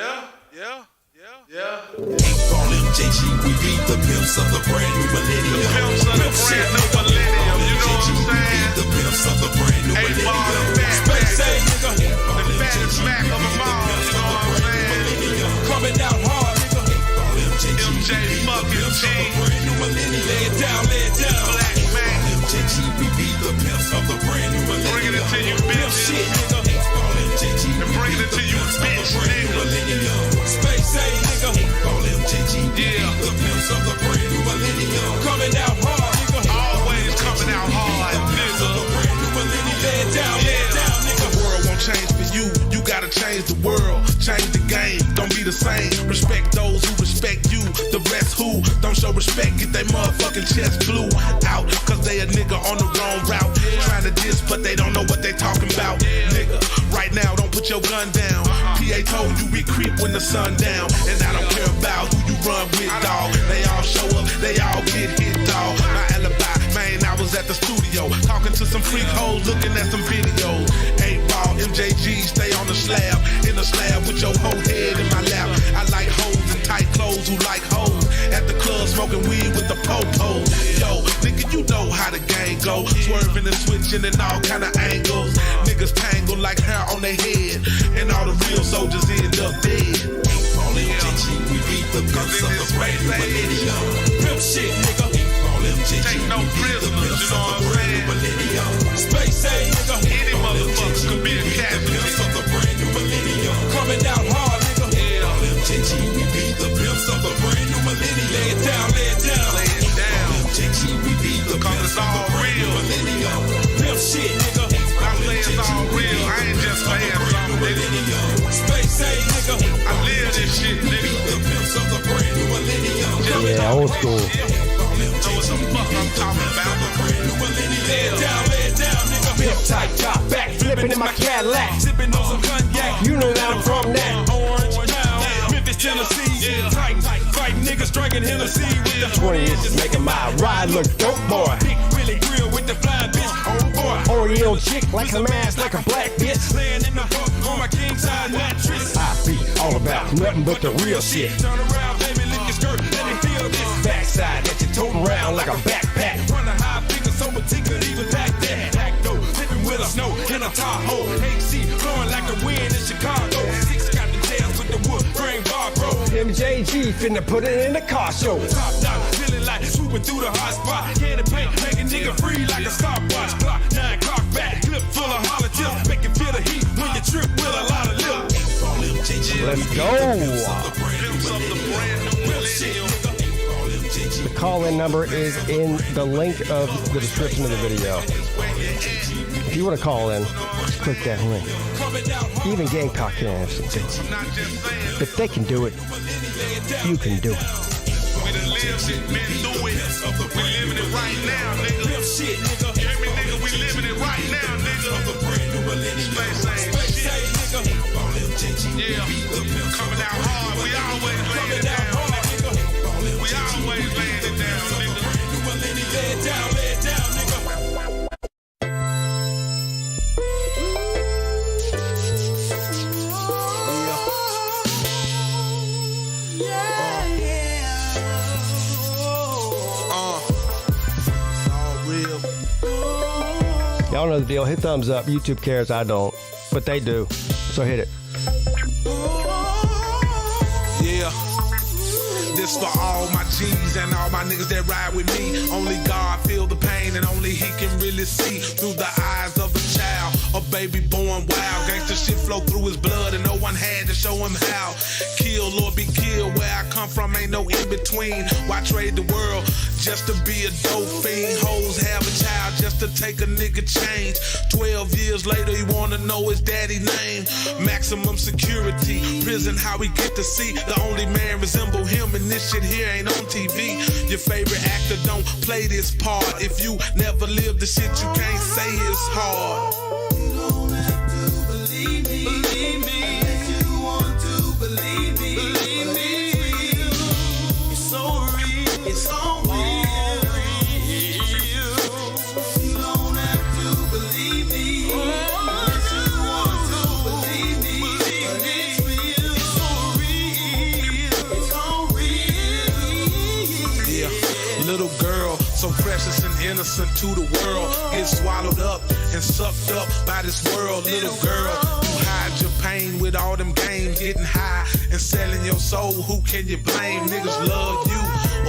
Call MJG, we beat the pimps of the brand new millennium. The pimps of the brand new millennium, you know what I'm saying? The pimps of the brand new millennium. Space A, nigga. The fattest Mac of them all, you know what I'm saying? Coming out hard, nigga. MJ fucking G. Lay it down, lay it down. Black man. MJG, we beat the pimps of the brand new millennium. Bringing it to you, bitch. Shit, nigga. And bringing it to you, bitch, nigga. Space A, nigga. Yeah. The pimps of the brand new millennium. Coming out hard, nigga. Always coming out hard, nigga. Lay it down, nigga. The world won't change for you. You gotta change the world. Change the game. Don't be the same. Respect those who respect you. The rest who don't show respect, get their motherfucking chest blew out. Cause they a nigga on the wrong route. Trying to diss, but they don't know what they talking about. Nigga, right now, don't put your gun down. PA told you we creep when the sun down. And I don't care about who you run with, dawg. They all show up, they all get hit, dawg. My alibi, man, I was at the studio talking to some freak hoes, looking at some videos. 8-ball, MJG, stay on the slab. In the slab with your whole head in my lap. I like hoes in tight clothes who like hoes. At the club smoking weed with the po-po. Yo, nigga, you know how the game go. Swerving and switching in all kind of angles. Niggas tangle like hair on their head. And all the real soldiers end up dead. We beat the pimps of the brand new millennium. Pimp shit, nigga. Take no prisoners, you know what I'm saying? Space A, nigga. Any motherfucker could be a cat. Pimps of the brand new millennium. Coming out hard, nigga. MJG, we beat the pimps of the brand new millennium. Lay it down, lay it down. Lay it down. MJG, we beat the pimps of the brand new millennium. Pimp shit, nigga. I say it's all real. I ain't just saying something, nigga. Space A, nigga. I live this shit, nigga. The pimps of the brand new millennium. Yeah, old school. Know what the fuck I'm talking about. Lay it down, nigga. Pimp tight, top back, flipping in my Cadillac. Sipping on some cognac. You know that I'm from that. Orange town, Memphis, Tennessee. Tight, fighting niggas drinking Hennessy with the 20 inches making my ride look dope, boy. Big Willie grill with the fly bitch. Oh boy. Oriental chick like some ass like a black bitch. Laying in the book on my king size mattress. I be all about nothing but the real shit. Turn around, baby, lift your skirt, let me feel this. Backside that you toting around like a backpack. Run a high figure so petite could even pack that. Pack though, living with a snow in a Tahoe. AC blowing like the wind in Chicago. 6 got the tails with the wood grain bar, bro. MJG finna put it in the car show. Top down, feeling like swooping through the hot spot. Candy paint, make a nigga free like a stopwatch. Clock 9 o'clock back, clip full of holler tips. Make you feel the heat when you trip with a lot of lip. Let's go. The call-in number is in the link of the description of the video. If you want to call in, just click that link. Even Gamecock can answer. If they can do it, you can do it. We done lived it, been through it. We living it right now, nigga. Shit, nigga. Hear me, nigga, we living it right now, nigga. Space ain't shit. Yeah, coming out hard. We always laying it down, nigga. We always laying it down, nigga. Lay it down, nigga. Y'all know the deal. Hit thumbs up. YouTube cares. I don't. But they do. So hit it. Yeah. This for all my G's and all my niggas that ride with me. Only God feel the pain and only he can really see through the eyes of a child. A baby born wild. Gangsta shit flow through his blood and no one had to show him how. Kill or be killed. Where I come from ain't no in between. Why trade the world just to be a dope fiend? Hoes have a child just to take a nigga change. 12 years later he wanna know his daddy name. Maximum security. Prison how we get to see the only man resemble him, and this shit here ain't on TV. Your favorite actor don't play this part. If you never lived the shit you can't say it's hard. You don't have to believe me. Believe me. If you want to believe me. Believe me. It's so real. It's so real. You don't have to believe me. If you want to believe me. But it's real. It's so innocent to the world. Get swallowed up and sucked up by this world, little girl. You hide your pain with all them games, getting high and selling your soul. Who can you blame? Niggas love you,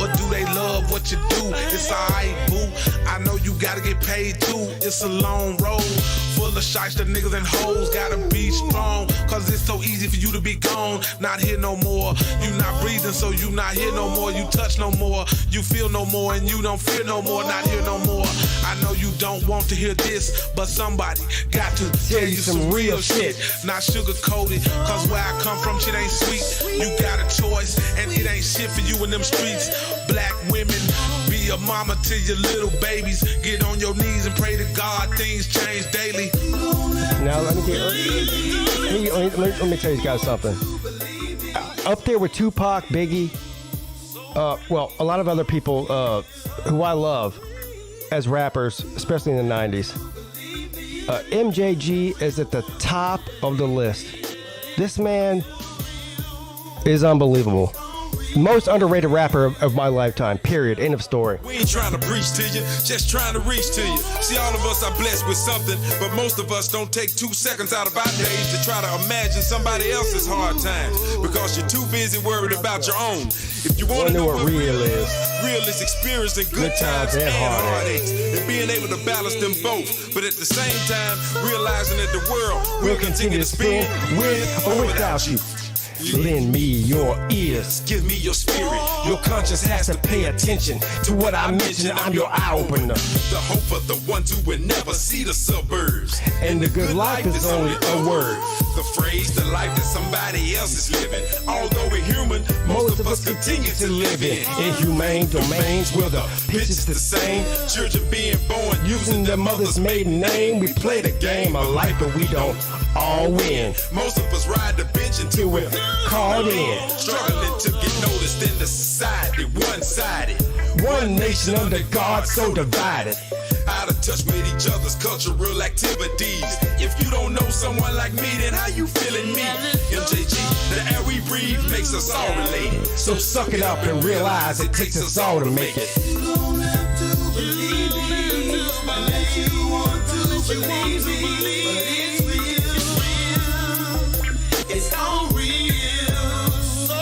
or do they love what you do? It's alright, boo. I know you gotta get paid too. It's a long road full of shyster niggas and hoes. Gotta be strong, cause it's so easy for you to be gone. Not here no more. You not breathing, so you not here no more. You touch no more. You feel no more, and you don't fear no more. Not here no more. I know you don't want to hear this, but somebody got to tell you some real shit. Not sugar coated, cause where I come from, shit ain't sweet. You got a choice, and it ain't shit for you in them streets. Black women, be a mama to your little babies. Get on your knees and pray to God things change daily. Now let me tell you guys something. Up there with Tupac, Biggie, well, a lot of other people who I love as rappers, especially in the 90s. MJG is at the top of the list. This man is unbelievable. Most underrated rapper of my lifetime, period. End of story. We ain't trying to preach to you, just trying to reach to you. See, all of us are blessed with something, but most of us don't take 2 seconds out of our days to try to imagine somebody else's hard times, because you're too busy worried about your own. If you want to know what real is experiencing good times and heartaches, and being able to balance them both, but at the same time, realizing that the world will continue to spin with or without you. Lend me your ears, give me your spirit. Your conscience has to pay attention to what I mention. I'm your eye opener. The hope for the ones who will never see the suburbs. And the good life is only a word. The phrase, the life that somebody else is living. Although we're human, most of us continue to live in inhumane domains where the pitch is the same. Children being born using their mother's maiden name. We play the game of life, but we don't all win. Most of us ride the bench until we're called in, struggling to get noticed in the society, one-sided. One nation under God, so divided. Out of touch with each other's cultural activities. If you don't know someone like me, then how you feeling me? MJG, the air we breathe makes us all related. So suck it up and realize it takes us all to make it. You don't have to believe me, unless you want to believe me. But it's real, it's all real, so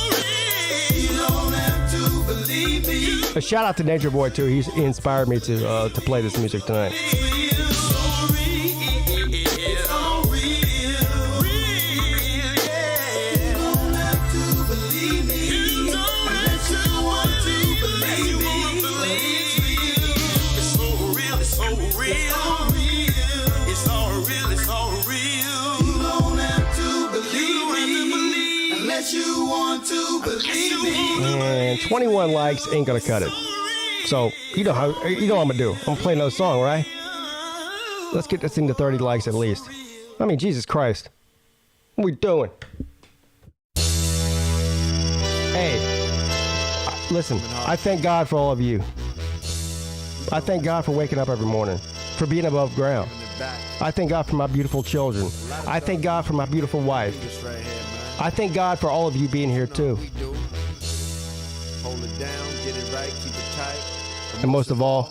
real. You don't have to believe me. A shout out to Nature Boy too. He inspired me to play this music tonight. You want to believe me. And 21 likes ain't gonna cut it. So you know what I'm gonna do. I'm gonna play another song, right? Let's get this thing to 30 likes at least. I mean, Jesus Christ, what are we doing? Hey, listen. I thank God for all of you. I thank God for waking up every morning, for being above ground. I thank God for my beautiful children. I thank God for my beautiful wife. I thank God for all of you being here too. Hold it down, get it right, keep it tight. And most of all,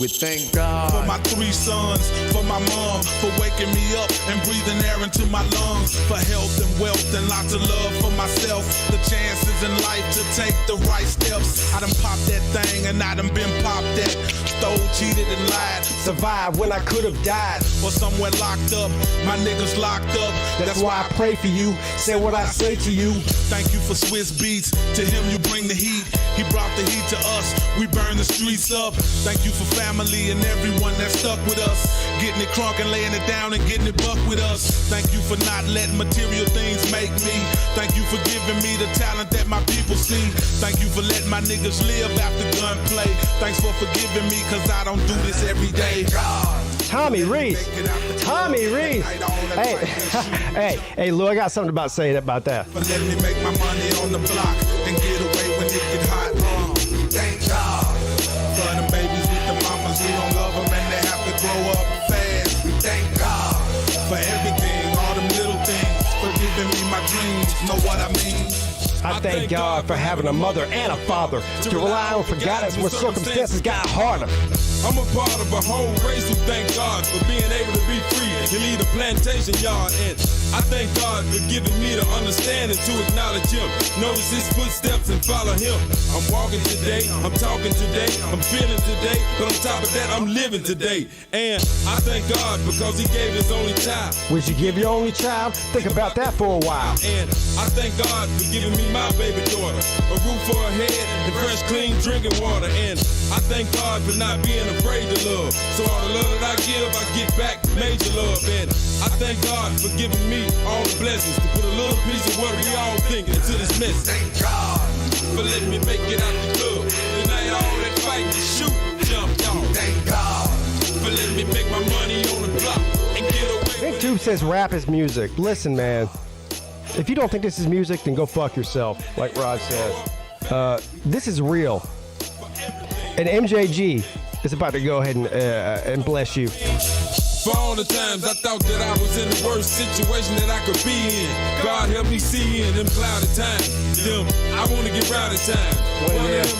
we thank God for my 3 sons, for my mom, for waking me up and breathing air into my lungs, for health and wealth and lots of love for myself. The chances in life to take the right steps. I done popped that thing and I done been popped at. Stole, cheated and lied. survived when I could have died. Or somewhere locked up, my niggas locked up. That's why I pray for you, say what I say to you. Thank you for Swiss Beats, to him you bring the heat. He brought the heat to us, we burn the streets up. Thank you for family and everyone that stuck with us. Getting it crunk and laying it down and getting it buck with us. Thank you for not letting material things make me. Thank you for giving me the talent that my people see. Thank you for letting my niggas live after gunplay. Thanks for forgiving me, cause I don't do this every day. Tommy Reese. Tommy Reese. Hey, Lou, I got something about saying about that. For letting me make my money on the block and get away when it get hot. Thank God for the babies with the mamas who don't love them and they have to grow up fast. We thank God for everything, all them little things, for giving me my dreams. Know what I mean? I thank God for having a mother and a father to rely on for guidance when circumstances got harder. I'm a part of a whole race who thank God for being able to be free and lead a plantation yard. And I thank God for giving me the understanding to acknowledge Him, notice His footsteps and follow Him. I'm walking today, I'm talking today, I'm feeling today, but on top of that, I'm living today. And I thank God because He gave His only child. Would you give your only child? Think about that for a while. And I thank God for giving me my baby daughter, a roof for her head and fresh, clean drinking water. And I thank God for not being afraid to love. So all the love that I give, I get back major love. And I thank God for giving me all the blessings to put a little piece of what we all think into this mess. Thank God for letting me make it out the club. Tonight all that fight and shoot jumped off. Thank God for letting me make my money on the block and get away. Big Tube says rap is music. Listen, man. If you don't think this is music, then go fuck yourself, like Rod said. This is real. And MJG is about to go ahead and bless you. For all the times I thought that I was in the worst situation that I could be in, God help me see in them cloudy times. Them, I want to get rowdy times.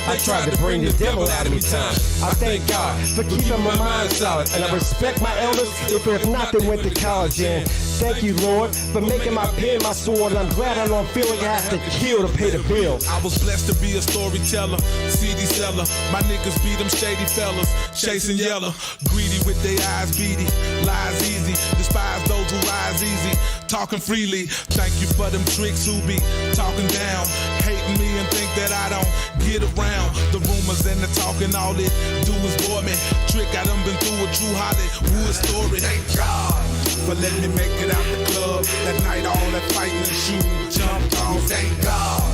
I tried to bring the devil out of me time. I thank God for keeping my mind solid, and I respect my elders. If not, they went to college. And thank you, Lord, for making my pen my sword. And I'm glad I don't feel like I have to kill to pay the bills. I was blessed to be a storyteller, CD seller. My niggas be them shady fellas, chasing yellow, greedy with their eyes beady. Lies easy, despise those who rise easy. Talking freely, thank you for them tricks who be talking down, hating me and think that I don't get around. The rumors and the talking, all it do is bore me. Trick, I done been through a true Hollywood story. Thank God for letting me make it out the club. That night all that fighting and shooting jumped off. Thank God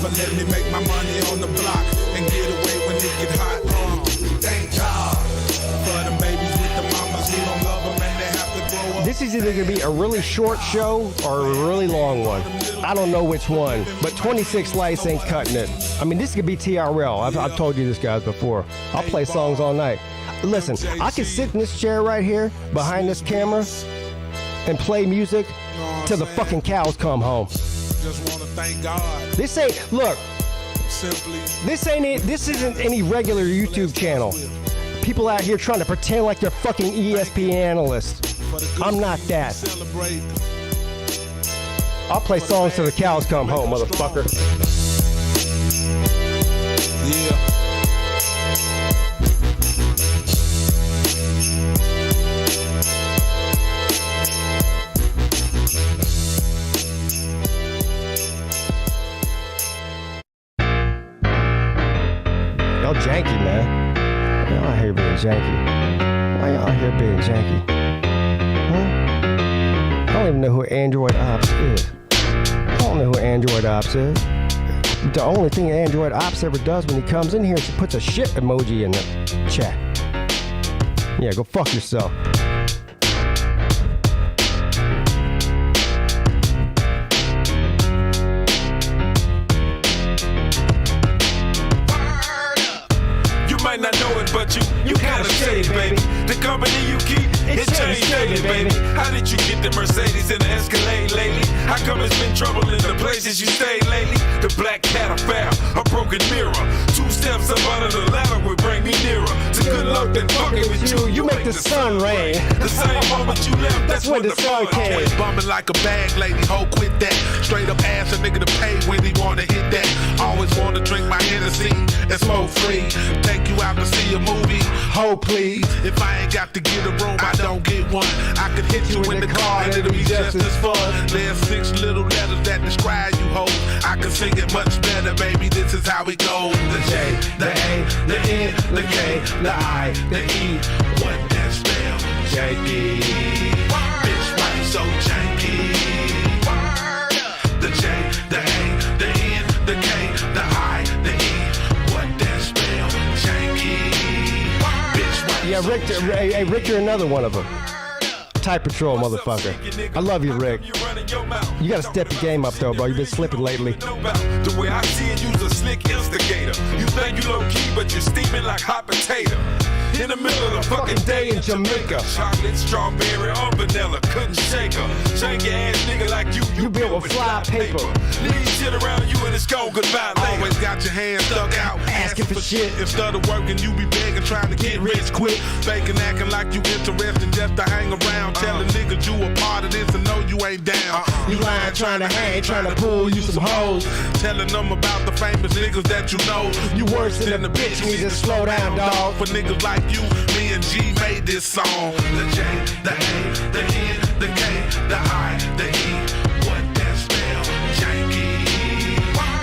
for letting me make my money on the block and get away when it get hot. Thank God for them babies with the mamas who don't love them and they have to grow up. This is either going to be a really short show or a really long one. I don't know which one, but 26 lights ain't cutting it. I mean, this could be TRL. I've told you this, guys, before. I'll play songs all night. Listen, I can sit in this chair right here behind this camera and play music till the fucking cows come home. Just want to thank God. This ain't, look, Simply. this isn't any regular YouTube channel. People out here trying to pretend like they're fucking ESPN analysts. I'm not that. Celebrate. I'll play songs till the cows come home, motherfucker. Yeah. Y'all janky, man. Y'all out here being janky. Why y'all out here being janky? Huh? I don't even know who Android Ops is. I don't know who Android Ops is. The only thing Android Ops ever does when he comes in here is he puts a shit emoji in the chat. Yeah, go fuck yourself. Not know it, but you kinda shady, baby. The company you keep, it changed daily, baby. How did you get the Mercedes and the Escalade lately? How come it's been trouble in the places you stayed lately? The black cat affair, a broken mirror. 2 steps up under the ladder would bring me nearer to good luck than fucking with you. You make the sun rain. The same moment you left, that's when the sun came. Bumming like a bag lady, ho, quit that. Straight up ask a nigga to pay when he wanna hit that. Always wanna drink my Hennessy and smoke free. Take you out to see a movie, ho, please. If I ain't got to get a room, I don't get one. I could hit you in the car and it'll be just as fun. There's 6 little letters that describe you, ho. I can sing it much better, baby. This is how it goes. The J, the A, the N, the K, the I, the E. What that spell? Janky. Bitch, why you so janky? The J, the A, the N, the K, the I, the E. What that spell? Janky. Bitch, why you Yeah, Rick, hey, Rick, you're another one of them. Type Patrol, motherfucker. I love you, Rick. You gotta step your game up, though, bro. You've been slipping lately. The way I see it, you's a slick instigator. You think you low key, but you're steaming like hot potato. in the middle of the fucking day in Jamaica. Chocolate, strawberry, or vanilla, couldn't shake her. Janky ass nigga like you built with fly paper. Leave shit around you and it's gone goodbye later. Always got your hands stuck out, Asking for shit. Instead of working, you be begging, trying to get rich quick. Faking, acting like you interested just to hang around. Telling niggas you a part of this and know you ain't down. You lying, trying to hang, trying to pull you some hoes. Telling them about the famous niggas that you know. You worse than a bitch, you need to slow down, dog. For niggas like you, me and G made this song. The J, the A, the N, the K, the I, the E. What that spell? Janky.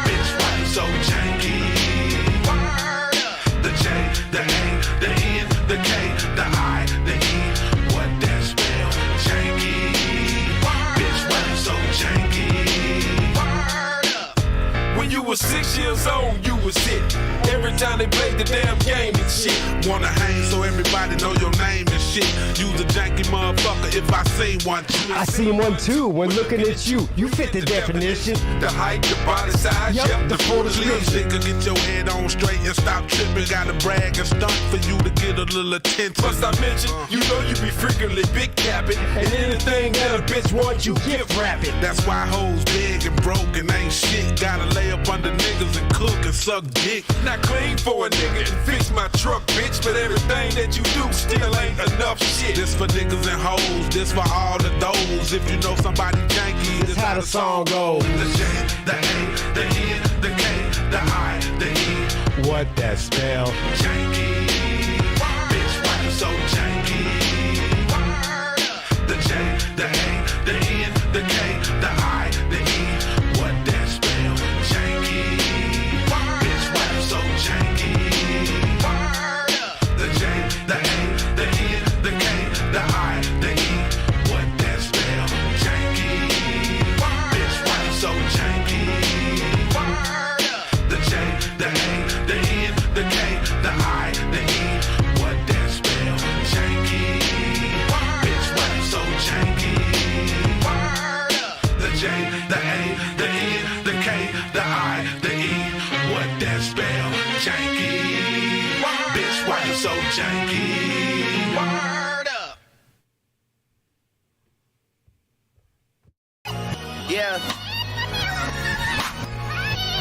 Bitch, why you so janky? The J, the A, the N, the K, the I, the E. What that spell? Janky. Bitch, why you so janky? When you were 6 years old, you was it. Every time they played the damn game and shit. Wanna hang so everybody know your name and shit. You's a janky motherfucker if I see one. I seen one too when looking at you. You fit the definition. The height, the body size, Yep, the photo Little description. nigga, get your head on straight and stop tripping. Gotta brag and stunt for you to get a little attention. Plus I mentioned, you know you be frequently big capping. And anything that a bitch wants, you gift wrapping. That's why hoes big and broke and ain't shit. Gotta lay up under niggas and cook and suck dick. Not clean for a nigga and fix my truck, bitch. But everything that you do still ain't enough shit. This for niggas and hoes, this for all of those. If you know somebody janky, That's how the song goes. The J, the A, the N, the K, the I, the E. What that spell? Janky. Bitch, why you so janky? The J, the A, the N, the K, the I, the E. What that spell? Janky. Bitch, why you so janky? The J, the A, the N, the K, the I, the E. What that spell? Janky. Bitch, why you so janky? The J, the A, the N, the K, the I, the E. What that spell? Janky. Bitch, why you so janky? The J, the A, the N, the K, the I, the E. What that spell? Janky. Bitch, why you so janky? Word up. Yeah.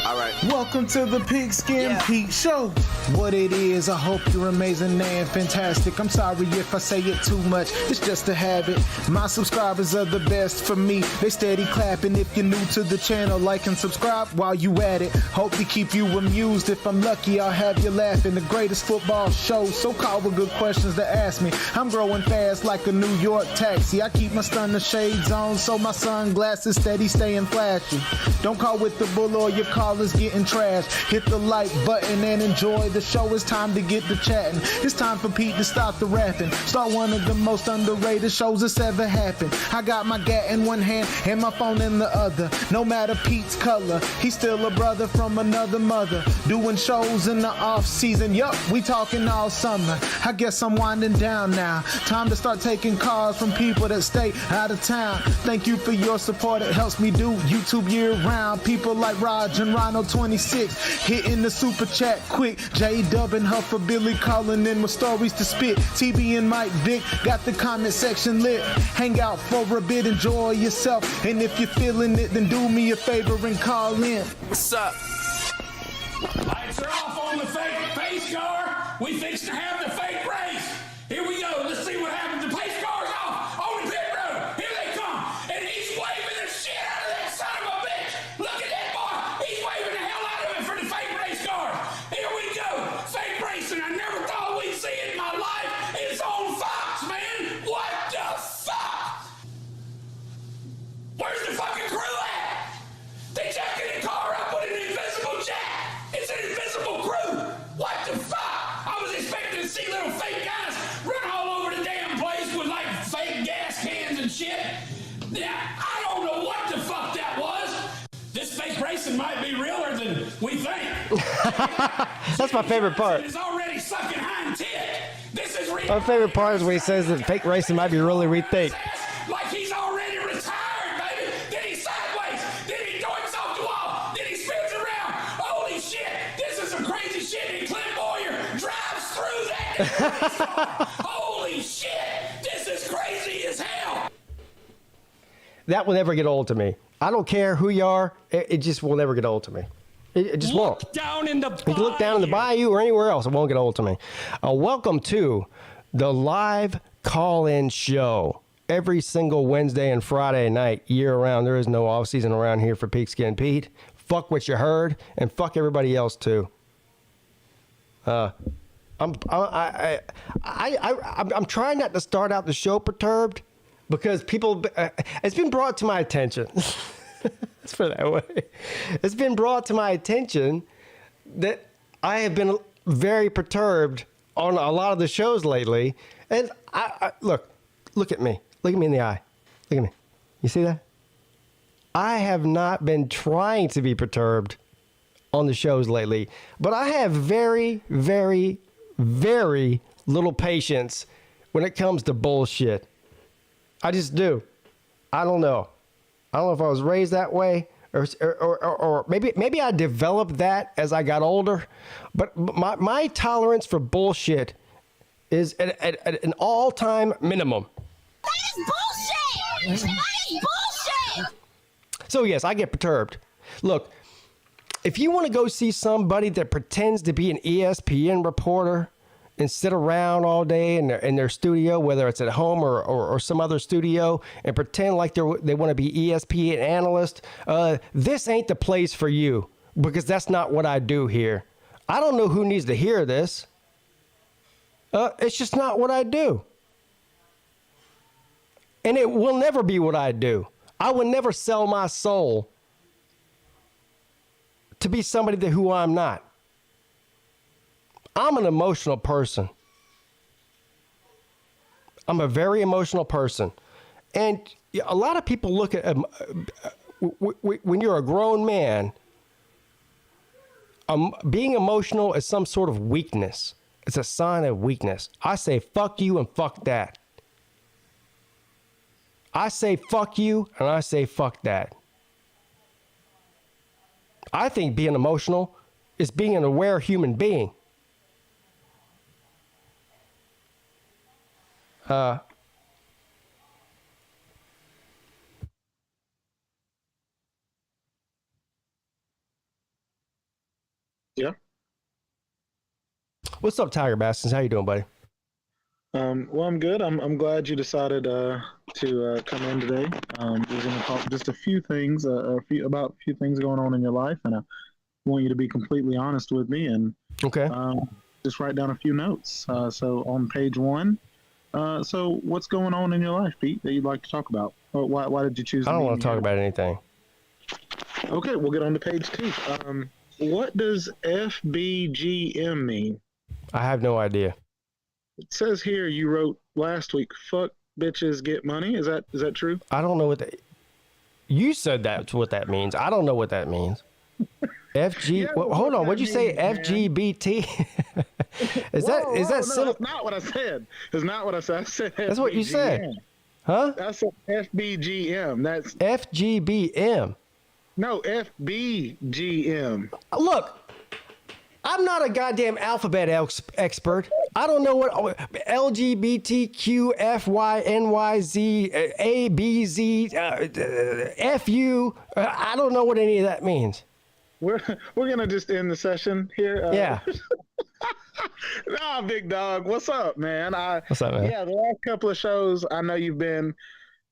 All right. Welcome to the Pigskin Pete Show. What it is, I hope you're amazing and fantastic. I'm sorry if I say it too much, it's just a habit. My subscribers are the best for me. They steady clapping. If you're new to the channel, like and subscribe while you at it. Hope to keep you amused. If I'm lucky, I'll have you laughing. The greatest football show, so call with good questions to ask me. I'm growing fast like a New York taxi. I keep my stunner shades on, so my sunglasses steady staying flashy. Don't call with the bull or your call is getting trashed. Hit the like button and enjoy the show. It's time to get to chatting. It's time for Pete to stop the rapping. Start one of the most underrated shows that's ever happened. I got my gat in one hand and my phone in the other. No matter Pete's color, he's still a brother from another mother. Doing shows in the off season. Yup, we talking all summer. I guess I'm winding down now. Time to start taking calls from people that stay out of town. Thank you for your support. It helps me do YouTube year round. People like Raj and Rhino 26 hitting the super chat quick. J-Dub and Huffer Billy calling in with stories to spit. TB and Mike Vick got the comment section lit. Hang out for a bit, enjoy yourself. And if you're feeling it, then do me a favor and call in. What's up? Lights are off on the fake pace car. We fixed to have the fake race. Here we go. Let's see what happens. The pace car's off on the pit road. Here they come. And he's waving the shit out of that son of a bitch. Look at that boy. He's waving the hell out of it for the fake race car. Here we go. Fake racing. I never thought we'd see it in my life. It's on Fox, man. What the fuck? Where's the fucking crew at? They jacking the car up with an invisible jack. It's an invisible crew. What the fuck? I was expecting to see little fake guys run all over the damn place with like fake gas cans and shit. Yeah, I don't know what the fuck that was. This fake racing might be realer than we think. That's my favorite part. It's already sucking hind tit. This is real. My favorite part is when he says that fake racing might be really rethink. Like he's already retired, baby. Then he's sideways. Then he doinks off the wall. Then he spins around. Holy shit. This is some crazy shit. And Clint Boyer drives through that. Holy shit! This is crazy as hell! That will never get old to me. I don't care who you are. It just will never get old to me. It just won't. Look down in the bayou. You can look down in the bayou or anywhere else. It won't get old to me. Welcome to the live call-in show. Every single Wednesday and Friday night, year-round. There is no off-season around here for PigskinPeete. Fuck what you heard, and fuck everybody else, too. I'm trying not to start out the show perturbed because people, it's been brought to my attention. Let's put it that way. It's been brought to my attention that I have been very perturbed on a lot of the shows lately. And look at me. Look at me in the eye. Look at me. You see that? I have not been trying to be perturbed on the shows lately, but I have very, very, very little patience when it comes to bullshit. I just do. I don't know. I don't know if I was raised that way or maybe I developed that as I got older, but my tolerance for bullshit is at an all-time minimum. That is bullshit! That is bullshit! So yes, I get perturbed. Look, if you want to go see somebody that pretends to be an ESPN reporter and sit around all day in their studio, whether it's at home or some other studio, and pretend like they want to be ESPN analyst, this ain't the place for you, because that's not what I do here. I don't know who needs to hear this. It's just not what I do. And it will never be what I do. I would never sell my soul to be somebody who I'm not. I'm an emotional person. I'm a very emotional person. And a lot of people look at, when you're a grown man, being emotional is some sort of weakness. It's a sign of weakness. I say fuck you and fuck that. I say fuck you and I say fuck that. I think being emotional is being an aware human being. Yeah. What's up, Tiger Baskins? How you doing, buddy? Well, I'm good. I'm glad you decided to come in today. We're going to talk just a few things, about a few things going on in your life, and I want you to be completely honest with me and okay. Just write down a few notes. So on page 1, so what's going on in your life, Pete, that you'd like to talk about? Or why did you choose? I don't want to talk about anything. Okay, we'll get on to page 2. What does FBGM mean? I have no idea. It says here you wrote last week, fuck bitches get money. Is that true? I don't know what that... You said that's what that means. I don't know what that means. FG... Yeah, well, hold on. What'd you say? Man. FGBT? Is that No, simple? that's not what I said. It's not what I said. I said That's what you said. FBGM. Huh? I said FBGM. That's... FGBM. No, FBGM. Look, I'm not a goddamn alphabet expert. I don't know what LGBTQFYNYZ ABZ FU. I don't know what any of that means. We're gonna just end the session here. Yeah. Nah, big dog. What's up, man? What's up, man? Yeah, the last couple of shows, I know you've been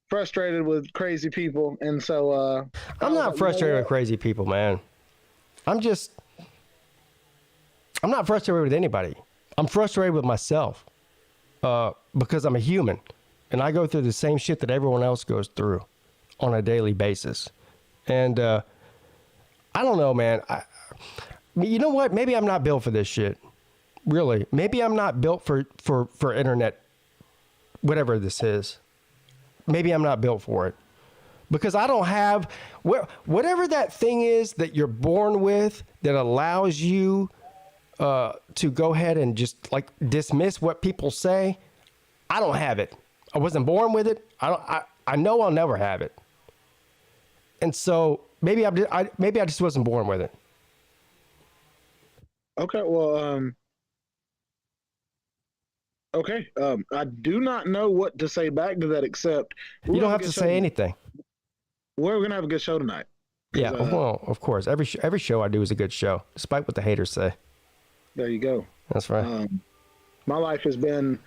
frustrated with crazy people, and so I'm not frustrated with crazy people, man. I'm not frustrated with anybody. I'm frustrated with myself because I'm a human and I go through the same shit that everyone else goes through on a daily basis. And I don't know, man. You know what? Maybe I'm not built for this shit. Really. Maybe I'm not built for internet, whatever this is. Maybe I'm not built for it. Because I don't have... Whatever that thing is that you're born with that allows you... to go ahead and just like dismiss what people say, I don't have it. I wasn't born with it. I know I'll never have it. And so maybe I just wasn't born with it. Okay, well, Okay. I do not know what to say back to that, except You don't have to say anything. We're gonna have a good show tonight. Yeah, well, of course. Every show I do is a good show, despite what the haters say. There you go. That's right. My life has been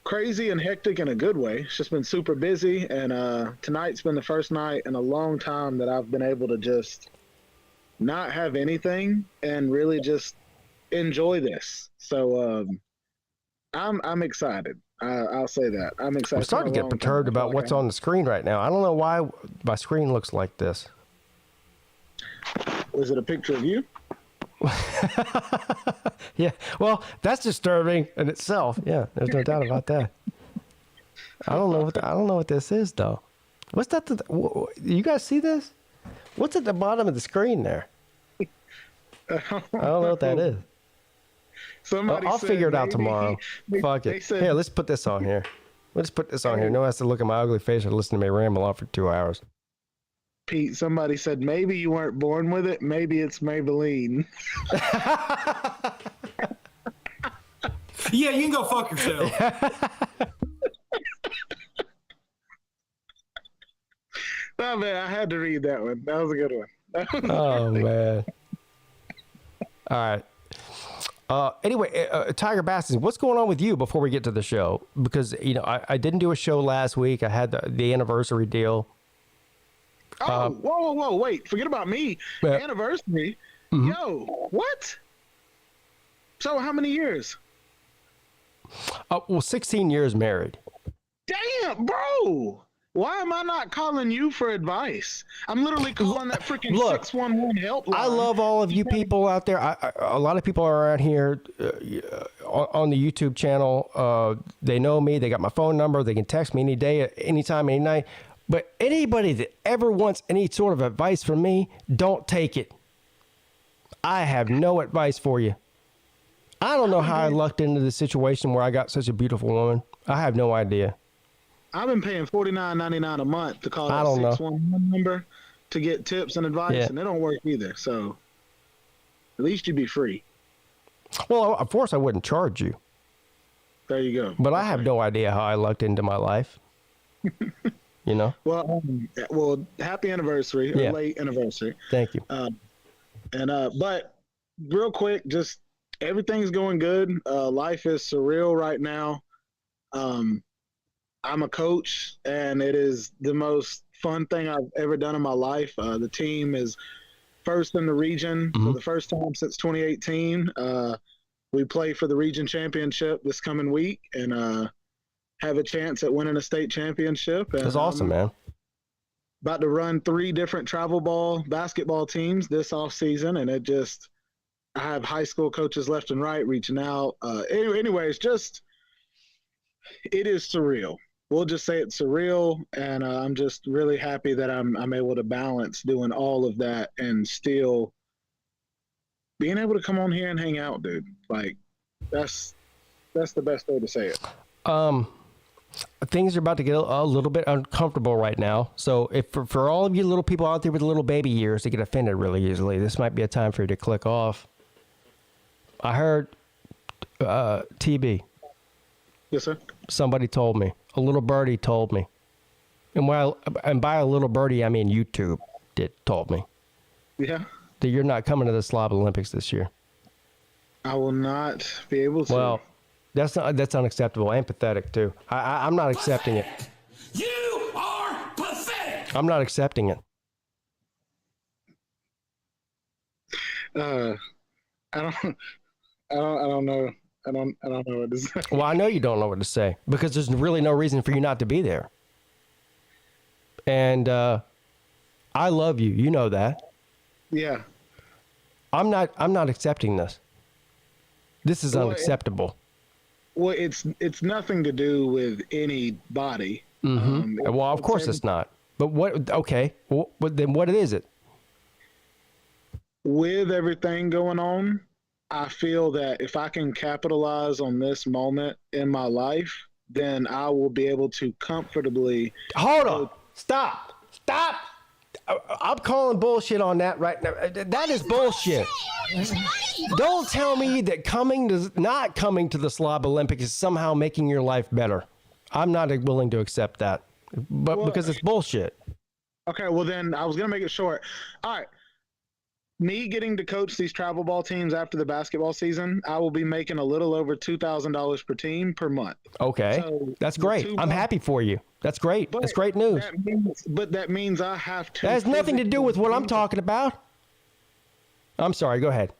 crazy and hectic in a good way. It's just been super busy, and tonight's been the first night in a long time that I've been able to just not have anything and really just enjoy this. So I'm excited. I'll say that. I'm excited. I'm starting to get perturbed about what's on the screen right now. I don't know why my screen looks like this. Was it a picture of you? Yeah. Well, that's disturbing in itself. Yeah, there's no doubt about that. I don't know what this is though. What's that? You guys see this? What's at the bottom of the screen there? I don't know what that is. I'll figure it out tomorrow. Fuck it. Here, let's put this on here. Let's put this on here. No one has to look at my ugly face or listen to me ramble on for 2 hours. Pete, somebody said maybe you weren't born with it. Maybe it's Maybelline. Yeah, you can go fuck yourself. Oh, man, I had to read that one. That was a good one. Oh, man. All right. Anyway, Tiger Bastards, what's going on with you before we get to the show? Because, I didn't do a show last week. I had the anniversary deal. Oh, whoa, wait. Forget about me. Anniversary? Mm-hmm. Yo, what? So how many years? Well, 16 years married. Damn, bro. Why am I not calling you for advice? I'm literally calling that freaking 611 helpline. I love all of you people out there. A lot of people are around here on the YouTube channel. They know me. They got my phone number. They can text me any day, anytime, any night. But anybody that ever wants any sort of advice from me, don't take it. I have no advice for you. I don't know how I lucked into the situation where I got such a beautiful woman. I have no idea. I've been paying $49.99 a month to call that 611 number to get tips and advice, and it don't work either. So at least you'd be free. Well, of course I wouldn't charge you. There you go. But I have no idea how I lucked into my life. Well, happy anniversary, or late anniversary. Thank you. But real quick, just everything's going good. Life is surreal right now. I'm a coach, and it is the most fun thing I've ever done in my life. The team is first in the region for the first time since 2018. We play for the region championship this coming week, and have a chance at winning a state championship. And, that's awesome, man. About to run 3 different travel ball basketball teams this off season, and I have high school coaches left and right reaching out. Anyways, it is surreal. We'll just say it's surreal, and I'm just really happy that I'm able to balance doing all of that and still being able to come on here and hang out, dude. Like, that's the best way to say it. Things are about to get a little bit uncomfortable right now. So if for all of you little people out there with little baby ears that get offended really easily, this might be a time for you to click off. I heard TB. Yes, sir. Somebody told me. A little birdie told me. And by a little birdie, I mean YouTube told me. Yeah. That you're not coming to the Slob Olympics this year. I will not be able to. Well, that's unacceptable and pathetic too. I'm not accepting it. You are pathetic. I'm not accepting it. I don't know. I don't know what to say. Well, I know you don't know what to say because there's really no reason for you not to be there. And I love you. You know that. Yeah. I'm not accepting this. This is unacceptable. Well, it's nothing to do with anybody. Mm-hmm. Well, of course it's not. But what? Okay. Well, then what is it? With everything going on, I feel that if I can capitalize on this moment in my life, then I will be able to comfortably. Hold on. Stop. I'm calling bullshit on that right now. That is bullshit. Don't tell me that not coming to the Slob Olympics is somehow making your life better. I'm not willing to accept that, because it's bullshit. Okay, well then I was gonna make it short. All right, me getting to coach these travel ball teams after the basketball season, I will be making a little over $2,000 per team per month. Okay, so that's great. I'm happy for you. That's great. That's great news. That means I have to. That has nothing to do with what I'm talking about. I'm sorry. Go ahead.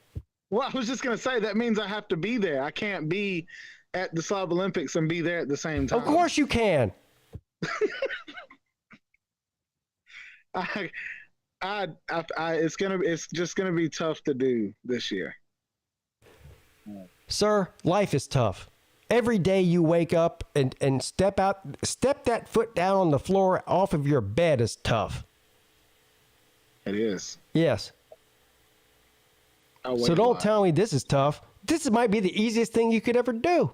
Well, I was just gonna say that means I have to be there. I can't be at the Slob Olympics and be there at the same time. Of course you can. It's just gonna be tough to do this year. Sir, life is tough. Every day you wake up and step that foot down on the floor off of your bed is tough. It is. Yes. So don't tell me this is tough. This might be the easiest thing you could ever do.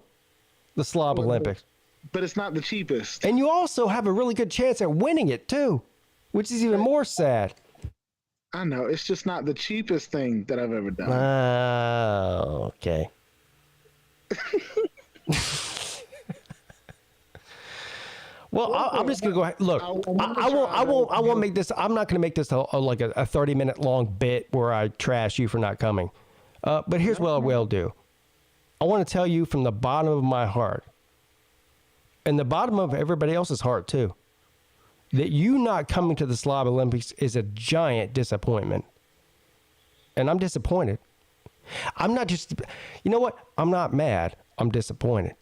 The Slob Olympics. But it's not the cheapest. And you also have a really good chance at winning it too, which is even more sad. I know. It's just not the cheapest thing that I've ever done. Oh, okay. Well, I'm just gonna go ahead. Look, I won't make this. I'm not gonna make this like a 30-minute long bit where I trash you for not coming. But here's what I will do. I want to tell you from the bottom of my heart, and the bottom of everybody else's heart too, that you not coming to the Slob Olympics is a giant disappointment. And I'm disappointed. I'm not just, you know what? I'm not mad. I'm disappointed.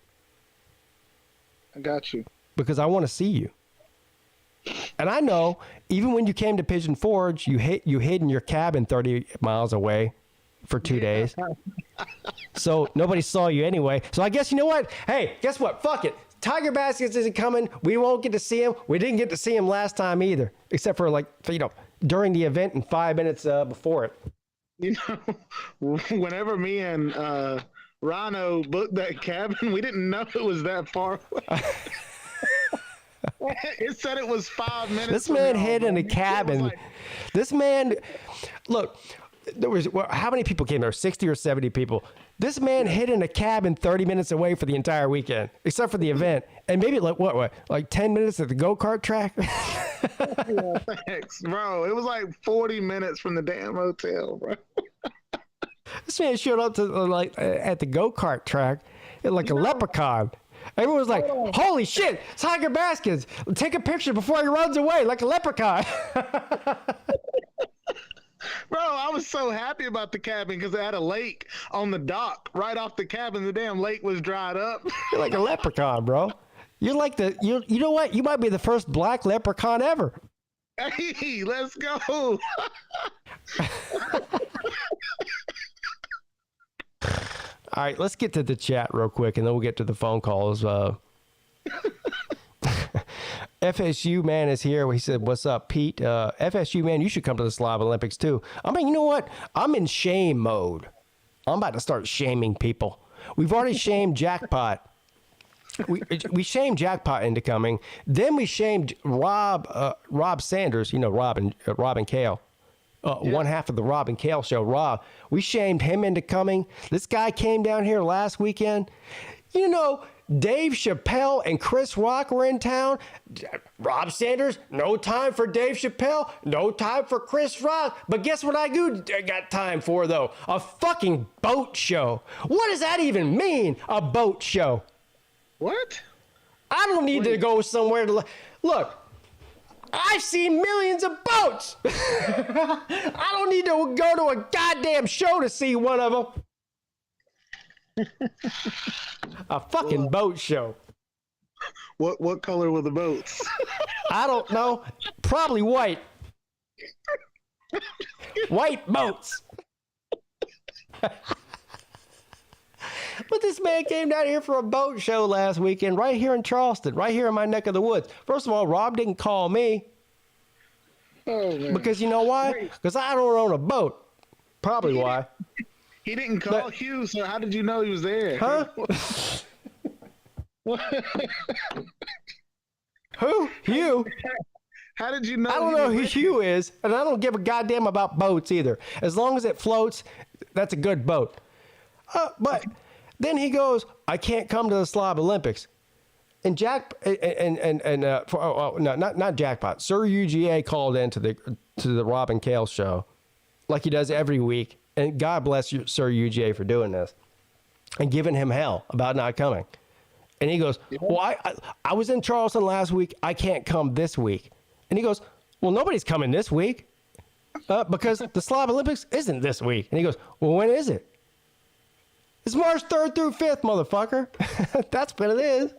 I got you. Because I want to see you. And I know, even when you came to Pigeon Forge, you hid in your cabin 30 miles away for 2 days. So nobody saw you anyway. So I guess, you know what? Hey, guess what? Fuck it. Tiger Baskets isn't coming. We won't get to see him. We didn't get to see him last time either, except for during the event and 5 minutes before it. You know, whenever me and Rhino booked that cabin, we didn't know it was that far away. It said it was 5 minutes. This man hid in a cabin. This man, look, there was how many people came there? 60 or 70 people. This man hid in a cabin 30 minutes away for the entire weekend, except for the event, and maybe like 10 minutes at the go-kart track. Yeah, thanks, bro. It was like 40 minutes from the damn hotel, bro. This man showed up to at the go-kart track like a leprechaun. Everyone was like, "Holy shit, Tiger Baskets! Take a picture before he runs away like a leprechaun." Bro, I was so happy about the cabin because it had a lake on the dock right off the cabin. The damn lake was dried up. You're like a leprechaun, bro. You're like you know what? You might be the first black leprechaun ever. Hey, let's go. All right, let's get to the chat real quick, and then we'll get to the phone calls. FSU man is here. He said, "What's up, Pete? FSU man, you should come to the Slob Olympics too." I mean, you know what? I'm in shame mode. I'm about to start shaming people. We've already shamed Jackpot. We shamed Jackpot into coming. Then we shamed Rob Sanders. You know, Rob and Kale. One half of the Rob and Kale show, Rob. We shamed him into coming. This guy came down here last weekend. You know, Dave Chappelle and Chris Rock were in town. Rob Sanders, no time for Dave Chappelle, no time for Chris Rock. But guess what I got time for, though? A fucking boat show. What does that even mean, a boat show? What? I don't need to go somewhere to... Look, I've seen millions of boats. I don't need to go to a goddamn show to see one of them. A fucking boat show. What color were the boats? I don't know. Probably white. White boats. But this man came down here for a boat show last weekend, right here in Charleston, right here in my neck of the woods. First of all, Rob didn't call me. Oh, man. Because you know why? Because I don't own a boat. Probably why. He didn't call Hugh, so how did you know he was there? Huh? Who? Hugh? How did you know? I don't know who Hugh is, and I don't give a goddamn about boats either. As long as it floats, that's a good boat. But then he goes, I can't come to the Slob Olympics. And not Jackpot. Sir UGA called into the Rob and Kale show, like he does every week. And God bless you, Sir UGA, for doing this and giving him hell about not coming. And he goes, well, I was in Charleston last week. I can't come this week. And he goes, well, nobody's coming this week because the Slob Olympics isn't this week. And he goes, well, when is it? It's March 3rd through 5th, motherfucker. That's what it is.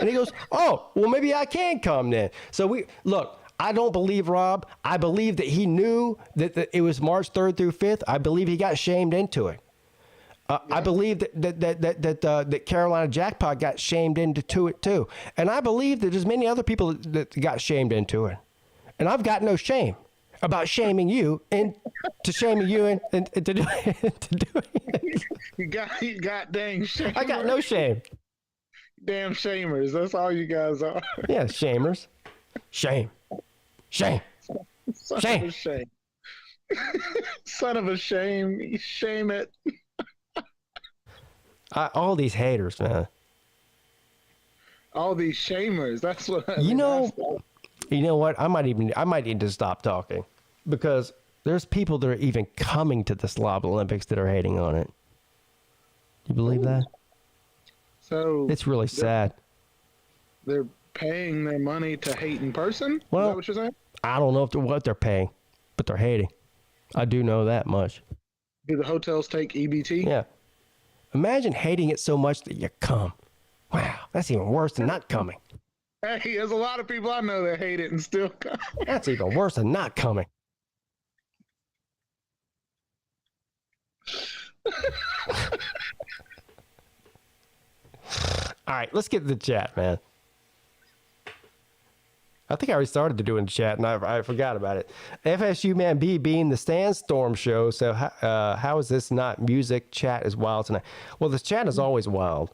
And he goes, oh, well, maybe I can come then. So look, I don't believe Rob. I believe that he knew that it was March 3rd through 5th. I believe he got shamed into it. I believe that Carolina Jackpot got shamed into it too. And I believe that there's many other people that got shamed into it. And I've got no shame about shaming you and to shaming you and to doing it. You got dang shame. I got no shame. Damn shamers. That's all you guys are. Yeah, shamers. Shame. Shame. Son Shame. of a shame. Son of a shame. Shame it. All these haters, man. All these shamers. That's what You know what? I might need to stop talking because there's people that are even coming to the Slob Olympics that are hating on it. You believe that? So it's really sad. They're paying their money to hate in person? Well, is that what you're saying? I don't know what they're paying, but they're hating. I do know that much. Do the hotels take EBT? Yeah. Imagine hating it so much that you come. Wow, that's even worse than not coming. Hey, there's a lot of people I know that hate it and still come. That's even worse than not coming. All right, let's get to the chat, man. I think I already started to do in the chat, and I forgot about it. FSU Man B being the Sandstorm show, so how is this not music? Chat is wild tonight. Well, the chat is always wild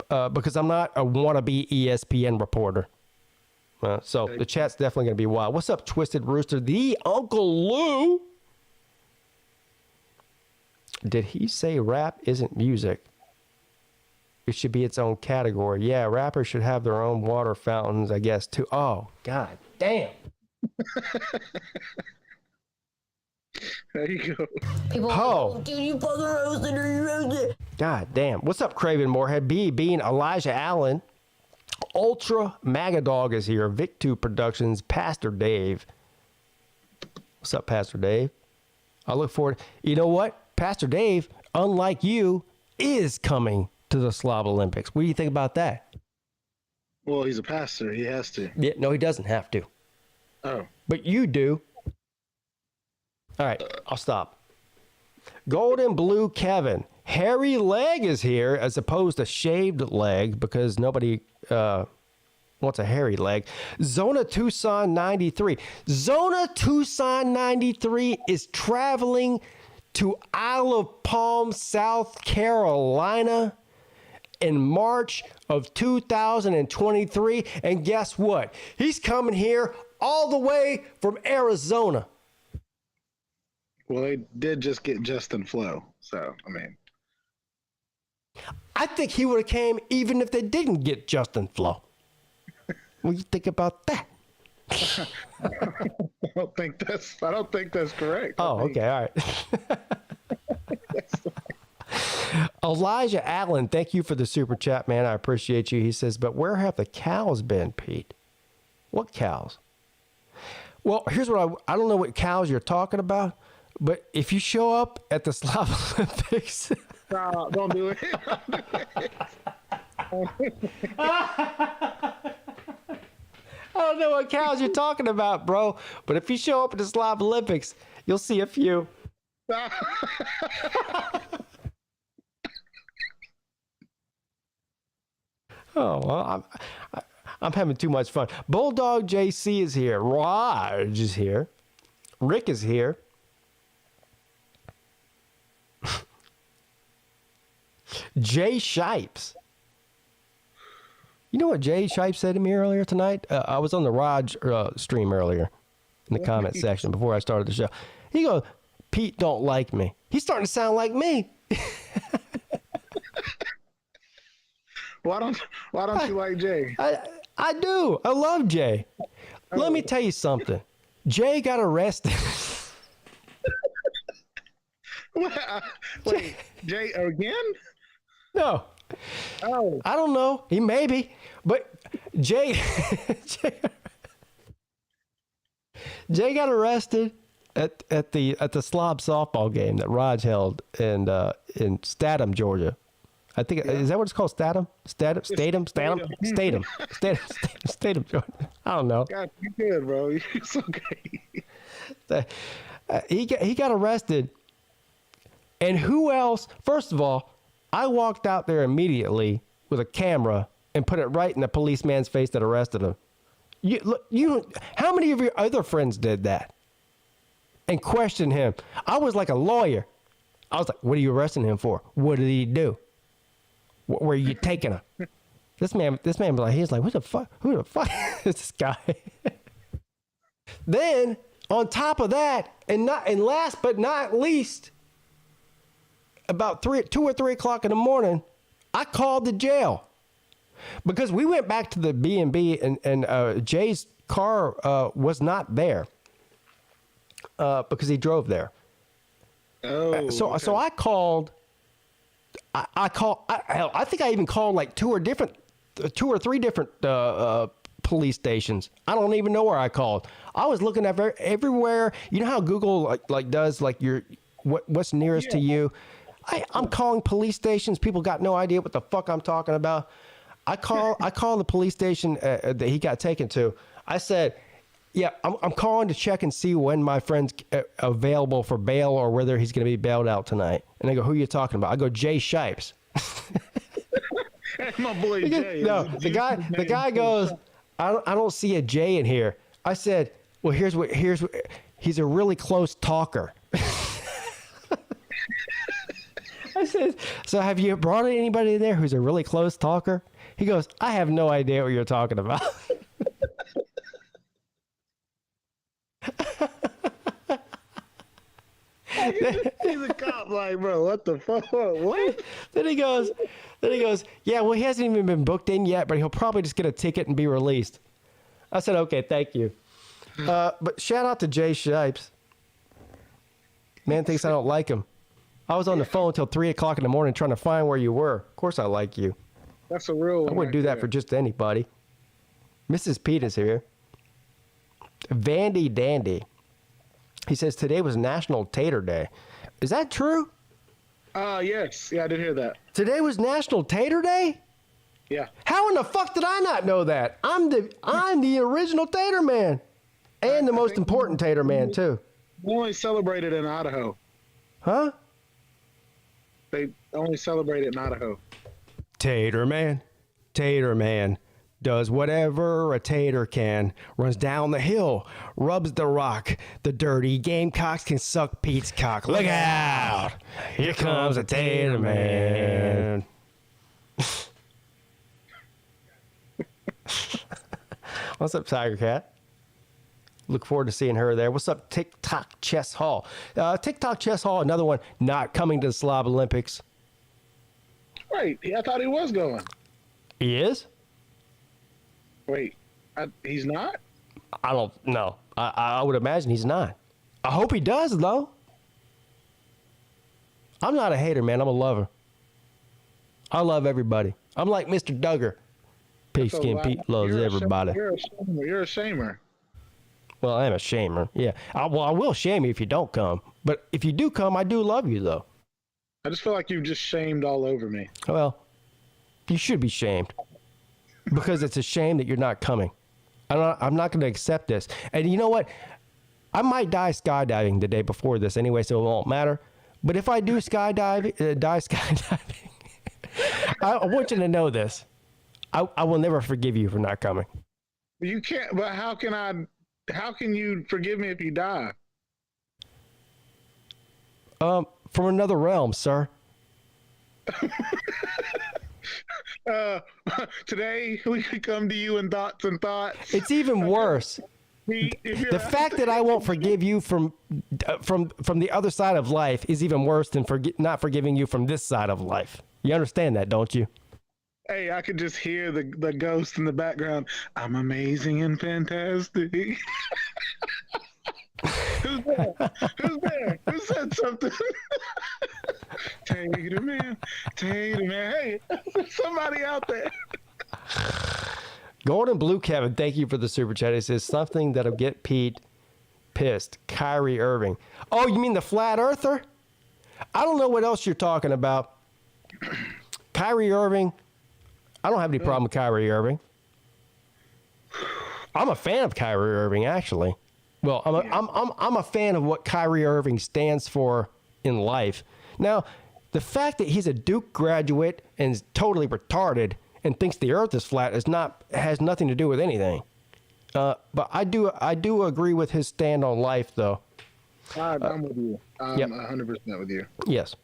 because I'm not a wannabe ESPN reporter. So the chat's definitely going to be wild. What's up, Twisted Rooster? The Uncle Lou. Did he say rap isn't music? It should be its own category. Yeah, rappers should have their own water fountains, I guess, too. Oh, God damn. There you go. People, dude, you fucking roasted or you roasted. God damn. What's up, Craven Moorhead? Being Elijah Allen. Ultra Magadog is here. Vic2 Productions. Pastor Dave. What's up, Pastor Dave? I look forward. You know what? Pastor Dave, unlike you, is coming to the Slob Olympics. What do you think about that? Well, he's a pastor. He has to. Yeah, no, he doesn't have to. Oh. But you do. All right, I'll stop. Golden Blue Kevin. Hairy leg is here as opposed to shaved leg because nobody wants a hairy leg. Zona Tucson 93. Zona Tucson 93 is traveling to Isle of Palm, South Carolina in March of 2023. And guess what? He's coming here all the way from Arizona. Well, they did just get Justin Flo. So, I mean. I think he would have came even if they didn't get Justin Flo. What do you think about that? I don't think that's correct. Oh, okay, all right. Elijah Allen, thank you for the super chat, man. I appreciate you. He says, but where have the cows been, Pete? What cows? Well, here's what I don't know what cows you're talking about, but if you show up at the Slob Olympics. No, don't do it. I don't know what cows you're talking about, bro. But if you show up at the Slob Olympics, you'll see a few. Oh, well, I'm having too much fun. Bulldog JC is here. Raj is here. Rick is here. Jay Shipes. You know what Jay Shipe said to me earlier tonight? I was on the Raj stream earlier in the comment section before I started the show. He goes, Pete don't like me. He's starting to sound like me. Why don't you like Jay? I do. I love Jay. Let me tell you something. Jay got arrested. Wait, Jay again? No. Oh. I don't know. He maybe. But Jay got arrested at the Slob softball game that Raj held in Statham, Georgia. I think is that what it's called? Statham, Georgia. I don't know. God, you good, bro? You're so great. He got arrested, and who else? First of all, I walked out there immediately with a camera and put it right in the policeman's face that arrested him. How many of your other friends did that? And questioned him. I was like a lawyer. I was like, "What are you arresting him for? What did he do? Where are you taking him?" This man was like, he's like, "What the fuck? Who the fuck is this guy?" Then on top of that, and last but not least, about 2 or 3 o'clock in the morning, I called the jail because we went back to the B&B and Jay's car was not there because he drove there. Oh, So I called. I think I even called like 2 or 3 different police stations. I don't even know where I called. I was looking at everywhere. You know how Google like does like what's nearest to you. I'm calling police stations. People got no idea what the fuck I'm talking about. I call the police station that he got taken to. I said, "Yeah, I'm calling to check and see when my friend's available for bail or whether he's going to be bailed out tonight." And they go, "Who are you talking about?" I go, "Jay Shipes." My boy Jay. No, the guy goes, I don't see a J in here. I said, "Well, here's what he's a really close talker." I said, "So have you brought anybody in there who's a really close talker?" He goes, "I have no idea what you're talking about." He's a cop, like, bro, what the fuck? What? Then he goes, "Yeah, well, he hasn't even been booked in yet, but he'll probably just get a ticket and be released." I said, "Okay, thank you." But shout out to Jay Shipes. Man thinks I don't like him. I was on the phone until 3 o'clock in the morning trying to find where you were. Of course I like you. That's a real one. I wouldn't do that for just anybody. Mrs. Peete is here. Vandy Dandy. He says today was National Tater Day. Is that true? Yes. Yeah, I did hear that. Today was National Tater Day? Yeah. How in the fuck did I not know that? I'm the original Tater Man. And the most important Tater Man, too. They only celebrated in Idaho. Huh? They only celebrate it in Idaho. Tater Man does whatever a tater can, runs down the hill, rubs the rock. The dirty Gamecocks can suck Pete's cock. Look out! Here comes a Tater Man. What's up, Tiger Cat? Look forward to seeing her there. What's up, TikTok Chess Hall? TikTok Chess Hall, another one not coming to the Slob Olympics. Wait, I thought he was going. He is? Wait, he's not? I don't know. I would imagine he's not. I hope he does, though. I'm not a hater, man. I'm a lover. I love everybody. I'm like Mr. Duggar. PigskinPeete loves everybody. You're a shamer. Well, I am a shamer. Yeah. I will shame you if you don't come. But if you do come, I do love you, though. I just feel like you've just shamed all over me. Well, you should be shamed. Because it's a shame that you're not coming. I'm not going to accept this. And you know what? I might die skydiving the day before this anyway, so it won't matter. But if I do die skydiving, I want you to know this. I will never forgive you for not coming. You can't. But how can you forgive me if you die? From another realm, sir. Today we could come to you in thoughts and thoughts. It's even worse. Pete, The fact that I won't forgive you from the other side of life is even worse than not forgiving you from this side of life. You understand that, don't you? Hey, I could just hear the ghost in the background. I'm amazing and fantastic. Who's there? Who's there? Who said something? Tater man. Hey, there's somebody out there. Golden Blue Kevin, thank you for the super chat. It says something that'll get Pete pissed. Kyrie Irving. Oh, you mean the flat earther? I don't know what else you're talking about. Kyrie Irving. I don't have any problem with Kyrie Irving. I'm a fan of Kyrie Irving, actually. Well, I'm a fan of what Kyrie Irving stands for in life. Now, the fact that he's a Duke graduate and is totally retarded and thinks the Earth is flat has nothing to do with anything. But I do agree with his stand on life, though. I'm with you. I'm yep. 100% with you. Yes.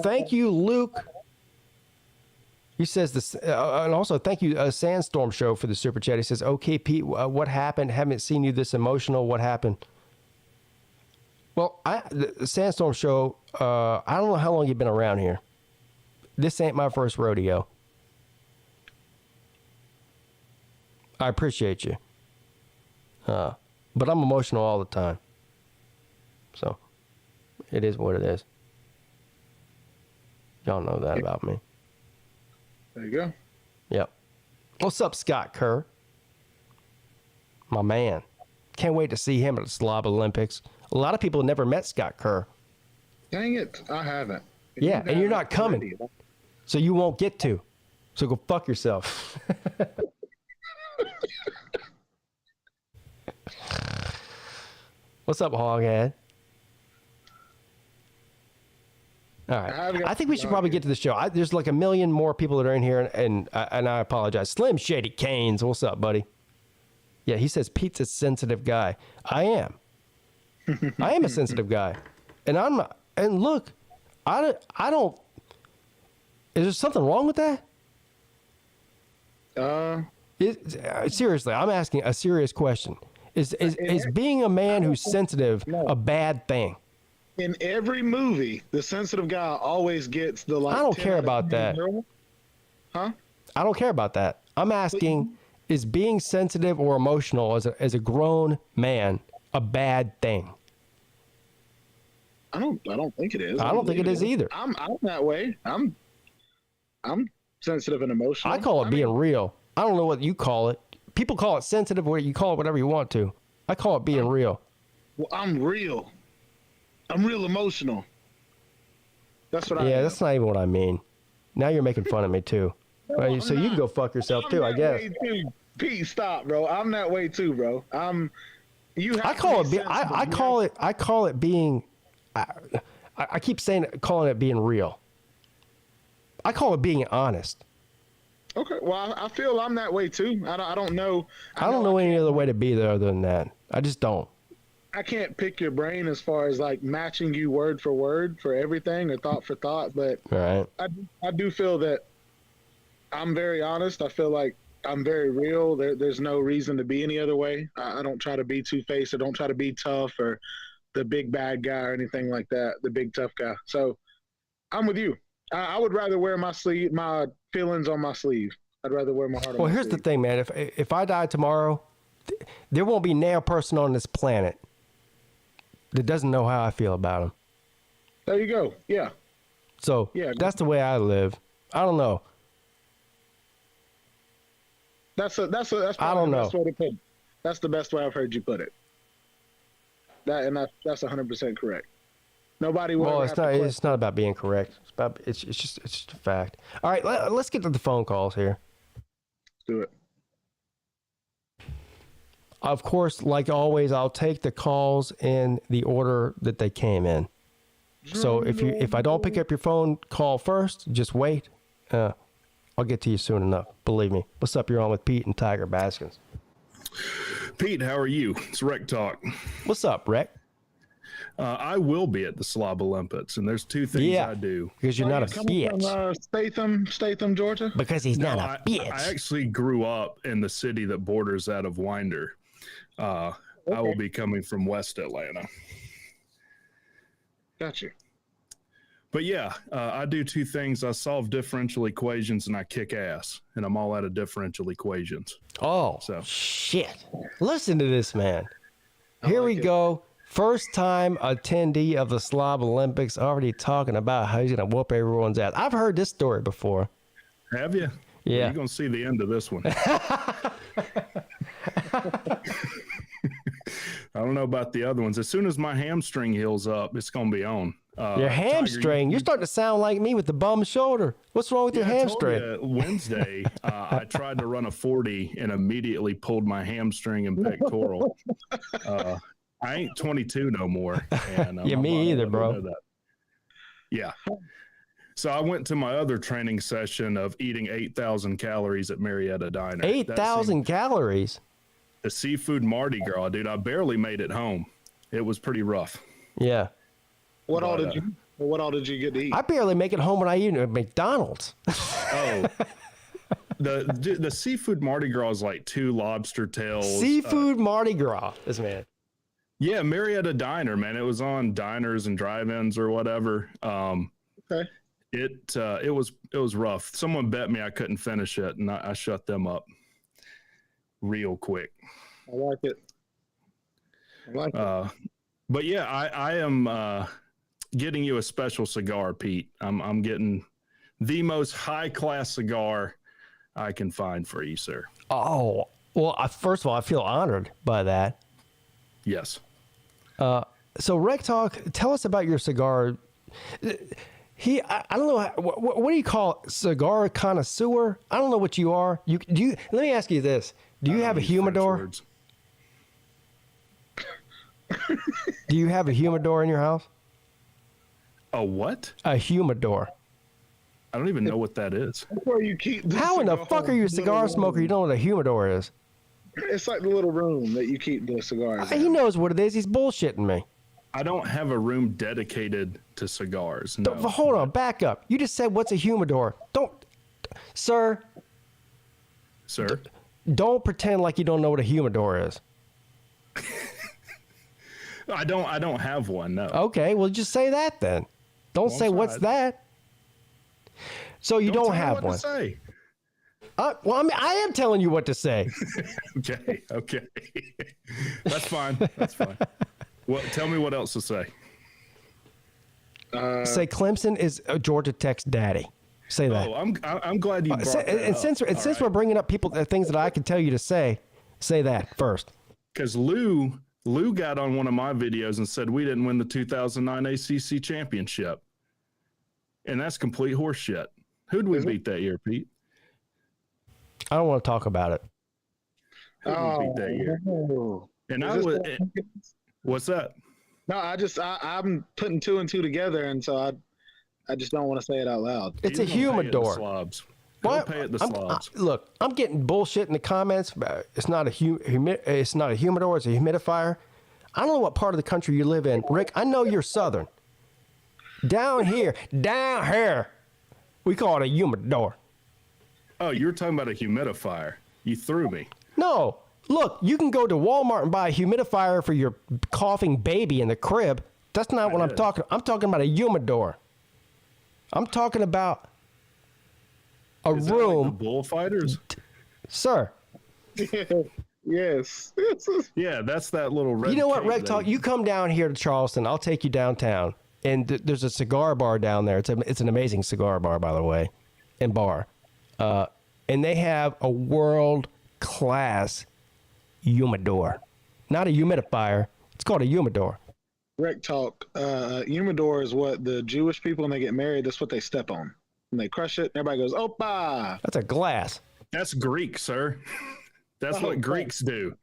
Thank you, Luke. He says this, and also thank you, Sandstorm Show, for the super chat. He says, "Okay, Pete, what happened? Haven't seen you this emotional. What happened?" Well, the Sandstorm Show. I don't know how long you've been around here. This ain't my first rodeo. I appreciate you, but I'm emotional all the time. So, it is what it is. Y'all know that about me. There you go. Yep. What's up, Scott Kerr? My man. Can't wait to see him at the Slob Olympics. A lot of people have never met Scott Kerr. Dang it, I haven't. Yeah, and you're not coming. So you won't get to. So go fuck yourself. What's up, Hoghead? All right. I think we should probably get to the show. There's like a million more people that are in here, and I apologize. Slim Shady Canes, what's up, buddy? Yeah, he says Pete's a sensitive guy. I am. I am a sensitive guy, and I'm not. And look, I don't. Is there something wrong with that? Seriously, I'm asking a serious question. Is being a man who's sensitive a bad thing? In every movie, the sensitive guy always gets the like. I don't care about that. Huh? I don't care about that. I'm asking, is being sensitive or emotional as a grown man a bad thing? I don't think it is. I don't think it is either. I'm that way. I'm sensitive and emotional. I call it being real. I don't know what you call it. People call it sensitive, or you call it whatever you want to. I call it being real. Well, I'm real. I'm real emotional. That's what I am. Yeah, that's not even what I mean. Now you're making fun of me too. No, so you can go fuck yourself too, I guess. Pete, stop, bro. I'm that way too, bro. I call it being. I keep calling it being real. I call it being honest. Okay, well, I feel I'm that way too. I don't know. I don't know any other way to be there other than that. I just don't. I can't pick your brain as far as like matching you word for word for everything or thought for thought, but right. I do feel that I'm very honest. I feel like I'm very real. There's no reason to be any other way. I don't try to be two-faced or don't try to be tough or the big bad guy or anything like that, the big tough guy. So I'm with you. I would rather wear my feelings on my sleeve. I'd rather wear my heart on my sleeve. Well, here's the thing, man. If I die tomorrow, there won't be a person on this planet that doesn't know how I feel about him. There you go. Yeah. So that's the way I live. I don't know. That's I don't know. Best way to put it. That's the best way I've heard you put it. That's 100% correct. Nobody will. Well, it's not about being correct. It's just a fact. All right, let's get to the phone calls here. Let's do it. Of course, like always, I'll take the calls in the order that they came in. So if I don't pick up your phone call first, just wait. I'll get to you soon enough. Believe me. What's up? You're on with Pete and Tiger Baskins. Pete, how are you? It's Rec Talk. What's up, Rec? I will be at the Slob Olympics, and there's two things I do. Because you're not a Coming bitch. from Statham, Georgia. Because he's not a bitch. I actually grew up in the city that borders out of Winder. I will be coming from West Atlanta. Gotcha. But yeah, I do two things. I solve differential equations and I kick ass, and I'm all out of differential equations. Oh, so shit. Listen to this, man. Here we go. First time attendee of the Slob Olympics already talking about how he's going to whoop everyone's ass. I've heard this story before. Have you? Yeah. Well, you're going to see the end of this one. I don't know about the other ones. As soon as my hamstring heals up, it's going to be on. Your hamstring? You're starting to sound like me with the bum shoulder. What's wrong with your hamstring? I told you, Wednesday, I tried to run a 40 and immediately pulled my hamstring and pectoral. I ain't 22 no more. And, yeah, me either, bro. Yeah. So I went to my other training session of eating 8,000 calories at Marietta Diner. 8,000 calories? The seafood Mardi Gras, dude. I barely made it home. It was pretty rough. Yeah. What all did you get to eat? I barely make it home when I eat at McDonald's. Oh. The seafood Mardi Gras is like 2 lobster tails. Seafood Mardi Gras, this man. Yeah, Marietta Diner, man. It was on diners and drive-ins or whatever. Okay. It was rough. Someone bet me I couldn't finish it, and I shut them up real quick. I like it. But yeah, I am getting you a special cigar, Pete. I'm getting the most high-class cigar I can find for you, sir. Oh, well, first of all, I feel honored by that. Yes. So, Rec Talk, tell us about your cigar. I don't know, what do you call it? Cigar connoisseur? I don't know what you are. Let me ask you this. Do you have a humidor? Do you have a humidor in your house? A what? A humidor. I don't even know what that is. That's where you keep. How in the fuck are you a cigar smoker? You don't know what a humidor is? It's like the little room that you keep the cigars in. He knows what it is. He's bullshitting me. I don't have a room dedicated to cigars. No. Hold on, back up. You just said, what's a humidor? Sir. Don't pretend like you don't know what a humidor is. I don't have one, no. Okay, well, just say that then. Don't say, what's that? So you don't have one. To say. Well, I am telling you what to say. Okay. That's fine. Well, tell me what else to say. Say Clemson is Georgia Tech's daddy. Say that. Oh, I'm glad you brought that up. Since we're bringing up things that I can tell you to say that first. Because Lou got on one of my videos and said we didn't win the 2009 ACC championship, and that's complete horse shit. Who'd we beat that year, Pete? I don't want to talk about it. Who'd we beat that year? And what's that? No, I'm putting 2 and 2 together, and so I just don't want to say it out loud. It's a humidor. What? Pay at the slobs. Look, I'm getting bullshit in the comments. It's not a humidor. It's a humidifier. I don't know what part of the country you live in, Rick. I know you're Southern. Down here, we call it a humidor. Oh, you're talking about a humidifier. You threw me. No. Look, you can go to Walmart and buy a humidifier for your coughing baby in the crib. That's not what I'm talking. I'm talking about a humidor. I'm talking about a room. That like the bullfighters? Sir. Yes. Yeah, that's that little red. You know what, Rec Talk? You come down here to Charleston. I'll take you downtown. And there's a cigar bar down there. It's an amazing cigar bar, by the way, and bar. And they have a world-class humidor. Not a humidifier. It's called a humidor. Rec Talk. Humidor is what the Jewish people, when they get married, that's what they step on. When they crush it, everybody goes, Opa! That's a glass. That's Greek, sir. That's what Greeks do.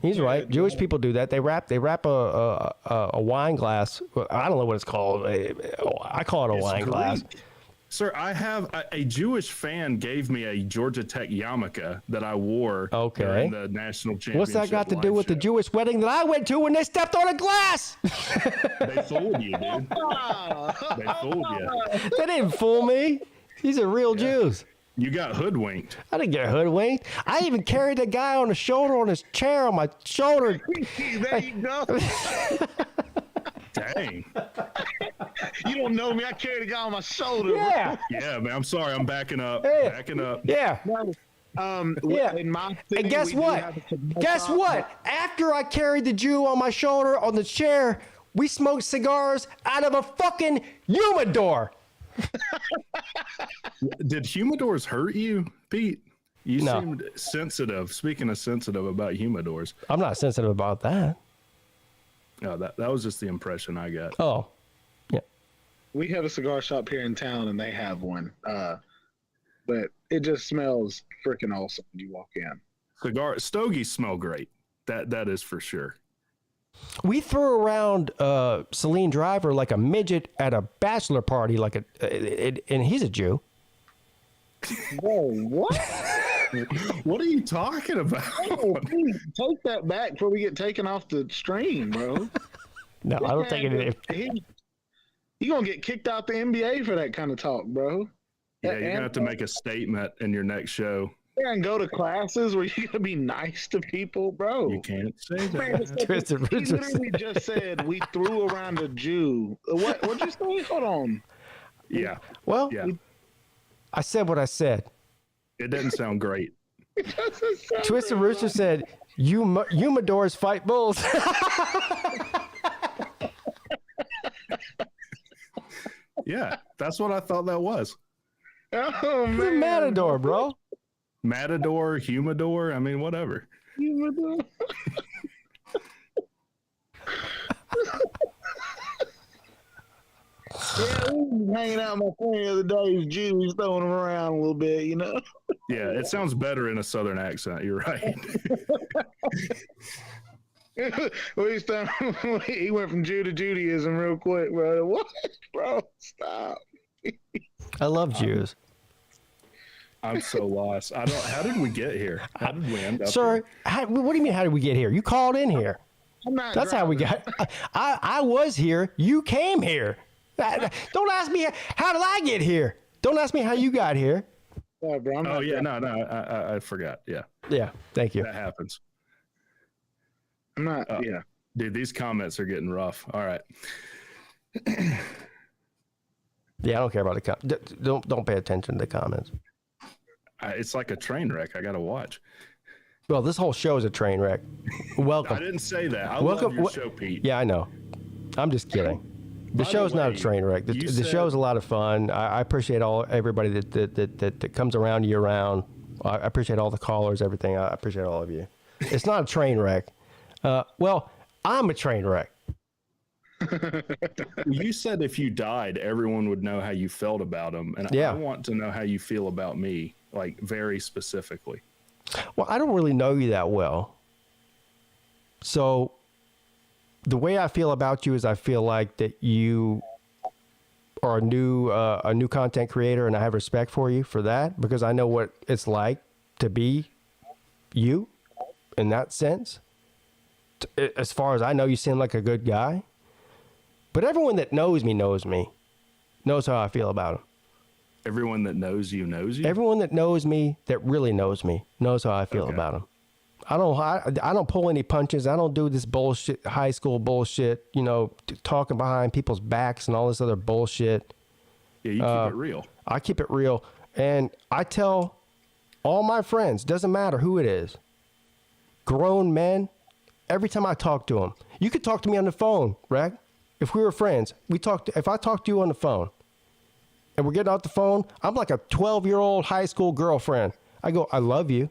He's right. Jewish people do that. They wrap a wine glass. I don't know what it's called. I call it a wine glass. Sir, I have a Jewish fan gave me a Georgia Tech yarmulke that I wore during the national championship. What's that got to do with the Jewish wedding that I went to when they stepped on a glass? They fooled you, dude. They fooled you. They didn't fool me. These are real Jews. You got hoodwinked. I didn't get hoodwinked. I even carried a guy on the shoulder on his chair on my shoulder. There you go. Dang. You don't know me. I carried a guy on my shoulder. Yeah. Yeah, man. I'm sorry. I'm backing up. Hey. Backing up. Yeah. Yeah. In my city, And guess what? Guess what? After I carried the Jew on my shoulder on the chair, we smoked cigars out of a fucking humidor. Did humidors hurt you, Pete? You No. seemed sensitive. Speaking of sensitive about humidors. I'm not sensitive about that. No, that was just the impression I got. Oh, yeah. We have a cigar shop here in town, and they have one. But it just smells freaking awesome when you walk in. Stogies smell great. That is for sure. We threw around Celine Driver like a midget at a bachelor party, and he's a Jew. Whoa, what? What are you talking about? Oh, please, take that back before we get taken off the stream, bro. No, I don't think it is. You're going to get kicked out the NBA for that kind of talk, bro. Yeah, you're going to have to make a statement in your next show. Yeah, and go to classes where you're going to be nice to people, bro. You can't say that. He literally just said we threw around a Jew. What'd you say? Hold on. Yeah. Well, yeah. I said what I said. It doesn't sound great. Twisted Rooster said, humidors fight bulls. Yeah, that's what I thought that was. Oh, He's a matador, bro. Matador, humidor, I mean, whatever. Humidor. Yeah, we was hanging out with my friend the other day. He was Jew. He's throwing him around a little bit, you know? Yeah, it sounds better in a southern accent. You're right. He went from Jew to Judaism real quick, bro. What? Bro, stop. I love Jews. I'm so lost. How did we get here? How did we end up Sir, what do you mean, how did we get here? You called in here. That's how we got. I was here. You came here. Don't ask me how did I get here. Don't ask me how you got here. Yeah, bro, I forgot. Yeah. Yeah. Thank you. That happens. I'm not. Yeah. Dude, these comments are getting rough. All right. Yeah, I don't care about the comments. Don't pay attention to the comments. It's like a train wreck. I got to watch. Well, this whole show is a train wreck. Welcome. I didn't say that. I love your show, Pete. Yeah, I know. I'm just kidding. The show's not a train wreck. The show's a lot of fun. I appreciate everybody that comes around year round. I appreciate all the callers, everything. I appreciate all of you. It's not a train wreck. Well, I'm a train wreck. You said if you died, everyone would know how you felt about them. And I want to know how you feel about me, like very specifically. Well, I don't really know you that well. So the way I feel about you is I feel like that you are a new content creator, and I have respect for you for that because I know what it's like to be you in that sense. As far as I know, you seem like a good guy. But everyone that knows me knows how I feel about him. Everyone that knows you knows you? Everyone that knows me, that really knows me, knows how I feel about him. I don't pull any punches. I don't do this bullshit, high school bullshit, talking behind people's backs and all this other bullshit. Yeah, you keep it real. I keep it real. And I tell all my friends, doesn't matter who it is, grown men, every time I talk to them, you could talk to me on the phone, right? If we were friends, if I talk to you on the phone and we're getting off the phone, I'm like a 12-year-old high school girlfriend. I go, I love you.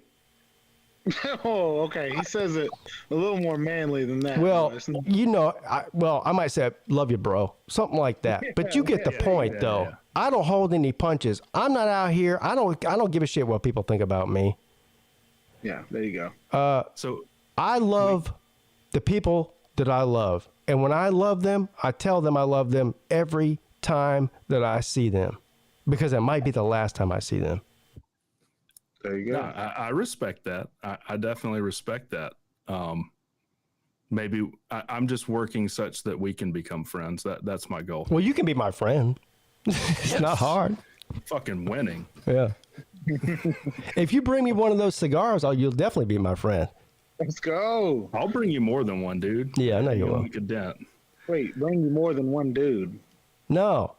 Oh, okay. He says it a little more manly than that. Well, I might say, love you, bro. Something like that. But you get the point, though. Yeah. I don't hold any punches. I'm not out here. I don't give a shit what people think about me. Yeah, there you go. So I love the people that I love. And when I love them, I tell them I love them every time that I see them. because it might be the last time I see them. There you go. No, I respect that. I definitely respect that. Maybe I'm just working such that we can become friends. That's my goal. Well, you can be my friend. It's not hard. Fucking winning. Yeah. If you bring me one of those cigars, you'll definitely be my friend. Let's go. I'll bring you more than one, dude. Yeah, I know you will. Make a dent. Wait, bring you more than one dude. No.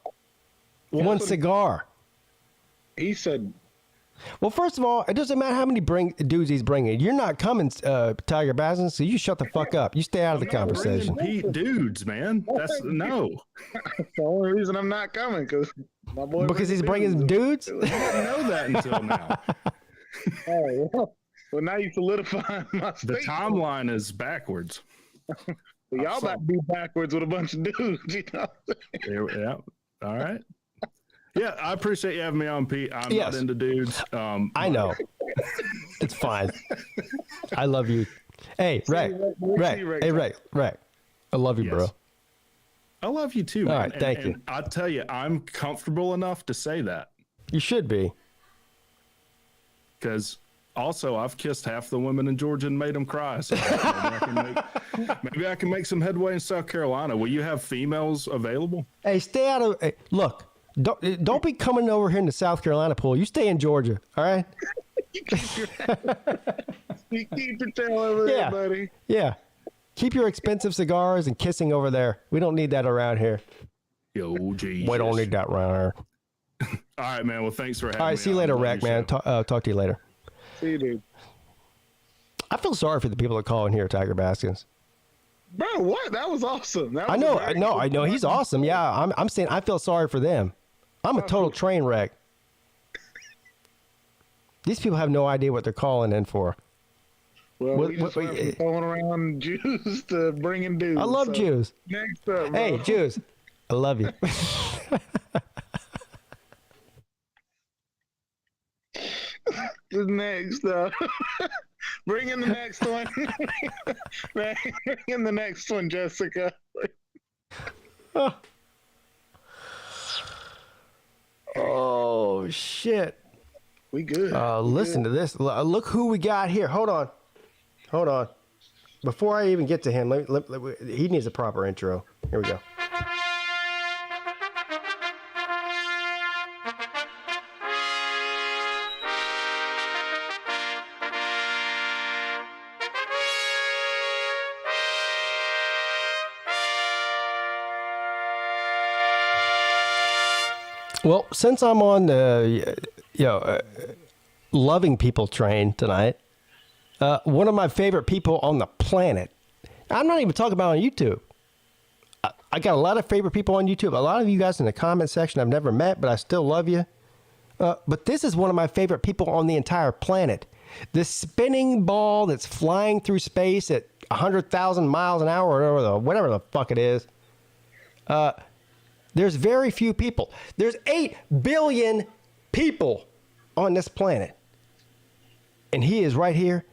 One cigar. He said, well, first of all, it doesn't matter how many dudes he's bringing. You're not coming, Tiger Basins, so you shut the fuck up. You stay out of the conversation. Pete dudes, man. That's no. that's the only reason I'm not coming, because my boy. Because he's bringing dudes? I didn't know that until now. Oh, well, now you solidify my The statement. timeline is backwards. Well, y'all about to be backwards with a bunch of dudes, you know? Yeah. All right. Yeah, I appreciate you having me on, Pete. I'm Yes. not into dudes. I know. It's fine. I love you. Hey, Ray. Hey, Ray. I love you, Yes. bro. I love you too, man. All right, thank you. And I tell you, I'm comfortable enough to say that You should be. because also I've kissed half the women in Georgia and made them cry. So maybe I can make some headway in South Carolina. Will you have females available? Hey, stay out of. Hey, look, don't be coming over here in the South Carolina pool. You stay in Georgia, all right? You keep your tail over there, buddy. Yeah. Keep your expensive cigars and kissing over there. We don't need that around here. Yo, Jesus. We don't need that around here. All right, man. Well, thanks for having me. All right, see you later, Rack, man. Talk to you later. See you, dude. I feel sorry for the people that call in here, Tiger Baskins. Bro, what? That was awesome. That was I know, a very I know. good He's one. awesome. Yeah, I'm saying I feel sorry for them. I'm a total train wreck. These people have no idea what they're calling in for. Well, What- we just what- went from throwing around Jews to bringing dudes. I love so Jews. Next up, bro. Hey, Jews, I love you. Next up. Bring in the next one. Bring in the next one, Jessica. Oh, shit. We good. Listen to this. Look who we got here. Hold on. Before I even get to him, he needs a proper intro. Here we go. Well, since I'm on the loving people train tonight, one of my favorite people on the planet. I'm not even talking about on YouTube. I got a lot of favorite people on YouTube. A lot of you guys in the comment section I've never met, but I still love you. But this is one of my favorite people on the entire planet. This spinning ball that's flying through space at 100,000 miles an hour or whatever the fuck it is. There's very few people. There's 8 billion people on this planet. And he is right here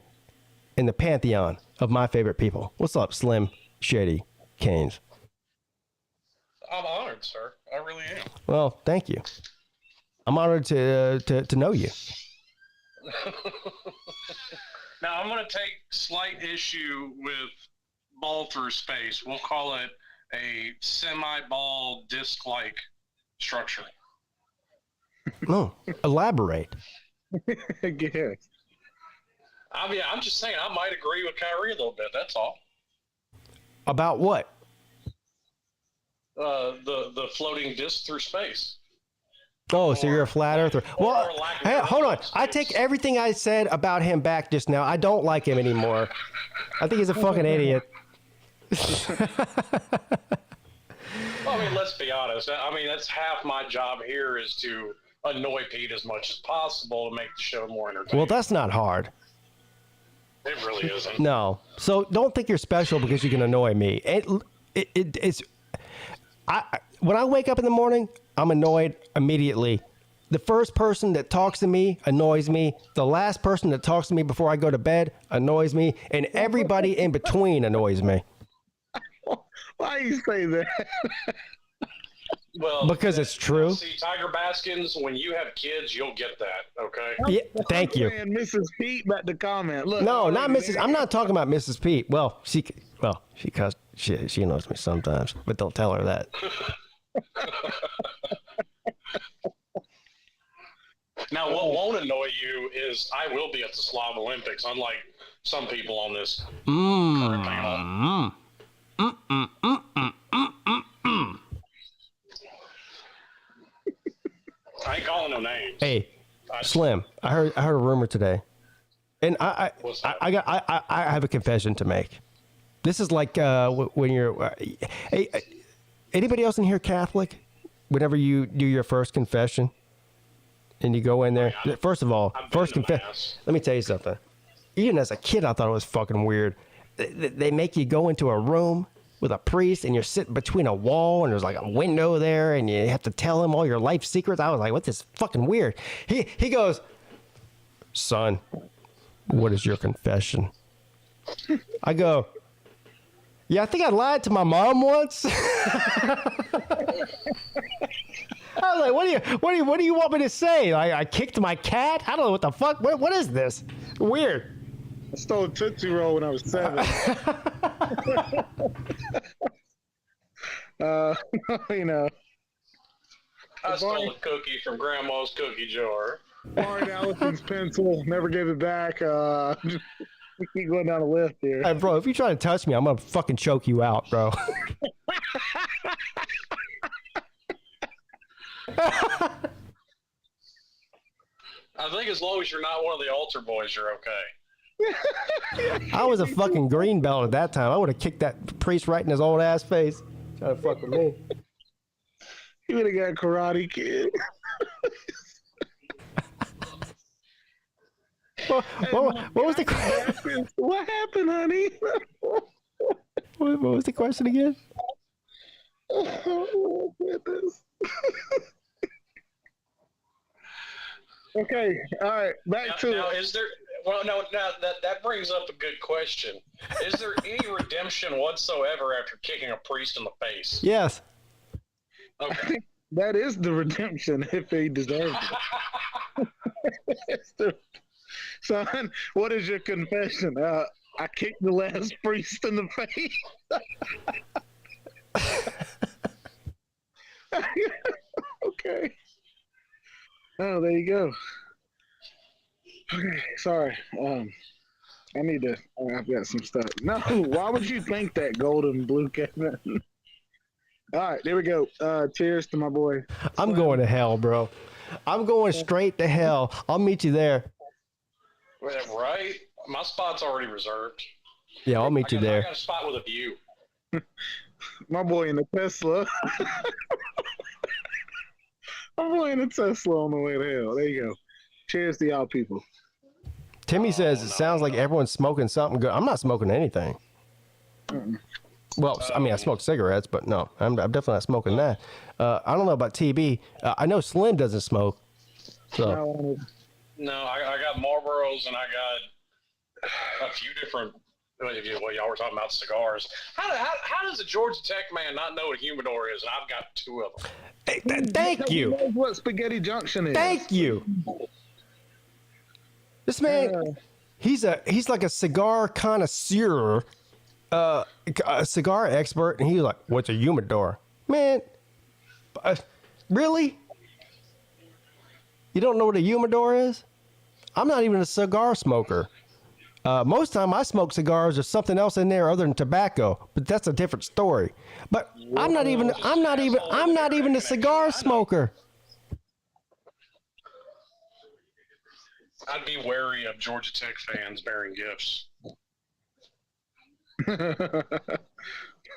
in the pantheon of my favorite people. What's up, Slim Shady Canes? I'm honored, sir. I really am. Well, thank you. I'm honored to know you. Now, I'm going to take slight issue with ball through space. We'll call it a semi-ball disc-like structure. No, elaborate. Yes. I mean, I'm just saying I might agree with Kyrie a little bit. That's all. About what? The floating disc through space. Oh, so you're a flat earther. Well, or lack of hey, hold on. space. I take everything I said about him back just now. I don't like him anymore. I think he's a fucking idiot. Well, I mean, let's be honest. I mean, that's half my job here is to annoy Pete as much as possible to make the show more entertaining. Well, that's not hard. It really isn't. No. So don't think you're special because you can annoy me. It's when I wake up in the morning, I'm annoyed immediately. The first person that talks to me annoys me. The last person that talks to me before I go to bed annoys me. And everybody in between annoys me. Why you say that? Well, because it's true. See, Tiger Baskins, when you have kids, you'll get that. Okay. Yeah, thank you. And Mrs. Peete back to comment. Look, No, not Mrs. I'm not talking about Mrs. Peete. Well, she knows me sometimes, but don't tell her that. Now, what won't annoy you is I will be at the Slob Olympics, unlike some people on this current panel. I ain't calling no names. Hey, Slim, I heard a rumor today, and I have a confession to make. This is like when you're. Hey, anybody else in here Catholic? Whenever you do your first confession, and you go in there. First of all, first confession. Let me tell you something. Even as a kid, I thought it was fucking weird. They make you go into a room with a priest, and you're sitting between a wall, and there's like a window there, and you have to tell him all your life secrets. I was like, what's this fucking weird? He goes, son, what is your confession? I go, yeah, I think I lied to my mom once. I was like, what do you want me to say? I kicked my cat? I don't know what the fuck. What is this? Weird. I stole a Tootsie Roll when I was 7. You know. I stole a cookie from Grandma's cookie jar. Borrowed Allison's pencil, never gave it back. We keep going down the list here. Hey, bro, if you try to touch me, I'm going to fucking choke you out, bro. I think as long as you're not one of the altar boys, you're okay. I was a fucking green belt at that time. I would have kicked that priest right in his old ass face. Trying to fuck with me. He would have got Karate Kid. What was the question? What happened, honey? What was the question again? Oh, goodness. Okay, all right, back to now, it. is there? Well, no. Now that brings up a good question. Is there any redemption whatsoever after kicking a priest in the face? Yes. Okay. That is the redemption if he deserves it. Son, what is your confession? I kicked the last priest in the face. Okay. Oh, there you go. Okay, sorry. I've got some stuff. No, why would you think that, golden blue Kevin? All right, there we go. Cheers to my boy. I'm going to hell, bro. I'm going straight to hell. I'll meet you there. Right? My spot's already reserved. Yeah, I'll meet you there. I got a spot with a view. My boy in the Tesla. My boy in the Tesla on the way to hell. There you go. Cheers to y'all people. Timmy says it sounds like everyone's smoking something good. I'm not smoking anything. Well, I mean, I smoke cigarettes, but no, I'm definitely not smoking that. I don't know about TB. I know Slim doesn't smoke. So. No, I got Marlboros and I got a few different. Well, y'all were talking about cigars. How does a Georgia Tech man not know what a humidor is? And I've got 2 of them. Hey, thank you. He knows what Spaghetti Junction is. Thank you. This man, he's like a cigar connoisseur, a cigar expert, and he's like, "What's a humidor, man? Really? You don't know what a humidor is? I'm not even a cigar smoker. Most time I smoke cigars, there's something else in there other than tobacco, but that's a different story. But I'm not even a cigar smoker." I'd be wary of Georgia Tech fans bearing gifts.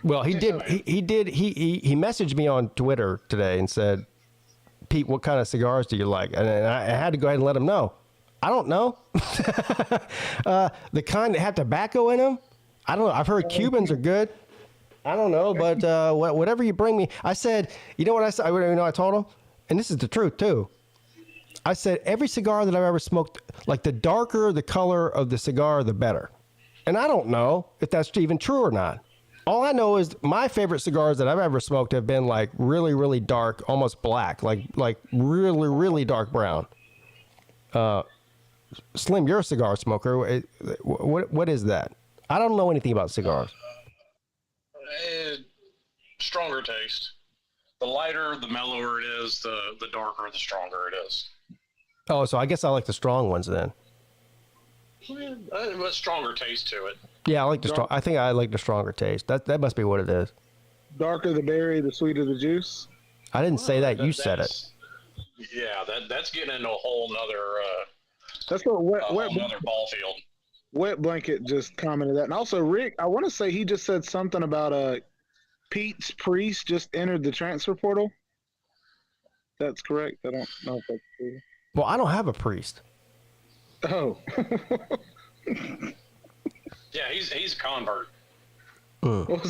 Well, he messaged me on Twitter today and said, "Pete, what kind of cigars do you like?" And I had to go ahead and let him know. I don't know. The kind that have tobacco in them, I don't know. I've heard Cubans are good. I don't know, but whatever you bring me. I said, you know what I said? I told him, and this is the truth too. I said, every cigar that I've ever smoked, like the darker the color of the cigar, the better. And I don't know if that's even true or not. All I know is my favorite cigars that I've ever smoked have been like really, really dark, almost black, like really, really dark brown. Slim, you're a cigar smoker. What is that? I don't know anything about cigars. Stronger taste. The lighter, the mellower it is. The darker, the stronger it is. Oh, so I guess I like the strong ones then. A stronger taste to it. Yeah, I like the strong. I think I like the stronger taste. That must be what it is. Darker the berry, the sweeter the juice. I didn't say that. You said it. Yeah, that's getting into a whole nother. That's what another ball field. Wet Blanket just commented that, and also Rick. I want to say he just said something about Pete's priest just entered the transfer portal. That's correct. I don't know if that's true. Well, I don't have a priest. Oh. Yeah, he's a convert. Well,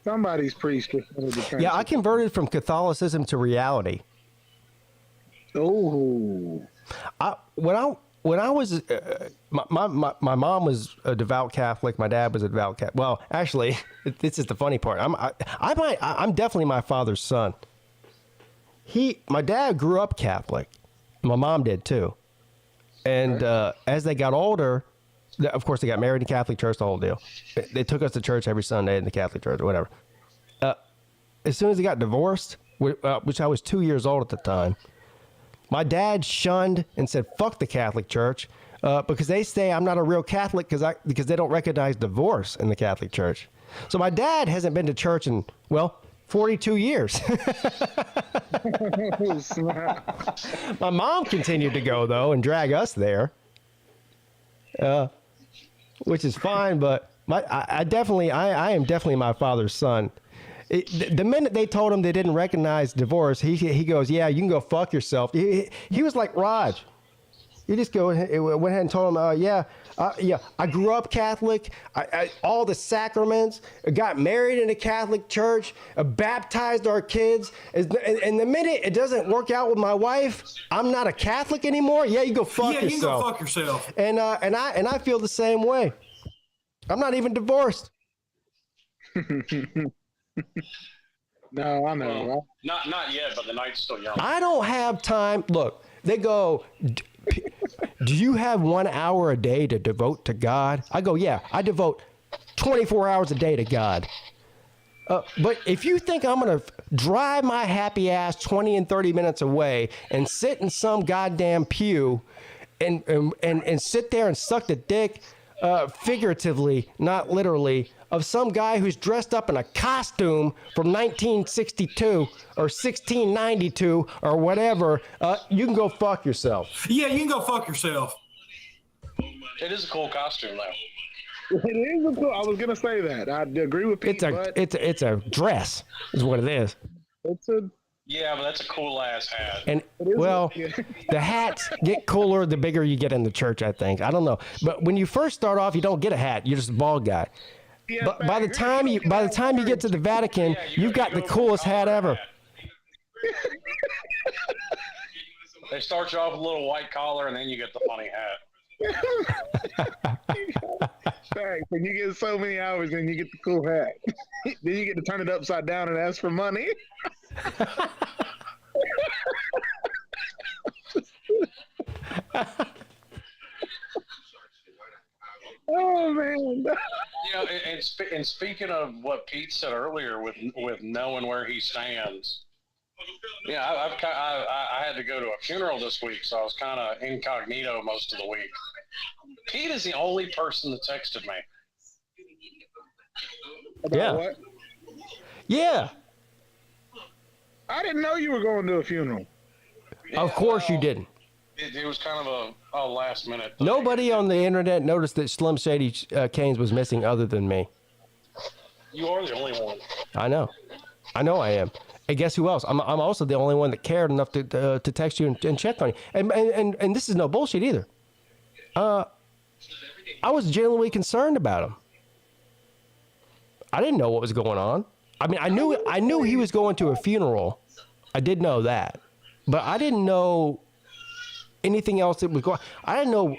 somebody's priest just entered the transfer. Yeah, I converted from Catholicism to reality. Oh. When I was, my mom was a devout Catholic. My dad was a devout Catholic. Well, actually, this is the funny part. I'm definitely my father's son. My dad grew up Catholic. My mom did too. And as they got older, of course, they got married in Catholic church, the whole deal. They took us to church every Sunday in the Catholic church or whatever. As soon as they got divorced, which I was 2 years old at the time, my dad shunned and said, fuck the Catholic Church, because they say I'm not a real Catholic because they don't recognize divorce in the Catholic Church. So my dad hasn't been to church in, 42 years. My mom continued to go, though, and drag us there, which is fine, but I am definitely my father's son. The minute they told him they didn't recognize divorce, he goes, yeah, you can go fuck yourself. He was like Raj. He just went ahead and told him, I grew up Catholic. I all the sacraments. Got married in a Catholic church. Baptized our kids. And the minute it doesn't work out with my wife, I'm not a Catholic anymore. Yeah, you go fuck yourself. Yeah, you can go fuck yourself. And I feel the same way. I'm not even divorced. No, I know. Well, not yet, but the night's still young. I don't have time. Look, they go, do you have 1 hour a day to devote to God? I go, yeah, I devote 24 hours a day to God. But if you think I'm going to drive my happy ass 20 and 30 minutes away and sit in some goddamn pew and sit there and suck the dick, figuratively, not literally, of some guy who's dressed up in a costume from 1962 or 1692 or whatever, you can go fuck yourself. Yeah, you can go fuck yourself. It is a cool costume, though. It is a cool. I was gonna say that. I agree with Pete. It's a dress, is what it is. Yeah, but that's a cool ass hat. And the hats get cooler the bigger you get in the church, I think. I don't know, but when you first start off, you don't get a hat. You're just a bald guy. Yeah, but by the time you get to the Vatican, you've got the coolest hat ever. They start you off with a little white collar, and then you get the funny hat. Thanks. When you get so many hours, then you get the cool hat. Then you get to turn it upside down and ask for money. Oh man! And speaking of what Pete said earlier, with knowing where he stands, I had to go to a funeral this week, so I was kind of incognito most of the week. Pete is the only person that texted me. About what? Yeah. I didn't know you were going to a funeral. Yeah, of course you didn't. It was kind of a last minute thing. Nobody on the internet noticed that Slim Shady Canes was missing other than me. You are the only one. I know I am. And guess who else? I'm also the only one that cared enough to text you and check on you. And this is no bullshit either. I was genuinely concerned about him. I didn't know what was going on. I mean, I knew he was going to a funeral. I did know that, but I didn't know anything else that was going. I didn't know.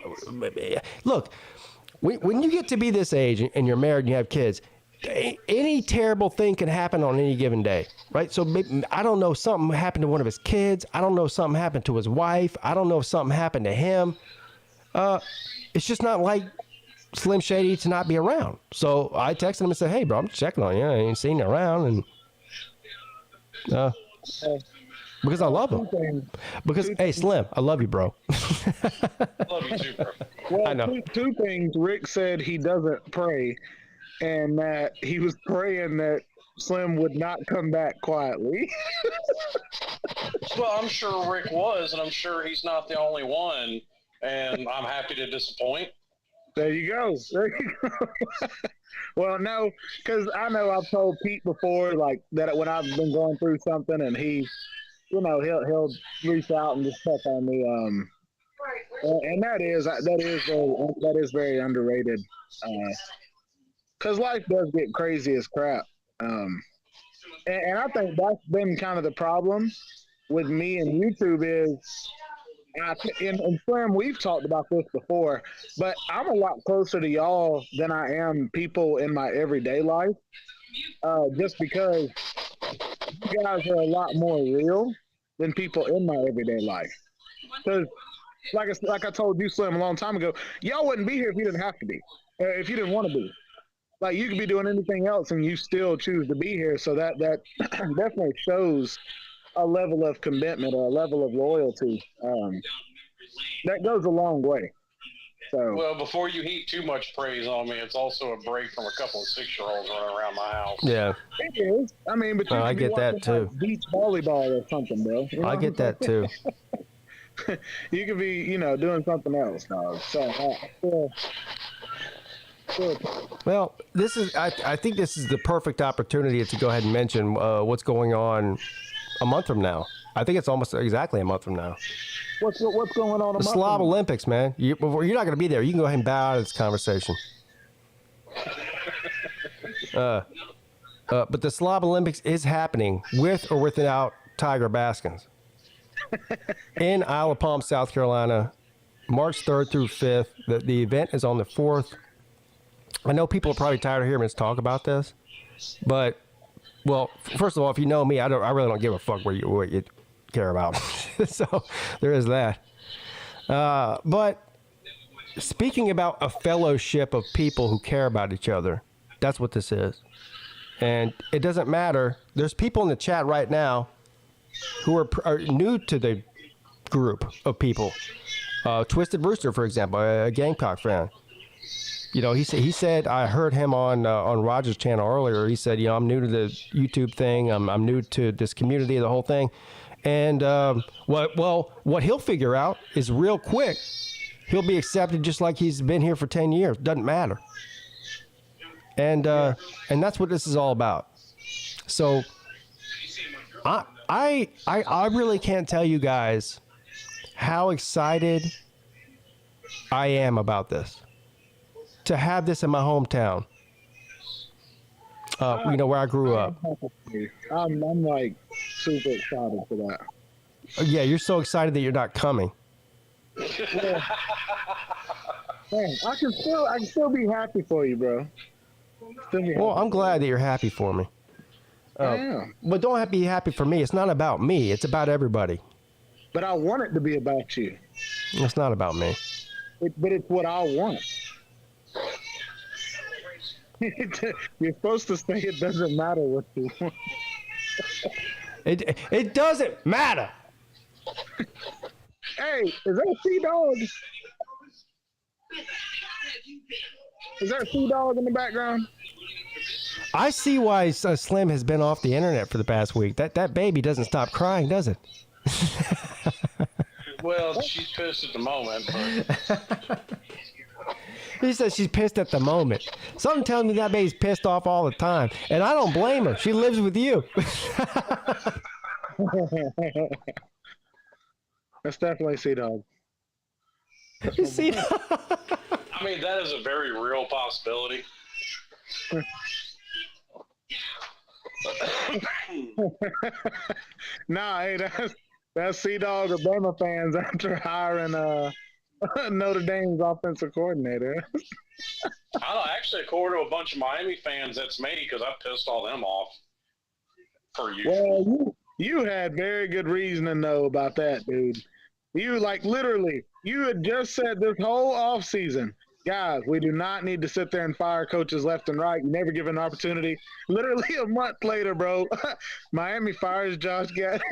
Look, when you get to be this age and you're married and you have kids, any terrible thing can happen on any given day, right? So maybe, I don't know, something happened to one of his kids. I don't know if something happened to his wife. I don't know if something happened to him. It's just not like Slim Shady to not be around. So I texted him and said, hey, bro, I'm checking on you. I ain't seen you around. And because I love him. Because, hey, Slim, I love you, bro. Love you too, bro. Well, I know. Two things. Rick said he doesn't pray, and that he was praying that Slim would not come back quietly. Well, I'm sure Rick was, and I'm sure he's not the only one, and I'm happy to disappoint. There you go. There you go. Well, no, because I know I've told Pete before, like, that when I've been going through something, and he, you know, he'll reach out and just check on me. And that is very underrated. Because life does get crazy as crap. And I think that's been kind of the problem with me and YouTube is, and Slim, we've talked about this before, but I'm a lot closer to y'all than I am people in my everyday life. Just because you guys are a lot more real than people in my everyday life. Because, like I told you, Slim, a long time ago, y'all wouldn't be here if you didn't have to be, if you didn't want to be. Like, you could be doing anything else and you still choose to be here. So that definitely shows a level of commitment or a level of loyalty. That goes a long way. So, well, before you heap too much praise on me, it's also a break from a couple of 6-year-olds running around my house. Yeah. It is. I mean, but I get that too. Beach volleyball or something, bro. You know? I get that too. You could be, you know, doing something else, dog. So, well, I think this is the perfect opportunity to go ahead and mention what's going on a month from now. I think it's almost exactly a month from now. What's going on? The Slob Olympics, man. You're not going to be there. You can go ahead and bow out of this conversation. But the Slob Olympics is happening with or without Tiger Baskins in Isle of Palm, South Carolina, March 3rd through 5th. The event is on the 4th. I know people are probably tired of hearing us talk about this, but, well, first of all, if you know me, I really don't give a fuck what you care about. So there is that. But speaking about a fellowship of people who care about each other, that's what this is. And it doesn't matter. There's people in the chat right now who are new to the group of people. Twisted Rooster, for example, a Gamecock fan. You know, he said I heard him on Roger's channel earlier. He said, you know, I'm new to the YouTube thing. I'm new to this community, the whole thing. And what he'll figure out is real quick, he'll be accepted just like he's been here for 10 years. Doesn't matter. And that's what this is all about. So I really can't tell you guys how excited I am about this. To have this in my hometown, you know, where I grew up. I'm like super excited for that. Yeah, you're so excited that you're not coming. Yeah. Man, I can still be happy for you, bro. Well, I'm glad that you're happy for me. Yeah. But don't be happy for me. It's not about me. It's about everybody. But I want it to be about you. It's not about me. But it's what I want. You're supposed to say it doesn't matter what you want. It doesn't matter. Hey, is that Sea-Dog? Is that Sea-Dog in the background? I see why Slim has been off the internet for the past week. That baby doesn't stop crying, does it? Well, she's pissed at the moment, but... He says she's pissed at the moment. Something tells me that baby's pissed off all the time. And I don't blame her. She lives with you. That's definitely Sea-Dog. You see? I mean, that is a very real possibility. Nah, hey, that's Sea-Dog or Bama fans after hiring Notre Dame's offensive coordinator. I don't actually, according to a bunch of Miami fans, that's me because I pissed all them off. For you. Well, you had very good reason to know about that, dude. You literally, you had just said this whole offseason, guys, we do not need to sit there and fire coaches left and right. You never give an opportunity. Literally a month later, bro, Miami fires Josh Gattis.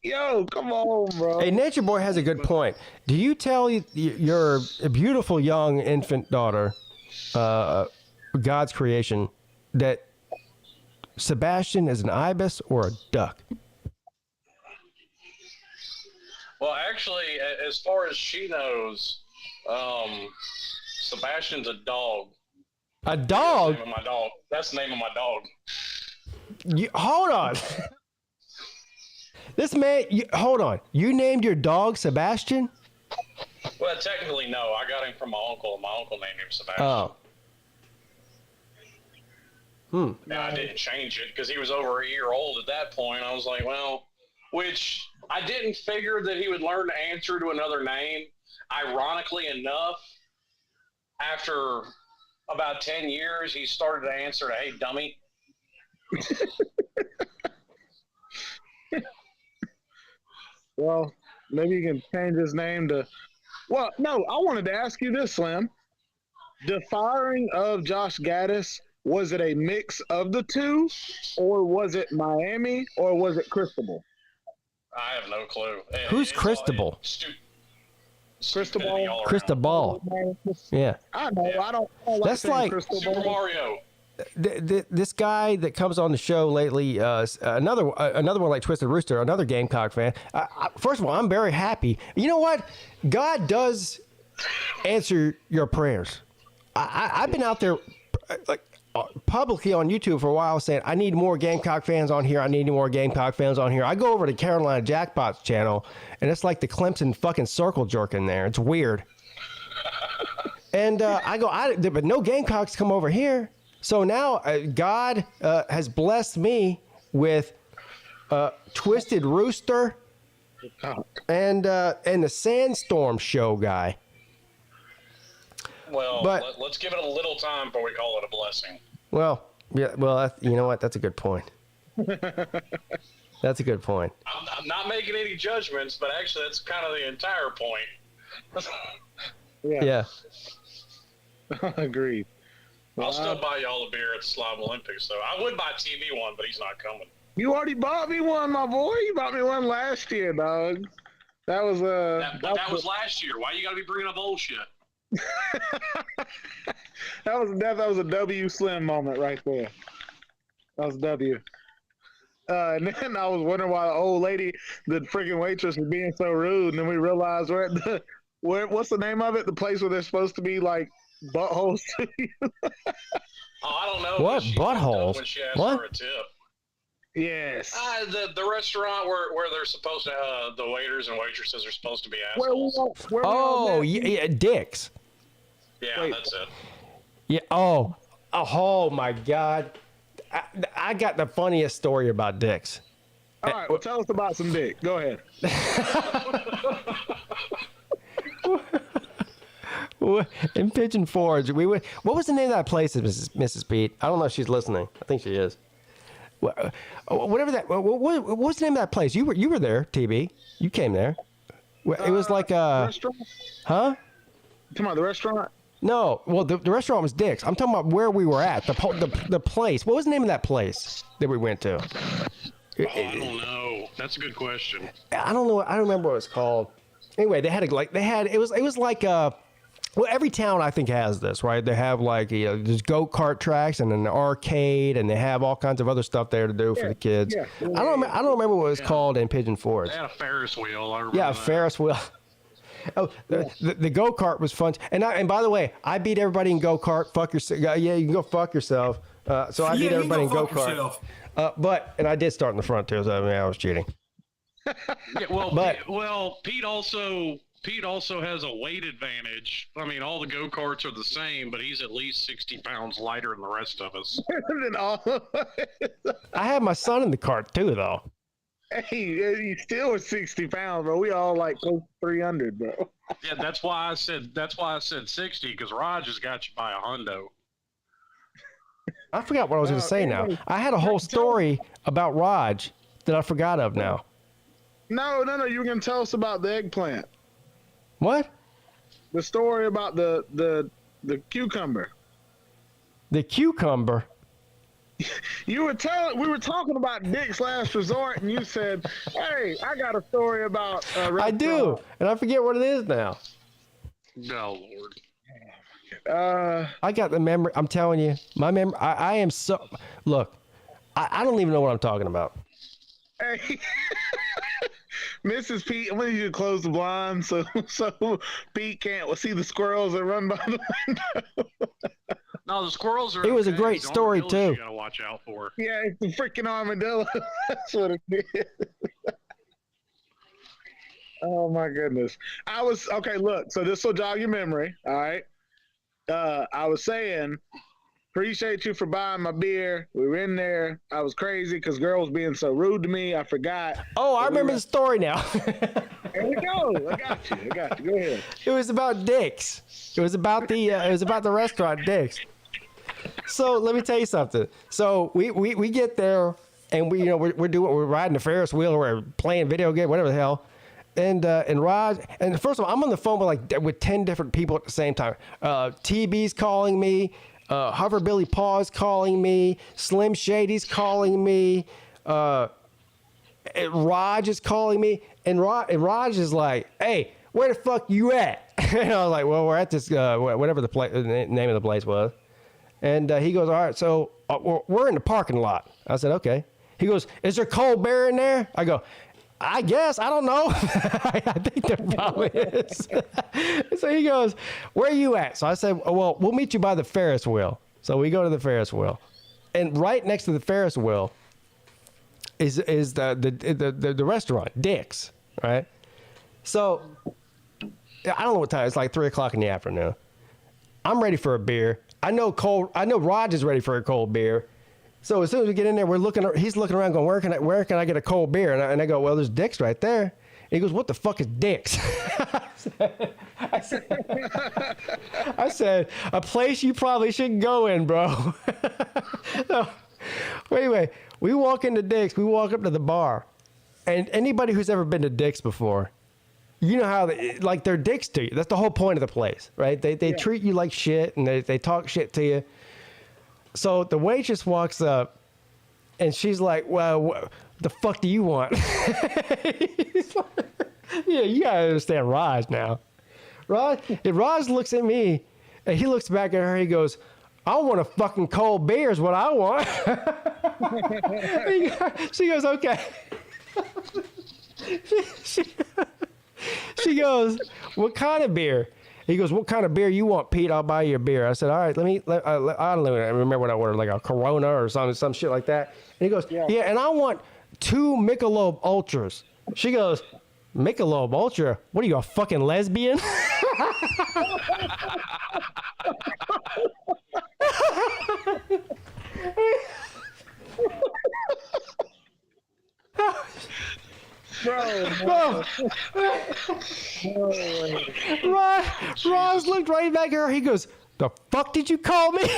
Yo, come on, bro. Hey, Nature Boy has a good point. Do you tell your beautiful young infant daughter, God's creation, that Sebastian is an ibis or a duck? Well, actually, as far as she knows, Sebastian's a dog. A dog? That's the name of my dog. That's the name of my dog. Hold on. This man, hold on. You named your dog Sebastian? Well, technically, no. I got him from my uncle. My uncle named him Sebastian. Oh. And I didn't change it because he was over a year old at that point. I was like, well, which I didn't figure that he would learn to answer to another name. Ironically enough, after about 10 years, he started to answer to, hey, dummy. Well, maybe you can change his name to. Well, no, I wanted to ask you this, Slim. The firing of Josh Gattis, was it a mix of the two, or was it Miami, or was it Cristobal? I have no clue. Who's Cristobal? Cristobal. Cristobal. Yeah. I know. Yeah. I don't like that's like Super Mario. This guy that comes on the show lately, another one like Twisted Rooster, another Gamecock fan. First of all, I'm very happy. You know what? God does answer your prayers. I've been out there like publicly on YouTube for a while saying I need more Gamecock fans on here. I need more Gamecock fans on here. I go over to Carolina Jackpot's channel, and it's like the Clemson fucking circle jerk in there. It's weird. And I go, but no Gamecocks come over here. So now God has blessed me with Twisted Rooster and the Sandstorm Show guy. Well, let's give it a little time before we call it a blessing. Well, yeah. Well, you know what? That's a good point. That's a good point. I'm not making any judgments, but actually, that's kind of the entire point. Yeah. Agreed. I'll still buy y'all a beer at the Slob Olympics, so I would buy TV one, but he's not coming. You already bought me one, my boy. You bought me one last year, dog. That was that was last year. Why you gotta be bringing up old shit? that was a W Slim moment right there. That was W. And then I was wondering why the old lady, the freaking waitress, was being so rude. And then we realized we're at the what's the name of it? The place where they're supposed to be like buttholes to you. Oh, I don't know. What buttholes? When she asked what? for a tip. Yes. The restaurant where they're supposed to the waiters and waitresses are supposed to be assholes. Yeah, Dick's. Yeah, that's it. Yeah. Oh my God. I got the funniest story about Dick's. All right, well, tell us about some dick. Go ahead. In Pigeon Forge, what was the name of that place, Mrs. Peete? I don't know if she's listening. I think she is. Whatever that. What was the name of that place? You were there, TB. You came there. It was like a restaurant. Huh? Come on, the restaurant. No, well, the restaurant was Dick's. I'm talking about where we were at, the place. What was the name of that place that we went to? Oh, I don't know. That's a good question. I don't know. I don't remember what it was called. Anyway, it was like well, every town I think has this, right? They have like there's go-kart tracks and an arcade, and they have all kinds of other stuff there to do for the kids. Yeah. I don't remember what it was called in Pigeon Forge. They had a Ferris wheel. I remember Yeah, a that. Ferris wheel. Oh, the go-kart was fun. And by the way, I beat everybody in go-kart. Fuck yourself. Yeah, you can go fuck yourself. So I beat everybody in go-kart. And I did start in the front too, so I was cheating. Yeah, well, Pete also has a weight advantage. I mean, all the go-karts are the same, but he's at least 60 pounds lighter than the rest of us. I had my son in the cart too, though. Hey, you still are 60 pounds, bro. We all like close to 300, bro. Yeah, that's why I said 60 because Raj has got you by a hundo. I forgot what I was going to say now. I had a whole story about Raj that I forgot of now. No. You were going to tell us about the eggplant. What? The story about the cucumber. The cucumber? We were talking about Dick's Last Resort, and you said, "Hey, I got a story about." I do, and I forget what it is now. No, Lord. I got the memory. I'm telling you, my memory. I am so. Look, I don't even know what I'm talking about. Hey, Mrs. Peete, I'm gonna need you to close the blinds so Pete can't see the squirrels that run by the window. No, the squirrels are. It was a okay. great The story armadillos too. You gotta watch out for. Yeah, it's the freaking armadillo. That's what it is. Oh my goodness. Okay. Look, so this will jog your memory. All right. I was saying, appreciate you for buying my beer. We were in there. I was crazy because girls being so rude to me. I forgot. Oh, I remember the story now. There we go. I got you. Go ahead. It was about Dick's. It was about the restaurant Dick's. So let me tell you something. So we get there and we're riding the Ferris wheel, we're playing video game, whatever the hell. And Raj, and first of all, I'm on the phone with 10 different people at the same time. TB's calling me, Hoverbilly Paw's calling me, Slim Shady's calling me, Raj is calling me, and Raj is like, "Hey, where the fuck you at?" And I was like, "Well, we're at this whatever the name of the place was." And he goes, "All right, so we're in the parking lot." I said, "Okay." He goes, "Is there cold beer in there?" I go, "I guess. I don't know." I think there probably is. So he goes, "Where are you at?" So I said, "Well, we'll meet you by the Ferris wheel." So we go to the Ferris wheel. And right next to the Ferris wheel is the restaurant, Dick's, right? So I don't know what time. It's like 3 o'clock in the afternoon. I'm ready for a beer. I know Raj is ready for a cold beer. So as soon as we get in there, he's looking around going, where can I get a cold beer? And I go, "Well, there's Dick's right there." And he goes, "What the fuck is Dick's?" I said, "A place you probably shouldn't go in, bro." So, anyway, we walk into Dick's, we walk up to the bar. And anybody who's ever been to Dick's before, you know how they're dicks to you. That's the whole point of the place, right? They treat you like shit and they talk shit to you. So the waitress walks up and she's like, "Well, what the fuck do you want?" Yeah, you gotta understand Raj now. Raj looks at me and he looks back at her. He goes, "I want a fucking cold beer is what I want." She goes, "Okay." She goes, "What kind of beer?" He goes, "What kind of beer you want, Pete? I'll buy you a beer." I said, "All right, I don't know. I remember what I ordered, like a Corona or some shit like that." And he goes, "Yeah, and I want 2 Michelob Ultras." She goes, "Michelob Ultra? What are you, a fucking lesbian?" Bro. Ross looked right back at her. He goes, "The fuck did you call me?"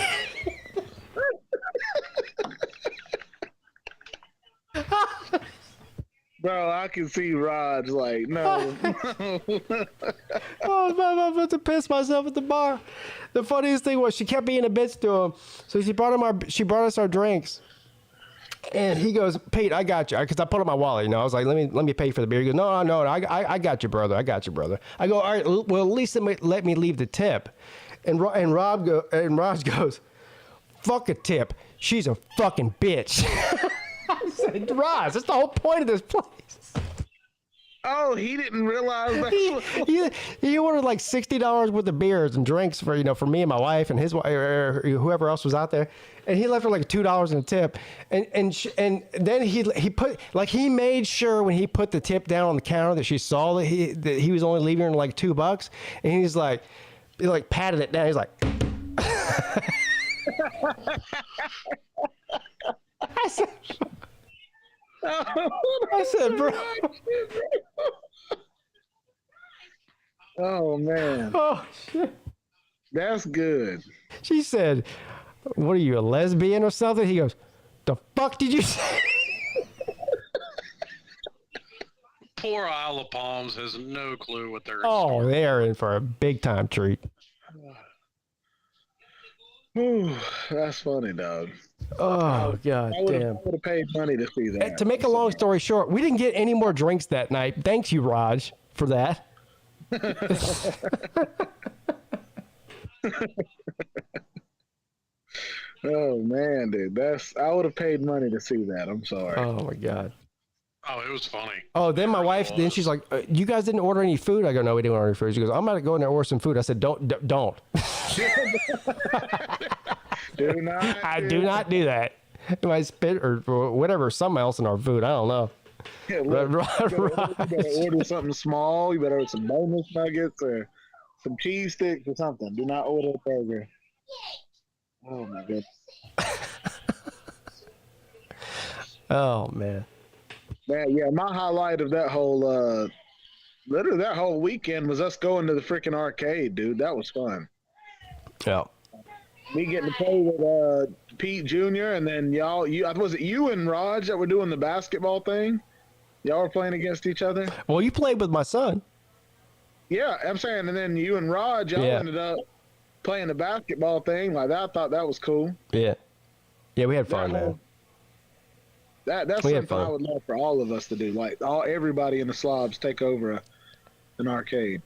Bro, I can see Raj like, no. Oh, I'm about to piss myself at the bar. The funniest thing was she kept being a bitch to him. So she brought us our drinks. And he goes, "Pete, I got you," because I put up my wallet. I was like, let me pay for the beer. He goes, no, I got you, brother. I got you, brother. I go, "All right, well, at least let me leave the tip." And Raj goes, "Fuck a tip. She's a fucking bitch." I said, "Raj, that's the whole point of this place." Oh, he didn't realize that. He ordered like $60 worth of beers and drinks for me and my wife and his wife or whoever else was out there, and he left her like $2 in a tip, and then he made sure when he put the tip down on the counter that she saw that he was only leaving her like $2, and he patted it down. He's like, I said, I said, bro. Oh man. Oh shit. That's good. She said, "What are you, a lesbian or something?" He goes, "The fuck did you say?" Poor Isle of Palms has no clue what they're in Oh, store. they are in for a big time treat. Ooh, that's funny, dog. Oh god I would damn. have paid money to see that. To make a long story short, we didn't get any more drinks that night. Thanks you, Raj, for that. Oh man, dude, I would have paid money to see that. I'm sorry. Oh my god. Oh, it was funny. Oh, then my wife, then she's like, "You guys didn't order any food?" I go, "No, we didn't order any food." She goes, "I'm about to go in there and order some food." I said, "Don't." Do not. I do not do that. If I spit or whatever, something else in our food. I don't know. Yeah, look, you better order something small. You better order some boneless nuggets or some cheese sticks or something. Do not order a burger. Oh my goodness. Oh man. Man, yeah, my highlight of that whole literally that whole weekend was us going to the freaking arcade, dude. That was fun. Yeah. Me getting to play with Pete Jr. and then was it you and Raj that were doing the basketball thing? Y'all were playing against each other? Well, you played with my son. Yeah, I'm saying, and then you and Raj, y'all ended up playing the basketball thing. Like that, I thought that was cool. Yeah. Yeah, we had fun, man. That's something I would love for all of us to do. Like everybody in the Slobs take over an arcade.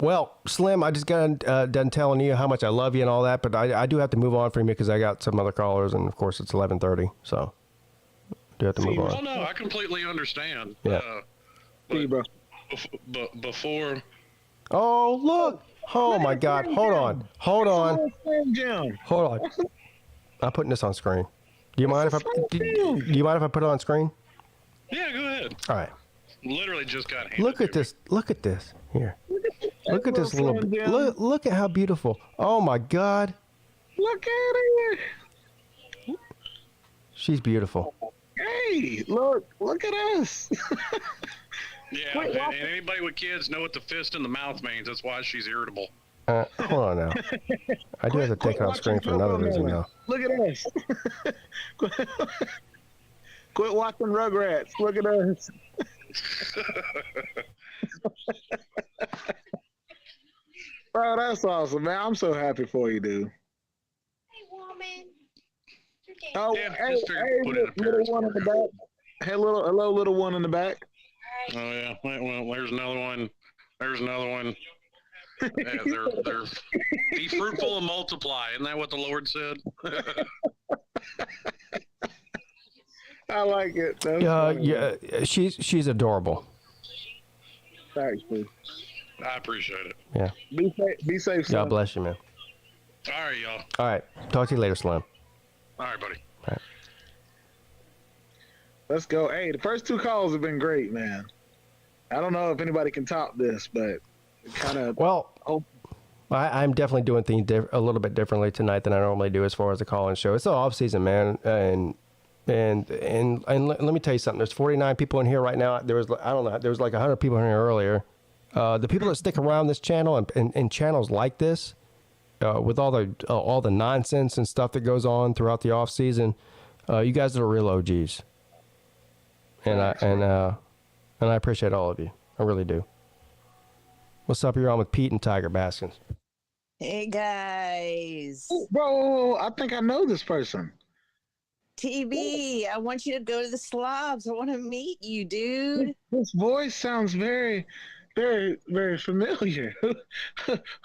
Well, Slim, I just got done telling you how much I love you and all that, but I do have to move on from you because I got some other callers, and of course it's 11:30, so I do have to move on. Oh no, I completely understand. Yeah. Bro. Before. Oh look! Oh my God! Hold on! Hold on! I'm putting this on screen. Do you mind if I put it on screen? Yeah, go ahead. All right. Literally just got handed Look at this. Look at this. Here. Look at this little. Look at how beautiful. Oh my God. Look at her. She's beautiful. Hey, look at us. Yeah, and anybody with kids know what the fist in the mouth means. That's why she's irritable. Hold on now. I do have to take it off screen for another reason now. Look at us. Quit watching Rugrats. Look at us. Bro, that's awesome, man. I'm so happy for you, dude. Hey, woman. Oh, Yeah, hey, little one in the back. Hey, hello, little one in the back. Oh yeah, well, there's another one. There's another one. Yeah, they're be fruitful and multiply. Isn't that what the Lord said? I like it. Yeah, she's adorable. Thanks, dude. I appreciate it. Yeah. Be safe, son. God bless you, man. All right, y'all. All right. Talk to you later, Slim. All right, buddy. All right. Let's go. Hey, the first two calls have been great, man. I don't know if anybody can top this, but kind of. Well, I'm definitely doing things a little bit differently tonight than I normally do as far as the call-in show. It's the off season, man, and let me tell you something. There's 49 people in here right now. There was like 100 people in here earlier. The people that stick around this channel and channels like this, with all the nonsense and stuff that goes on throughout the off season, you guys are the real OGs. And I appreciate all of you. I really do. What's up? You're on with Pete and Tiger Baskins. Hey guys. Bro, I think I know this person. TV, I want you to go to the Slobs. I want to meet you, dude. This voice sounds very, very, very familiar.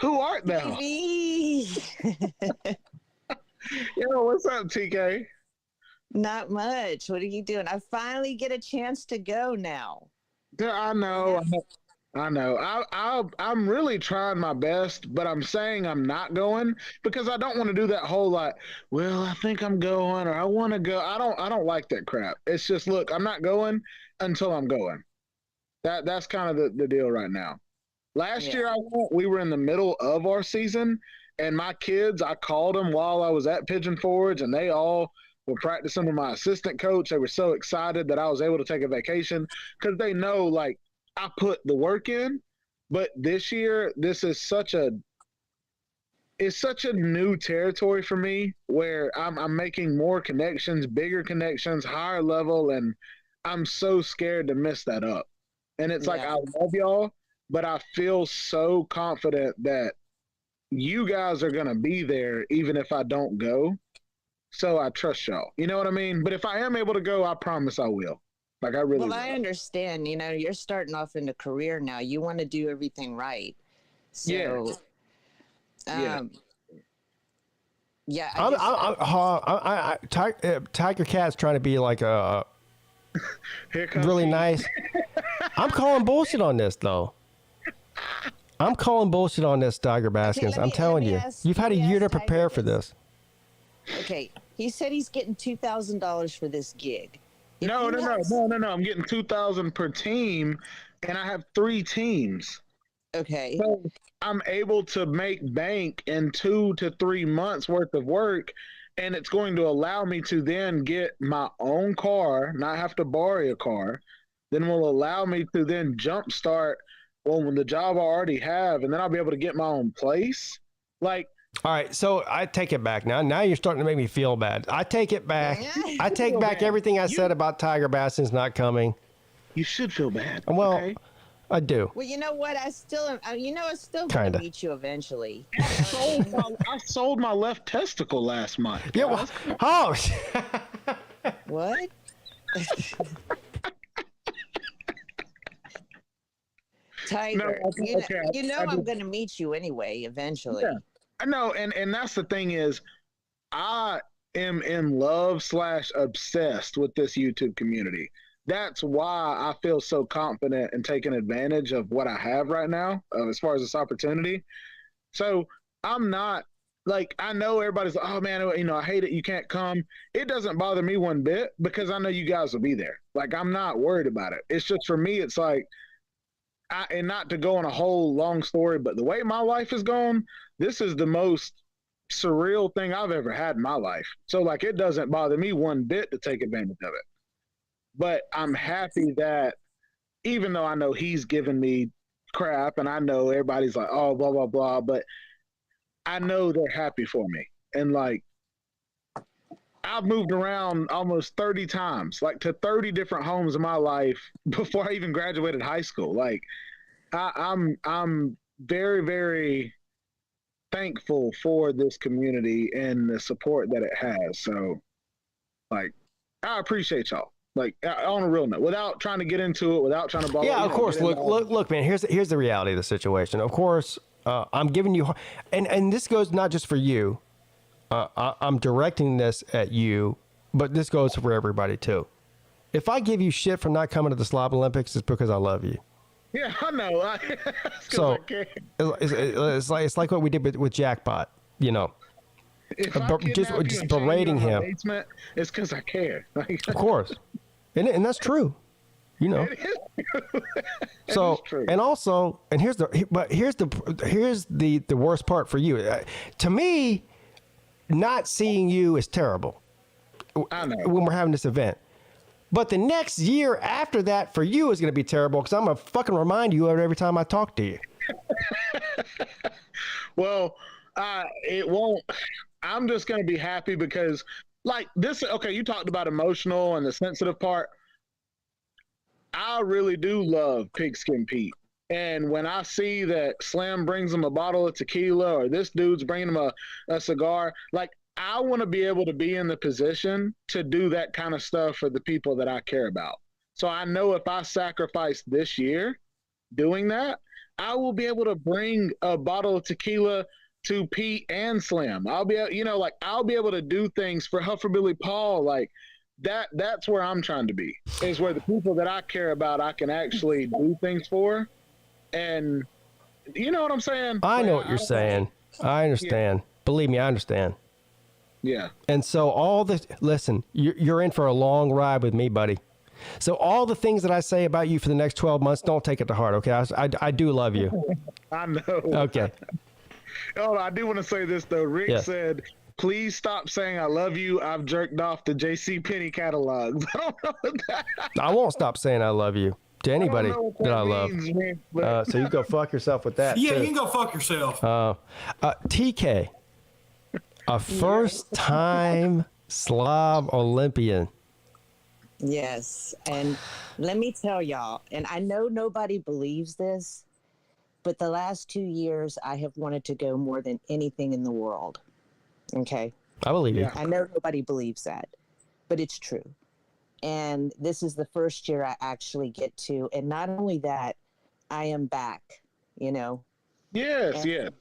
Who art thou? TV. Yo, what's up, TK? Not much. What are you doing? I finally get a chance to go now. Yeah, I know. I'm really trying my best, but I'm saying I'm not going because I don't want to do that whole like, well, I think I'm going or I want to go. I don't like that crap. It's just, look, I'm not going until I'm going. That's kind of the deal right now. Last year I went, we were in the middle of our season, and my kids, I called them while I was at Pigeon Forge, and they all were practicing with my assistant coach. They were so excited that I was able to take a vacation because they know, like, I put the work in. But this year, this is such a new territory for me where I'm making more connections, bigger connections, higher level, and I'm so scared to mess that up. And it's like, I love y'all, but I feel so confident that you guys are going to be there even if I don't go. So I trust y'all. You know what I mean? But if I am able to go, I promise I will. Like, I really will. I understand. You know, you're starting off in a career now. You want to do everything right. So, Tiger Cat's trying to be like a really nice. I'm calling bullshit on this, though. I'm calling bullshit on this, Tiger Baskins. I'm telling you, you've had a year to prepare for this. Okay, he said he's getting $2,000 for this gig. No. I'm getting $2,000 per team, and I have 3 teams. Okay. So I'm able to make bank in 2 to 3 months worth of work, and it's going to allow me to then get my own car, not have to borrow a car. Then will allow me to then jumpstart the job I already have, and then I'll be able to get my own place. Like, all right, so I take it back now. Now you're starting to make me feel bad. I take it back. I take back everything I said about Tiger Baskins not coming. You should feel bad. Well, okay? I do. Well, you know what? I still going to meet you eventually. I sold my left testicle last month. Yeah. Well, oh. What? Tiger, I'm going to meet you anyway eventually. Yeah. I know, and that's the thing is, I am in love / obsessed with this YouTube community. That's why I feel so confident in taking advantage of what I have right now as far as this opportunity. So I'm not like, I know everybody's like, oh man, I hate it, you can't come. It doesn't bother me one bit because I know you guys will be there. Like, I'm not worried about it. It's just, for me, it's like, and not to go on a whole long story, but the way my life is going, this is the most surreal thing I've ever had in my life. So, like, it doesn't bother me one bit to take advantage of it. But I'm happy that, even though I know he's giving me crap and I know everybody's like, oh, blah, blah, blah, but I know they're happy for me. And, like, I've moved around almost 30 times, like to 30 different homes in my life before I even graduated high school. Like, I'm very, very thankful for this community and the support that it has. So, like, I appreciate y'all. Like, on a real note, without trying to get into it, without trying to bother. Yeah, of course. Look, man. Here's the reality of the situation. Of course, I'm giving you, and this goes not just for you. I'm directing this at you, but this goes for everybody too. If I give you shit for not coming to the Slob Olympics, it's because I love you. Yeah, I know. So it's like what we did with Jackpot, you know. Just berating him. Basement, it's because I care. Of course, and that's true. You know. So and also, and here's the worst part for you. To me, not seeing you is terrible. I know. When we're having this event. But the next year after that for you is going to be terrible because I'm going to fucking remind you of it every time I talk to you. Well, it won't. I'm just going to be happy because, like, this, okay, you talked about emotional and the sensitive part. I really do love PigskinPeete. And when I see that Slim brings him a bottle of tequila or this dude's bringing him a cigar, like, I want to be able to be in the position to do that kind of stuff for the people that I care about. So I know if I sacrifice this year doing that, I will be able to bring a bottle of tequila to Pete and Slim. I'll be, I'll be able to do things for Billy Paul. Like, that's where I'm trying to be, is where the people that I care about, I can actually do things for. And you know what I'm saying? I know what you're saying. I understand. Yeah. Believe me, I understand. Yeah. And so listen, you're in for a long ride with me, buddy. So all the things that I say about you for the next 12 months, don't take it to heart, okay? I do love you. I know. Okay. Oh, I do want to say this, though. Rick said Please stop saying I love you. I've jerked off the J.C. Penney catalogs. I don't know what that. I won't stop saying I love you to anybody that I love. Man, but... So you go fuck yourself with that. Yeah, too. you can go fuck yourself. TK, a first-time Slob Olympian. Yes. And let me tell y'all, and I know nobody believes this, but the last 2 years I have wanted to go more than anything in the world. Okay. I believe you. I know nobody believes that, but it's true. And this is the first year I actually get to. And not only that, I am back, you know. Yes, yes.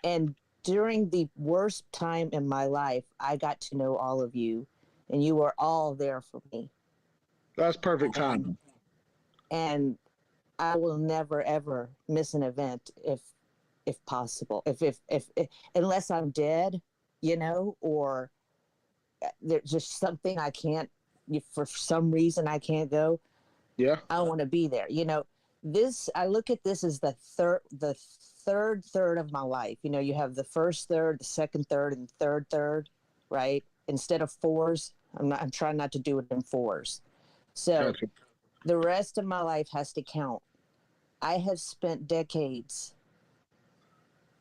And during the worst time in my life, I got to know all of you, and you were all there for me. That's perfect timing. And I will never, ever miss an event if possible. If unless I'm dead, you know, or there's just something I can't, for some reason I can't go. Yeah. I want to be there. You know, I look at this as the third third of my life. You know, you have the first third, the second third, and third third, right? Instead of fours, I'm trying not to do it in fours. So Gotcha. The rest of my life has to count. I have spent decades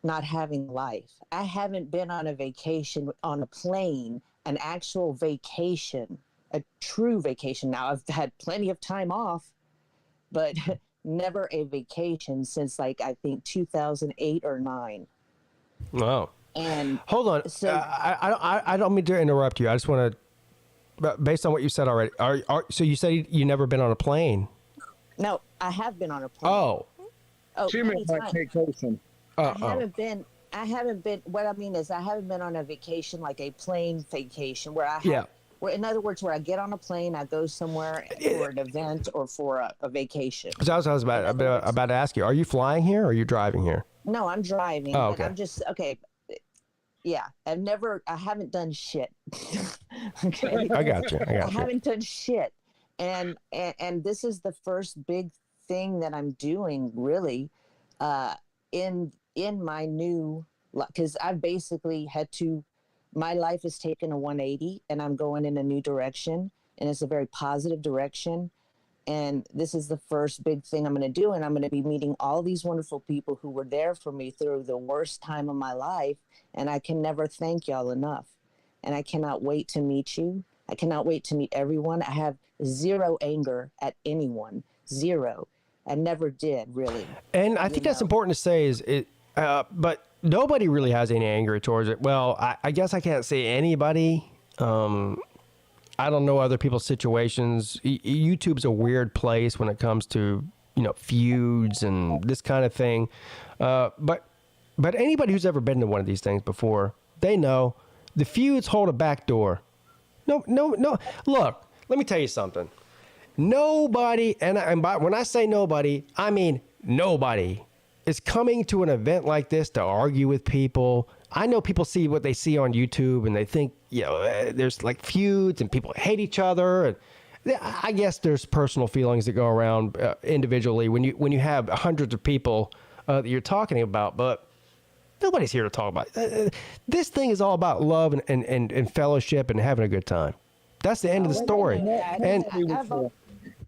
not having life. I haven't been on a vacation, on a plane, an actual vacation, a true vacation. Now, I've had plenty of time off, but never a vacation since, like, I think 2008 or 9. Wow. And hold on. So, I don't mean to interrupt you. I just want to, based on what you said already, so you said you never been on a plane? No, I have been on a plane. Oh. She meant like vacation. I haven't been. What I mean is, I haven't been on a vacation, like a plane vacation, where I have, where, in other words, where I get on a plane, I go somewhere for an event or for a vacation. Because I was about to ask you, are you flying here or are you driving here? No, I'm driving. Oh, okay. And I'm just yeah, I haven't done shit. Okay. I got you. I haven't done shit. And this is the first big thing that I'm doing, really, in my new, because I've basically my life has taken a 180 and I'm going in a new direction, and it's a very positive direction. And this is the first big thing I'm going to do. And I'm going to be meeting all these wonderful people who were there for me through the worst time of my life. And I can never thank y'all enough. And I cannot wait to meet you. I cannot wait to meet everyone. I have zero anger at anyone. Zero. I never did, really. And I think that's important to say but nobody really has any anger towards it. Well, I guess I can't say anybody. I don't know other people's situations. YouTube's a weird place when it comes to, feuds and this kind of thing. But anybody who's ever been to one of these things before, they know the feuds hold a back door. No. Look, let me tell you something. Nobody, and when I say nobody, I mean nobody, is coming to an event like this to argue with people. I know people see what they see on YouTube and they think, there's like feuds and people hate each other. And I guess there's personal feelings that go around individually when you have hundreds of people that you're talking about, but nobody's here to talk about it. This thing is all about love and fellowship and having a good time. That's the end of the story. And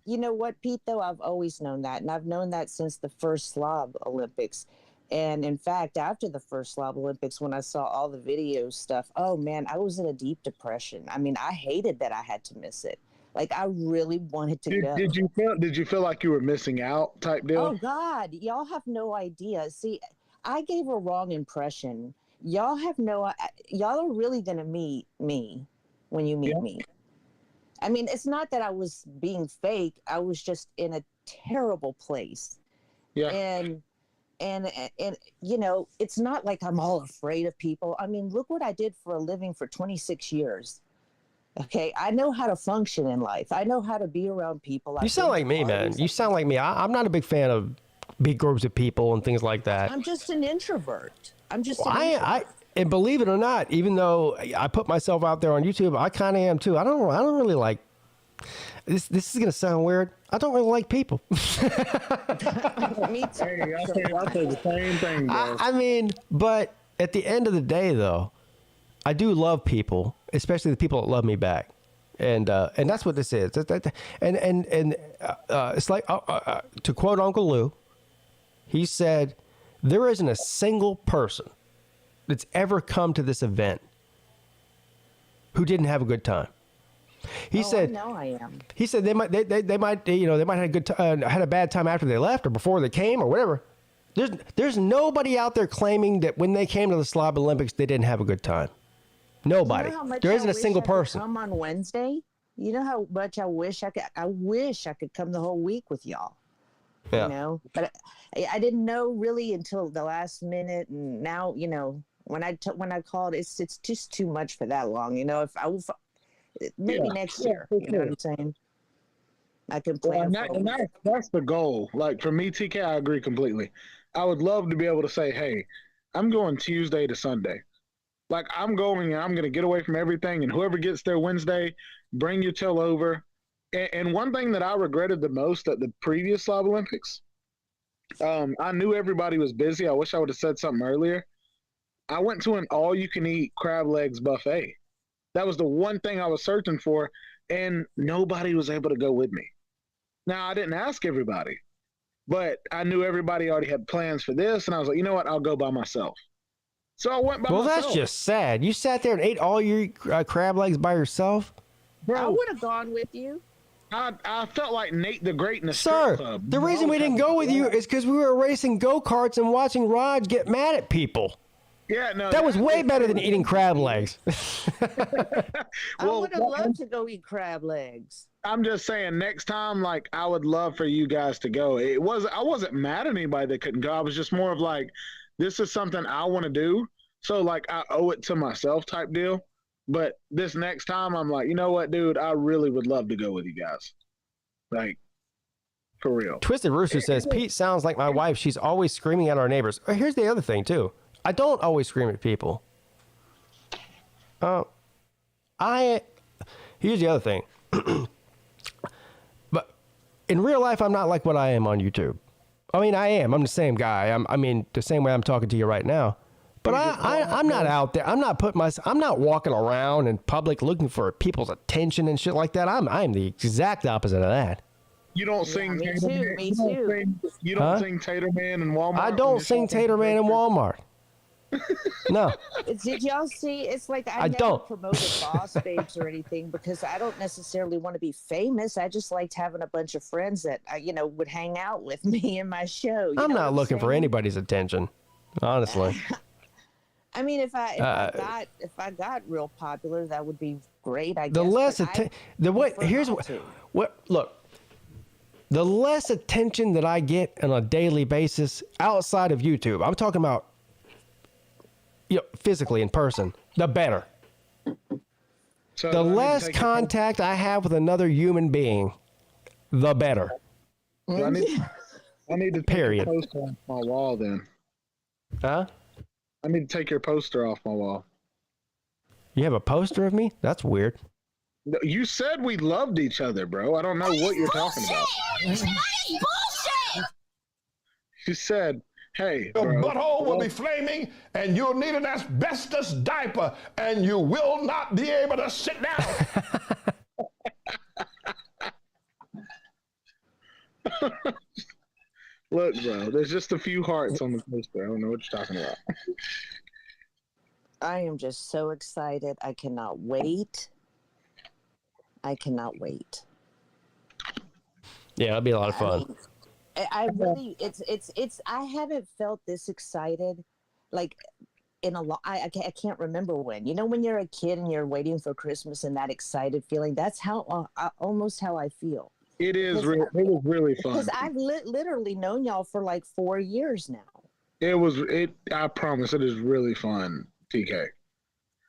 you know what, Pete, though? I've always known that. And I've known that since the first Slob Olympics. And in fact, after the first Slob Olympics, when I saw all the video stuff, oh man, I was in a deep depression. I mean, I hated that I had to miss it. Like, I really wanted to go. Did you feel like you were missing out type deal? Oh God, y'all have no idea. See, I gave a wrong impression. Y'all are really going to meet me when you meet me. I mean, it's not that I was being fake. I was just in a terrible place. Yeah. And it's not like I'm all afraid of people. I mean, look what I did for a living for 26 years. Okay. I know how to function in life. I know how to be around people. You sound like me, man. You sound like me. I'm not a big fan of big groups of people and things like that. I'm just an introvert. And believe it or not, even though I put myself out there on YouTube, I kind of am too. I don't really like this. This is gonna sound weird. I don't really like people. Me too. Hey, I'll say the same thing, bro. I mean, but at the end of the day, though, I do love people, especially the people that love me back. And that's what this is. And it's like, to quote Uncle Lou, he said, there isn't a single person that's ever come to this event who didn't have a good time. He said, I know I am. He said they might have had a good had a bad time after they left or before they came or whatever. There's nobody out there claiming that when they came to the Slob Olympics they didn't have a good time. Nobody. You know how much there I isn't a wish single I could person. come on Wednesday. You know how much I wish I could. I wish I could come the whole week with y'all. Yeah. You know, but I didn't know really until the last minute, and now when I called, it's just too much for that long. You know, if maybe next year. You know what I'm saying? I can plan. That's the goal. Like for me, TK, I agree completely. I would love to be able to say, hey, I'm going Tuesday to Sunday. Like I'm going and I'm going to get away from everything, and whoever gets there Wednesday, bring your tail over. And one thing that I regretted the most at the previous Slob Olympics, I knew everybody was busy. I wish I would have said something earlier. I went to an all-you-can-eat crab legs buffet. That was the one thing I was searching for, and nobody was able to go with me. Now, I didn't ask everybody, but I knew everybody already had plans for this, and I was like, you know what? I'll go by myself. So I went by myself. Well, that's just sad. You sat there and ate all your crab legs by yourself? Bro, I would have gone with you. I felt like Nate the Great in the Sir, strip club. the reason we didn't go with you is because we were racing go-karts and watching Rod get mad at people. Yeah, no. That was way better than eating crab legs. I would have loved to go eat crab legs. I'm just saying, next time, like, I would love for you guys to go. I wasn't mad at anybody that couldn't go. I was just more of like, this is something I want to do. So, like, I owe it to myself type deal. But this next time, I'm like, you know what, dude? I really would love to go with you guys. Like, for real. Twisted Rooster says, Pete sounds like my wife. She's always screaming at our neighbors. Here's the other thing, too. I don't always scream at people. Here's the other thing. But in real life, I'm not like what I am on YouTube. I mean, I am. I'm the same guy. I mean, the same way I'm talking to you right now. But I'm not out there. I'm not walking around in public looking for people's attention and shit like that. I'm the exact opposite of that. You don't sing me Tater too, Man. me too. You don't sing Tater Man in Walmart. I don't sing Tater Man in Walmart. No. Did y'all see? It's like I never don't. promoted Boss Babes or anything because I don't necessarily want to be famous. I just liked having a bunch of friends that would hang out with me in my show. I'm not looking for anybody's attention, honestly. I mean, if I got real popular, that would be great. I guess. The less the less attention that I get on a daily basis outside of YouTube, I'm talking about physically in person, the better. So the less contact I have with another human being, the better. I need to take your poster off my wall then. Huh? I need to take your poster off my wall. You have a poster of me? That's weird. You said we loved each other, bro. I don't know what you're talking about. Bullshit! You said, hey, your bro, butthole will be flaming and you'll need an asbestos diaper and you will not be able to sit down. Look, bro, there's just a few hearts on the poster. I don't know what you're talking about. I am just so excited. I cannot wait. Yeah, it'll be a lot of fun. I really, I haven't felt this excited, like in a lot. I can't remember when. You know, when you're a kid and you're waiting for Christmas and that excited feeling. That's how almost how I feel. It is. It was really fun. Because I've literally known y'all for like 4 years now. I promise, it is really fun, TK.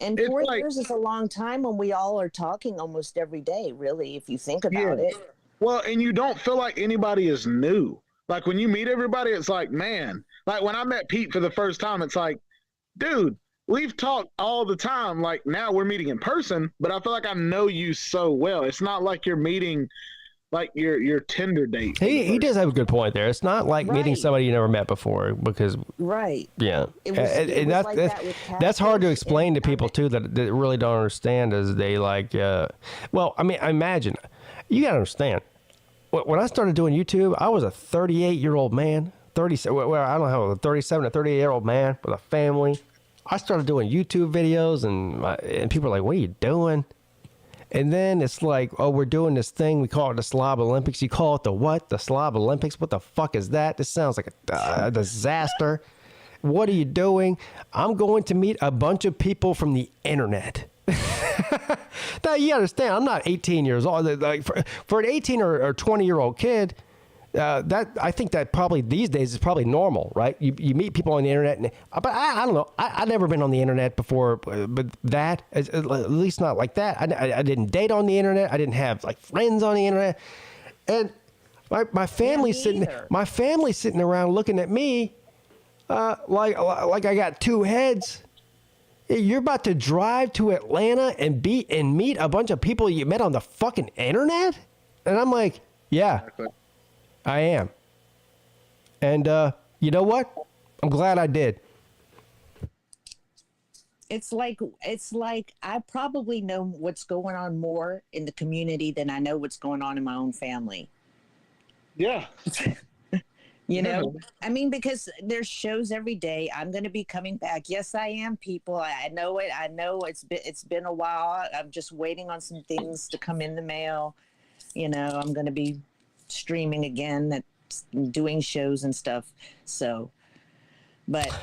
And 4 years is a long time when we all are talking almost every day, really, if you think about it. Well, and you don't feel like anybody is new. Like when you meet everybody, it's like, man, like when I met Pete for the first time, it's like, dude, we've talked all the time. Like now we're meeting in person, but I feel like I know you so well. It's not like you're meeting like your Tinder date. He does have a good point there. It's not like meeting somebody you never met before because yeah, that's hard to explain to people too that really don't understand as they like. Well, I mean, I imagine you gotta understand. When I started doing YouTube, I was a 38-year-old man. 37. Well, I don't know, a 37 or 38-year-old man with a family. I started doing YouTube videos, and people are like, "What are you doing?" And then it's like, "Oh, we're doing this thing. We call it the Slob Olympics." You call it the what? The Slob Olympics? What the fuck is that? This sounds like a disaster. What are you doing? I'm going to meet a bunch of people from the internet. Now, you understand, I'm not 18 years old. Like for an 18 or 20-year-old kid, that I think that probably these days is probably normal, right? You meet people on the internet, but I don't know. I've never been on the internet before, but that at least not like that. I didn't date on the internet. I didn't have like friends on the internet, and my family's sitting around looking at me like I got two heads. You're about to drive to Atlanta and meet a bunch of people you met on the fucking internet, and I'm like, yeah. I am. And you know what? I'm glad I did. It's like I probably know what's going on more in the community than I know what's going on in my own family. Yeah. You know, I mean, because there's shows every day. I'm going to be coming back. Yes, I am, people. I know it. I know it's been a while. I'm just waiting on some things to come in the mail. You know, I'm going to be streaming again, doing shows and stuff. So, but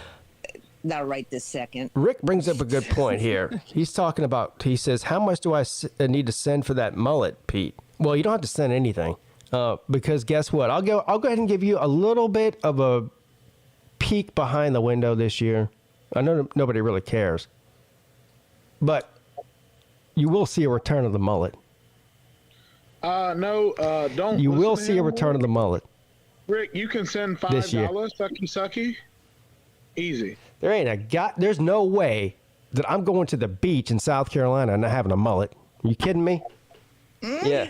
not right this second. Rick brings up a good point here. He's talking about, he says, how much do I need to send for that mullet, Pete? Well, you don't have to send anything. Because guess what? I'll go ahead and give you a little bit of a peek behind the window this year. I know nobody really cares, but you will see a return of the mullet. Don't. You will see a return of the mullet. Rick, you can send $5. Sucky. Easy. There's no way that I'm going to the beach in South Carolina and not having a mullet. Are you kidding me? Yeah.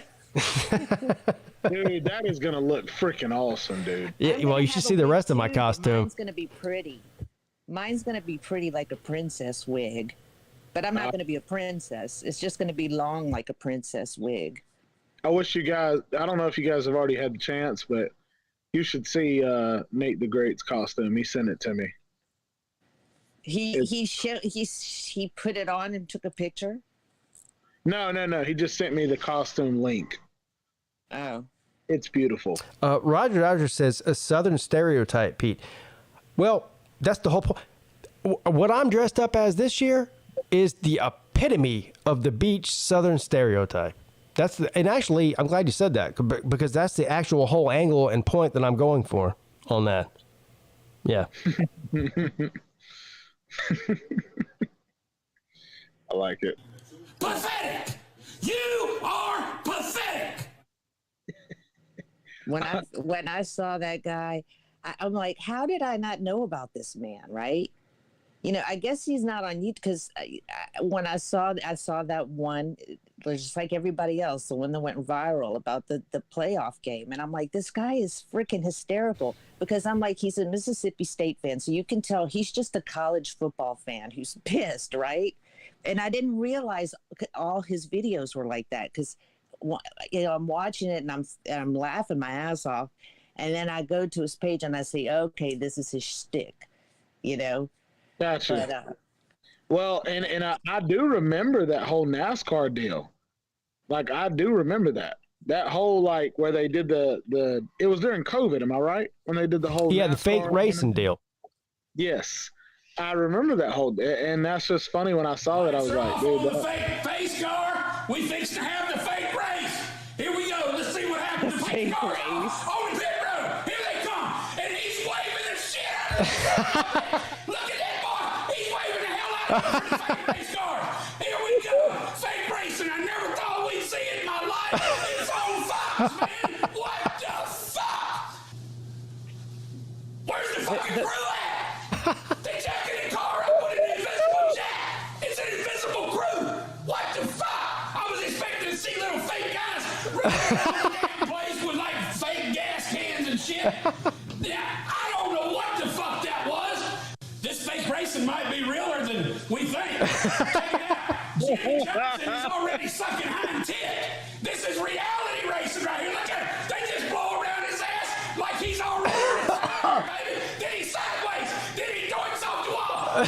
Dude, that is going to look freaking awesome, dude. Yeah, well, you should see the rest of my costume. Mine's going to be pretty. Mine's going to be pretty like a princess wig. But I'm not going to be a princess. It's just going to be long like a princess wig. I wish you guys, I don't know if you guys have already had the chance, but you should see Nate the Great's costume. He sent it to me. He put it on and took a picture? No. He just sent me the costume link. Oh. It's beautiful. Roger says, a Southern stereotype, Pete. Well, that's the whole point. What I'm dressed up as this year is the epitome of the beach Southern stereotype. And actually, I'm glad you said that because that's the actual whole angle and point that I'm going for on that. Yeah. I like it. Pathetic! You are pathetic! When I saw that guy, I'm like, how did I not know about this man, right? You know, I guess he's not on YouTube because when I saw that one, it was just like everybody else, the one that went viral about the playoff game. And I'm like, this guy is freaking hysterical because I'm like, he's a Mississippi State fan. So you can tell he's just a college football fan who's pissed, right? And I didn't realize all his videos were like that because, you know, I'm watching it and I'm laughing my ass off. And then I go to his page and I say, okay, this is his shtick, you know? Gotcha. But, well, and I do remember that whole NASCAR deal. Like, I do remember that. That whole, like, where they did the it was during COVID, am I right? When they did the whole the fake racing deal. Yes. I remember that whole, and that's just funny when I saw that. I was like, dude. The fake face car, we fixed to have the fake race. Here we go. Let's see what happens. The fake car race. On the pit road. Here they come. And he's waving the shit out of it. Look at that boy. He's waving the hell out of the fake race car. Here we go. Fake racing. I never thought we'd see it in my life. It's on Fox, man. What the fuck? Where's the fucking crew at? They jacking the car up with an invisible jack. It's an invisible crew. What the fuck? I was expecting to see little fake guys running around the damn place. Yeah, I don't know what the fuck that was. This fake racing might be realer than we think. Check it out. Jimmy Johnson is already sucking hind tit. This is reality racing right here. Look at it. They just blow around his ass like he's already retired, baby. Then he's sideways. Then he doinks off the wall.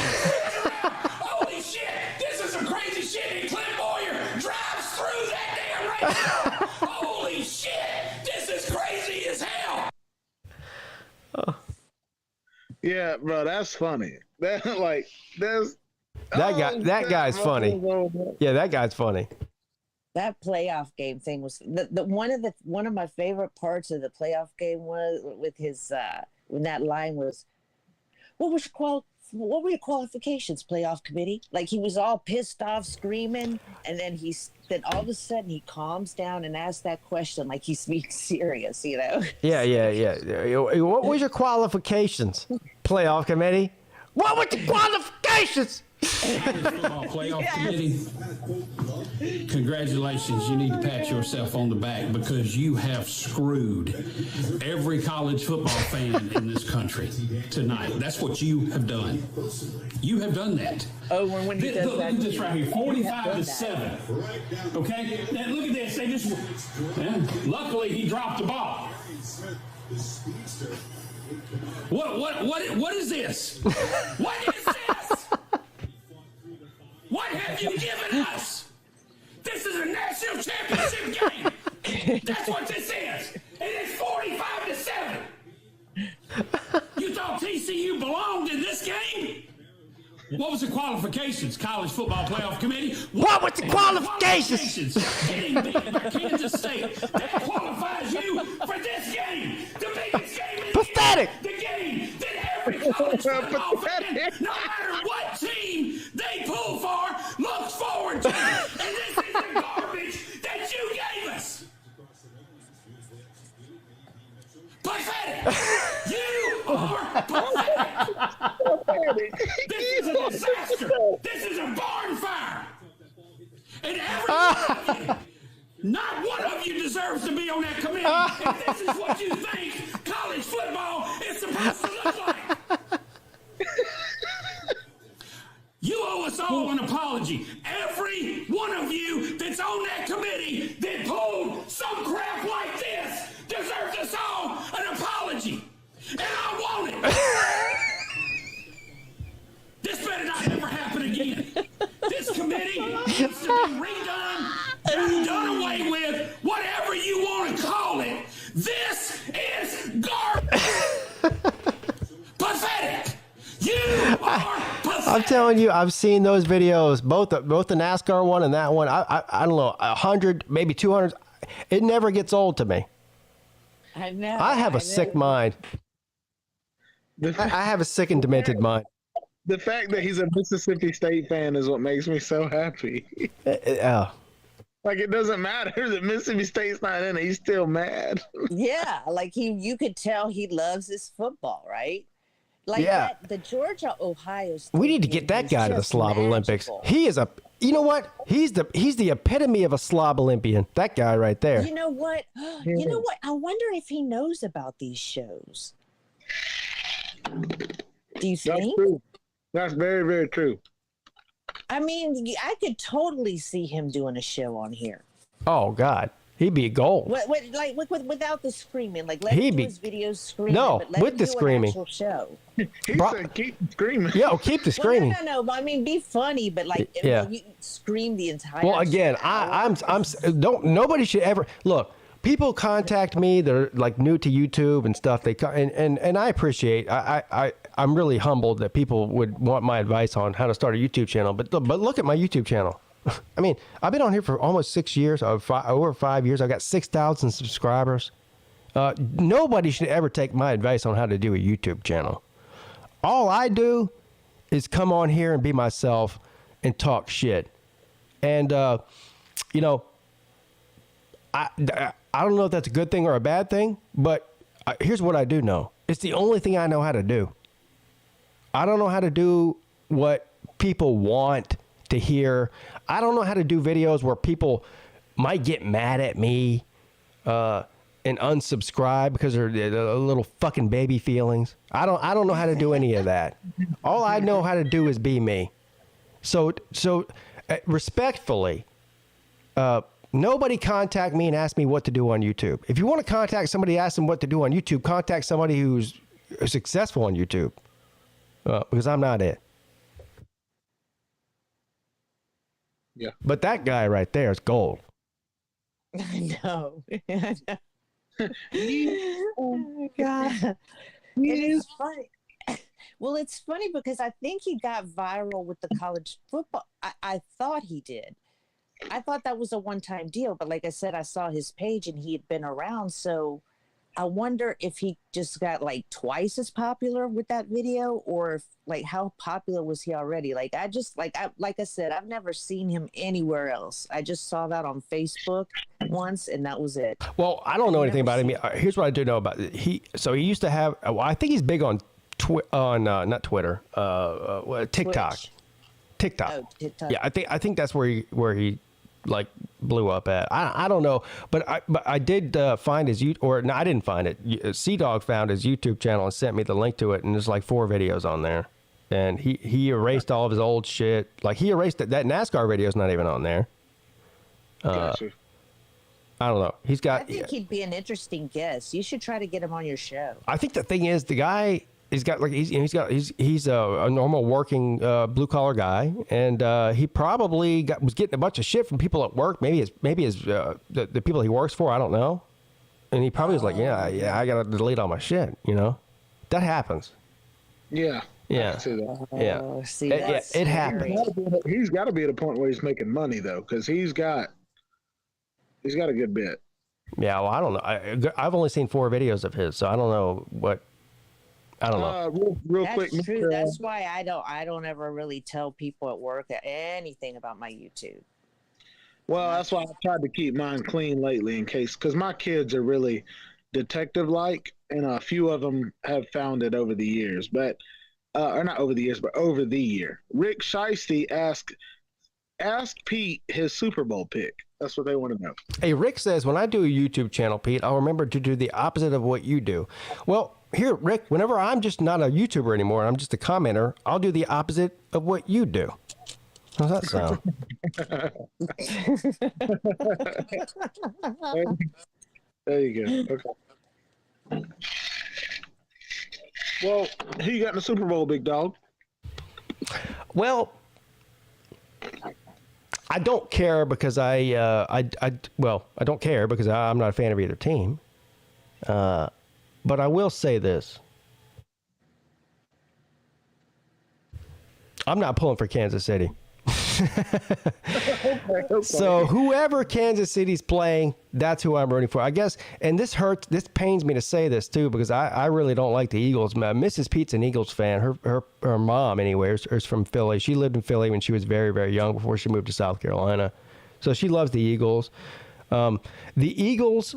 Holy shit. This is some crazy shit. And Clint Boyer drives through that damn race. Holy shit. This is crazy as hell. Yeah, bro, that's funny. That guy's funny. Yeah, that guy's funny. That playoff game thing was one of my favorite parts of the playoff game was with his when that line was, what were your qualifications, playoff committee? Like he was all pissed off, screaming, and then then all of a sudden he calms down and asks that question like he's being serious, you know? Yeah. What was your qualifications, playoff committee? What were the qualifications? Football playoff committee, congratulations. You need to pat yourself on the back because you have screwed every college football fan in this country tonight. That's what you have done. You have done that. Oh, when he does look that. Look at this right here, 45-7. Okay, now look at this. They just luckily he dropped the ball. What is this? What is this? What have you given us? This is a national championship game. That's what this is. And it's 45-7. You thought TCU belonged in this game? What was the qualifications, College Football Playoff Committee? What was the qualifications? Getting beaten by Kansas State. That qualifies you for this game. The biggest game in Pathetic. The game that every college football fan, no matter what team they pull for, looks forward to. And this is the garbage that you gave us. Pathetic. You are pathetic. This is a disaster. This is a barn fire. And every one of you, not one of you deserves to be on that committee. If this is what you think college football is supposed to look like. You owe us all an apology. Every one of you that's on that committee that pulled some crap like this deserves us all an apology. And I want it. This better not ever happen again. This committee needs to be redone, done away with, whatever you want to call it. This is garbage. Pathetic. You are pathetic. I'm telling you, I've seen those videos, both the NASCAR one and that one. I don't know, 100, maybe 200. It never gets old to me. I know. I have a sick mind. I have a sick and demented mind. The fact that he's a Mississippi State fan is what makes me so happy. Like, it doesn't matter that Mississippi State's not in it. He's still mad. Yeah, like you could tell he loves his football, right? Like the Georgia-Ohio State. We need to get that guy to the Slob magical. Olympics. He is you know what? He's the epitome of a Slob Olympian. That guy right there. You know what? You know what? I wonder if he knows about these shows. Do you think? That's true. That's very, very true. I mean, I could totally see him doing a show on here. Oh God, he'd be gold. Without the screaming, like let him do his videos screaming. No, but let with him the do screaming. An actual show. He said keep screaming. Yo, keep the screaming. Well, no. But I mean, be funny, but you scream the entire. Well, again, nobody should ever look. People contact me. They're like new to YouTube and stuff. And I appreciate. I'm really humbled that people would want my advice on how to start a YouTube channel. But look at my YouTube channel. I mean, I've been on here for almost 6 years, over 5 years. I got 6,000 subscribers. Nobody should ever take my advice on how to do a YouTube channel. All I do is come on here and be myself and talk shit. And you know, I don't know if that's a good thing or a bad thing, but here's what I do know. It's the only thing I know how to do. I don't know how to do what people want to hear. I don't know how to do videos where people might get mad at me. and unsubscribe because of their little fucking baby feelings. I don't know how to do any of that. All I know how to do is be me. So respectfully, nobody contact me and ask me what to do on YouTube. If you want to contact somebody, ask them what to do on YouTube. Contact somebody who's successful on YouTube, because I'm not it. Yeah. But that guy right there is gold. I know. Oh my God. It's funny. Well, it's funny because I think he got viral with the college football. I thought he did. I thought that was a one-time deal, but like I said, I saw his page and he had been around. So I wonder if he just got like twice as popular with that video, or if, like, how popular was he already? Like I said, I've never seen him anywhere else. I just saw that on Facebook once, and that was it. Well, I don't know anything about him. Here's what I do know about it. He used to have. I think he's big on not Twitter, TikTok. Twitch. TikTok. Oh, TikTok. Yeah, I think that's where he like blew up at. I don't know, but I did find his I didn't find it. Sea-Dog found his YouTube channel and sent me the link to it, and there's like 4 videos on there. And he erased all of his old shit. Like he erased that NASCAR video's not even on there. Gotcha. I don't know. I think he'd be an interesting guest. You should try to get him on your show. I think the thing is, the guy he's a normal working blue collar guy, and he probably was getting a bunch of shit from people at work. Maybe the people he works for. I don't know. And he probably was like, yeah, I gotta delete all my shit. You know, that happens. Yeah. Yeah. Oh, see, it happens. He's got to be at a point where he's making money though, because he's got a good bit. Yeah. Well, I don't know. I've only seen 4 videos of his, so I don't know what. I don't know. Real That's quick. true. That's why I don't ever really tell people at work anything about my YouTube. Well, that's why I've tried to keep mine clean lately, in case, because my kids are really detective-like, and a few of them have found it over the years, but or not over the years, but over the year. Rick Shiesty asked Pete his Super Bowl pick. That's what they want to know. Hey, Rick says, when I do a YouTube channel, Pete, I'll remember to do the opposite of what you do. Well, here, Rick, whenever I'm just not a YouTuber anymore, I'm just a commenter, I'll do the opposite of what you do. How's that sound? There you go. Okay. Well, who you got in the Super Bowl, big dog? Well, I don't care because I don't care because I'm not a fan of either team. But I will say this. I'm not pulling for Kansas City. Okay. So whoever Kansas City's playing, that's who I'm rooting for. I guess, and this pains me to say this too, because I really don't like the Eagles. Mrs. Pete's an Eagles fan. Her mom, anyway, is from Philly. She lived in Philly when she was very, very young before she moved to South Carolina. So she loves the Eagles. The Eagles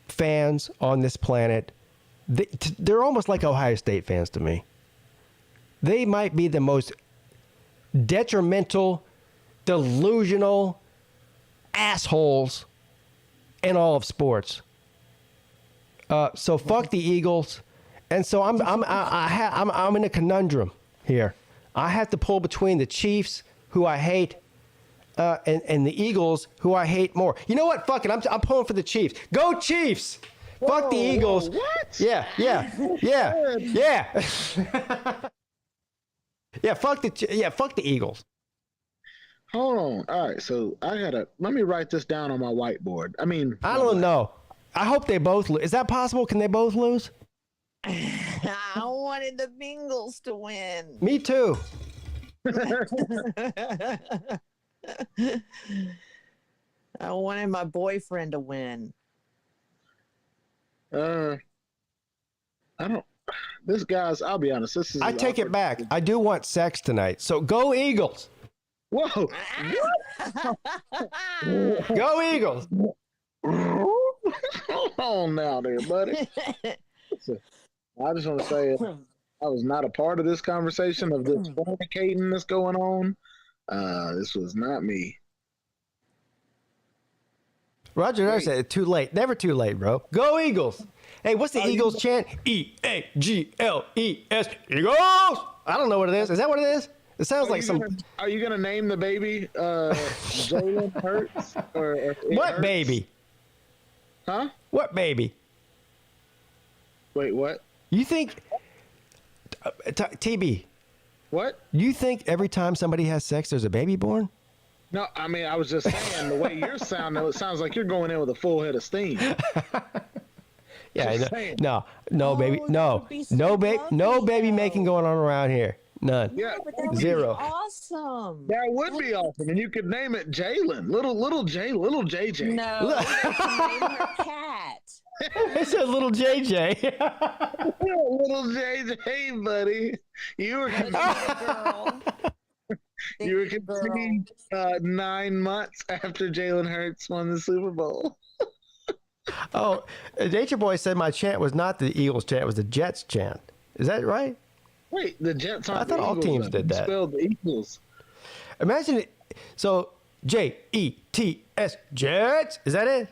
fans on this planet, they're almost like Ohio State fans to me. They might be the most detrimental, delusional assholes in all of sports. So fuck the Eagles, and so I'm in a conundrum here. I have to pull between the Chiefs, who I hate, and the Eagles, who I hate more. You know what? Fuck it. I'm pulling for the Chiefs. Go Chiefs! Fuck the Eagles. What? Yeah. Yeah, fuck the Eagles. Hold on. All right, so let me write this down on my whiteboard. I don't know. I hope they both lose. Is that possible? Can they both lose? I wanted the Bengals to win. Me too. I wanted my boyfriend to win. I don't. This guy's. I'll be honest. This is. I take it back. I do want sex tonight. So go Eagles. Whoa! Go Eagles. Hold on now, there, buddy. Listen, I just want to say I was not a part of this conversation of this fornicating that's going on. This was not me. Roger Nair said, too late. Never too late, bro. Go Eagles. Hey, what's the Eagles chant? E-A-G-L-E-S. Eagles! I don't know what it is. Is that what it is? It sounds like some... Are you going to name the baby Jalen Hurts? Or what Hurts? Baby? Huh? What baby? Wait, what? You think... TB. What? You think every time somebody has sex, there's a baby born? No, I mean, I was just saying, the way you're sounding, it sounds like you're going in with a full head of steam. Yeah, no, baby, no baby making going on around here. None. Yeah, Zero. Awesome. That would be awesome, and you could name it Jalen, little JJ. No, name her cat. It said little JJ. Little JJ, buddy. You were girl. You were conceived 9 months after Jalen Hurts won the Super Bowl. Oh, Nature Boy said my chant was not the Eagles chant; it was the Jets chant. Is that right? Wait, the Jets aren't I thought the all Eagles, teams then. did that. Spelled the Eagles. Imagine it. So Jets, Jets. Is that it?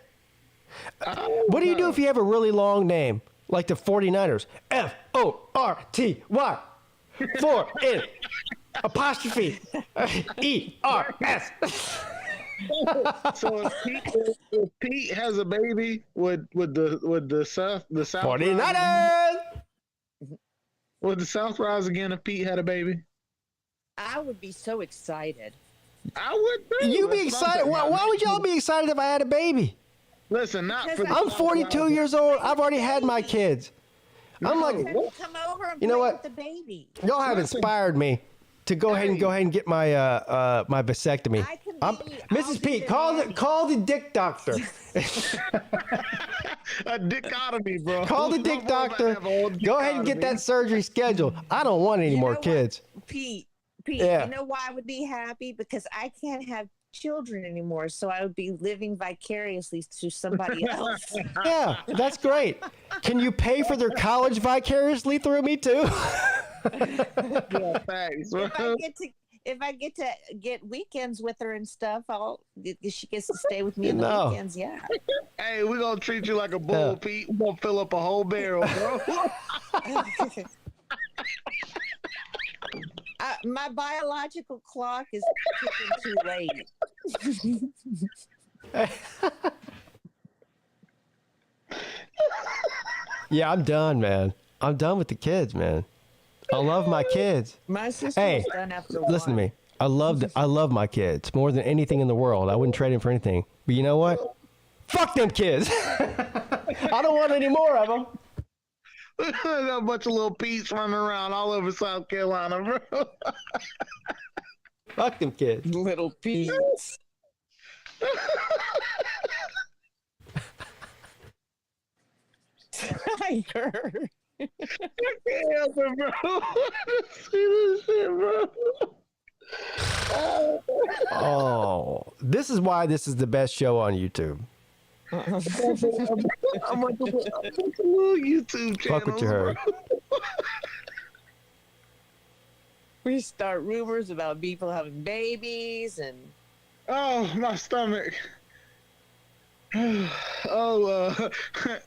What do you do if you have a really long name, like the 49ers? Forty. 4 N apostrophe ERS. So if Pete has a baby, would the South 49ers. Would the South rise again if Pete had a baby? I would be so excited. I would too. You'd be excited. Why would y'all be excited if I had a baby? Listen, I'm 42 years old. I've already had my kids. I'm like, come over and you know play what? with the baby. Y'all have inspired me to go ahead and get my my vasectomy. Mrs. Pete, call the dick doctor. A dickotomy, bro. Call the dick doctor. Go ahead and get that surgery scheduled. I don't want any more kids. Pete, Yeah. you know why I would be happy? Because I can't have children anymore, so I would be living vicariously to somebody else. Yeah, that's great. Can you pay for their college vicariously through me too? Yeah, thanks. If I get to get weekends with her and stuff, she gets to stay with me on the No. weekends. Yeah. Hey, we're gonna treat you like a bull, Pete. We're gonna fill up a whole barrel, bro. My biological clock is ticking too late. Yeah, I'm done, man. I'm done with the kids, man. I love my kids. My sister was done after a while. Listen to me. I love my kids more than anything in the world. I wouldn't trade them for anything. But you know what? Fuck them kids. I don't want any more of them. Got a bunch of little Pete's running around all over South Carolina, bro. Fuck them kids. Little Pete's. Tiger. I can't help it, bro. See this shit, bro. Oh, this is why this is the best show on YouTube. I'm like a little YouTube channel. Fuck what you heard. We start rumors about people having babies and. Oh, my stomach. Oh,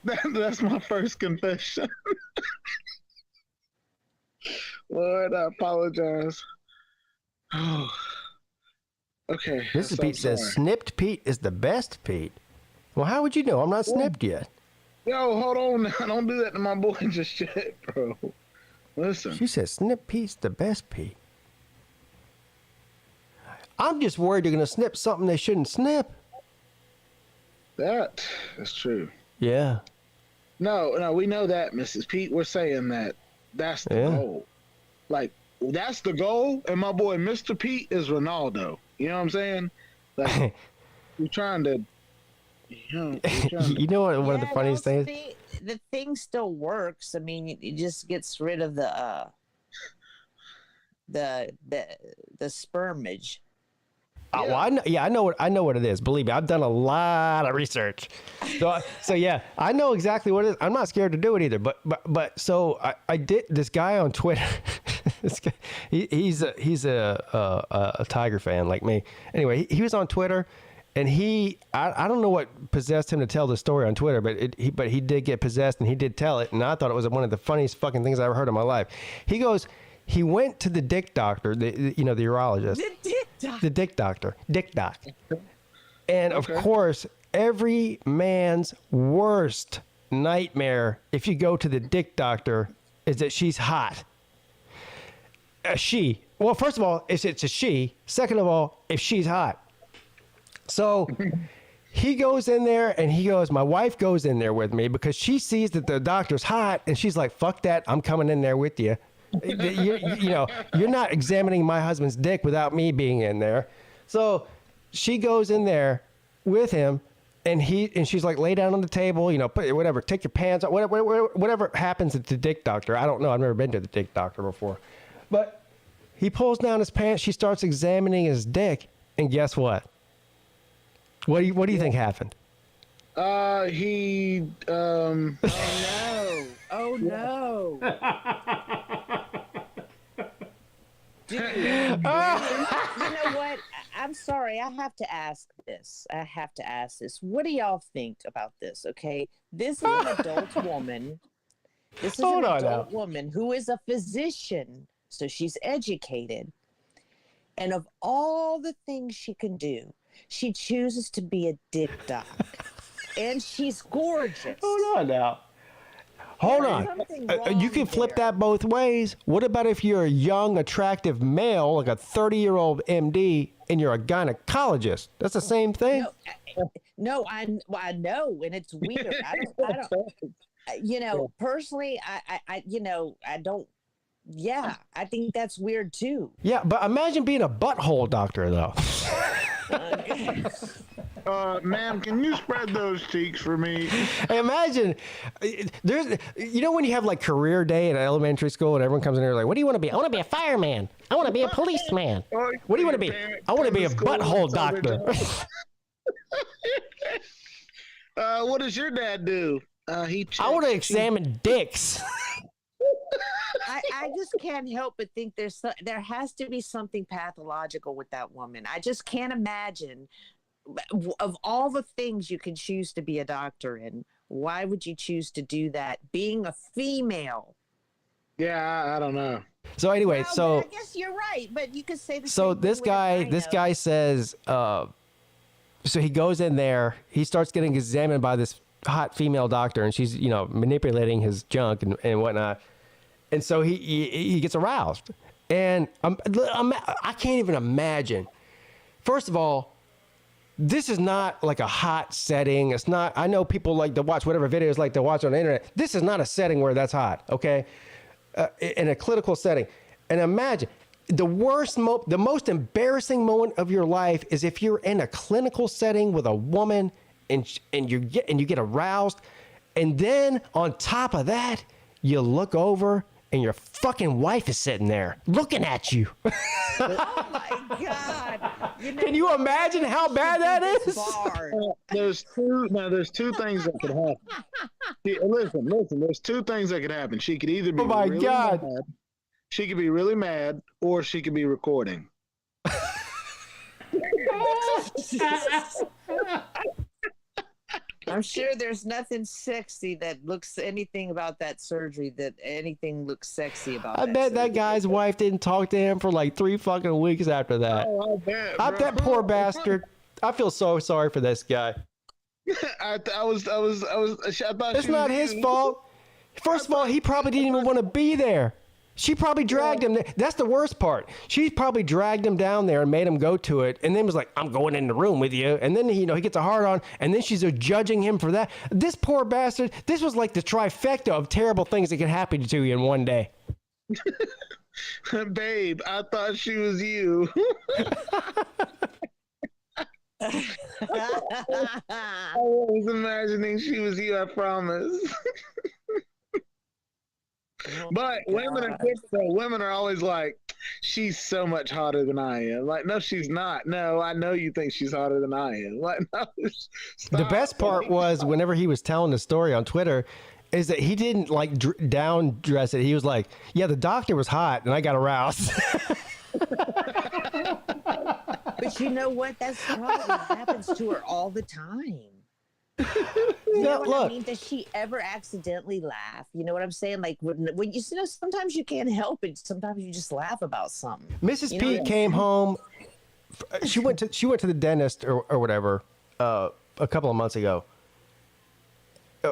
that's my first confession. Lord, I apologize. Oh, okay. Mrs. Pete says snipped Pete is the best Pete. Well, how would you know? I'm not snipped yet. Yo, hold on now. Don't do that to my boy just yet, bro. Listen. She says snip Pete's the best Pete. I'm just worried they're going to snip something they shouldn't snip. That is true. Yeah. No, we know that, Mrs. Pete. We're saying that that's the goal. Like, that's the goal, and my boy Mr. Pete is Ronaldo. You know what I'm saying? Like, we're trying to... You know what? One of the funniest things. The thing still works. I mean, it just gets rid of the spermage. Well, I know what it is. Believe me, I've done a lot of research. So yeah, I know exactly what it is. I'm not scared to do it either. But so I did. This guy on Twitter. This guy, he's a Tiger fan like me. Anyway, he was on Twitter. And I don't know what possessed him to tell the story on Twitter, but he did get possessed and he did tell it. And I thought it was one of the funniest fucking things I ever heard in my life. He went to the dick doctor, the urologist. The dick doctor. Dick doc. And of course, every man's worst nightmare, if you go to the dick doctor, is that she's hot. Well, first of all, if it's a she. Second of all, if she's hot. So he goes in there and my wife goes in there with me because she sees that the doctor's hot and she's like, fuck that. I'm coming in there with you. You're not examining my husband's dick without me being in there. So she goes in there with him and she's like, lay down on the table, put whatever, take your pants off, whatever happens at the dick doctor. I don't know. I've never been to the dick doctor before. But he pulls down his pants. She starts examining his dick. And guess what? What do you think happened? Oh no. Dude, you know what? I'm sorry. I have to ask this. What do y'all think about this? Okay. This is an adult woman. Woman who is a physician. So she's educated. And of all the things she can do, she chooses to be a dick doc. And she's gorgeous. Hold on now. Hold on. You can flip that both ways. What about if you're a young, attractive male, like a 30-year-old MD, and you're a gynecologist? That's the same thing. No, I know, and it's weird. I don't. Personally, I don't. Yeah, I think that's weird too. Yeah, but imagine being a butthole doctor, though. Ma'am, can you spread those cheeks for me? Hey, imagine, when you have like career day in elementary school and everyone comes in here like, what do you want to be? I want to be a fireman. I want to be a policeman. What do you want to be? I want to be a butthole doctor. What does your dad do? I want to examine dicks. I just can't help but think there has to be something pathological with that woman. I just can't imagine. Of all the things you can choose to be a doctor in, why would you choose to do that? Being a female. Yeah, I don't know. So anyway, I guess you're right, but you could say the so same this guy says. So he goes in there. He starts getting examined by this hot female doctor, and she's manipulating his junk and whatnot. And so he gets aroused, and I can't even imagine. First of all, this is not like a hot setting. It's not. I know people like to watch whatever videos like to watch on the internet. This is not a setting where that's hot. Okay, in a clinical setting, and imagine the most embarrassing moment of your life is if you're in a clinical setting with a woman and you get aroused, and then on top of that, you look over. And your fucking wife is sitting there looking at you. Oh my God! Can you imagine how bad that is? There's two things that could happen. Listen. There's two things that could happen. She could either be mad. She could be really mad, or she could be recording. I'm sure there's nothing sexy that looks anything about that surgery that anything looks sexy about. I bet that guy's wife didn't talk to him for like 3 fucking weeks after that. Oh, I bet, that poor bastard. I feel so sorry for this guy. I thought it's not his fault. First of all, he probably didn't even want to be there. She probably dragged him. That's the worst part. She probably dragged him down there and made him go to it, and then was like, "I'm going in the room with you." And then he gets a hard on, and then she's judging him for that. This poor bastard. This was like the trifecta of terrible things that could happen to you in one day. Babe, I thought she was you. I was imagining she was you. I promise. But women are different. Women are always like, she's so much hotter than I am. Like, no, she's not. No, I know you think she's hotter than I am. Like, no, stop. The best part was whenever he was telling the story on Twitter is that he didn't like down dress it. He was like, yeah, the doctor was hot and I got aroused. But But you know what? That's probably what happens to her all the time. You know what I mean? Does she ever accidentally laugh? You know what I'm saying? Like when you know, sometimes you can't help it. Sometimes you just laugh about something. Mrs. Peete came home. She went to the dentist or whatever a couple of months ago.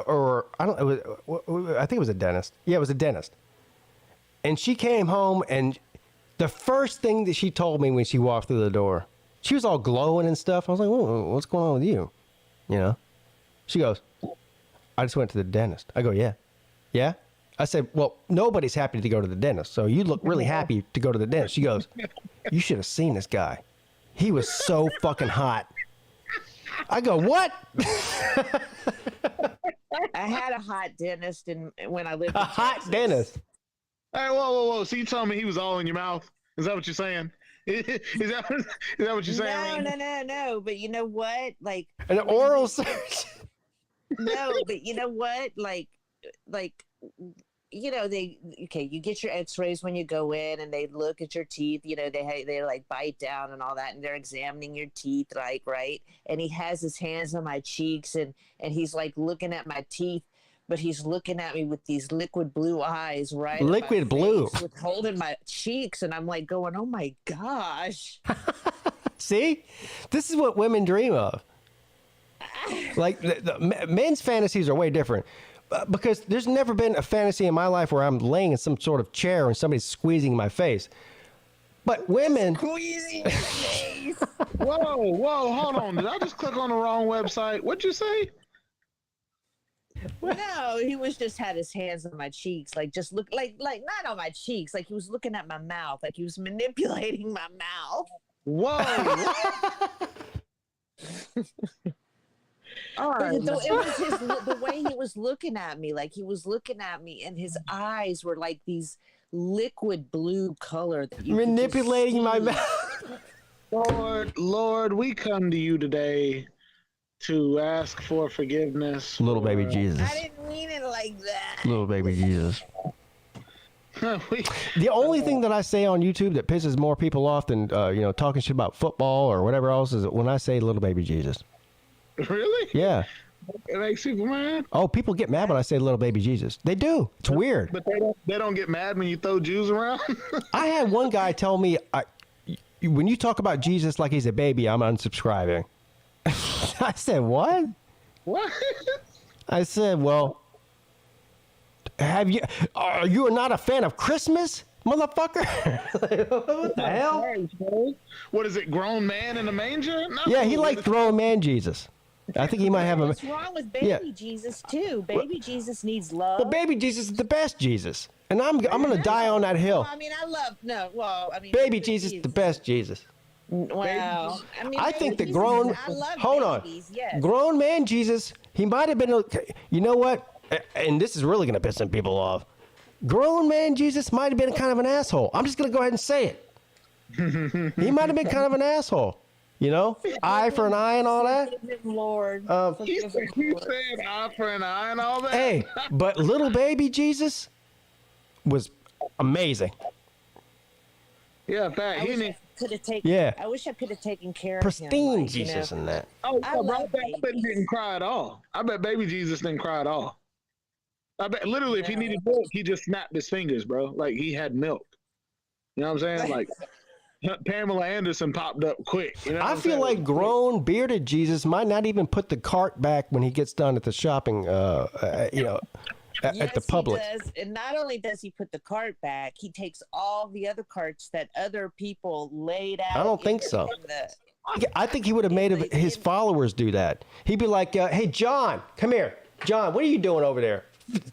Or I don't. I think it was a dentist. Yeah, it was a dentist. And she came home, and the first thing that she told me when she walked through the door, she was all glowing and stuff. I was like, "Whoa, what's going on with you?" You know. She goes, "I just went to the dentist." I go, "Yeah, yeah." I said, "Well, nobody's happy to go to the dentist, so you look really happy to go to the dentist." She goes, "You should have seen this guy. He was so fucking hot." I go, "What?" I had a hot dentist when I lived in Texas. Hot dentist. Hey, whoa. So you telling me he was all in your mouth? Is that what you're saying? Is that what you're saying? No. But you know what? Like an oral search. No, but you know what? Like, you know, you get your x-rays when you go in and they look at your teeth, you know, they like bite down and all that, and they're examining your teeth, like, right? And he has his hands on my cheeks and he's like looking at my teeth, but he's looking at me with these liquid blue eyes, right? Liquid blue. With holding my cheeks, and I'm like going, oh my gosh. See? This is what women dream of. Like the men's fantasies are way different. Because there's never been a fantasy in my life where I'm laying in some sort of chair and somebody's squeezing my face. But women... Squeezing your face. Whoa, hold on. Did I just click on the wrong website? What'd you say? No, he was just had his hands on my cheeks, like just look like not on my cheeks, like he was looking at my mouth, like he was manipulating my mouth. Whoa. All right. It was the way he was looking at me, like he was looking at me, and his eyes were like these liquid blue color. That you manipulating my mouth. Lord, we come to you today to ask for forgiveness. Little baby Jesus. I didn't mean it like that. Little baby Jesus. The only thing that I say on YouTube that pisses more people off than talking shit about football or whatever else is when I say little baby Jesus. Really? Yeah. It makes people mad? Oh, people get mad when I say little baby Jesus. They do. It's weird. But they don't get mad when you throw Jews around? I had one guy tell me, when you talk about Jesus like he's a baby, I'm unsubscribing. I said, what? What? I said, well, are you not a fan of Christmas, motherfucker? What the hell? What is it, grown man in a manger? No. Yeah, he liked grown man Jesus. I think he might have What's wrong with baby Jesus too? Baby Jesus needs love. But baby Jesus is the best Jesus, and I'm gonna die on that hill. Well, I mean, baby Jesus is the best Jesus. Wow. I think the grown. Hold on. Yes. Grown man Jesus. He might have been. You know what? And this is really gonna piss some people off. Grown man Jesus might have been kind of an asshole. I'm just gonna go ahead and say it. He might have been kind of an asshole. You know, eye for an eye and all that. Lord. You said eye for an eye and all that. Hey, but little baby Jesus was amazing. Yeah, in fact, I wish I could have taken care of pristine him. Jesus and that. Oh, I bet he didn't cry at all. I bet baby Jesus didn't cry at all. I bet literally if he needed milk, he just snapped his fingers, bro. Like he had milk. You know what I'm saying? Like Pamela Anderson popped up quick. You know I feel like grown bearded Jesus might not even put the cart back when he gets done at the shopping, at the Publix. He does. And not only does he put the cart back, he takes all the other carts that other people laid out. I don't think so. I think he would have made his followers do that. He'd be like, hey, John, come here. John, what are you doing over there?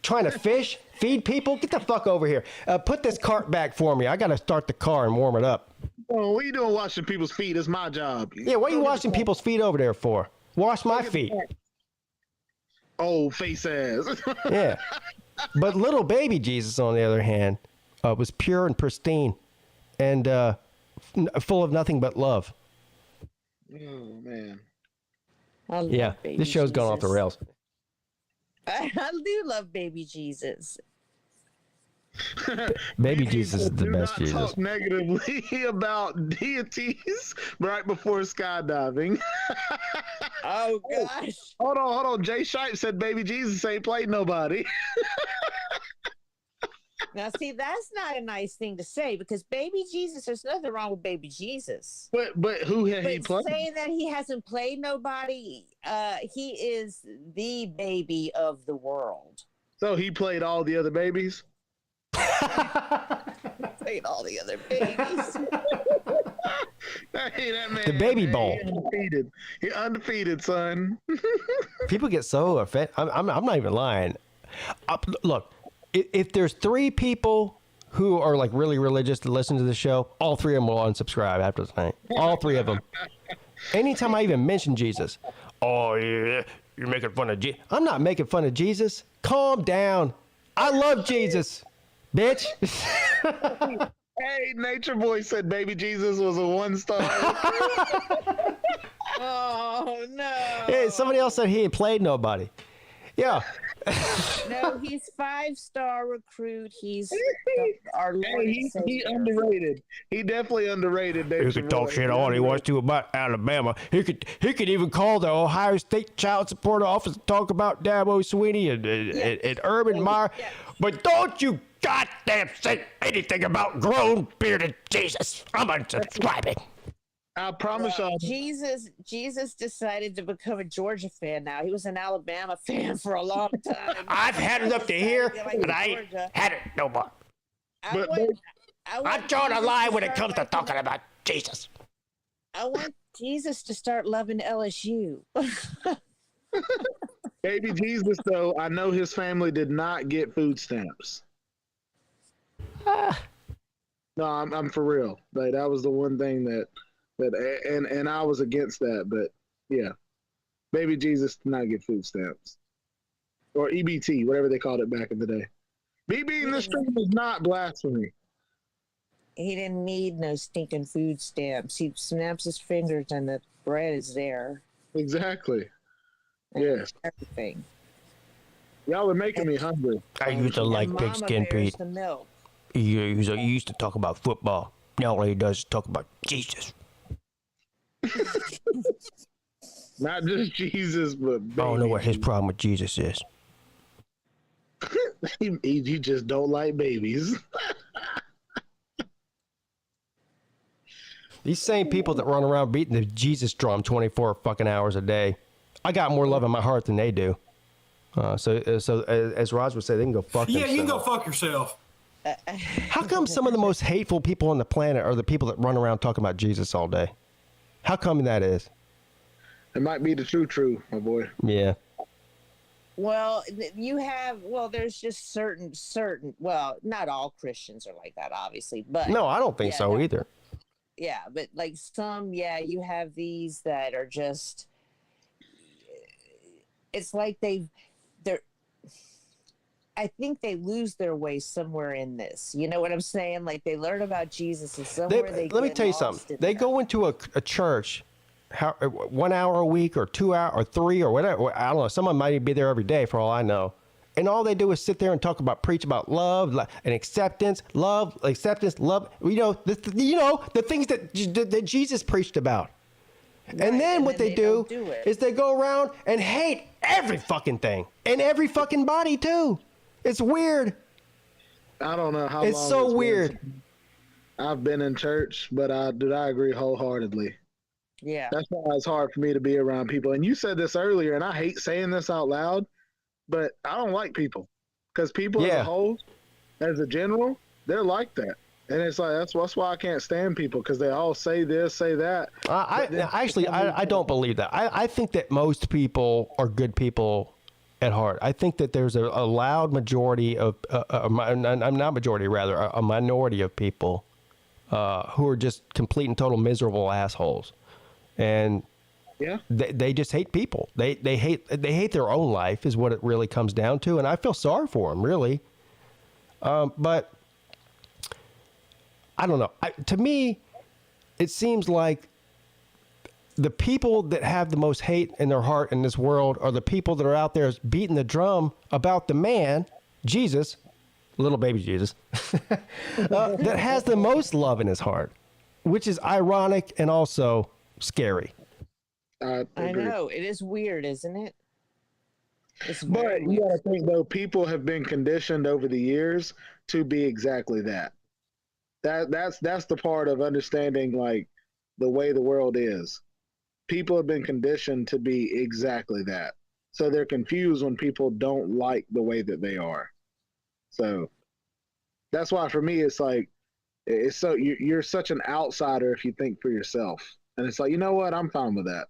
Trying to fish? Feed people? Get the fuck over here. Put this cart back for me. I got to start the car and warm it up. Oh, what are you doing washing people's feet? It's my job. Yeah, what are you washing people's feet over there for? Wash my feet. Oh, face ass. Yeah. But little baby Jesus, on the other hand, was pure and pristine and full of nothing but love. Oh, man. Yeah, this show's gone off the rails. I do love baby Jesus. Baby Jesus is the best Do not Jesus. talk negatively about deities right before skydiving. Oh gosh. Hold on. Jay Shipe said baby Jesus ain't played nobody. Now, see, that's not a nice thing to say because baby Jesus, there's nothing wrong with baby Jesus. But who had he But played? saying that he hasn't played nobody, he is the baby of the world. So he played all the other babies? Played all the other babies. Hey, that man, The Baby Bowl. He undefeated, son. People get so offended. I'm not even lying. Look, if there's 3 people who are like really religious to listen to the show, all 3 of them will unsubscribe after tonight. All 3 of them. Anytime I even mention Jesus, oh yeah, you're making fun of Jesus. I'm not making fun of Jesus. Calm down. I love Jesus, bitch. Hey, Nature Boy said baby Jesus was a 1-star. Oh no. Hey, somebody else said he ain't played nobody. Yeah. No, he's 5-star recruit. He's our Lord. He underrated. He definitely underrated. He can talk shit all he wants to about Alabama. He could even call the Ohio State Child Support Office and talk about Dabo Swinney and Urban Meyer. Yeah. But don't you goddamn say anything about grown bearded Jesus. I'm unsubscribing. I promise y'all. Jesus decided to become a Georgia fan now. He was an Alabama fan for a long time. I've had it up to here, and I ain't had it no more. I'm drawing a line when it comes to talking about Jesus. I want Jesus to start loving LSU. Baby Jesus, though, I know his family did not get food stamps. No, I'm for real. Like, that was the one thing that I was against that. But yeah, baby Jesus did not get food stamps or EBT, whatever they called it back in the day. BB in the stream is not blasphemy. He didn't need no stinking food stamps. He snaps his fingers and the bread is there. Exactly. Yes. Everything. Y'all are making me hungry. I used to like Pigskin Pete. The milk. He used to talk about football. Now all he does is talk about Jesus. Not just Jesus, but I don't know what his problem with Jesus is. You just don't like babies. These same people that run around beating the Jesus drum 24 fucking hours a day, I got more love in my heart than they do. So as Roz would say, they can go fuck themselves. Yeah, you can go fuck yourself. How come some of the most hateful people on the planet are the people that run around talking about Jesus all day? How come that is? It might be the true, my boy. Yeah. Well, there's just certain, well, not all Christians are like that, obviously, but. No, I don't think so either. Yeah, but like some, you have these that are just, it's like I think they lose their way somewhere in this. You know what I'm saying? Like they learn about Jesus and somewhere Let me tell you something. They go into a church 1 hour a week or 2 hours or 3 or whatever. I don't know. Someone might be there every day for all I know. And all they do is sit there and preach about love and acceptance, love. You know, the things that Jesus preached about. Right. And then what they do is they go around and hate every fucking thing and every fucking body too. It's weird. I don't know how it's long so weird. I've been in church, but I agree wholeheartedly. Yeah. That's why it's hard for me to be around people. And you said this earlier, and I hate saying this out loud, but I don't like people. Because people as a whole, as a general, they're like that. And it's like, that's why I can't stand people, because they all say this, say that. I don't believe that. I think that most people are good people at heart. I think that there's a loud majority of, a minority of people who are just complete and total miserable assholes. And they just hate people. They hate their own life is what it really comes down to. And I feel sorry for them, really. But I don't know. To me, it seems like the people that have the most hate in their heart in this world are the people that are out there beating the drum about the man, Jesus, little baby Jesus, that has the most love in his heart, which is ironic and also scary. I know. It is weird, isn't it? But you got to think, though, people have been conditioned over the years to be exactly that. That's the part of understanding, like, the way the world is. People have been conditioned to be exactly that. So they're confused when people don't like the way that they are. So that's why, for me, it's like, it's so you're such an outsider if you think for yourself. And it's like, you know what? I'm fine with that.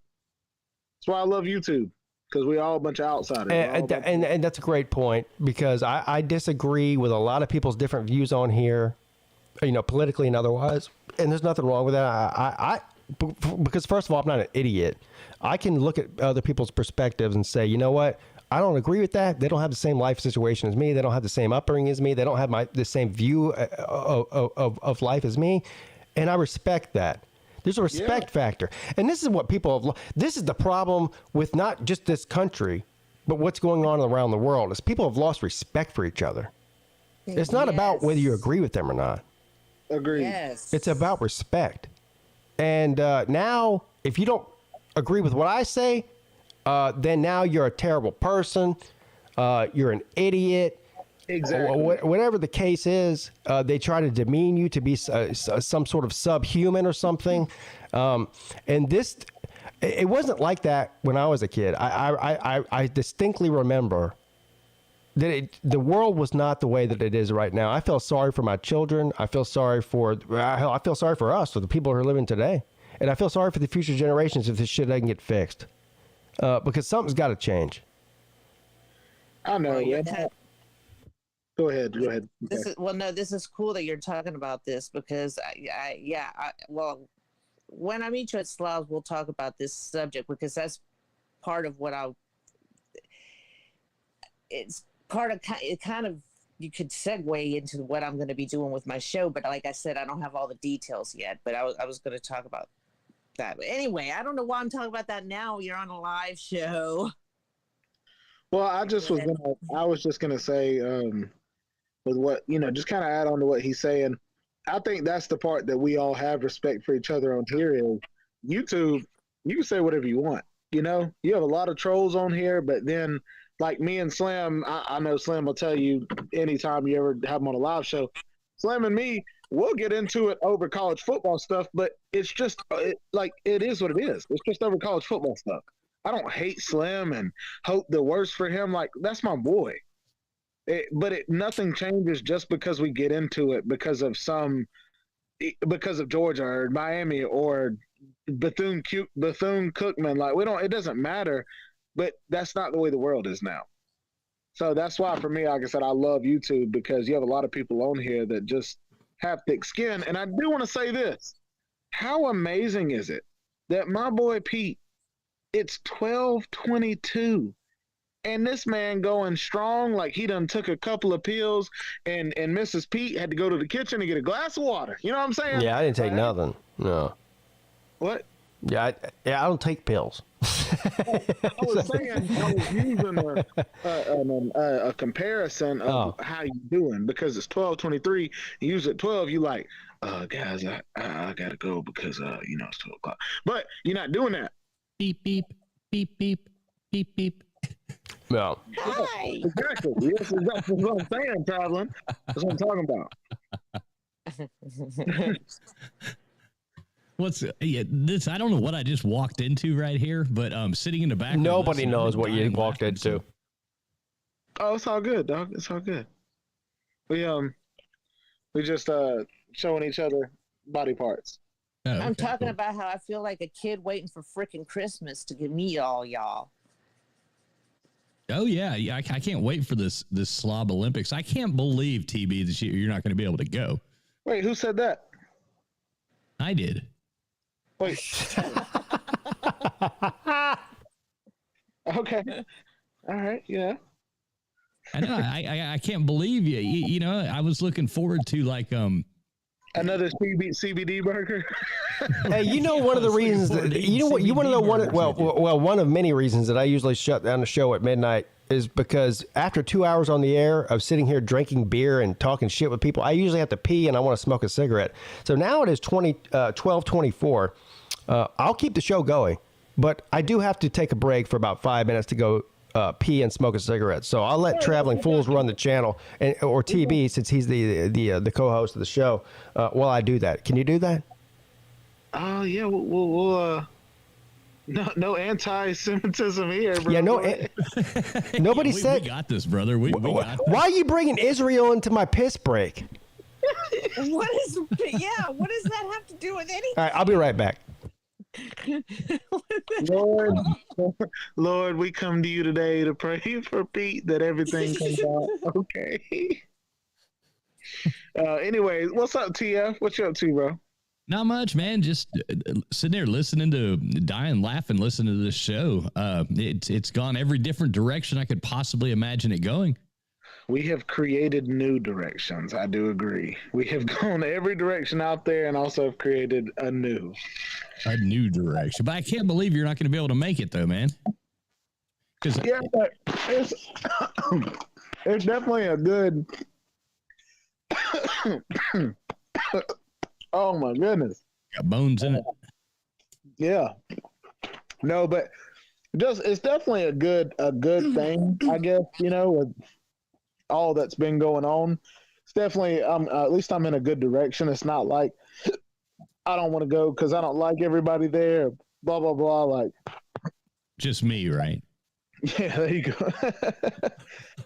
That's why I love YouTube, because we're all a bunch of outsiders. And that's a great point, because I disagree with a lot of people's different views on here, you know, politically and otherwise. And there's nothing wrong with that. Because first of all, I'm not an idiot. I can look at other people's perspectives and say, you know what? I don't agree with that. They don't have the same life situation as me. They don't have the same upbringing as me. They don't have the same view of life as me. And I respect that. There's a respect factor. And this is what people have. This is the problem with not just this country, but what's going on around the world, is people have lost respect for each other. It's not about whether you agree with them or not. Agreed. Yes. It's about respect. And now, if you don't agree with what I say, then now you're a terrible person. You're an idiot. Exactly. Whatever the case is, they try to demean you to be some sort of subhuman or something. And this, it wasn't like that when I was a kid. I distinctly remember that the world was not the way that it is right now. I feel sorry for my children. I feel sorry for us, for the people who are living today. And I feel sorry for the future generations if this shit doesn't get fixed. Because something's got to change. I know. Go ahead. This is cool that you're talking about this, because when I meet you at Slob's, we'll talk about this subject, because that's part of what it's part of it. Kind of, you could segue into what I'm going to be doing with my show, but like I said, I don't have all the details yet, but I was going to talk about that. But anyway, I don't know why I'm talking about that now. You're on a live show. Well, I was just gonna say, with what, just kind of add on to what he's saying. I think that's the part that we all have respect for each other on here. Is YouTube, you can say whatever you want. You have a lot of trolls on here, but then, like me and Slim, I know Slim will tell you anytime you ever have him on a live show, Slim and me, we'll get into it over college football stuff, but it's just it is what it is. It's just over college football stuff. I don't hate Slim and hope the worst for him. Like, that's my boy. Nothing changes just because we get into it because of Georgia or Miami or Bethune-Cookman. Like, it doesn't matter, but that's not the way the world is now. So that's why, for me, like I said, I love YouTube, because you have a lot of people on here that just have thick skin. And I do want to say this. How amazing is it that my boy Peete, it's 12:22, and this man going strong, like he done took a couple of pills, and Mrs. Peete had to go to the kitchen and get a glass of water. You know what I'm saying? Yeah, I didn't take nothing. No. What? Yeah, I don't take pills. I was saying, I was using a comparison of how you doing, because it's 12:23. You use it 12, you like, guys, I gotta go because it's 12 o'clock. But you're not doing that. Beep, beep, beep, beep, beep, beep. No. Hi. Exactly. Yes, that's what I'm saying, Traveling. That's what I'm talking about. This? I don't know what I just walked into right here, but sitting in the back. Nobody knows what you walked into. Oh, it's all good, dog. It's all good. We just showing each other body parts. Oh, okay, I'm talking about how I feel like a kid waiting for freaking Christmas to give me all y'all. Oh yeah, I can't wait for this Slob Olympics. I can't believe, TB, that you're not going to be able to go. Wait, who said that? I did. Wait. Okay. All right. Yeah. I know. I can't believe you. You know, I was looking forward to another CBD burger. Hey, you know, one of the reasons that, you know what, you want to know one of many reasons that I usually shut down the show at midnight is because after 2 hours on the air of sitting here drinking beer and talking shit with people, I usually have to pee and I want to smoke a cigarette. So now it is 12:24. I'll keep the show going, but I do have to take a break for about 5 minutes to go pee and smoke a cigarette. So I'll let Traveling Fools run the channel, or TB, since he's the co-host of the show, while I do that. Can you do that? Oh yeah, we'll no anti-Semitism here, bro. Yeah, nobody said. We got this, brother. We got this. Why are you bringing Israel into my piss break? What does that have to do with anything? All right, I'll be right back. Lord, we come to you today to pray for Pete that everything comes out okay. Anyway, what's up, TF? What you up to, bro? Not much, man. Just sitting there listening to dying laughing, listening to this show. It's gone every different direction I could possibly imagine it going. We have created new directions. I do agree. We have gone every direction out there and also have created a new direction. But I can't believe you're not going to be able to make it, though, man. Yeah, but it's definitely a good. Oh my goodness. Got bones in it. Yeah. No, but it's definitely a good thing, I guess, with all that's been going on. It's definitely at least I'm in a good direction. It's not like I don't want to go because I don't like everybody there, blah blah blah, like just me, right? Yeah, there you go.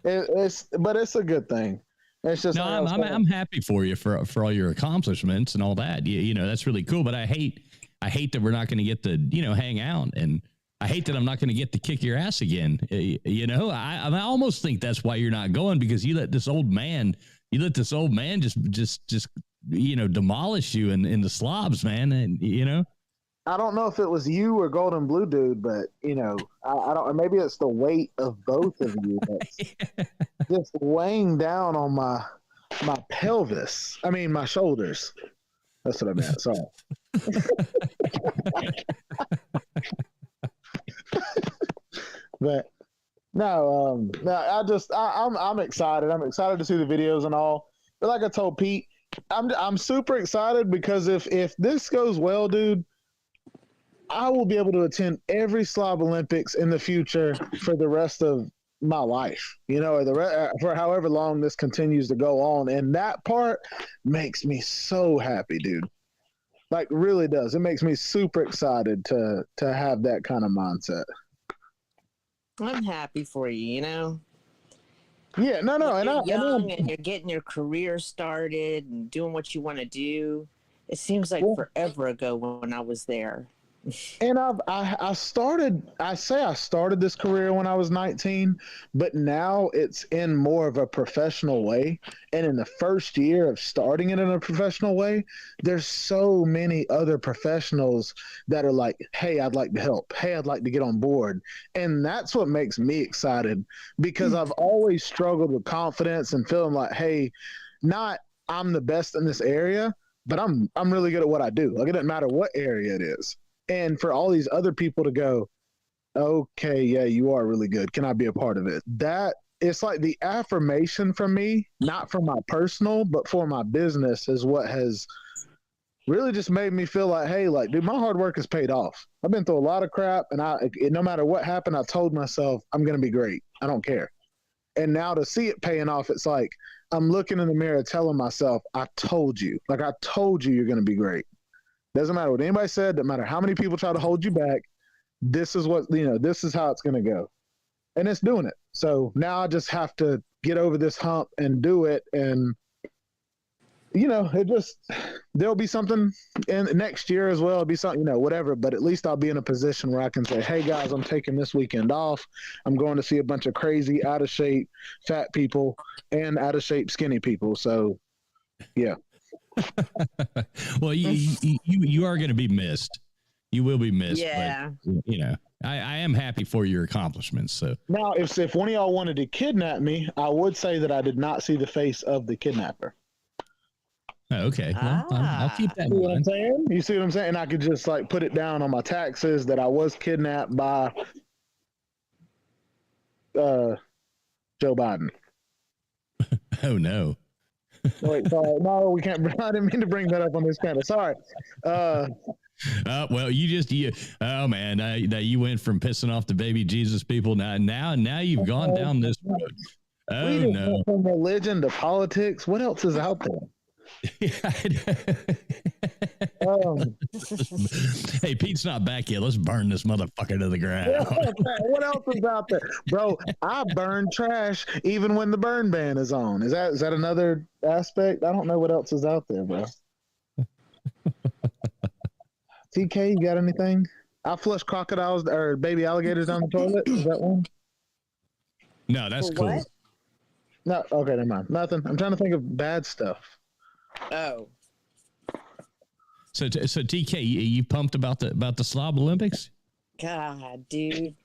But it's a good thing. It's just I'm happy for you for all your accomplishments and all that. You know, that's really cool. But I hate that we're not going to get to, hang out, and I hate that I'm not going to get to kick your ass again. I almost think that's why you're not going, because you let this old man just demolish you in the slobs, man. And I don't know if it was you or Golden Blue Dude, but I don't. Maybe it's the weight of both of you that's just weighing down on my pelvis. I mean, my shoulders. That's what I meant. Sorry. But no, I'm excited. I'm excited to see the videos and all. But like I told Pete, I'm super excited because if this goes well, dude, I will be able to attend every Slob Olympics in the future for the rest of my life, or for however long this continues to go on. And that part makes me so happy, dude. Like, really does. It makes me super excited to have that kind of mindset. I'm happy for you, Yeah, no. You're young and you're getting your career started and doing what you want to do. It seems like forever ago when I was there. And I started this career when I was 19, but now it's in more of a professional way. And in the first year of starting it in a professional way, there's so many other professionals that are like, hey, I'd like to help. Hey, I'd like to get on board. And that's what makes me excited, because I've always struggled with confidence and feeling like, hey, not I'm the best in this area, but I'm really good at what I do. Like, it doesn't matter what area it is. And for all these other people to go, okay, yeah, you are really good. Can I be a part of it? That it's like the affirmation from me, not for my personal, but for my business, is what has really just made me feel like, hey, like, dude, my hard work has paid off. I've been through a lot of crap, and no matter what happened, I told myself I'm going to be great. I don't care. And now to see it paying off, it's like I'm looking in the mirror telling myself, I told you. Like, I told you you're going to be great. Doesn't matter what anybody said. Doesn't matter how many people try to hold you back. This is what, this is how it's going to go. And it's doing it. So now I just have to get over this hump and do it. And, there'll be something in next year as well. It'll be something, whatever. But at least I'll be in a position where I can say, hey, guys, I'm taking this weekend off. I'm going to see a bunch of crazy, out of shape, fat people and out of shape, skinny people. So, yeah. Well, you are going to be missed. You will be missed. Yeah. But, I am happy for your accomplishments. So now, if one of y'all wanted to kidnap me, I would say that I did not see the face of the kidnapper. Okay. Well, I'll keep that in mind. What I'm saying? You see what I'm saying? And I could just put it down on my taxes that I was kidnapped by Joe Biden. Oh no. Wait, sorry. No, we can't. I didn't mean to bring that up on this channel. Sorry. Well, oh man, now you went from pissing off the baby Jesus people. Now you've gone down this road. Oh no. From religion to politics. What else is out there? Hey, Pete's not back yet. Let's burn this motherfucker to the ground. What else is out there, bro? I burn trash even when the burn ban is on. Is that another aspect? I don't know what else is out there, bro. TK, you got anything? I flush crocodiles or baby alligators down the toilet. Is that one? No, that's cool. What? No, okay, never mind. Nothing. I'm trying to think of bad stuff. Oh. So TK, you pumped about the Slob Olympics? God, dude.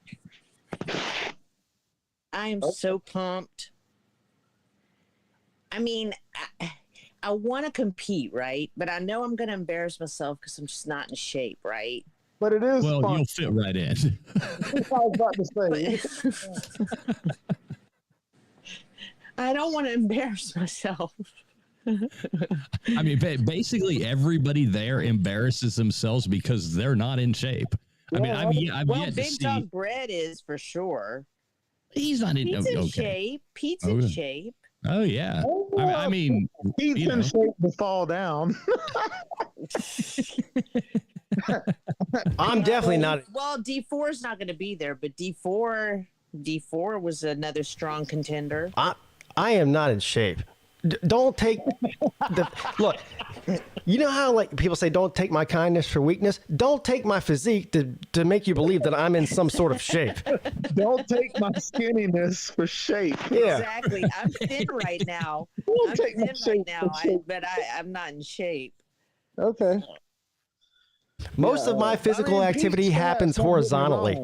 I am so pumped. I mean, I want to compete, right? But I know I'm going to embarrass myself because I'm just not in shape, right? But it is well, fun. You'll fit right in. That's what I was about to say. I don't want to embarrass myself. I mean, basically everybody there embarrasses themselves because they're not in shape. I mean, I've yet to Big see. Dog Bread is for sure. He's not in. He's in okay. shape. Pete's in shape. Oh yeah. I mean, Pete's in shape to fall down. I'm definitely not. Well, D4 is not going to be there, but D4 was another strong contender. I am not in shape. Don't take the look. You know how like people say, "Don't take my kindness for weakness." Don't take my physique to make you believe that I'm in some sort of shape. Don't take my skinniness for shape. Yeah, exactly. I'm thin right now. I'm take my thin shape right now, for shape. but I'm not in shape. Okay. Most of my physical activity happens horizontally.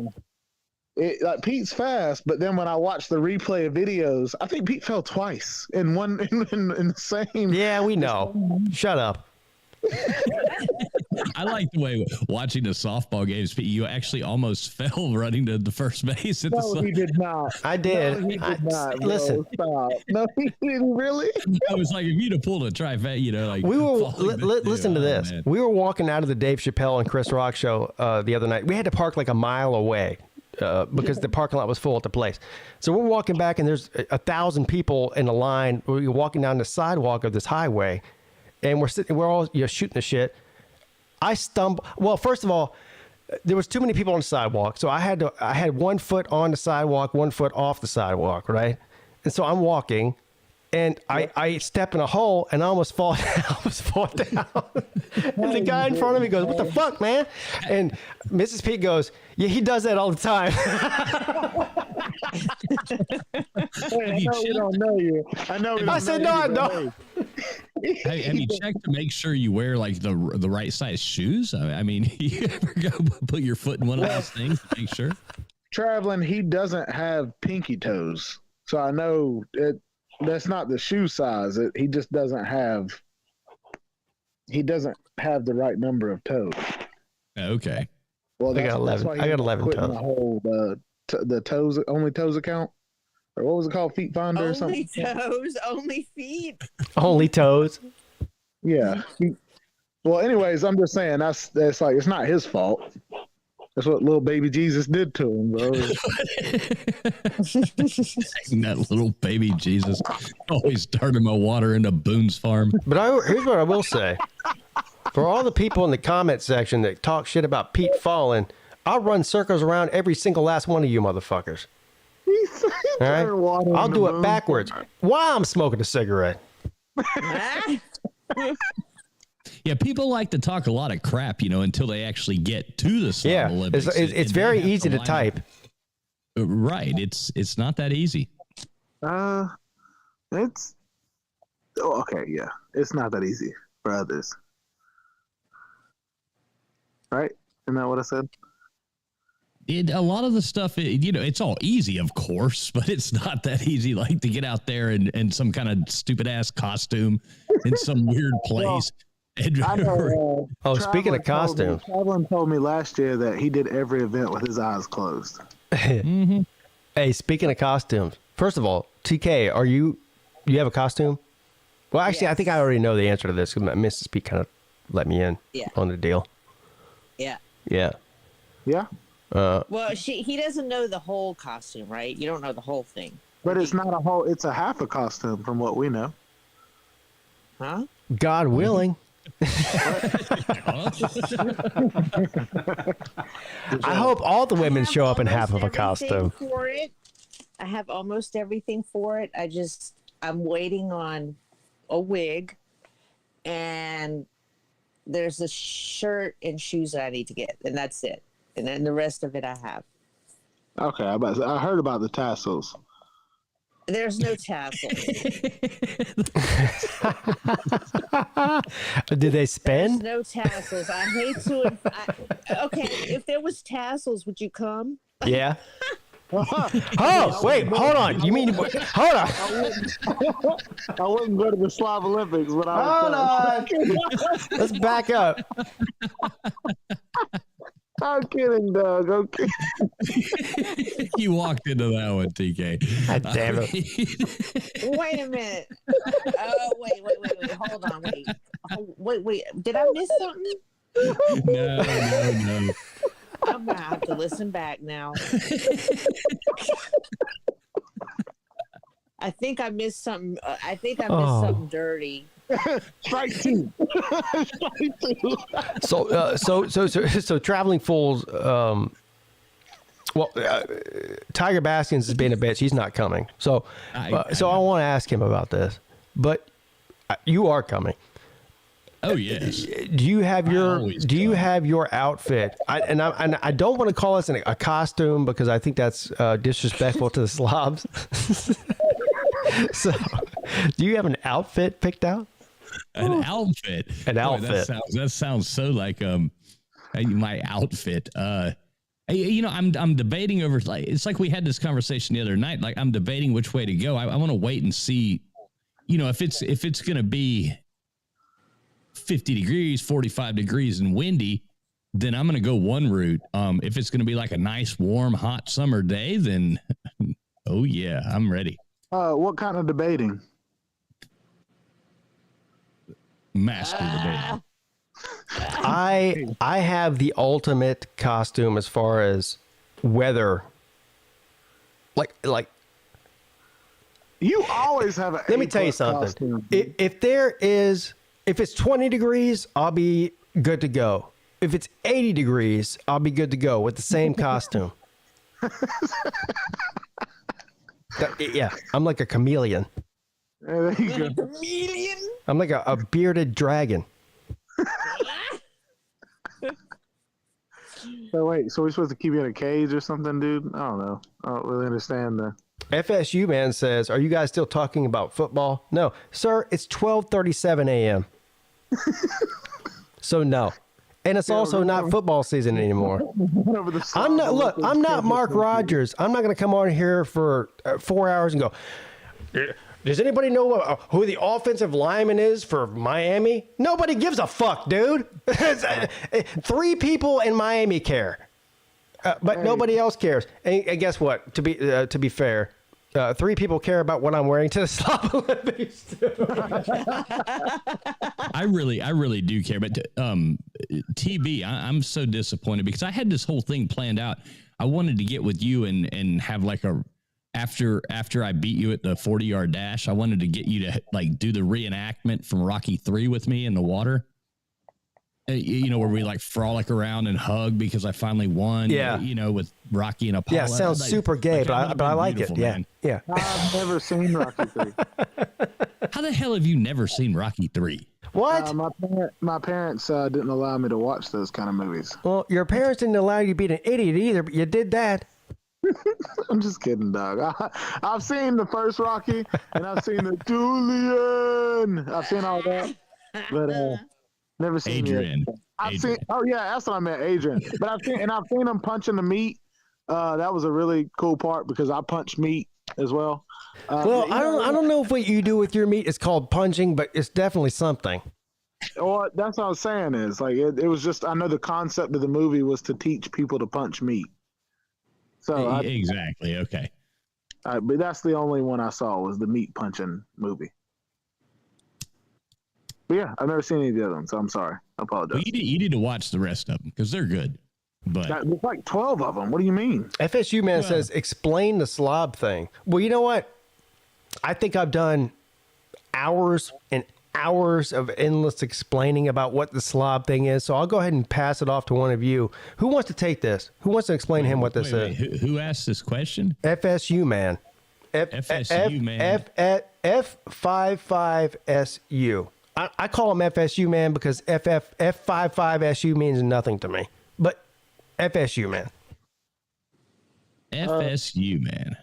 Like Pete's fast, but then when I watch the replay of videos, I think Pete fell twice in the same. Yeah, we know. Shut up. I like the way watching the softball games, Pete, you actually almost fell running to the first base. He did not. I did. No, he did not. Bro. Listen. Stop. No, he didn't really. I was like, if you'd have pulled a trifecta, like we were. Listen to this. Man. We were walking out of the Dave Chappelle and Chris Rock show the other night. We had to park like a mile away. Because the parking lot was full at the place. So we're walking back and there's 1,000 people in a line. We're walking down the sidewalk of this highway and we're all shooting the shit. I stumble. Well, first of all, there was too many people on the sidewalk. So I had 1 foot on the sidewalk, 1 foot off the sidewalk. Right. And so I'm walking and I step in a hole and I almost fall down. And the guy in front of me goes, "What the fuck, man?" And Mrs. Peete goes, "Yeah, he does that all the time." Hey, I know we don't know you. I said, "No, I don't." Hey, have you checked to make sure you wear like the right size shoes? I mean, you ever go put your foot in one of those things to make sure? Traveling, he doesn't have pinky toes, so I know that's not the shoe size. He just doesn't have. He doesn't have the right number of toes. Okay. Well, I got 11. I got 11 toes. The whole the toes only toes account, or what was it called? Feet Finder or something. Only toes, only feet. Only toes. Yeah. Well, anyways, I'm just saying that's like it's not his fault. That's what little baby Jesus did to him, bro. That little baby Jesus always turning my water into Boone's Farm. But here's what I will say. For all the people in the comment section that talk shit about Pete falling, I'll run circles around every single last one of you motherfuckers. All right? I'll do it backwards while I'm smoking a cigarette. Yeah, people like to talk a lot of crap, until they actually get to the Slob Olympics. It's very easy to type. Right. It's not that easy. It's okay. Yeah, it's not that easy for others. Right? Isn't that what I said? A lot of the stuff, it's all easy, of course, but it's not that easy. Like to get out there and some kind of stupid ass costume in some weird place. I know, speaking of costumes, Traveling told me last year that he did every event with his eyes closed. Mm-hmm. Hey, speaking of costumes, first of all, TK, you have a costume? Well, actually, I think I already know the answer to this. Mrs. P kind of let me in on the deal. Yeah. Yeah. Yeah. Well, he doesn't know the whole costume, right? You don't know the whole thing. But it's not a whole. It's a half a costume, from what we know. Huh? God willing. I hope all the women show up in half of a costume. For it, I have almost everything for it. I'm waiting on a wig, and there's a shirt and shoes that I need to get, and that's it. And then the rest of it I have. Okay, I heard about the tassels. There's no tassels. Did they spin? There's no tassels. I hate to. Okay, if there was tassels, would you come? Yeah. Oh, wait, hold on. You mean, hold on. I wouldn't go to the Slob Olympics, but Hold on. Let's back up. I'm kidding, Doug. Okay. You walked into that one, TK. God damn it. Wait a minute. Oh, wait. Hold on. Wait. Did I miss something? No. I'm going to have to listen back now. I think I missed something. I think I missed something dirty. Strike two. So Traveling Fools. Tiger Baskins is being a bitch. He's not coming. So I want to ask him about this. But you are coming. Oh yes. Do you have your outfit? I don't want to call this a costume because I think that's disrespectful to the Slobs. So, do you have an outfit picked out? An outfit. An outfit. That sounds so like my outfit. I'm debating over, like, it's like we had this conversation the other night. Like, I'm debating which way to go. I want to wait and see, if it's going to be 50 degrees, 45 degrees and windy, then I'm going to go one route. If it's going to be like a nice, warm, hot summer day, then oh yeah, I'm ready. What kind of debating? Master debating. I have the ultimate costume as far as weather. Like you always have a. Let me tell you something. If it's 20 degrees, I'll be good to go. If it's 80 degrees, I'll be good to go with the same costume. Yeah, I'm like a chameleon. There you go. Chameleon? I'm like a bearded dragon. So wait, so we're supposed to keep you in a cage or something, dude? I don't know. I don't really understand the. FSU man says, "Are you guys still talking about football?" No, sir. It's 12:37 a.m. So no, and it's also not football season anymore. I'm not. Look, I'm not Mark Rogers. I'm not going to come on here for 4 hours and go. Does anybody know who the offensive lineman is for Miami? Nobody gives a fuck, dude. 3 people in Miami care, but nobody else cares. And guess what? To be fair, 3 people care about what I'm wearing to the Slob Olympics. I really do care. But TB, I'm so disappointed because I had this whole thing planned out. I wanted to get with you and have like a. After I beat you at the 40-yard dash, I wanted to get you to like do the reenactment from Rocky 3 with me in the water. Where we like frolic around and hug because I finally won. Yeah. With Rocky and Apollo. Yeah, sounds super gay, but I like it. Yeah. Man. Yeah. I've never seen Rocky 3. How the hell have you never seen Rocky 3? What? My parents didn't allow me to watch those kind of movies. Well, your parents didn't allow you to be an idiot either, but you did that. I'm just kidding, dog. I've seen the first Rocky, and I've seen the Julian. I've seen all that, but never seen Adrian. I've seen. Oh yeah, that's what I meant, Adrian. But I've seen him punching the meat. That was a really cool part because I punch meat as well. Well, I don't know if what you do with your meat is called punching, but it's definitely something. Well, that's what I was saying is like it was just. I know the concept of the movie was to teach people to punch meat. So exactly. Okay. But that's the only one I saw was the meat punching movie. But yeah, I've never seen any of the other ones, so I'm sorry. I apologize. Well, you need to watch the rest of them because they're good. But there's like 12 of them. What do you mean? FSU man says, explain the slob thing. Well, you know what? I think I've done hours and hours of endless explaining about what the slob thing is. So I'll go ahead and pass it off to one of you. Who wants to take this? Who wants to explain to him what this is? Who asked this question? FSU man. FSU man. F55SU. I call him FSU man because F55SU means nothing to me. But FSU man. FSU man.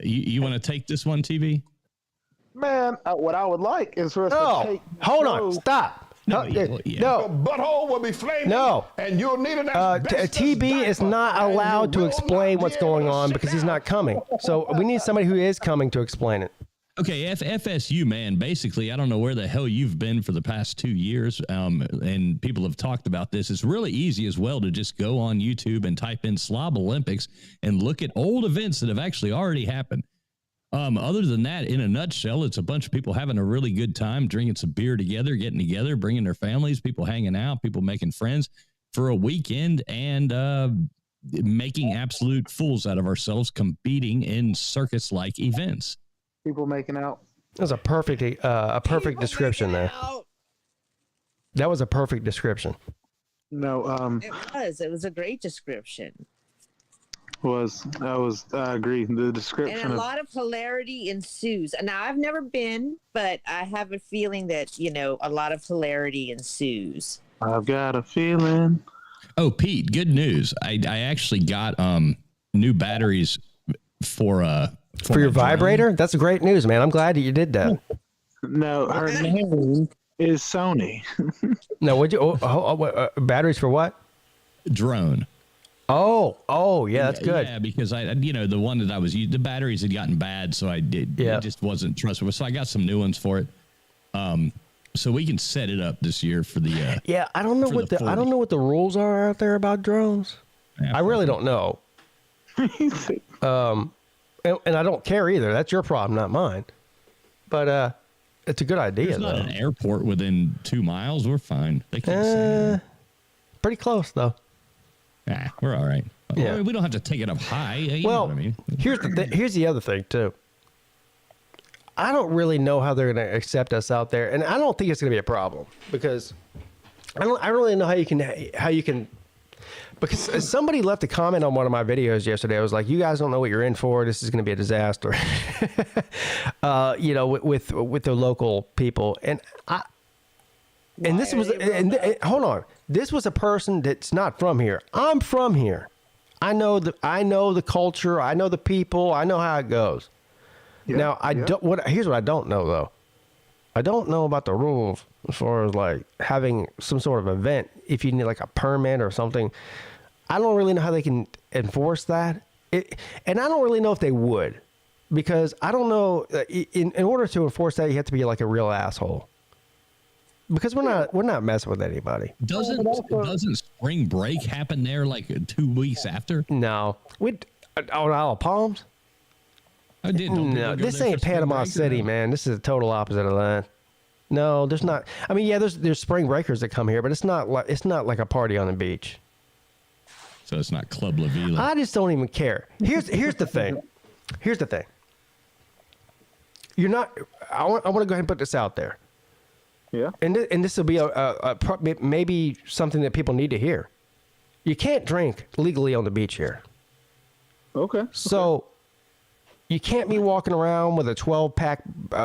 You want to take this one, TV? Man, what I would like is for us to take. Hold on, stop. No. Your butthole will be flaming. No. And you'll need an asbestos TB is not allowed to explain what's going on because he's not coming. So we need somebody who is coming to explain it. Okay, FSU, man, basically, I don't know where the hell you've been for the past 2 years, and people have talked about this. It's really easy as well to just go on YouTube and type in Slob Olympics and look at old events that have actually already happened. Other than that, in a nutshell, it's a bunch of people having a really good time, drinking some beer together, getting together, bringing their families, people hanging out, people making friends for a weekend, and making absolute fools out of ourselves, competing in circus-like events. People making out. That was a perfect description there. That was a perfect description. No, It was a great description. I agree. The description And a lot of hilarity ensues. Now, I've never been, but I have a feeling that, a lot of hilarity ensues. I've got a feeling. Oh, Pete, good news. I actually got new batteries for your vibrator? That's great news, man. I'm glad that you did that. No, her name is Sony. No, would you? Batteries for what? Drone. Oh, yeah, that's good. Yeah, because the one that I was using, the batteries had gotten bad, so it just wasn't trustworthy. So I got some new ones for it. So we can set it up this year for the. Yeah, I don't know what the rules are out there about drones. Yeah, I really don't know. And I don't care either. That's your problem, not mine. But it's a good idea. There's not an airport within 2 miles. We're fine. They can't say pretty close though. We're all right. Yeah. We don't have to take it up high. You know what I mean? Here's the other thing too. I don't really know how they're going to accept us out there, and I don't think it's going to be a problem because I don't really know how you can. Because somebody left a comment on one of my videos yesterday. I was like, "You guys don't know what you're in for. This is going to be a disaster." With the local people, hold on. This was a person that's not from here. I'm from here. I know the culture. I know the people. I know how it goes. Yeah, now here's what I don't know though. I don't know about the rules as far as like having some sort of event. If you need like a permit or something, I don't really know how they can enforce that. And I don't really know if they would, because I don't know. In order to enforce that, you have to be like a real asshole. Because we're not messing with anybody. Doesn't spring break happen there like 2 weeks after? No, on Isle of Palms. I did. No, this ain't Panama City, man. This is the total opposite of that. No, there's not. I mean, yeah, there's spring breakers that come here, but it's not like a party on the beach. So it's not Club La Vila. I just don't even care. Here's the thing. Here's the thing. You're not. I want to go ahead and put this out there. Yeah. And this will be maybe something that people need to hear. You can't drink legally on the beach here. Okay. So you can't be walking around with a 12-pack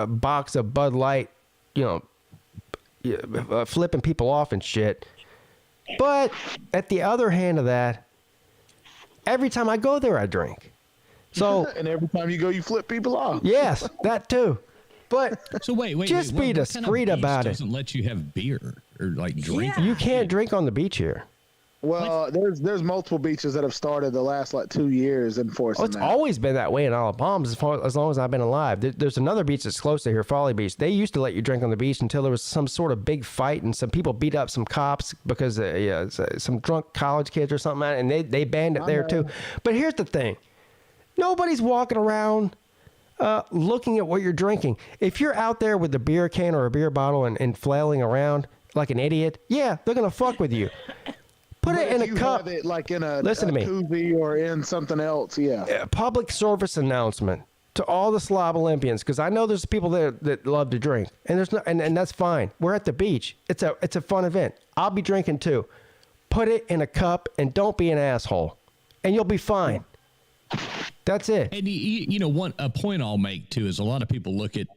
box of Bud Light, flipping people off and shit. But at the other hand of that, every time I go there, I drink. So and every time you go, you flip people off. Yes, that too. But so wait, just be discreet about it. Doesn't let you have beer or like drink. You can't drink on the beach here. Well, there's multiple beaches that have started the last 2 years enforcing it's always been that way in Isle of Palms as long as I've been alive. There's another beach that's close to here, Folly Beach. They used to let you drink on the beach until there was some sort of big fight and some people beat up some cops because some drunk college kids or something, and they banned it there too. But here's the thing. Nobody's walking around looking at what you're drinking. If you're out there with a beer can or a beer bottle and flailing around like an idiot, yeah, they're going to fuck with you. Put it in a cup. Have it like in a Listen to me. koozie or in something else, yeah. A public service announcement to all the Slob Olympians, because I know there's people there that love to drink, and there's no, and that's fine. We're at the beach. It's a fun event. I'll be drinking too. Put it in a cup and don't be an asshole, and you'll be fine. That's it. And you know, a point I'll make too is a lot of people look at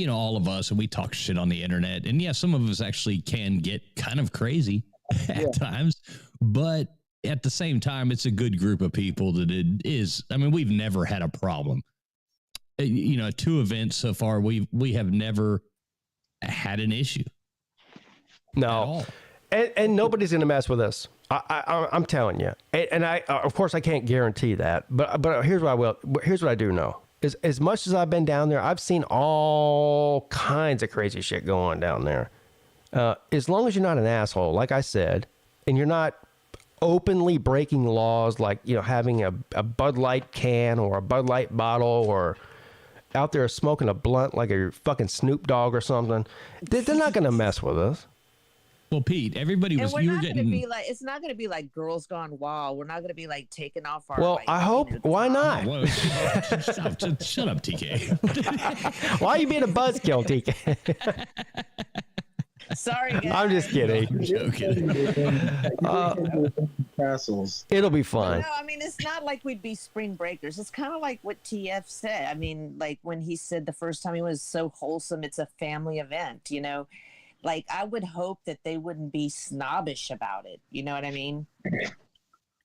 all of us and we talk shit on the internet, and yeah, some of us actually can get kind of crazy at times, but at the same time, it's a good group of people that it is. I mean, we've never had a problem. 2 events so far, we have never had an issue. No, and nobody's gonna mess with us. I'm telling you, and I of course I can't guarantee that, but here's what I will. Here's what I do know is as much as I've been down there, I've seen all kinds of crazy shit go on down there. As long as you're not an asshole, like I said, and you're not openly breaking laws, like having a Bud Light can or a Bud Light bottle or out there smoking a blunt like a fucking Snoop Dogg or something, they're not going to mess with us. Well, Pete, everybody was. And we're not going to be like. It's not going to be like Girls Gone Wild. We're not going to be like taking off our. Well, I hope. Why not? Whoa, shut up, TK. Why are you being a buzzkill, TK? Sorry, guys. I'm just kidding. I'm joking. It'll be fun. No, I mean, it's not like we'd be spring breakers. It's kind of like what TF said. I mean, like when he said the first time he was so wholesome, it's a family event, Like, I would hope that they wouldn't be snobbish about it. You know what I mean?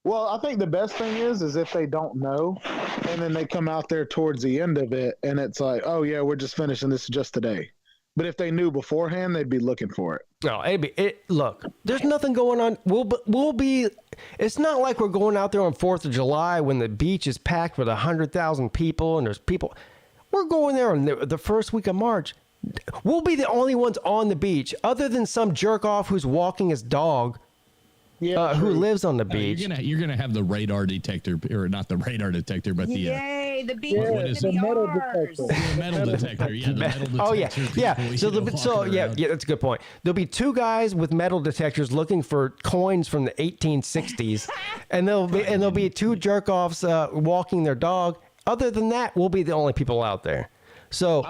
Well, I think the best thing is if they don't know, and then they come out there towards the end of it, and it's like, oh, yeah, we're just finishing this just today. But if they knew beforehand, they'd be looking for it. No, look, there's nothing going on. We'll be. It's not like we're going out there on 4th of July when the beach is packed with 100,000 people and there's people. We're going there on the first week of March. We'll be the only ones on the beach, other than some jerk off who's walking his dog, who lives on the beach. You're gonna have the radar detector, or not the radar detector, but the the beach. What is it? Metal detector. The metal detector. Yeah, the metal detector. Oh yeah. That's a good point. There'll be 2 guys with metal detectors looking for coins from the 1860s, and there'll be 2 jerk offs walking their dog. Other than that, we'll be the only people out there. So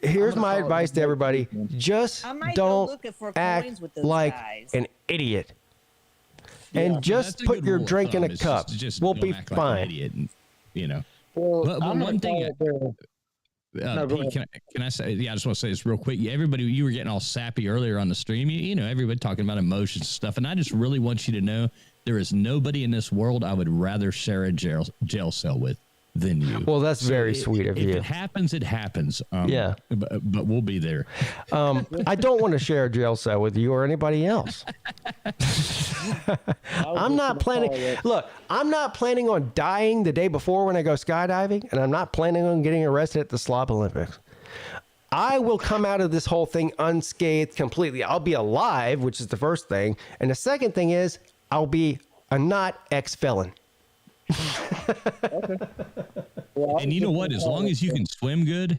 here's my advice to everybody: just don't act like an idiot, and just put your drink in a cup. We'll be fine. Well, one thing. Pete, can I say? Yeah, I just want to say this real quick. Everybody, you were getting all sappy earlier on the stream. Everybody talking about emotions and stuff, and I just really want you to know there is nobody in this world I would rather share a jail cell with than you. Well, that's very sweet of you. If it happens, it happens. Yeah. But we'll be there. I don't want to share a jail cell with you or anybody else. I'm not planning. Look, I'm not planning on dying the day before when I go skydiving, and I'm not planning on getting arrested at the Slob Olympics. I will come out of this whole thing unscathed completely. I'll be alive, which is the first thing. And the second thing is I'll be a not ex-felon. Okay. Well, and you know what? As long as you can swim good,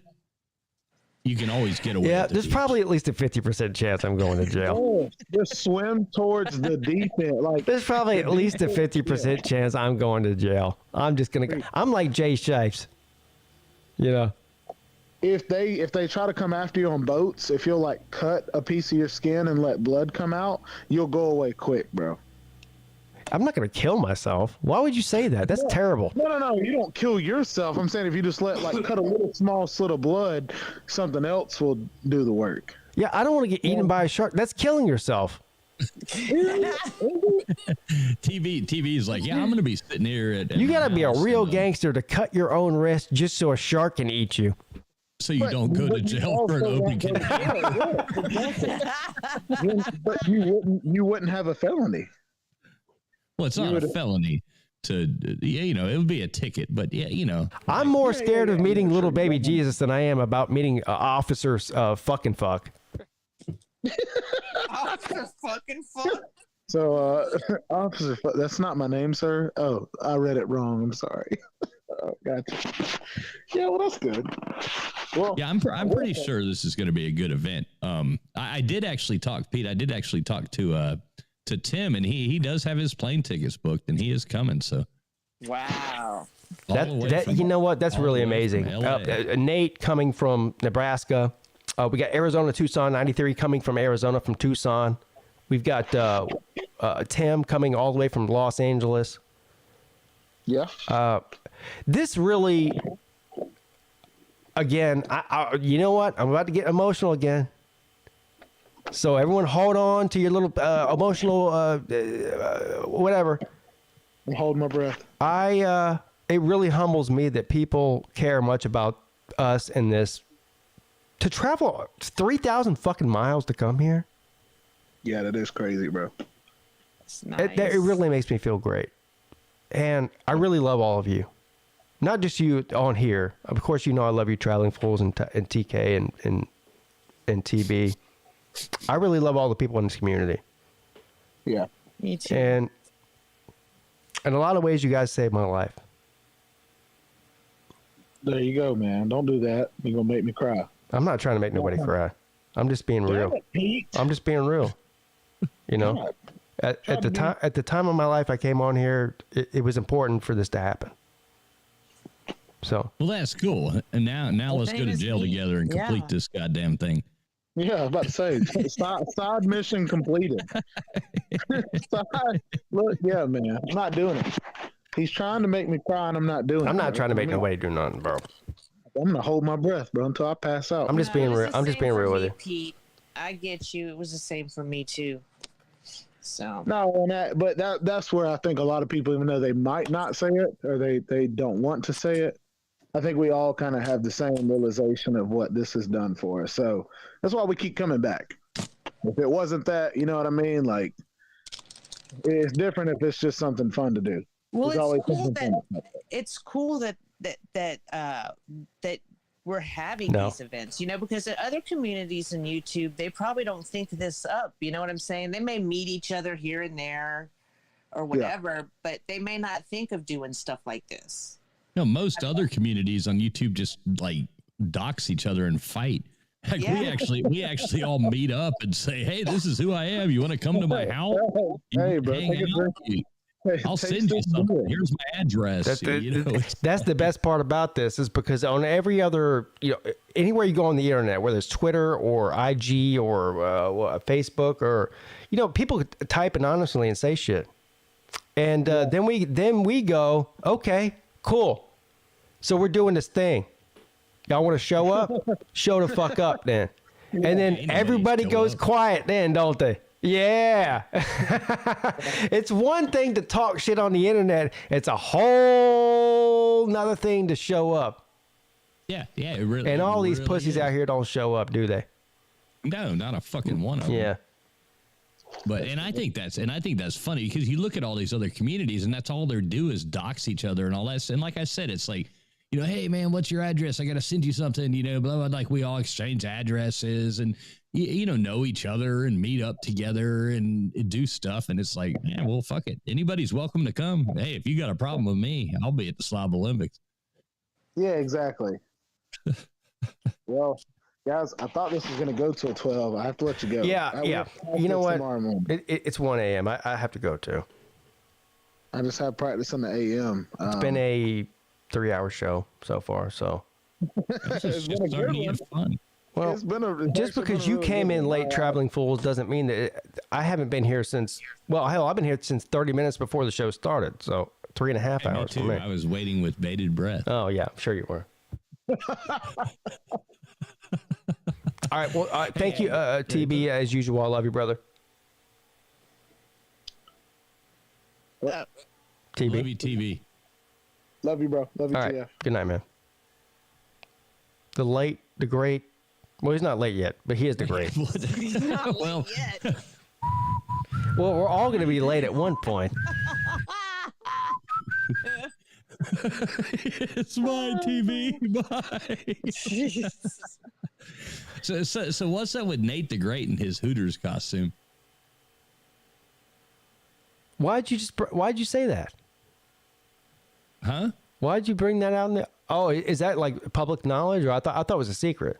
you can always get away. Yeah, there's probably at least a 50% chance I'm going to jail. Just swim towards the deep end. Like there's probably at least a 50% chance I'm going to jail. I'm just gonna. I'm like Jay Shapes. If they try to come after you on boats, if you'll like cut a piece of your skin and let blood come out, you'll go away quick, bro. I'm not going to kill myself. Why would you say that? That's terrible. No. You don't kill yourself. I'm saying if you just cut a little small slit of blood, something else will do the work. Yeah, I don't want to get eaten by a shark. That's killing yourself. TV is like, yeah, I'm going to be sitting here at you got to be a real gangster to cut your own wrist just so a shark can eat you. So you don't go to jail for an open container. But you wouldn't have a felony. Well, it's not a felony to, it would be a ticket, but I'm more scared of meeting little baby Jesus than I am about meeting officers fucking fuck. Officer fucking fuck. So, officer, that's not my name, sir. Oh, I read it wrong. I'm sorry. Gotcha. Yeah, well, that's good. Well, yeah, I'm pretty sure this is going to be a good event. I did actually talk, Pete. I did actually talk to Tim, and he does have his plane tickets booked, and he is coming. So, wow. That you know what? That's really amazing. Nate coming from Nebraska. We got Arizona, Tucson, 93 coming from Arizona, from Tucson. We've got Tim coming all the way from Los Angeles. Yeah. This really, again, you know what? I'm about to get emotional again. So everyone hold on to your little emotional whatever. I'm holding my breath. It really humbles me that people care much about us in this. To travel 3,000 fucking miles to come here. Yeah, that is crazy, bro. That's nice. It really makes me feel great. And I really love all of you. Not just you on here. Of course, you know I love you, Traveling Fools and TK and TB. I really love all the people in this community. Yeah. Me too. And in a lot of ways, you guys saved my life. There you go, man. Don't do that. You're going to make me cry. I'm not trying to make nobody cry. I'm just being real. I'm just being real. You know, at the time of my life I came on here, it was important for this to happen. So. Well, that's cool. And now let's go to jail together and complete this goddamn thing. Yeah, I was about to say, side mission completed. Look, yeah, man, I'm not doing it. He's trying to make me cry, and I'm not doing it. I'm not trying to make nobody do nothing, bro. I'm gonna hold my breath, bro, until I pass out. I'm just being real. I'm just being real with you, Pete. I get you. It was the same for me too. So no, that's where I think a lot of people, even though they might not say it or they don't want to say it, I think we all kind of have the same realization of what this has done for us. So that's why we keep coming back. If it wasn't that, you know what I mean? Like, it's different if it's just something fun to do. Well, it's cool that we're having these events, you know, because in other communities in YouTube, they probably don't think this up. You know what I'm saying? They may meet each other here and there or whatever, but they may not think of doing stuff like this. No, most other communities on YouTube just like dox each other and fight. Heck, we actually all meet up and say, "Hey, this is who I am. You want to come to my house? Hey, bro, I'll send you something. Here's my address." That's the best part about this, is because on every other, anywhere you go on the internet, whether it's Twitter or IG or Facebook, or people type anonymously and say shit, and then we go, okay, cool. So we're doing this thing. Y'all want to show up? Show the fuck up then. And then everybody goes quiet then, don't they? Yeah. It's one thing to talk shit on the internet. It's a whole nother thing to show up. Yeah, it really. And all these pussies out here don't show up, do they? No, not a fucking one of them. Yeah. But I think that's funny, because you look at all these other communities and that's all they do is dox each other and all that. And like I said, it's like, hey man, what's your address? I got to send you something, blah, blah, like we all exchange addresses and, know each other and meet up together and do stuff. And it's like, yeah, well, fuck it. Anybody's welcome to come. Hey, if you got a problem with me, I'll be at the Slob Olympics. Yeah, exactly. Well, guys, I thought this was going to go till 12. I have to let you go. Yeah. You know what? It's 1 a.m. I have to go too. I just have practice in the a.m. It's been a 3-hour show so far, so. It's been a good one. Well, just because you came in late, Traveling Fools, doesn't mean that I haven't been here since. Well, hell, I've been here since 30 minutes before the show started, so 3.5 hours for me. I was waiting with bated breath. Oh yeah, I'm sure you were. All right, well, thank you, TB, as usual. I love you, brother. TB. Love you, TB. Love you, bro. Love you, all right. Good night, man. The great. Well, he's not late yet, but he is the great. He's not late yet. Well, we're all going to be late at one point. It's my TV. Bye. So what's up with Nate the Great and his Hooters costume? Why'd you say that? Huh? Why'd you bring that out in the? Oh, is that like public knowledge, or I thought it was a secret?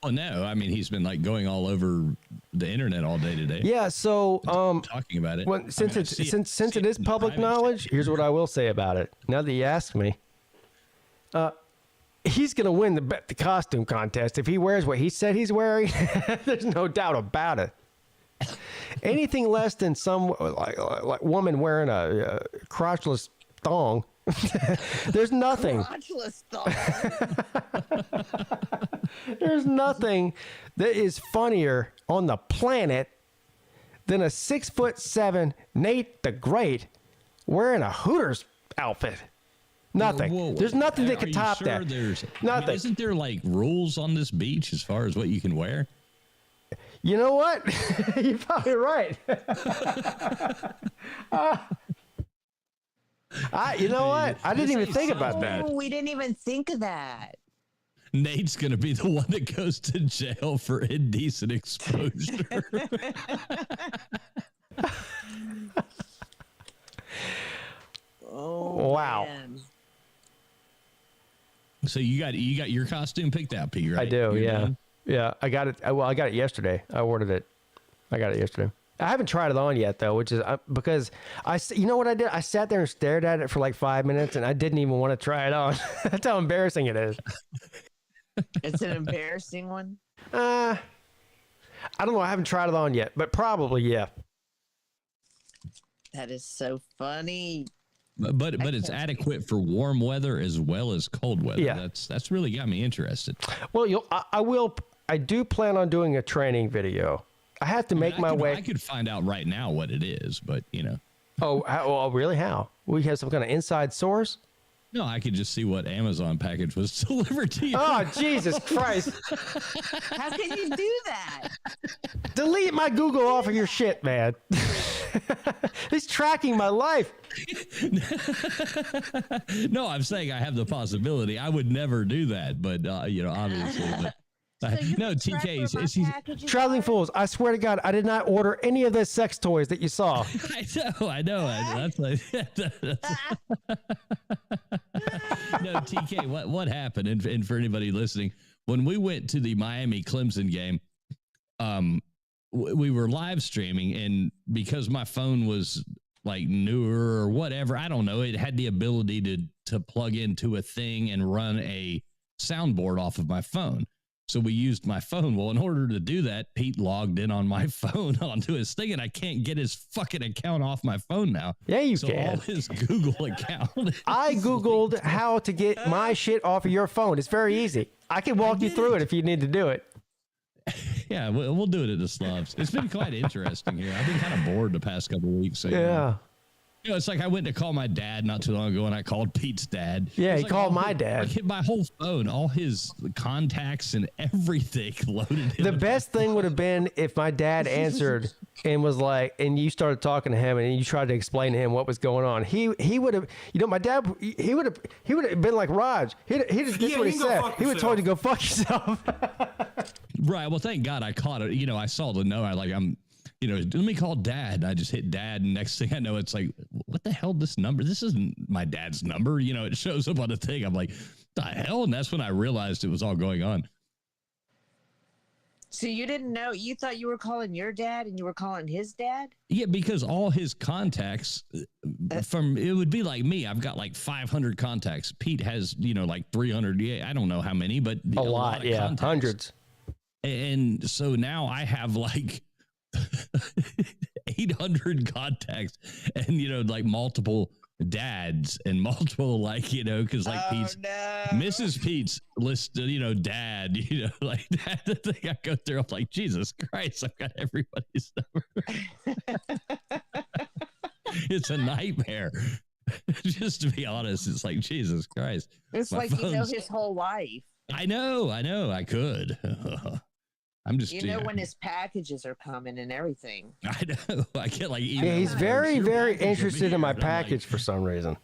Oh no, I mean he's been like going all over the internet all day today. Yeah, so talking about it. Well, since it is public knowledge, here's what I will say about it. Now that you ask me, he's gonna win the costume contest if he wears what he said he's wearing. There's no doubt about it. Anything less than some like woman wearing a crotchless thong. There's nothing. There's nothing that is funnier on the planet than a 6'7" Nate the Great wearing a Hooters outfit. Nothing. Whoa. There's nothing that Are could you top sure that. There's Nothing. I mean, isn't there like rules on this beach as far as what you can wear? You know what? You're probably right. You know what? I didn't even think about that. Oh, we didn't even think of that. Nate's going to be the one that goes to jail for indecent exposure. Wow. Man. So you got your costume picked out, Pete, right? I do, You're yeah. done? Yeah, I got it. Well, I got it yesterday. I ordered it. I got it yesterday. I haven't tried it on yet, though, which is because you know what I did? I sat there and stared at it for like 5 minutes, and I didn't even want to try it on. That's how embarrassing it is. It's an embarrassing one. I don't know. I haven't tried it on yet, but probably, yeah. That is so funny. But it's adequate for warm weather as well as cold weather. Yeah. That's really got me interested. Well, I do plan on doing a training video. I have to make my way. I could find out right now what it is, but you know. Oh, really? How? We have some kind of inside source? No, I could just see what Amazon package was delivered to you. Oh, Jesus Christ. How can you do that? Delete my Google off of your shit, man. He's tracking my life. No, I'm saying I have the possibility. I would never do that, but obviously. But, no, TK. Traveling fools, I swear to God, I did not order any of the sex toys that you saw. I know. That's like, no, TK, what happened? And for anybody listening, when we went to the Miami Clemson game, we were live streaming, and because my phone was like newer or whatever, I don't know, it had the ability to plug into a thing and run a soundboard off of my phone. So we used my phone. Well, in order to do that, Pete logged in on my phone onto his thing, and I can't get his fucking account off my phone now. Yeah, you so can. All his Google account. I Googled how to get my shit off of your phone. It's very easy. I can walk you through it if you need to do it. Yeah, we'll do it at the Slobs. It's been quite interesting here. I've been kind of bored the past couple of weeks. So, yeah. You know, it's like I went to call my dad not too long ago, and I called Pete's dad. Yeah, he called my dad. I hit my whole phone, all his contacts and everything loaded. The best thing would have been if my dad answered and was like, and you started talking to him, and you tried to explain to him what was going on. He would have, my dad, he would have been like Raj. This is what he said. He would have told you to go fuck yourself. Right. Well, thank God I caught it. You know, I saw the note. Let me call dad. And I just hit dad. And next thing I know, it's like, what the hell, this number? This isn't my dad's number. You know, it shows up on the thing. I'm like, the hell? And that's when I realized it was all going on. So you didn't know, you thought you were calling your dad and you were calling his dad? Yeah, because all his contacts it would be like me. I've got like 500 contacts. Pete has, like 300. Yeah, I don't know how many, but a lot. Yeah. Contacts. Hundreds. And so now I have like 800 contacts and like multiple dads and multiple because Pete's Mrs. Pete's list dad like that thing I go through. I'm like, Jesus Christ, I've got everybody's number. It's a nightmare. Just to be honest, it's like, Jesus Christ, it's like his whole life. I know I could. I'm just when his packages are coming and everything. I know. I get like emails. Yeah, he's very, very interested in my package for some reason.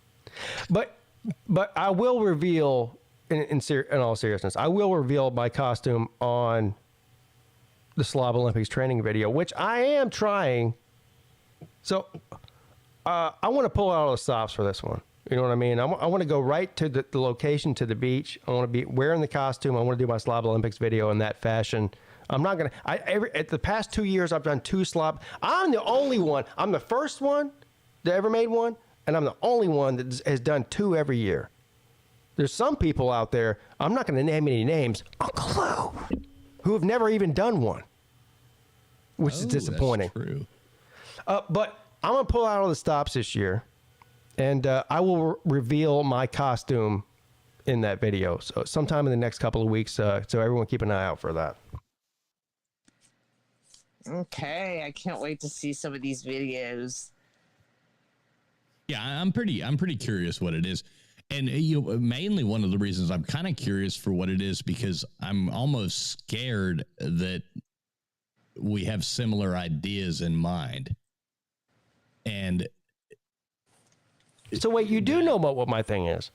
But I will reveal, in all seriousness, I will reveal my costume on the Slob Olympics training video, which I am trying. So I want to pull out all the stops for this one. You know what I mean? I want to go right to the location, to the beach. I want to be wearing the costume. I want to do my Slob Olympics video in that fashion. I'm not going to... At the past 2 years, I've done 2 Slob. I'm the only one. I'm the first one that ever made one, and I'm the only one that has done 2 every year. There's some people out there, I'm not going to name any names, Uncle Lou, who have never even done one, which is disappointing. That's true. But I'm going to pull out all the stops this year, and I will reveal my costume in that video. So sometime in the next couple of weeks, so everyone keep an eye out for that. Okay, I can't wait to see some of these videos. Yeah, I'm pretty curious what it is. And mainly one of the reasons I'm kind of curious for what it is, because I'm almost scared that we have similar ideas in mind. And so wait, you do know about what my thing is?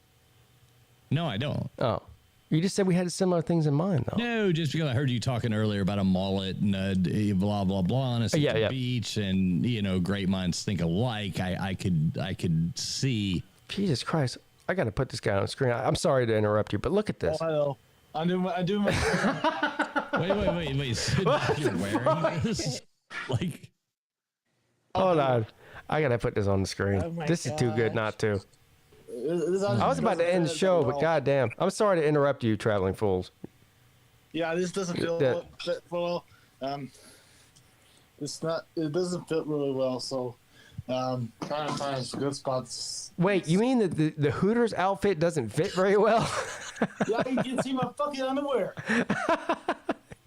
No, I don't. Oh, you just said we had similar things in mind, though. No, just because I heard you talking earlier about a mullet and blah blah blah on a beach, and great minds think alike. I could see. Jesus Christ! I got to put this guy on the screen. I'm sorry to interrupt you, but look at this. Oh, I know. I do my. Wait. So you're wearing this? Like, hold on. I got to put this on the screen. This is too good not to. I was about to end the show, but goddamn, I'm sorry to interrupt you, traveling fools. Yeah, this doesn't fit well. It doesn't fit really well, so trying to find some good spots. Wait, you mean that the Hooters outfit doesn't fit very well? Yeah, you can see my fucking underwear.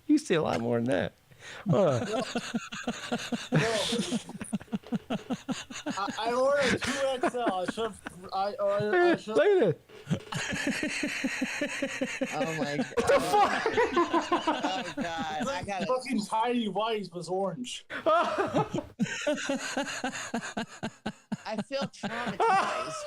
You see a lot more than that. I ordered 2XL. I should. Look at it. Oh my god. What the fuck? Oh god. I got fucking tiny white was orange. I feel traumatized.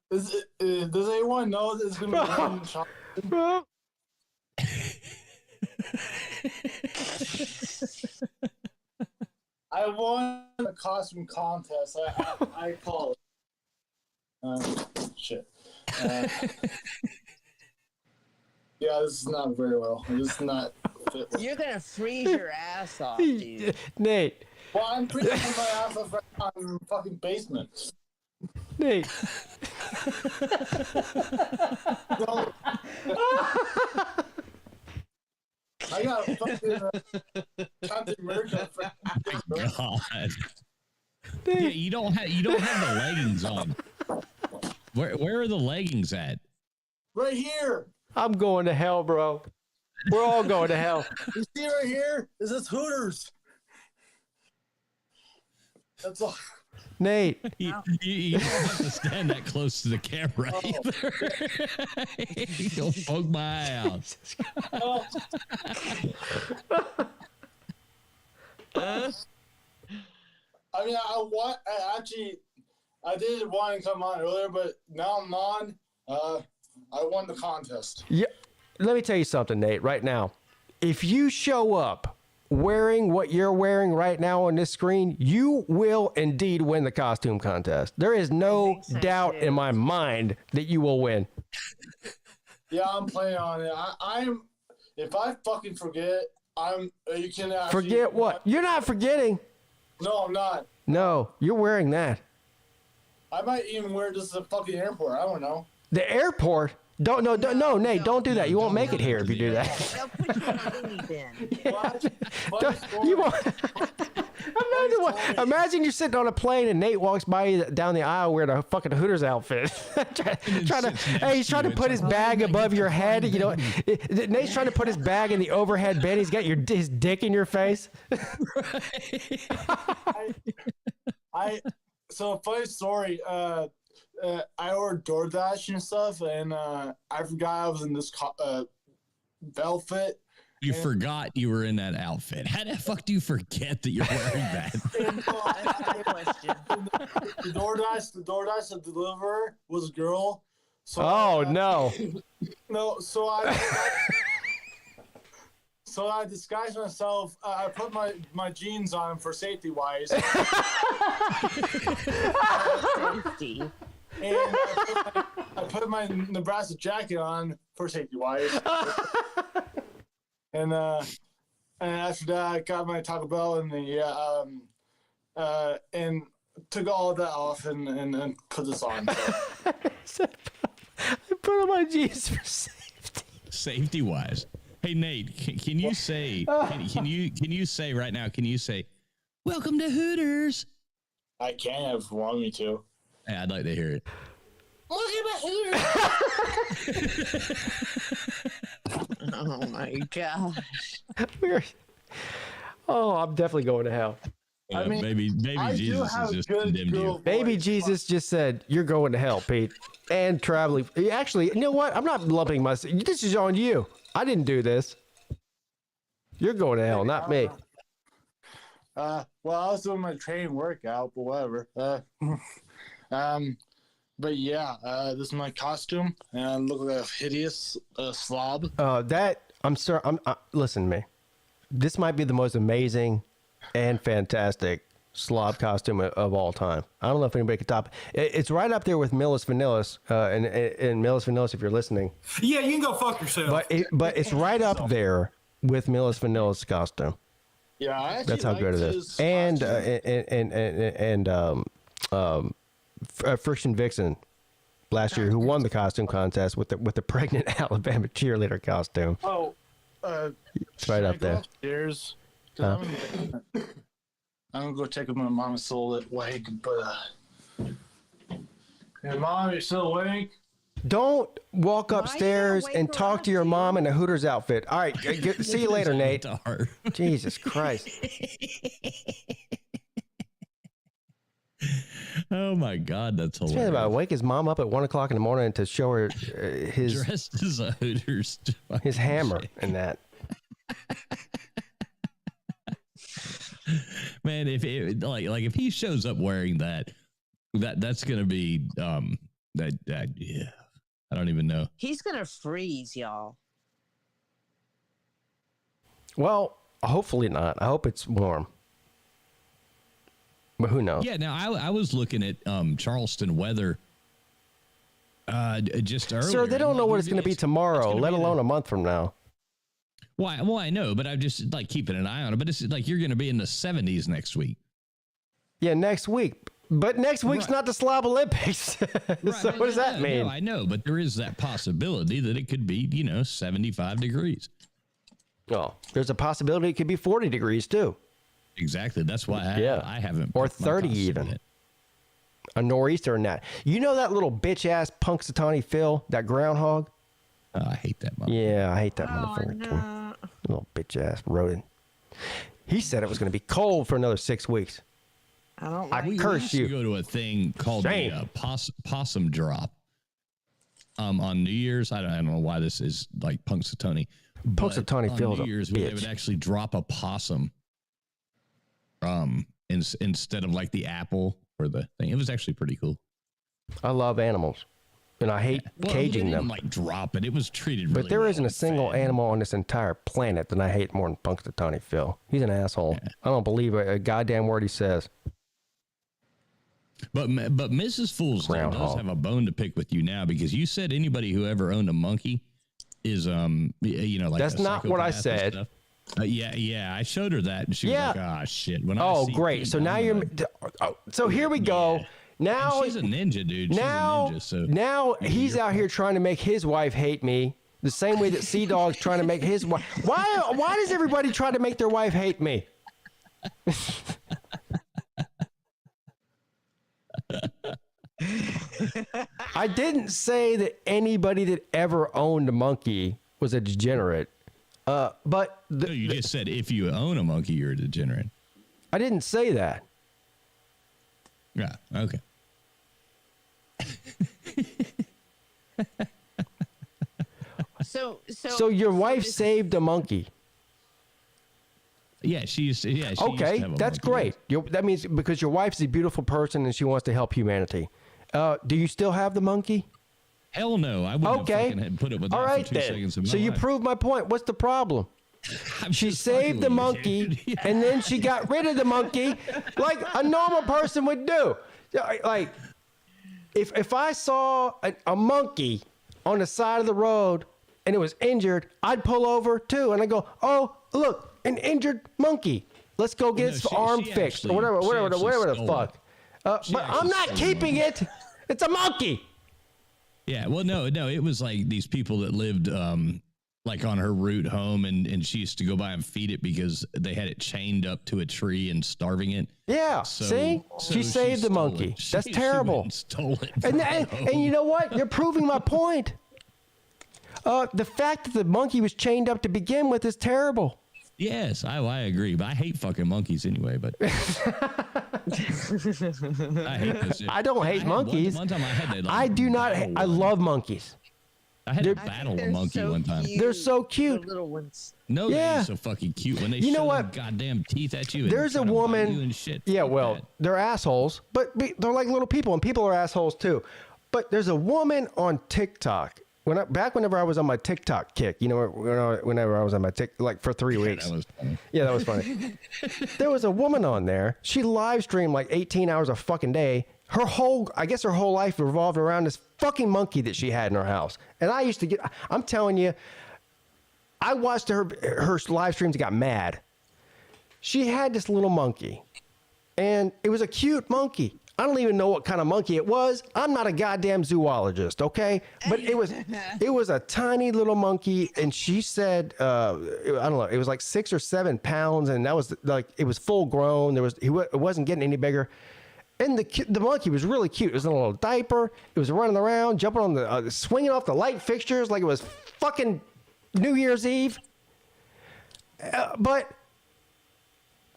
Does anyone know that it's gonna be one chocolate? I won a costume contest. I call it. Shit. Yeah, this is not very well. This is not fit well. You're gonna freeze your ass off, dude. Nate. Well, I'm freezing my ass off right now in the fucking basement. Nate. No. I got a fucking Captain America. God. Yeah, you don't have the leggings on. Where are the leggings at? Right here. I'm going to hell, bro. We're all going to hell. You see right here? Is this Hooters? That's all. Nate. You don't have to stand that close to the camera either. You'll poke my eye out. I mean, I did want to come on earlier, but now I'm on. I won the contest. Yeah. Let me tell you something, Nate, right now. If you show up wearing what you're wearing right now on this screen, you will indeed win the costume contest. There is no doubt in my mind that you will win. Yeah, I'm playing on it. I'm. If I fucking forget, you can actually forget what? You're not forgetting. No, I'm not. No, you're wearing that. I might even wear this at the fucking airport. I don't know. The airport? No, Nate, don't do that. You won't make it here if you do that. They'll put you in a minivan. You won't. Imagine you're sitting on a plane and Nate walks by you down the aisle wearing a fucking Hooters outfit. He's trying to put his bag above your head. You know, Nate's trying to put his bag in the overhead bin. He's got his dick in your face. So funny story. I ordered DoorDash and stuff, and I forgot I was in this outfit. You forgot you were in that outfit. How the fuck do you forget that you're wearing that? The DoorDash, the deliverer was a girl. So no. No, so I So I disguised myself. I put my jeans on for safety wise. Safety. And I put my Nebraska jacket on for safety wise. And after that, I got my Taco Bell and and took all of that off and put this on. So. I put on my jeans for safety. Safety wise. Hey Nate, can you say? Can you say right now? Can you say, "Welcome to Hooters"? I can if you want me to. Yeah, I'd like to hear it. Welcome to Hooters. Oh my gosh. Oh, I'm definitely going to hell. I mean, baby Jesus is just condemned you. Baby Jesus just said, "You're going to hell, Pete." And traveling. Actually, you know what? I'm not lumping myself. This is on you. I didn't do this. You're going to hell, not me. Well, I was doing my training workout, but whatever. But yeah, this is my costume, and I look like a hideous slob. I'm sorry. Listen to me. This might be the most amazing and fantastic slob costume of all time. I don't know if anybody could top it. It's right up there with Millis Vanillis, and Millis Vanillis, if you're listening. Yeah, you can go fuck yourself. But it's right up there with Millis Vanillis' costume. Yeah, that's how good it is. And Friction Vixen last year, who won the costume contest with the pregnant Alabama cheerleader costume. Oh, it's right up there. Cheers. I'm gonna go check if my mom is still awake, but hey, Mom, you still awake? Don't walk upstairs and talk to your mom in a Hooters outfit. All right, see you later, Nate. Jesus Christ. Oh my God, that's hilarious. He's about to wake his mom up at 1 o'clock in the morning to show her his dressed as a Hooters, his hammer and that. Man, if he shows up wearing that's gonna be yeah, I don't even know. He's gonna freeze, y'all. Well, hopefully not. I hope it's warm. But who knows? Yeah, now I was looking at Charleston weather just earlier. Sir, they don't know what it's going to be tomorrow, let alone a month from now. Well, I know, but I'm just like keeping an eye on it. But it's like you're going to be in the 70s next week. Yeah, next week. But next week's not the Slob Olympics. So what does that mean? No, I know, but there is that possibility that it could be, 75 degrees. Oh, there's a possibility it could be 40 degrees too. Exactly. That's why I haven't. Or 30 even. Yet. A nor'easter in that. You know that little bitch ass Punxsutawney Phil, that groundhog? I hate that motherfucker. Yeah, I hate that motherfucker too. Little bitch ass rodent. He said it was going to be cold for another 6 weeks. I curse you. We go to a thing called the possum drop. On New Year's, I don't know why this is like Punxsutawney. Punxsutawney Phil's on New Year's, they would actually drop a possum. Instead of like the apple or the thing, it was actually pretty cool. I love animals, and I hate caging them. Like drop it, it was treated. But there isn't a single animal on this entire planet that I hate more than Punxsutawney Phil. He's an asshole. Yeah. I don't believe a goddamn word he says. But Mrs. Foolsdale does have a bone to pick with you now, because you said anybody who ever owned a monkey is like that's not what I said. Yeah, I showed her that, and she was like, "Ah, shit." Great. So now you're. So here we go. Now she's a ninja, dude. Now he's out here trying to make his wife hate me the same way that Sea Dog's trying to make his wife. Why does everybody try to make their wife hate me? I didn't say that anybody that ever owned a monkey was a degenerate. But you just said if you own a monkey, you're a degenerate. I didn't say that. Yeah. Okay. So your wife saved a monkey. Yeah, she used to that's great. That means because your wife's a beautiful person and she wants to help humanity. Do you still have the monkey? Hell no, I wouldn't have fucking put it with that for 2 seconds of my So you life. proved my point. What's the problem? She saved the monkey, and then she got rid of the monkey like a normal person would do. Like, if I saw a monkey on the side of the road and it was injured, I'd pull over too, and I go, "Oh, look, an injured monkey. Let's go get its arm fixed or whatever the fuck." But I'm not keeping it. It's a monkey. Yeah, well, no, it was like these people that lived like on her route home, and she used to go by and feed it because they had it chained up to a tree and starving it. Yeah, see? She saved the monkey. That's terrible. Stole it. And you know what? You're proving my point. The fact that the monkey was chained up to begin with is terrible. Yes, I agree, but I hate fucking monkeys anyway. But I hate this shit. I don't hate monkeys. One time I had that. Like, I do not. I love monkeys. I had to battle a monkey one time. They're so cute. The little ones. No, they're so fucking cute when they You know show what? their goddamn teeth at you. And There's a try to bite you woman. and shit. Yeah, Fuck well, that. they're assholes, but they're like little people, and people are assholes too. But there's a woman on TikTok. Whenever I was on my TikTok kick, you know, whenever I was on my like for 3 weeks. That was funny. Yeah, that was funny. There was a woman on there. She live streamed like 18 hours a fucking day. I guess her whole life revolved around this fucking monkey that she had in her house. And I used to I'm telling you, I watched her live streams and got mad. She had this little monkey, and it was a cute monkey. I don't even know what kind of monkey it was. I'm not a goddamn zoologist, okay? But it was a tiny little monkey, and she said, I don't know, it was like 6 or 7 pounds, and that was like, it was full grown. It wasn't getting any bigger. And the monkey was really cute. It was in a little diaper. It was running around, jumping on the, swinging off the light fixtures like it was fucking New Year's Eve. But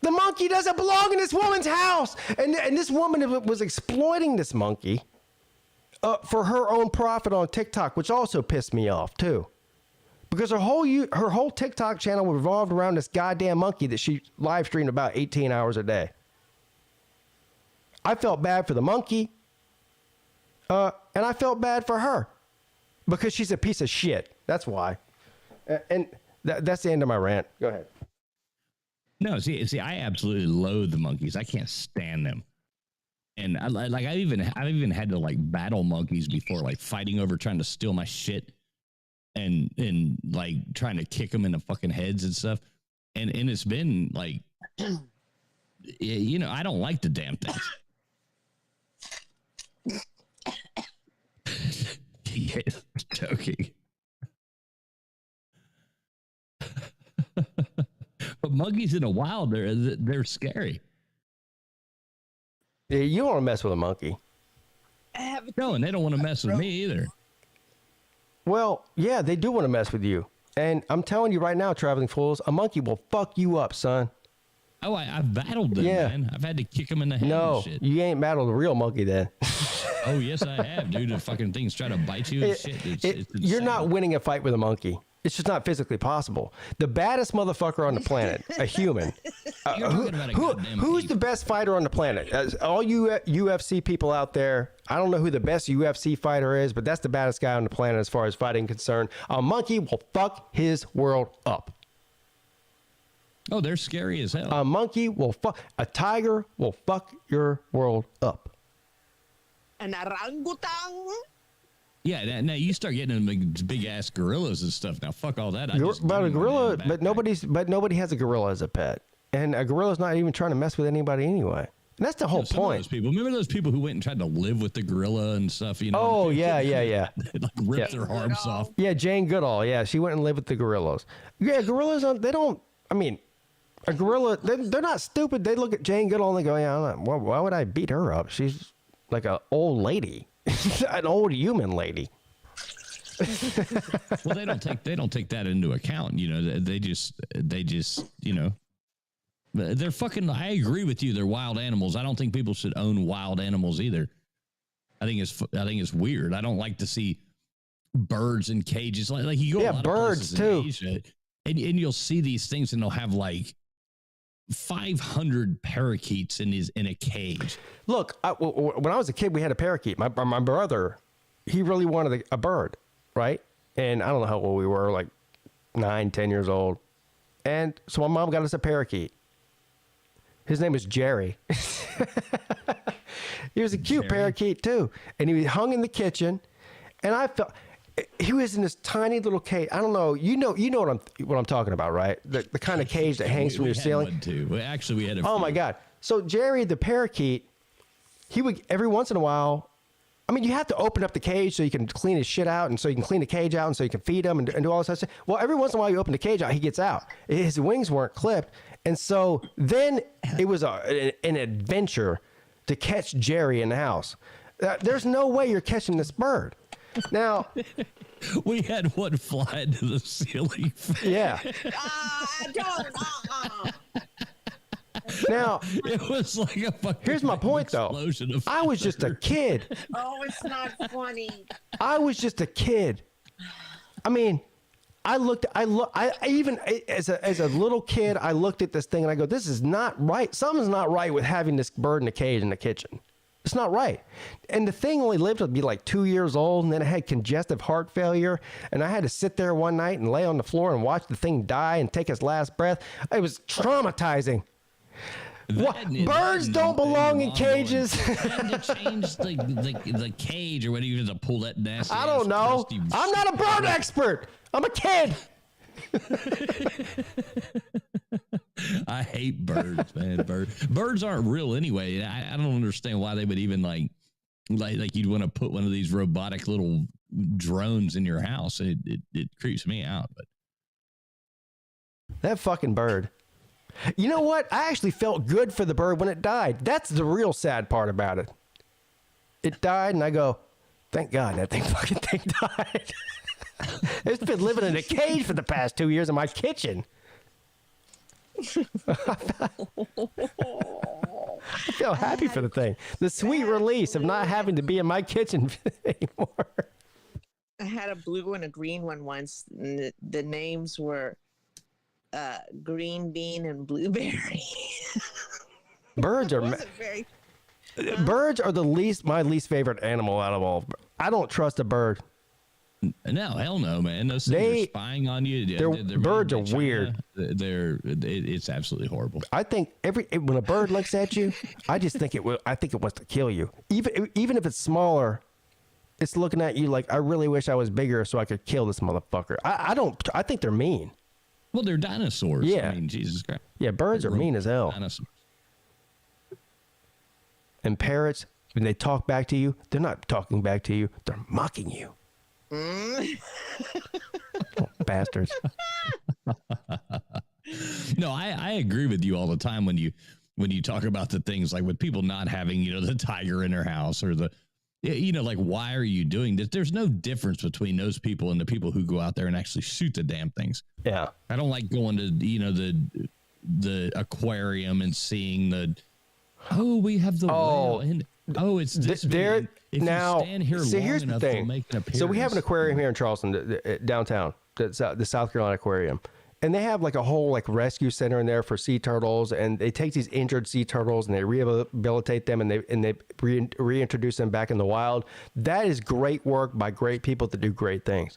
the monkey doesn't belong in this woman's house. And this woman was exploiting this monkey for her own profit on TikTok, which also pissed me off too. Because her whole TikTok channel revolved around this goddamn monkey that she live streamed about 18 hours a day. I felt bad for the monkey. And I felt bad for her. Because she's a piece of shit. That's why. And that's the end of my rant. Go ahead. No, see, I absolutely loathe the monkeys. I can't stand them. And I've even had to like battle monkeys before, like fighting over trying to steal my shit, and like trying to kick them in the fucking heads and stuff. And it's been like, you know, I don't like the damn things. Yeah, joking. But monkeys in the wild, they're scary. Yeah, you don't want to mess with a monkey. No, and they don't want to mess with me either. Well, yeah, they do want to mess with you. And I'm telling you right now, traveling fools, a monkey will fuck you up, son. Oh, I've battled them, man. I've had to kick them in the head and shit. You ain't battled a real monkey then. Oh, yes, I have, dude. The fucking things try to bite you and shit. It's you're not winning a fight with a monkey. It's just not physically possible. The baddest motherfucker on the planet, a human. Who's the best fighter on the planet? All you UFC people out there, I don't know who the best UFC fighter is, but that's the baddest guy on the planet as far as fighting concerned. A monkey will fuck his world up. Oh, they're scary as hell. A monkey will fuck. A tiger will fuck your world up. An orangutan? Yeah, now you start getting into big ass gorillas and stuff. Now, fuck all that. But a gorilla, nobody has a gorilla as a pet, and a gorilla's not even trying to mess with anybody anyway. And that's the whole point. Those people, remember those people who went and tried to live with the gorilla and stuff? You know? Oh yeah. Like ripped their arms off. Yeah, Jane Goodall. Yeah, she went and lived with the gorillas. Yeah, gorillas. They don't. I mean, a gorilla. They're not stupid. They look at Jane Goodall and they go, "Yeah, why would I beat her up? She's like an old lady." An old human lady. Well, they don't take that into account. You know, they just you know, they're fucking. I agree with you. They're wild animals. I don't think people should own wild animals either. I think it's weird. I don't like to see birds in cages. Like you go. Yeah, birds too. Asia, and you'll see these things, and they'll have like 500 parakeets in a cage. Look, when I was a kid, we had a parakeet. My brother, he really wanted a bird, right? And I don't know how old we were, like 9, 10 years old. And so my mom got us a parakeet. His name was Jerry. He was a cute parakeet too. And he hung in the kitchen. And I felt he was in this tiny little cage. I don't know. You know what I'm talking about, right? The kind of cage that hangs from your ceiling. One too. Well, actually, we had a Oh my God. So Jerry, the parakeet, he would every once in a while. I mean, you have to open up the cage so you can clean his shit out, and so you can clean the cage out, and so you can feed him and do all this stuff. Well, every once in a while you open the cage out, he gets out. His wings weren't clipped, and so then it was an adventure to catch Jerry in the house. There's no way you're catching this bird. Now, we had one fly into the ceiling. Yeah. Now, it was like a fucking here's my point, though. I was just a kid. Oh, it's not funny. I was just a kid. I mean, I even as a little kid, I looked at this thing and I go, this is not right. Something's not right with having this bird in a cage in the kitchen. It's not right. And the thing only lived to be like 2 years old, and then it had congestive heart failure, and I had to sit there one night and lay on the floor and watch the thing die and take its last breath. It was traumatizing. Birds don't belong in cages. Trying to change the cage or whether you have to pull that nasty. I don't know. I'm not a bird expert. I'm a kid. I hate birds, man. Birds aren't real anyway. I don't understand why they would even like you'd want to put one of these robotic little drones in your house. It creeps me out. But that fucking bird. You know what? I actually felt good for the bird when it died. That's the real sad part about it. It died, and I go, thank God that fucking thing died. It's been living in a cage for the past 2 years in my kitchen. I feel happy for the thing. The sweet release of not having to be in my kitchen anymore. I had a blue and a green one once. And the names were Green Bean and Blueberry. Birds are birds are my least favorite animal out of all. I don't trust a bird. No, hell no, man. Those things are spying on you. Birds are weird. It's absolutely horrible. I think when a bird looks at you, I just think it will. I think it wants to kill you. Even if it's smaller, it's looking at you like, I really wish I was bigger so I could kill this motherfucker. I think they're mean. Well, they're dinosaurs. Yeah. I mean, Jesus Christ. Yeah, birds are mean as hell. Dinosaurs. And parrots, when they talk back to you, they're not talking back to you. They're mocking you. Oh, bastards. No, I agree with you all the time when you talk about the things like with people not having, the tiger in their house or like, why are you doing this? There's no difference between those people and the people who go out there and actually shoot the damn things. Yeah. I don't like going to, the aquarium and seeing we have the whale. And, it's this there now. Here's the thing. So we have an aquarium here in Charleston, downtown, the South Carolina Aquarium, and they have like a whole like rescue center in there for sea turtles, and they take these injured sea turtles and they rehabilitate them and they reintroduce them back in the wild. That is great work by great people that do great things.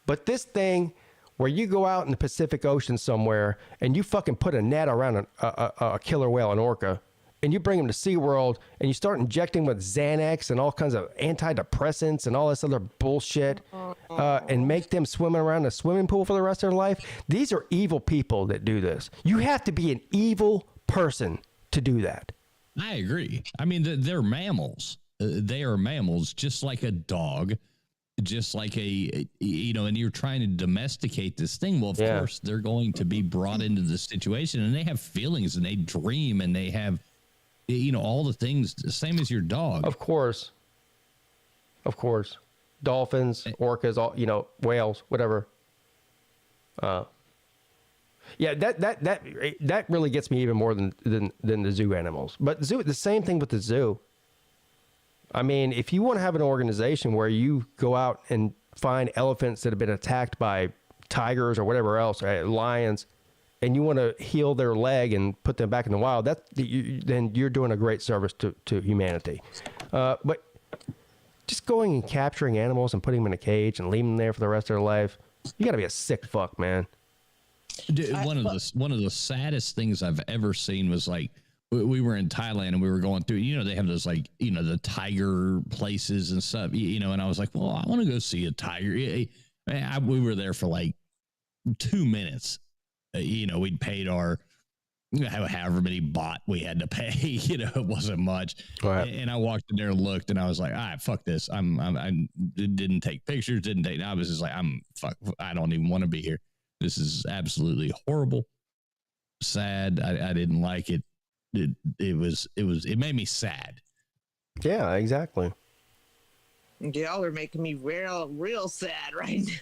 But this thing, where you go out in the Pacific Ocean somewhere and you fucking put a net around a killer whale, an orca, and you bring them to SeaWorld and you start injecting with Xanax and all kinds of antidepressants and all this other bullshit and make them swimming around a swimming pool for the rest of their life. These are evil people that do this. You have to be an evil person to do that. I agree. I mean, they're mammals. They are mammals, just like a dog, just like and you're trying to domesticate this thing. Well, of course, they're going to be brought into the situation and they have feelings and they dream and they have all the things, the same as your dog. Of course. Dolphins, orcas, all, whales, whatever. Yeah, that really gets me even more than the zoo animals. But the same thing with the zoo. I mean, if you want to have an organization where you go out and find elephants that have been attacked by tigers or whatever else, right, lions, and you want to heal their leg and put them back in the wild, then you're doing a great service to humanity. But just going and capturing animals and putting them in a cage and leaving them there for the rest of their life, you got to be a sick fuck, man. Dude, one of the saddest things I've ever seen was like we were in Thailand and we were going through, they have those like, the tiger places and stuff, and I was like, well, I want to go see a tiger. We were there for like 2 minutes. We'd paid our however many baht we had to pay, it wasn't much. Right. And I walked in there and looked and I was like, all right, fuck this. I didn't take pictures, I was just like, I don't even want to be here. This is absolutely horrible. Sad. I didn't like it. It made me sad. Yeah, exactly. Y'all are making me real sad right now.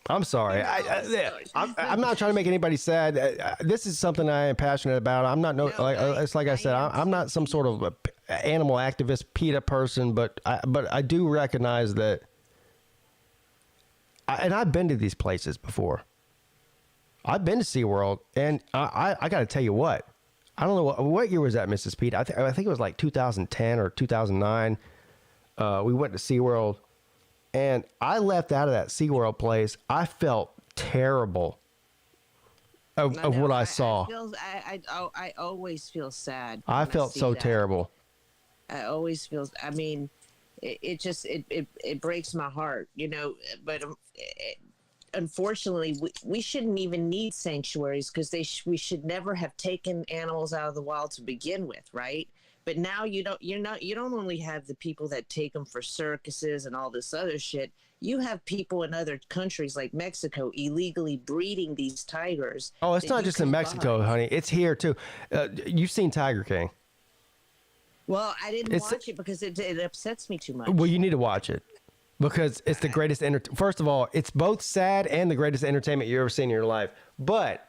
I'm sorry. I'm not trying to make anybody sad. This is something I am passionate about. I'm not it's like I said, I'm not some sort of animal activist, PETA person, but I do recognize that. And I've been to these places before. I've been to SeaWorld, and I got to tell you what. I don't know what year was that, Mrs. Peete. I think it was like 2010 or 2009. We went to SeaWorld. And I left out of that SeaWorld place. I felt terrible of what I saw. I always feel sad. I felt so terrible. I always feel. I mean, it breaks my heart, But unfortunately, we shouldn't even need sanctuaries because we should never have taken animals out of the wild to begin with, right? But now you don't only have the people that take them for circuses and all this other shit. You have people in other countries like Mexico illegally breeding these tigers. Oh, it's not just in Mexico, honey. It's here too. You've seen Tiger King. Well, I didn't watch it because it upsets me too much. Well, you need to watch it because it's the greatest. First of all, it's both sad and the greatest entertainment you've ever seen in your life. But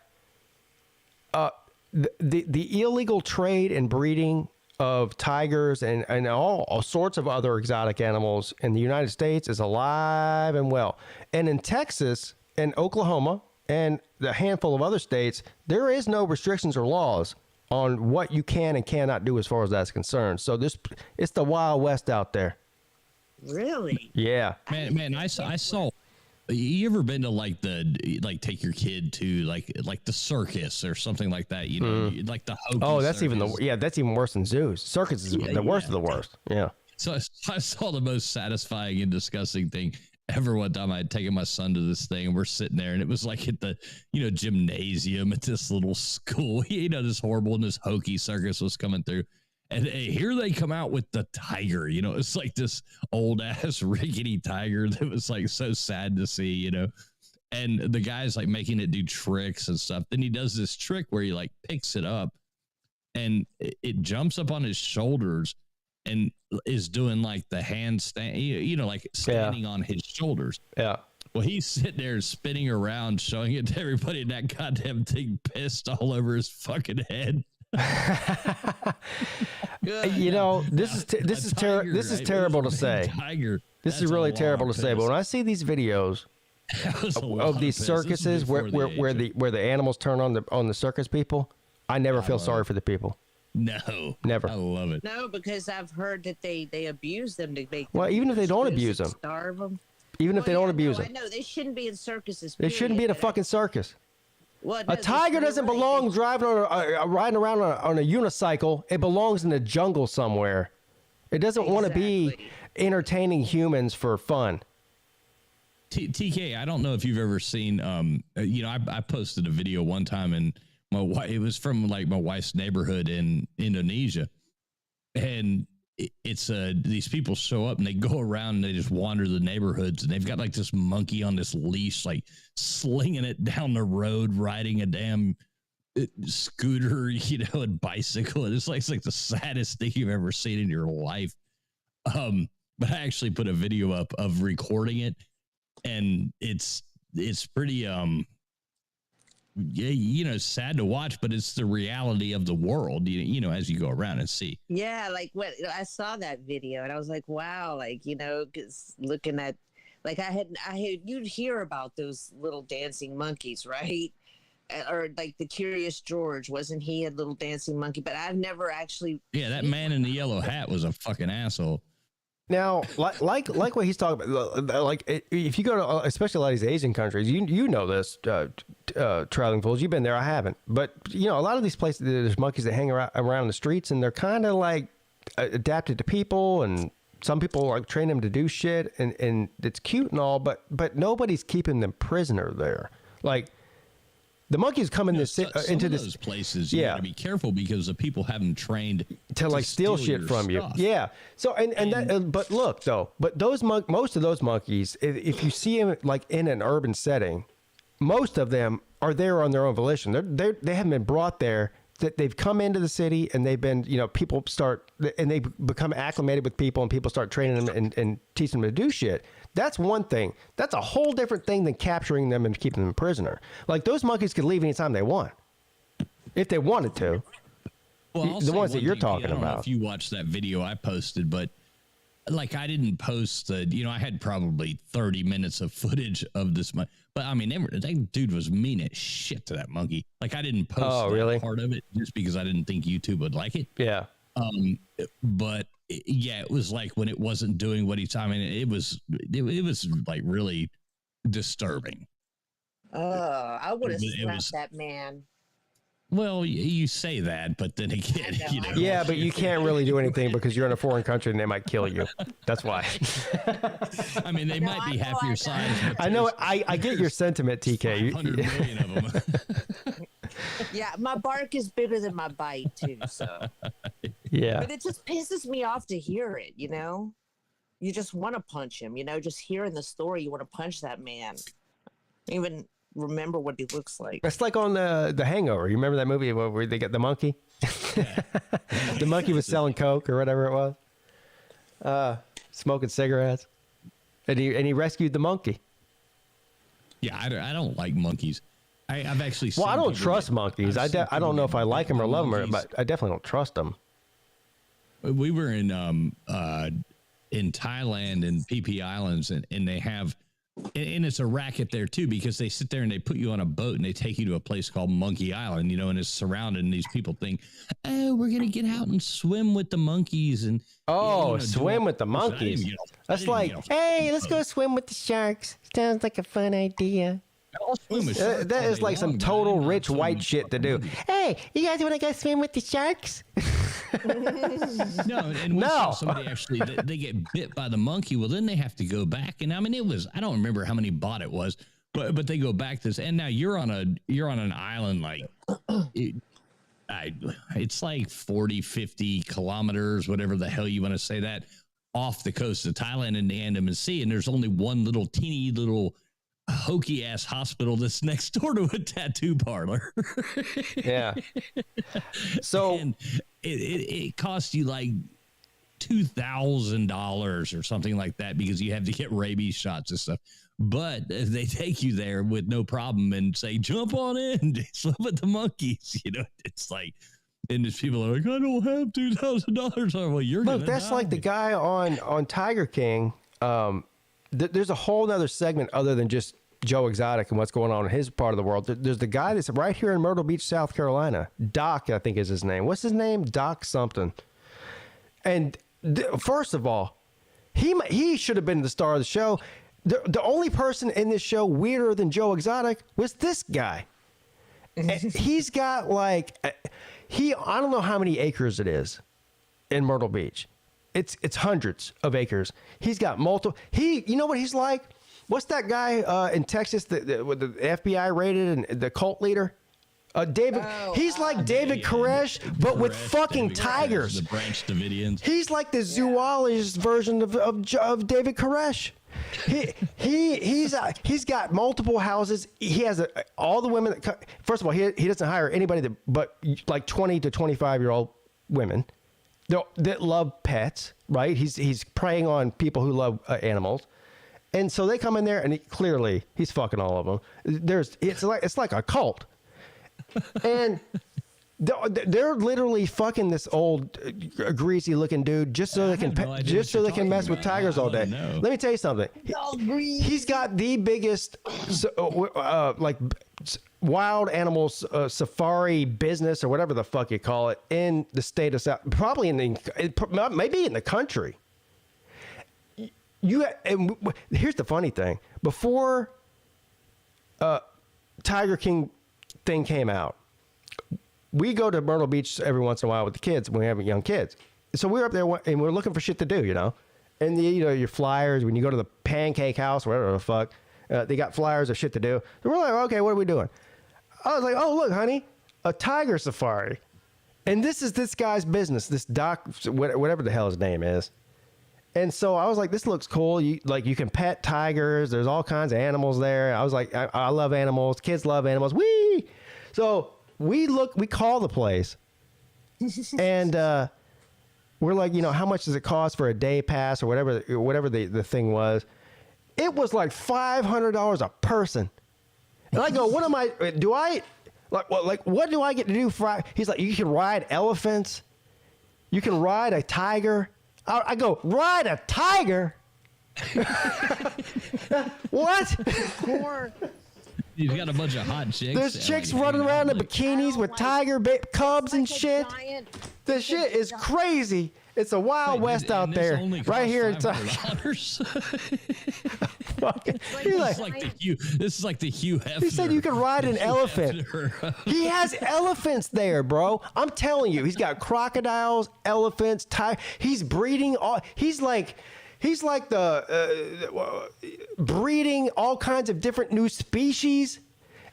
the illegal trade and breeding of tigers and all sorts of other exotic animals in the United States is alive and well. And in Texas and Oklahoma and the handful of other states, there is no restrictions or laws on what you can and cannot do as far as that's concerned. So it's the Wild West out there. Really? Yeah. Man, I saw. You ever been to like take your kid to like the circus or something like that? Like the Hokies. Oh, that's circus. that's even worse than zoos. Circus is the worst of the worst. Yeah. So I saw the most satisfying and disgusting thing ever. One time I had taken my son to this thing and we're sitting there and it was like at the gymnasium at this little school. This horrible and this Hokie circus was coming through. And here they come out with the tiger, it's like this old ass rickety tiger that was like so sad to see, and the guy's like making it do tricks and stuff. Then he does this trick where he like picks it up and it jumps up on his shoulders and is doing like the handstand, like standing on his shoulders. Yeah. Well, he's sitting there spinning around, showing it to everybody, and that goddamn thing pissed all over his fucking head. This is terrible to say. This is really terrible to say, but when I see these videos of these circuses where the animals turn on the circus people, I never feel sorry for the people. No, never. I love it. No, because I've heard that they abuse them to make. Well, even if they don't abuse them, starve them. Even if they don't abuse them, I know they shouldn't be in circuses. They shouldn't be in a fucking circus. Well, a tiger doesn't belong riding around on a unicycle. It belongs in the jungle somewhere. It doesn't want to be entertaining humans for fun. TK, I don't know if you've ever seen. I posted a video one time, and it was from like my wife's neighborhood in Indonesia, and it's these people show up and they go around and they just wander the neighborhoods and they've got like this monkey on this leash, like slinging it down the road, riding a damn scooter, and bicycle. And it's like the saddest thing you've ever seen in your life. But I actually put a video up of recording it, and it's pretty sad to watch, but it's the reality of the world, as you go around and see. Yeah, like what I saw that video and I was like, wow, like, because looking at, like you'd hear about those little dancing monkeys, right? Or like the Curious George, wasn't he a little dancing monkey? But I've never actually. Yeah, that man in the yellow hat was a fucking asshole. Now, like what he's talking about, like if you go to, especially a lot of these Asian countries, you know this, Traveling Fools, you've been there, I haven't. But, you know, a lot of these places, there's monkeys that hang around the streets, and they're kind of like adapted to people, and some people like train them to do shit, and it's cute and all, but nobody's keeping them prisoner there. Like, the monkeys come into those places. You got to be careful because the people have them trained to like steal shit from stuff. you. Yeah. So but look though, those most of those monkeys, if you see them like in an urban setting, most of them are there on their own volition. They haven't been brought there. That they've come into the city and they've been, people start and they become acclimated with people, and people start training them and teaching them to do shit. That's one thing. That's a whole different thing than capturing them and keeping them prisoner. Like, those monkeys could leave anytime they want, if they wanted to. Well, the ones that you're talking I don't know about. if you watched that video I posted, but like, I didn't post I had probably 30 minutes of footage of this monkey. But I mean, that dude was mean as shit to that monkey. Like, I didn't post that part of it just because I didn't think YouTube would like it. Yeah. But yeah, it was like when it wasn't doing what he's talking. It was like really disturbing. I would have slapped that man. Well, you say that, but then again, Yeah, but you can't really do anything because you're in a foreign country and they might kill you. That's why. I mean, they might be half your size. I know. I get your sentiment, TK. 100 million of them. Yeah, my bark is bigger than my bite too. So yeah, but it just pisses me off to hear it. You just want to punch him. Just hearing the story, you want to punch that man. Even remember what he looks like. It's like on the Hangover. You remember that movie where they get the monkey? Yeah. The monkey was selling coke or whatever it was, smoking cigarettes, and he rescued the monkey. Yeah, I don't like monkeys. I've actually seen I don't trust monkeys. I don't know if I like them or love them, but I definitely don't trust them. We were in Thailand in Phi Islands, and they have. And it's a racket there too, because they sit there and they put you on a boat and they take you to a place called Monkey Island, and it's surrounded, and these people think, oh, we're going to get out and swim with the monkeys. And swim with the monkeys. That's like, hey, let's go swim with the sharks. Sounds like a fun idea. That is like some total rich white shit to do. Hey, you guys want to go swim with the sharks? No. Somebody actually, they get bit by the monkey. Well, then they have to go back. And I mean, I don't remember how many baht it was, but they go back to this. And now you're on an island, like it's like 40, 50 kilometers, whatever the hell you want to say that, off the coast of Thailand in the Andaman Sea. And there's only one little teeny little Hokie ass hospital that's next door to a tattoo parlor. Yeah. So and it costs you like $2,000 or something like that, because you have to get rabies shots and stuff. But they take you there with no problem and say, jump on in, swim with the monkeys. It's like, and these people are like, I don't have $2,000. Well, you're look. That's die. Like the guy on Tiger King. There's a whole nother segment other than just Joe Exotic and what's going on in his part of the world. There's the guy that's right here in Myrtle Beach, South Carolina. Doc, I think is his name. What's his name? Doc something. And first of all, he should have been the star of the show. The only person in this show weirder than Joe Exotic was this guy. And he's got like, I don't know how many acres it is in Myrtle Beach. It's hundreds of acres. He's got multiple. You know what he's like? What's that guy in Texas with the FBI raided and the cult leader? David. He's like David Koresh, but with fucking tigers. The Branch Davidians. He's like the zoologist version of David Koresh. He's got multiple houses. He has all the women. First of all, he doesn't hire anybody but like 20 to 25-year-old women that love pets, right? He's preying on people who love animals, and so they come in there, and clearly he's fucking all of them. It's like a cult, and they're literally fucking this old greasy looking dude just so they can mess with tigers all day. Let me tell you something. He's got the biggest like wild animals safari business or whatever the fuck you call it in the state of South, probably maybe in the country. here's the funny thing. Before Tiger King thing came out, we go to Myrtle Beach every once in a while with the kids when we have young kids. So we were up there and we're looking for shit to do, you know. And your flyers, when you go to the Pancake House, whatever the fuck, they got flyers of shit to do. So we're like, okay, what are we doing? I was like, oh, look, honey, a tiger safari. And this is this guy's business, this doc, whatever the hell his name is. And so I was like, this looks cool. You can pet tigers. There's all kinds of animals there. I was like, I love animals. Kids love animals. Whee! So we call the place. And we're like, how much does it cost for a day pass or whatever the thing was? It was like $500 a person. And I go, what do I get to do? He's like, you can ride elephants. You can ride a tiger. I go, ride a tiger? What? You've got a bunch of hot chicks. There's chicks running around in bikinis with tiger cubs and shit. This shit is crazy. It's a Wild West out there. Right here. This is like the Hugh Hefner. He said you can ride an elephant. He has elephants there, bro. I'm telling you, he's got crocodiles, elephants, he's breeding all. He's like the breeding all kinds of different new species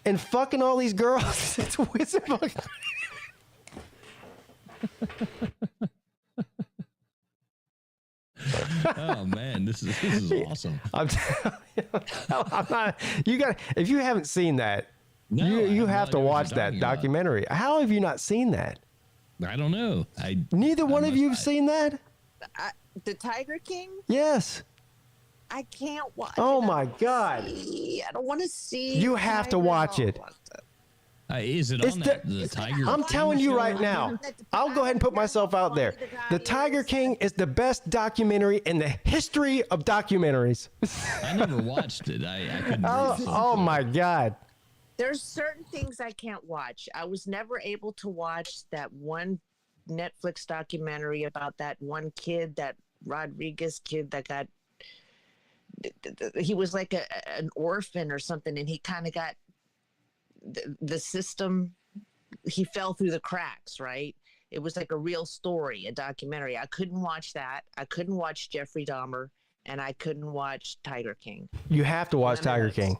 and fucking all these girls. It's wizard. Oh man, this is awesome. I'm not, if you haven't seen that, you have to watch that documentary. How have you not seen that? I don't know. Neither one of you have seen that? The Tiger King? Yes. I can't watch it. Oh my God. I don't want to see. You have to watch it. Is it on the Tiger? I'm telling you right now. I'll go ahead and put myself out there. The Tiger King is the best documentary in the history of documentaries. I never watched it. I couldn't. Oh my God. There's certain things I can't watch. I was never able to watch that one Netflix documentary about that one kid, that Rodriguez kid that got. He was like an orphan or something, and he kind of got. The system, he fell through the cracks, right? It was like a real story, a documentary. I couldn't watch that. I couldn't watch Jeffrey Dahmer, and I couldn't watch Tiger King. You have to watch Tiger King.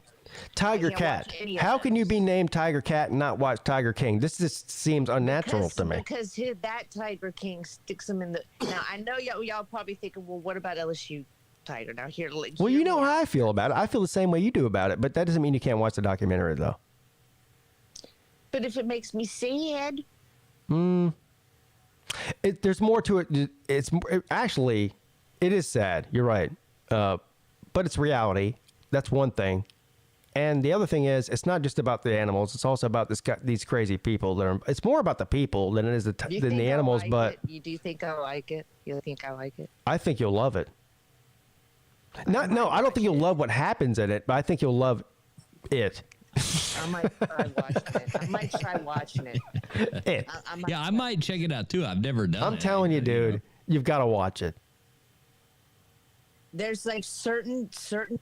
Tiger Cat. How can you be named Tiger Cat and not watch Tiger King? This just seems unnatural to me. Because that Tiger King sticks him in the... Now, I know y'all probably thinking, well, what about LSU Tiger? Now, here... Well, you know how I feel about it. I feel the same way you do about it, but that doesn't mean you can't watch the documentary, though. But if it makes me sad, there's more to it. Actually, it is sad. You're right, but it's reality. That's one thing, and the other thing is, it's not just about the animals. It's also about these crazy people that are. It's more about the people than it is than the animals. But you do think I like it? You think I like it? I think you'll love it. I don't think you'll love what happens in it, but I think you'll love it. I might try watching it. I might check it out too. I've never done it. I'm telling you, dude, you've got to watch it. There's like certain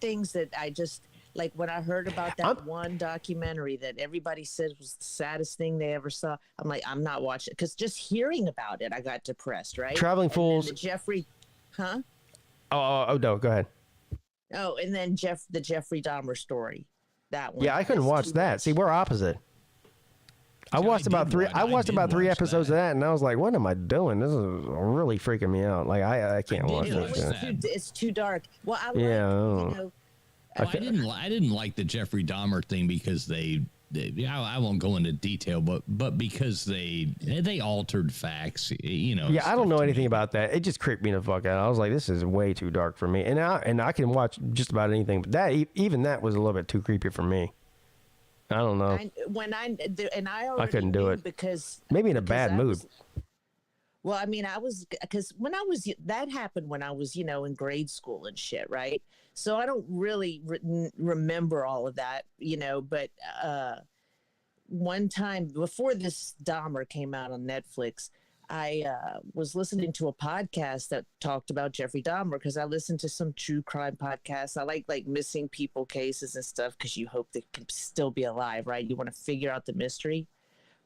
things that I just like when I heard about that one documentary that everybody said was the saddest thing they ever saw. I'm like, I'm not watching it because just hearing about it, I got depressed. Right? Traveling Fools. Jeffrey, huh? Oh no, go ahead. Oh, and then the Jeffrey Dahmer story. That one. Yeah, I couldn't watch that. See, we're opposite. I watched about three episodes of that, and I was like, "What am I doing? This is really freaking me out. Like, I can't watch this." It's too dark. Well, I didn't like the Jeffrey Dahmer thing because I won't go into detail, but because they altered facts, Yeah, I don't know anything about that. It just creeped me the fuck out. I was like, this is way too dark for me. And I can watch just about anything, but that was a little bit too creepy for me. I don't know. I couldn't do it because maybe in a bad mood. Well, I mean, that happened when I was, in grade school and shit, right? So I don't really remember all of that, but one time before this Dahmer came out on Netflix, I was listening to a podcast that talked about Jeffrey Dahmer because I listened to some true crime podcasts. I like missing people cases and stuff because you hope they can still be alive, right? You want to figure out the mystery.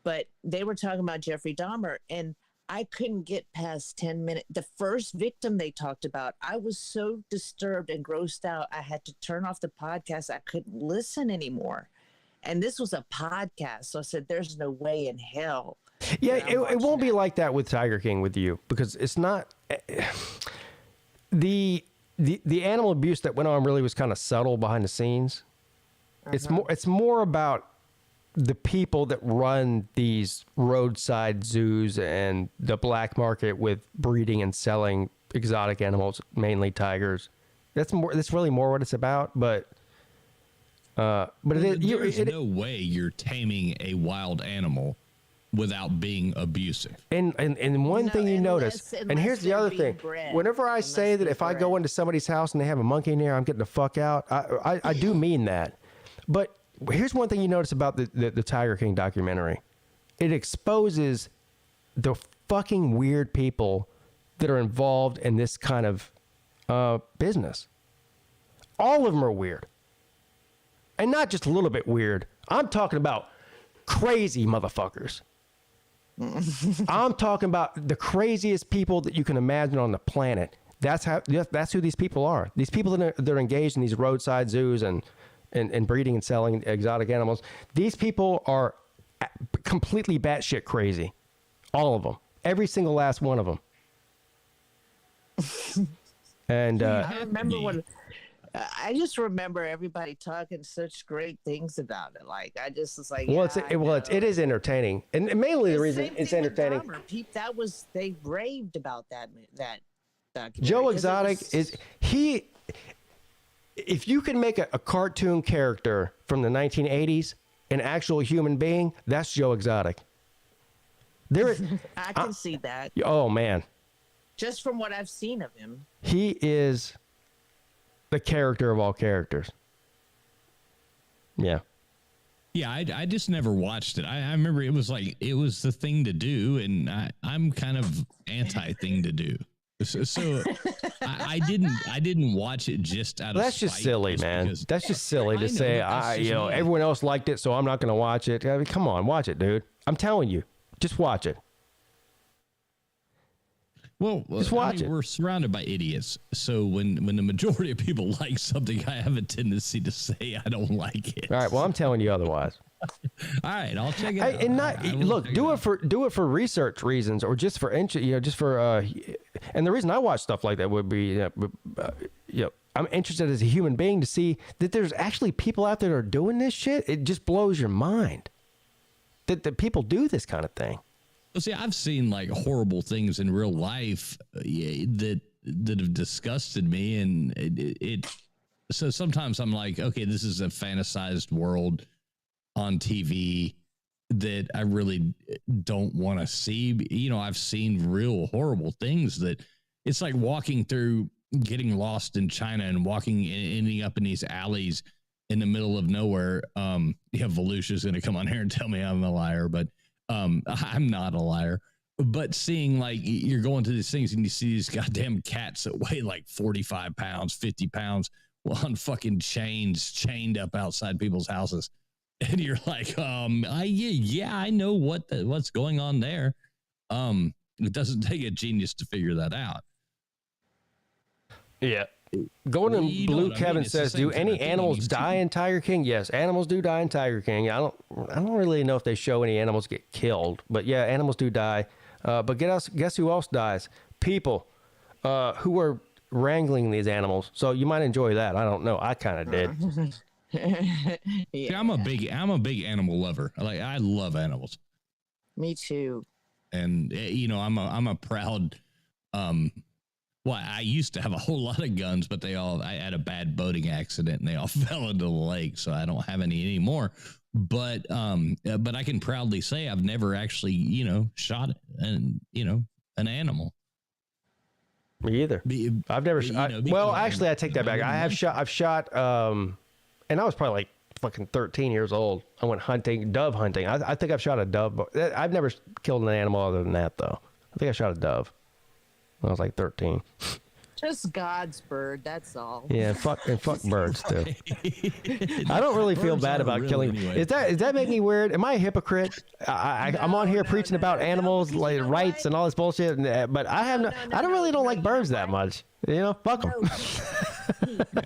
But they were talking about Jeffrey Dahmer, and I couldn't get past 10 minutes. The first victim they talked about, I was so disturbed and grossed out, I had to turn off the podcast. I couldn't listen anymore. And this was a podcast, so I said, there's no way in hell. Yeah, it won't be like that with Tiger King with you, because it's not the animal abuse that went on really was kind of subtle behind the scenes. It's more about the people that run these roadside zoos and the black market with breeding and selling exotic animals, mainly tigers. That's really more what it's about, but there's no way you're taming a wild animal without being abusive. And one thing you notice, and here's the other thing. Whenever I say that if I go into somebody's house and they have a monkey in there, I'm getting the fuck out, I do mean that. But here's one thing you notice about the Tiger King documentary. It exposes the fucking weird people that are involved in this kind of business. All of them are weird. And not just a little bit weird. I'm talking about crazy motherfuckers. I'm talking about the craziest people that you can imagine on the planet. That's who these people are. These people that are engaged in these roadside zoos and breeding and selling exotic animals. These people are completely batshit crazy. All of them. Every single last one of them. And I remember when I just remember everybody talking such great things about it. Like I just was like, well, it is entertaining, and mainly the reason it's entertaining. That was they raved about that documentary. Joe Exotic if you can make a cartoon character from the 1980s an actual human being, that's Joe Exotic. I can see that. Oh man, just from what I've seen of him, he is the character of all characters. Yeah. Yeah, I just never watched it. I remember it was the thing to do, and I'm kind of anti thing to do. So I didn't watch it just out of That's just silly, man. That's just silly to say. Everyone else liked it, so I'm not going to watch it. I mean, come on, watch it, dude. I'm telling you, just watch it. Well, just watch it. We're surrounded by idiots, so when the majority of people like something, I have a tendency to say I don't like it. All right. Well, I'm telling you otherwise. All right, I'll check it out. And do it for research reasons, or just for just for. And the reason I watch stuff like that would be, I'm interested as a human being to see that there's actually people out there that are doing this shit. It just blows your mind that people do this kind of thing. Well, see, I've seen like horrible things in real life that have disgusted me, and so sometimes I'm like, okay, this is a fantasized world on TV that I really don't want to see. I've seen real horrible things that it's like walking through, getting lost in China and ending up in these alleys in the middle of nowhere. Volusia's going to come on here and tell me I'm a liar, but I'm not a liar. But seeing like you're going to these things and you see these goddamn cats that weigh like 45 pounds, 50 pounds on fucking chained up outside people's houses. And you're like, I know what's going on there. It doesn't take a genius to figure that out. Yeah. Gordon Blue Kevin says, do any animals die in Tiger King? Yes, animals do die in Tiger King. I don't really know if they show any animals get killed, but yeah, animals do die. But guess who else dies? People who are wrangling these animals. So you might enjoy that. I don't know. I kind of did. Yeah. See, I'm a big animal lover. I love animals. Me too. And I'm a proud. I used to have a whole lot of guns, but I had a bad boating accident and they all fell into the lake, so I don't have any anymore. But I can proudly say I've never actually shot an animal. Me either. I've never. Actually, I take that back. I've shot. And I was probably like fucking 13 years old. I went dove hunting. I think I've shot a dove. I've never killed an animal other than that, though. I think I shot a dove when I was like 13. Just God's bird, that's all. Yeah, fuck birds too. I don't really feel bad about killing. Is that make me weird? Am I a hypocrite? I'm on here preaching about animals like rights and all this bullshit, but I don't like birds that much. You know, fuck them.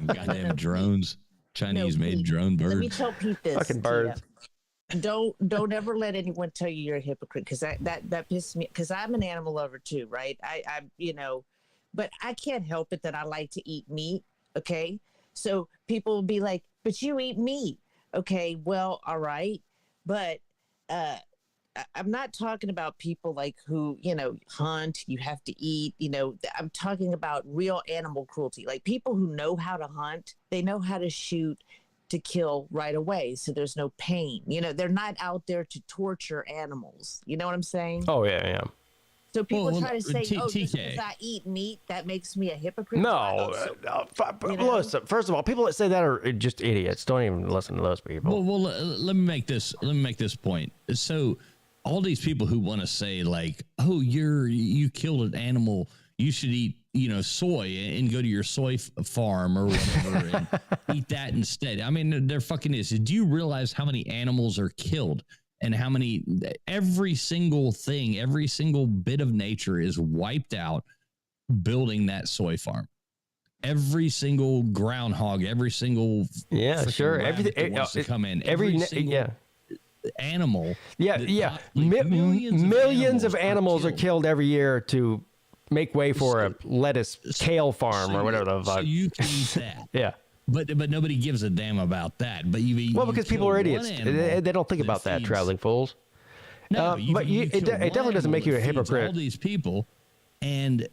Goddamn drones, Chinese-made drone birds. Let me tell Pete this. Fucking birds. Don't ever let anyone tell you you're a hypocrite, because that pisses me. Because I'm an animal lover too, right? I but I can't help it that I like to eat meat. Okay, so people will be like, "But you eat meat." Okay, well, all right, but I'm not talking about people like who hunt. You have to eat. I'm talking about real animal cruelty, like people who know how to hunt. They know how to shoot to kill right away, so there's no pain. They're not out there to torture animals. You know what I'm saying? Oh yeah. So people try to say, just because I eat meat, that makes me a hypocrite. No, listen. First of all, people that say that are just idiots. Don't even listen to those people. Well, let me make this point. So, all these people who want to say like, "Oh, you killed an animal, you should eat, soy and go to your soy farm or whatever and eat that instead." I mean, they're fucking idiots. Do you realize how many animals are killed? And how many, every single thing, every single bit of nature is wiped out building that soy farm. Every single groundhog, every single everything wants to come in, every single animal. Millions of animals are killed every year to make way for a lettuce kale farm or whatever the fuck. So you can eat that. Yeah. But nobody gives a damn about that. But because people are idiots. They don't think about that, traveling fools. No, it definitely doesn't make you a hypocrite. All these people, and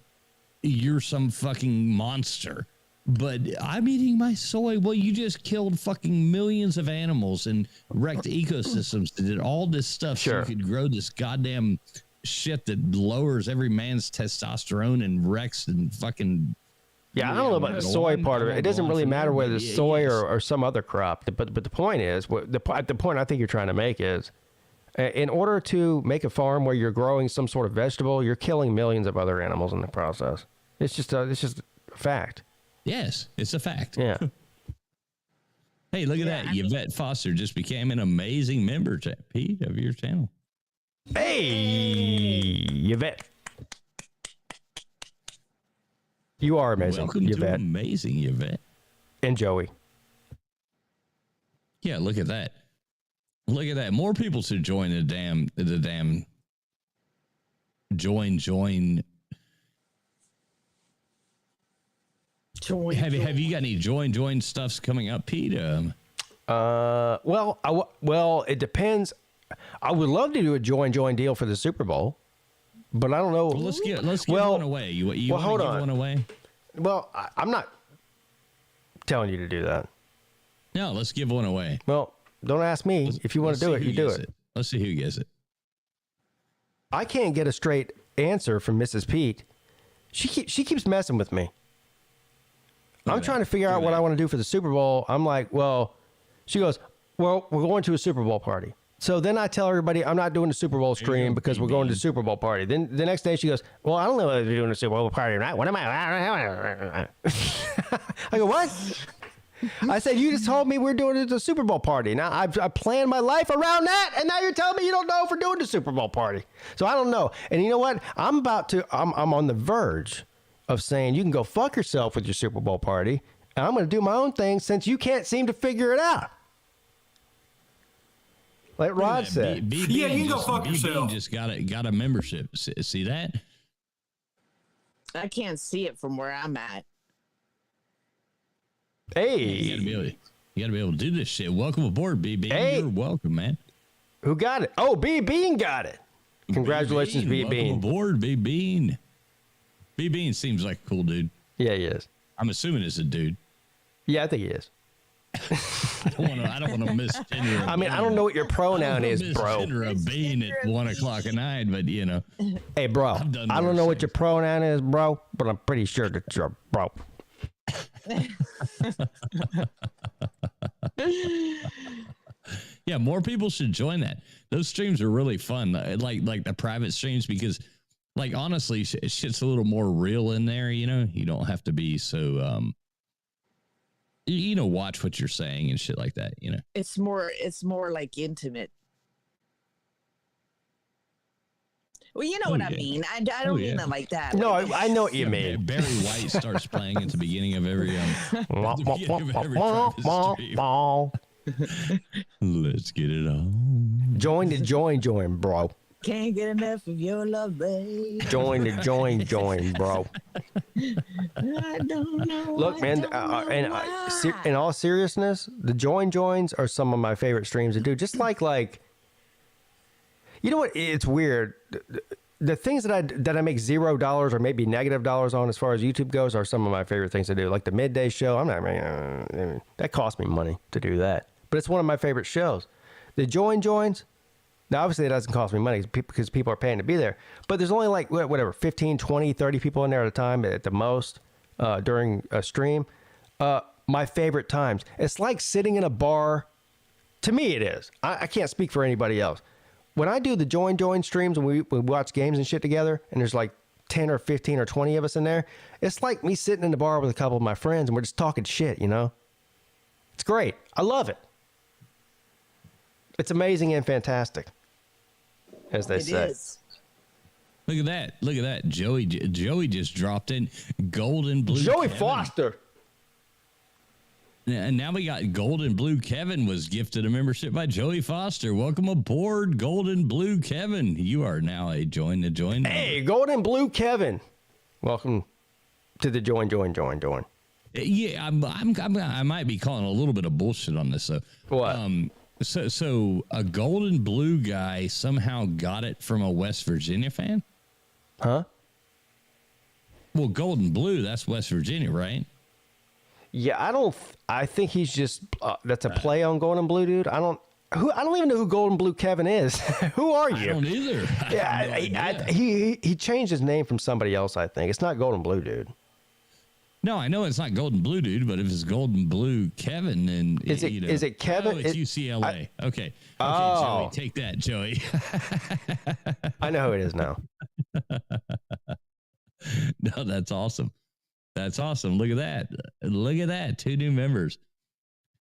you're some fucking monster. But I'm eating my soy. Well, you just killed fucking millions of animals and wrecked ecosystems. Did all this stuff so you could grow this goddamn shit that lowers every man's testosterone and wrecks and fucking. Yeah, I don't know about the soy part of it. It doesn't really matter whether it's soy or some other crop. But the point is, the point I think you're trying to make is, in order to make a farm where you're growing some sort of vegetable, you're killing millions of other animals in the process. It's just a fact. Yes, it's a fact. Yeah. Hey, look at that. Yvette Foster just became an amazing member, Pete, of your channel. Hey, Yvette. You are amazing, Welcome Yvette. To amazing, Yvette. And Joey. Yeah, look at that. Look at that. More people should join the damn join. Have you got any join stuffs coming up, Pete? Well, it depends. I would love to do a join deal for the Super Bowl. But I don't know. Well, let's give one away. You want to give one away? Well, I'm not telling you to do that. No, let's give one away. Well, don't ask me. If you want to do it, you do it. Let's see who gets it. I can't get a straight answer from Mrs. Peete. She keeps messing with me. I'm trying to figure out what I want to do for the Super Bowl. I'm like, well, she goes, well, we're going to a Super Bowl party. So then I tell everybody I'm not doing the Super Bowl stream because we're going to the Super Bowl party. Then the next day she goes, well, I don't know whether you're doing a Super Bowl party or not. What am I? I go, what? I said, you just told me we're doing the Super Bowl party. Now I planned my life around that, and now you're telling me you don't know if we're doing the Super Bowl party. So I don't know. And you know what? I'm on the verge of saying you can go fuck yourself with your Super Bowl party, and I'm going to do my own thing since you can't seem to figure it out. Like Rod said. You can go fuck yourself. Just got a membership. See that? I can't see it from where I'm at. Hey. You gotta be able to do this shit. Welcome aboard, B Bean. Hey. You're welcome, man. Who got it? Oh, B Bean got it. Congratulations, B Bean. Welcome aboard, B Bean. B Bean seems like a cool dude. Yeah, he is. I'm assuming it's a dude. Yeah, I think he is. I don't want to misgender. I mean, I don't know what your pronoun is, bro. A bean at 1:00 at night, but you know. Hey, bro. I don't know what your pronoun is, bro, but I'm pretty sure that you're bro. Yeah, more people should join that. Those streams are really fun, like the private streams, because like honestly, shit's a little more real in there. You know, you don't have to be so watch what you're saying and shit like that. You know, it's more like intimate. Well, you know what I mean. I don't mean it like that. No, I know what you mean. Barry White starts playing at the beginning of every Let's get it on. Join the join, bro. Can't get enough of your love, babe. Join the join, bro. I don't know. Look, man, in all seriousness, the joins are some of my favorite streams to do. Just like, you know what? It's weird. The things that I make $0 or maybe $- on as far as YouTube goes are some of my favorite things to do. Like the midday show, I'm not that cost me money to do that, but it's one of my favorite shows. The joins. Now, obviously, it doesn't cost me money because people are paying to be there. But there's only like, 15, 20, 30 people in there at a time at the most during a stream. My favorite times. It's like sitting in a bar. To me, it is. I can't speak for anybody else. When I do the join streams and we watch games and shit together, and there's like 10 or 15 or 20 of us in there, it's like me sitting in the bar with a couple of my friends and we're just talking shit, you know? It's great. I love it. It's amazing and fantastic, as they say. It is. Look at that. Joey just dropped in Golden Blue. Joey Kevin. Foster. And now we got Golden Blue Kevin was gifted a membership by Joey Foster. Welcome aboard, Golden Blue Kevin. You are now a join. Hey, Golden Blue Kevin. Welcome to the join. Yeah, I might be calling a little bit of bullshit on this though. What? So a Golden Blue guy somehow got it from a West Virginia fan? Huh? Well, Golden Blue, that's West Virginia, right? Yeah, I think he's just that's a play on Golden Blue, dude. I don't even know who Golden Blue Kevin is. Who are you? I don't either. He changed his name from somebody else, I think. It's not Golden Blue, dude. No, I know it's not Golden Blue, dude, but if it's Golden Blue Kevin, then is it Kevin? Oh, it's UCLA. Okay, oh. Joey, take that, Joey. I know who it is now. No, that's awesome. That's awesome. Look at that. 2 new members.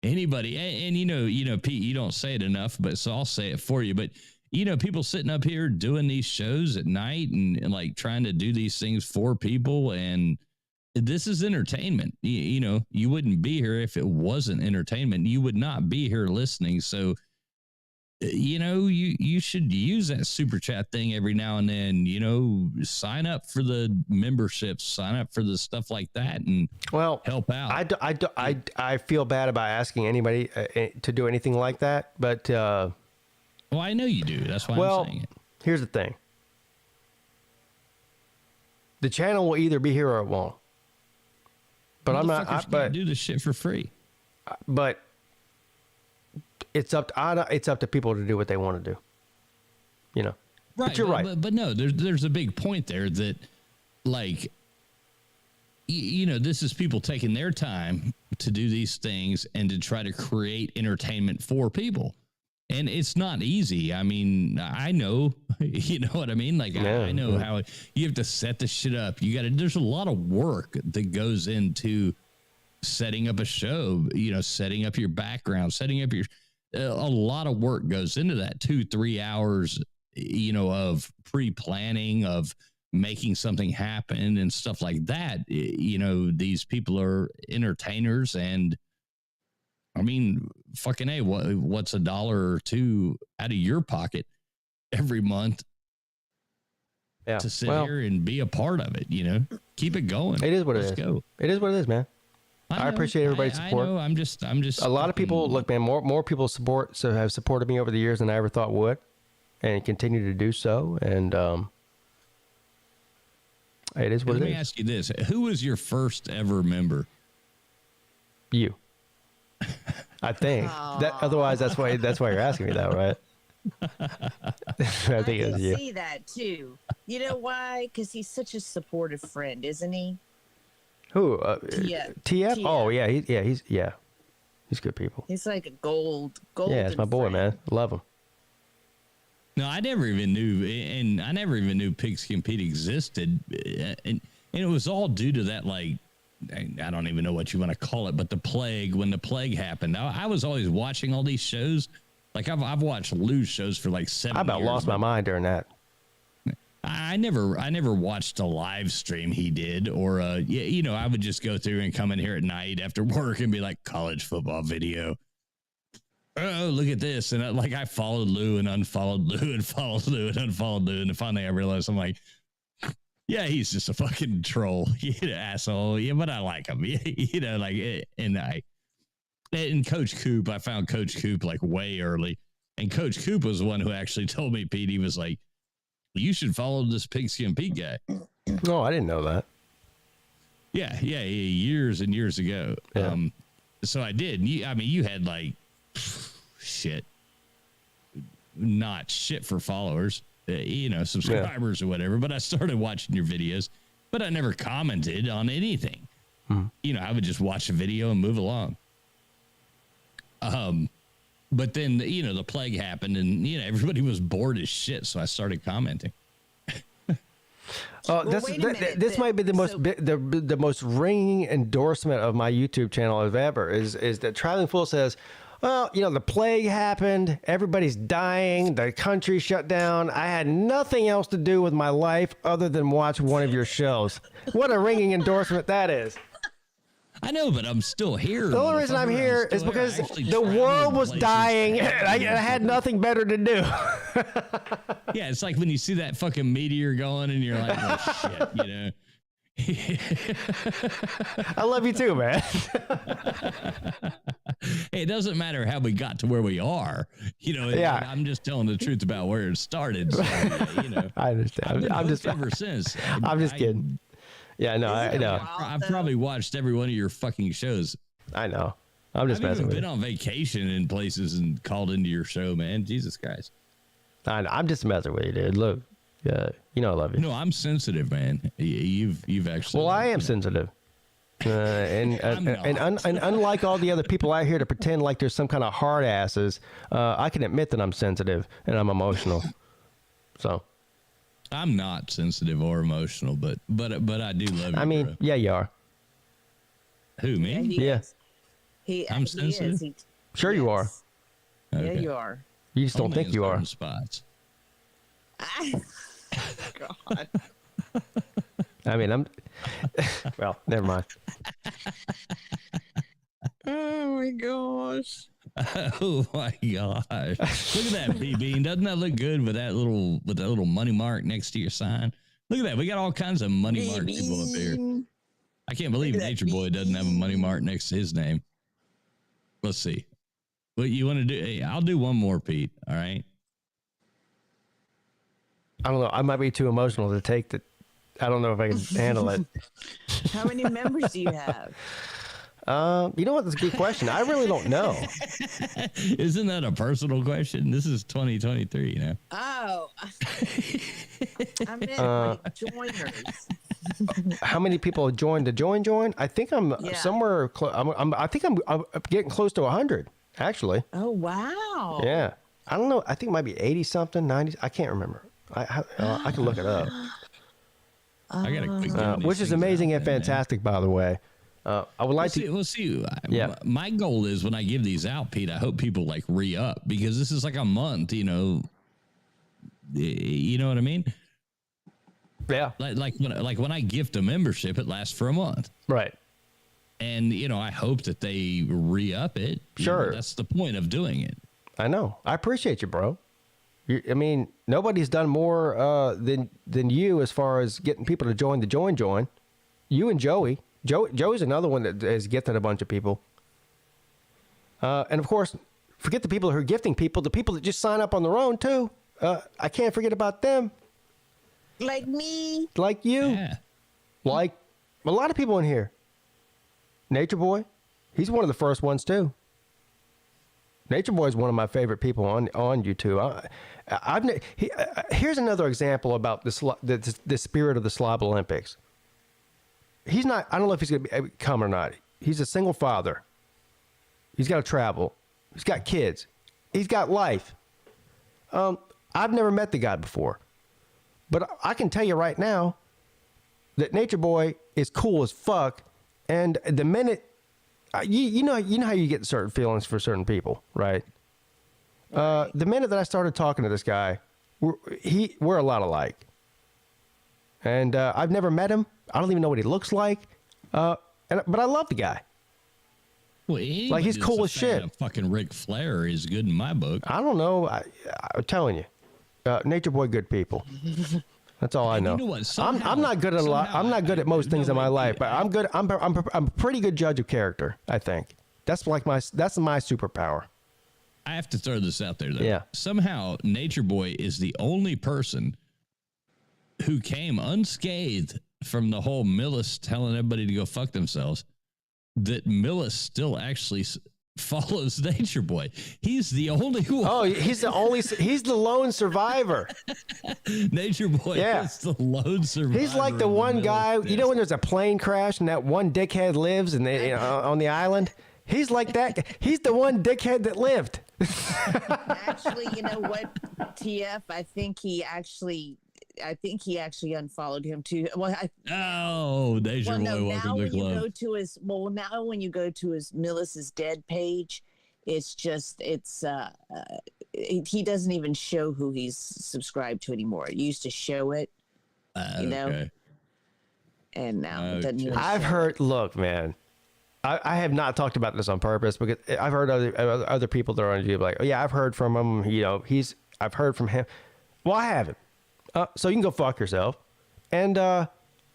Anybody, and you know, Pete, you don't say it enough, but so I'll say it for you. But you know, people sitting up here doing these shows at night and like trying to do these things for people, and this is entertainment. You know, you wouldn't be here if it wasn't entertainment. You would not be here listening. So, you know, you should use that super chat thing every now and then. You know, sign up for the memberships, sign up for the stuff like that, and help out. I feel bad about asking anybody to do anything like that, but well, I know you do. That's why I'm saying it. Here's the thing: the channel will either be here or it won't. But I'm not. But do this shit for free. But it's up to people to do what they want to do. You know. Right. But you're right. But no, there's a big point there that, like, you know, this is people taking their time to do these things and to try to create entertainment for people. And it's not easy. I mean, I know, you know what I mean? Like, I know how you have to set the shit up. There's a lot of work that goes into setting up a show, you know, setting up your background, setting up a lot of work goes into that 2-3 hours, you know, of pre-planning, of making something happen and stuff like that. You know, these people are entertainers, and I mean, fucking A, what's $1 or $2 out of your pocket every month to sit here and be a part of it, you know? Keep it going. It is what it is. Let's go. It is what it is, man. I appreciate everybody's support. I know. I'm just a lot of people, look, man, more people have supported me over the years than I ever thought would, and continue to do so. And it is what it is. Let me ask you this. Who was your first ever member? You. I think that. Otherwise, that's why you're asking me that, right? I think it's you. See that too. You know why? Because he's such a supportive friend, isn't he? Who? TF? Oh yeah, he's good people. He's like a gold. Yeah, it's my boy, friend. man. Love him. No, I never even knew Pigskin Pete existed, and it was all due to that, like, I don't even know what you want to call it, but the plague. When the plague happened, I was always watching all these shows. Like I've watched Lou's shows for like 7 years. I about lost my mind during that. I never watched a live stream he did, or I would just go through and come in here at night after work and be like, college football video. Oh, look at this. And I followed Lou and unfollowed Lou and followed Lou and unfollowed Lou. And finally I realized, I'm like, yeah, he's just a fucking troll, asshole. Yeah, but I like him. And Coach Coop, I found Coach Coop like way early. And Coach Coop was the one who actually told me, Pete, he was like, you should follow this Pigskin Pete guy. No, I didn't know that. Yeah, years and years ago. Yeah. So I did. You had like shit, not shit for followers, subscribers or whatever. But I started watching your videos, but I never commented on anything. I would just watch a video and move along. But then, the plague happened and, everybody was bored as shit. So I started commenting. This might be the most ringing endorsement of my YouTube channel of ever is that Traveling Fool says, well, the plague happened. Everybody's dying. The country shut down. I had nothing else to do with my life other than watch one of your shows. What a ringing endorsement that is. I know, but I'm still here. The only reason I'm here is because the world was dying and I had nothing better to do. Yeah, it's like when you see that fucking meteor going and you're like, oh, shit, I love you too, man. Hey, it doesn't matter how we got to where we are. Yeah. I'm just telling the truth about where it started. So, I understand. I'm just ever since. I'm just kidding. Yeah, no, I know. I've probably watched every one of your fucking shows. I know. I'm just messing with you. I've been on vacation in places and called into your show, man. Jesus Christ. I'm just messing with you, dude. Look, I love you. No, I'm sensitive, man. You've actually. Well, I am sensitive. And unlike all the other people out here to pretend like there's some kind of hard asses, I can admit that I'm sensitive and I'm emotional. So. I'm not sensitive or emotional, but I do love you. I mean, bro. Yeah, you are. Who, me? Yeah. I'm sensitive. Sure, you are. Okay. Yeah, you are. You just don't think you are. Spots. God. I mean, well, never mind. Oh my gosh. Oh my gosh. Look at that, P-Bean. Doesn't that look good with that little money mark next to your sign? Look at that. We got all kinds of money mark people up here. I can't believe Nature Boy doesn't have a money mark next to his name. Let's see. What you want to do? Hey, I'll do one more, Pete. All right. I don't know. I might be too emotional to take that. I don't know if I can handle it. How many members do you have? You know what? That's a good question. I really don't know. Isn't that a personal question? This is 2023, Oh. I meant like joiners. How many people joined the join? I think I'm somewhere close. I think I'm getting close to 100, actually. Oh, wow. Yeah. I don't know. I think it might be 80 something, 90. I can't remember. I can look it up. I gotta click which is amazing and fantastic, by the way. I would like to. We'll see. Yeah. My goal is when I give these out, Pete, I hope people like re-up because this is like a month. You know what I mean? Yeah. Like when I gift a membership, it lasts for a month. Right. And I hope that they re-up it. Sure. That's the point of doing it. I know. I appreciate you, bro. I mean, nobody's done more than you as far as getting people to join the join. You and Joey. Joey's another one that has gifted a bunch of people. And of course, forget the people who are gifting people, the people that just sign up on their own too. I can't forget about them. Like me. Like you. Yeah. Like a lot of people in here. Nature Boy, he's one of the first ones too. Nature Boy is one of my favorite people on YouTube. Here's another example about the spirit of the Slob Olympics. He's not, I don't know if he's going to come or not. He's a single father. He's got to travel. He's got kids. He's got life. I've never met the guy before, but I can tell you right now that Nature Boy is cool as fuck. And the minute you know how you get certain feelings for certain people, right? The minute that I started talking to this guy, we're a lot alike. And I've never met him. I don't even know what he looks like. But I love the guy. Well, like he's cool as shit. Fucking Ric Flair is good in my book. I don't know. I'm telling you, Nature Boy, good people. That's all I know. You know what? I'm not good at a lot. I'm not good at most things in my life, but I'm good. I'm a pretty good judge of character. I think that's my superpower. I have to throw this out there though. Yeah. Somehow, Nature Boy is the only person who came unscathed from the whole Millis telling everybody to go fuck themselves. That Millis still actually follows Nature Boy. He's the only one. Oh, he's the lone survivor. Nature Boy is the lone survivor. He's like the one guy, you know, when there's a plane crash and that one dickhead lives and they, on the island. He's like that. He's the one dickhead that lived. Actually, you know what, TF? I think he actually unfollowed him too. Well, Nature Boy, welcome to the club. Now when you go to his Millis's dead page, it's just he doesn't even show who he's subscribed to anymore. It used to show it, you know, and now it doesn't even I've heard. Look, man. I have not talked about this on purpose because I've heard other people that are on YouTube like, oh yeah, I've heard from him. You know, I've heard from him. Well, I haven't. So you can go fuck yourself. And I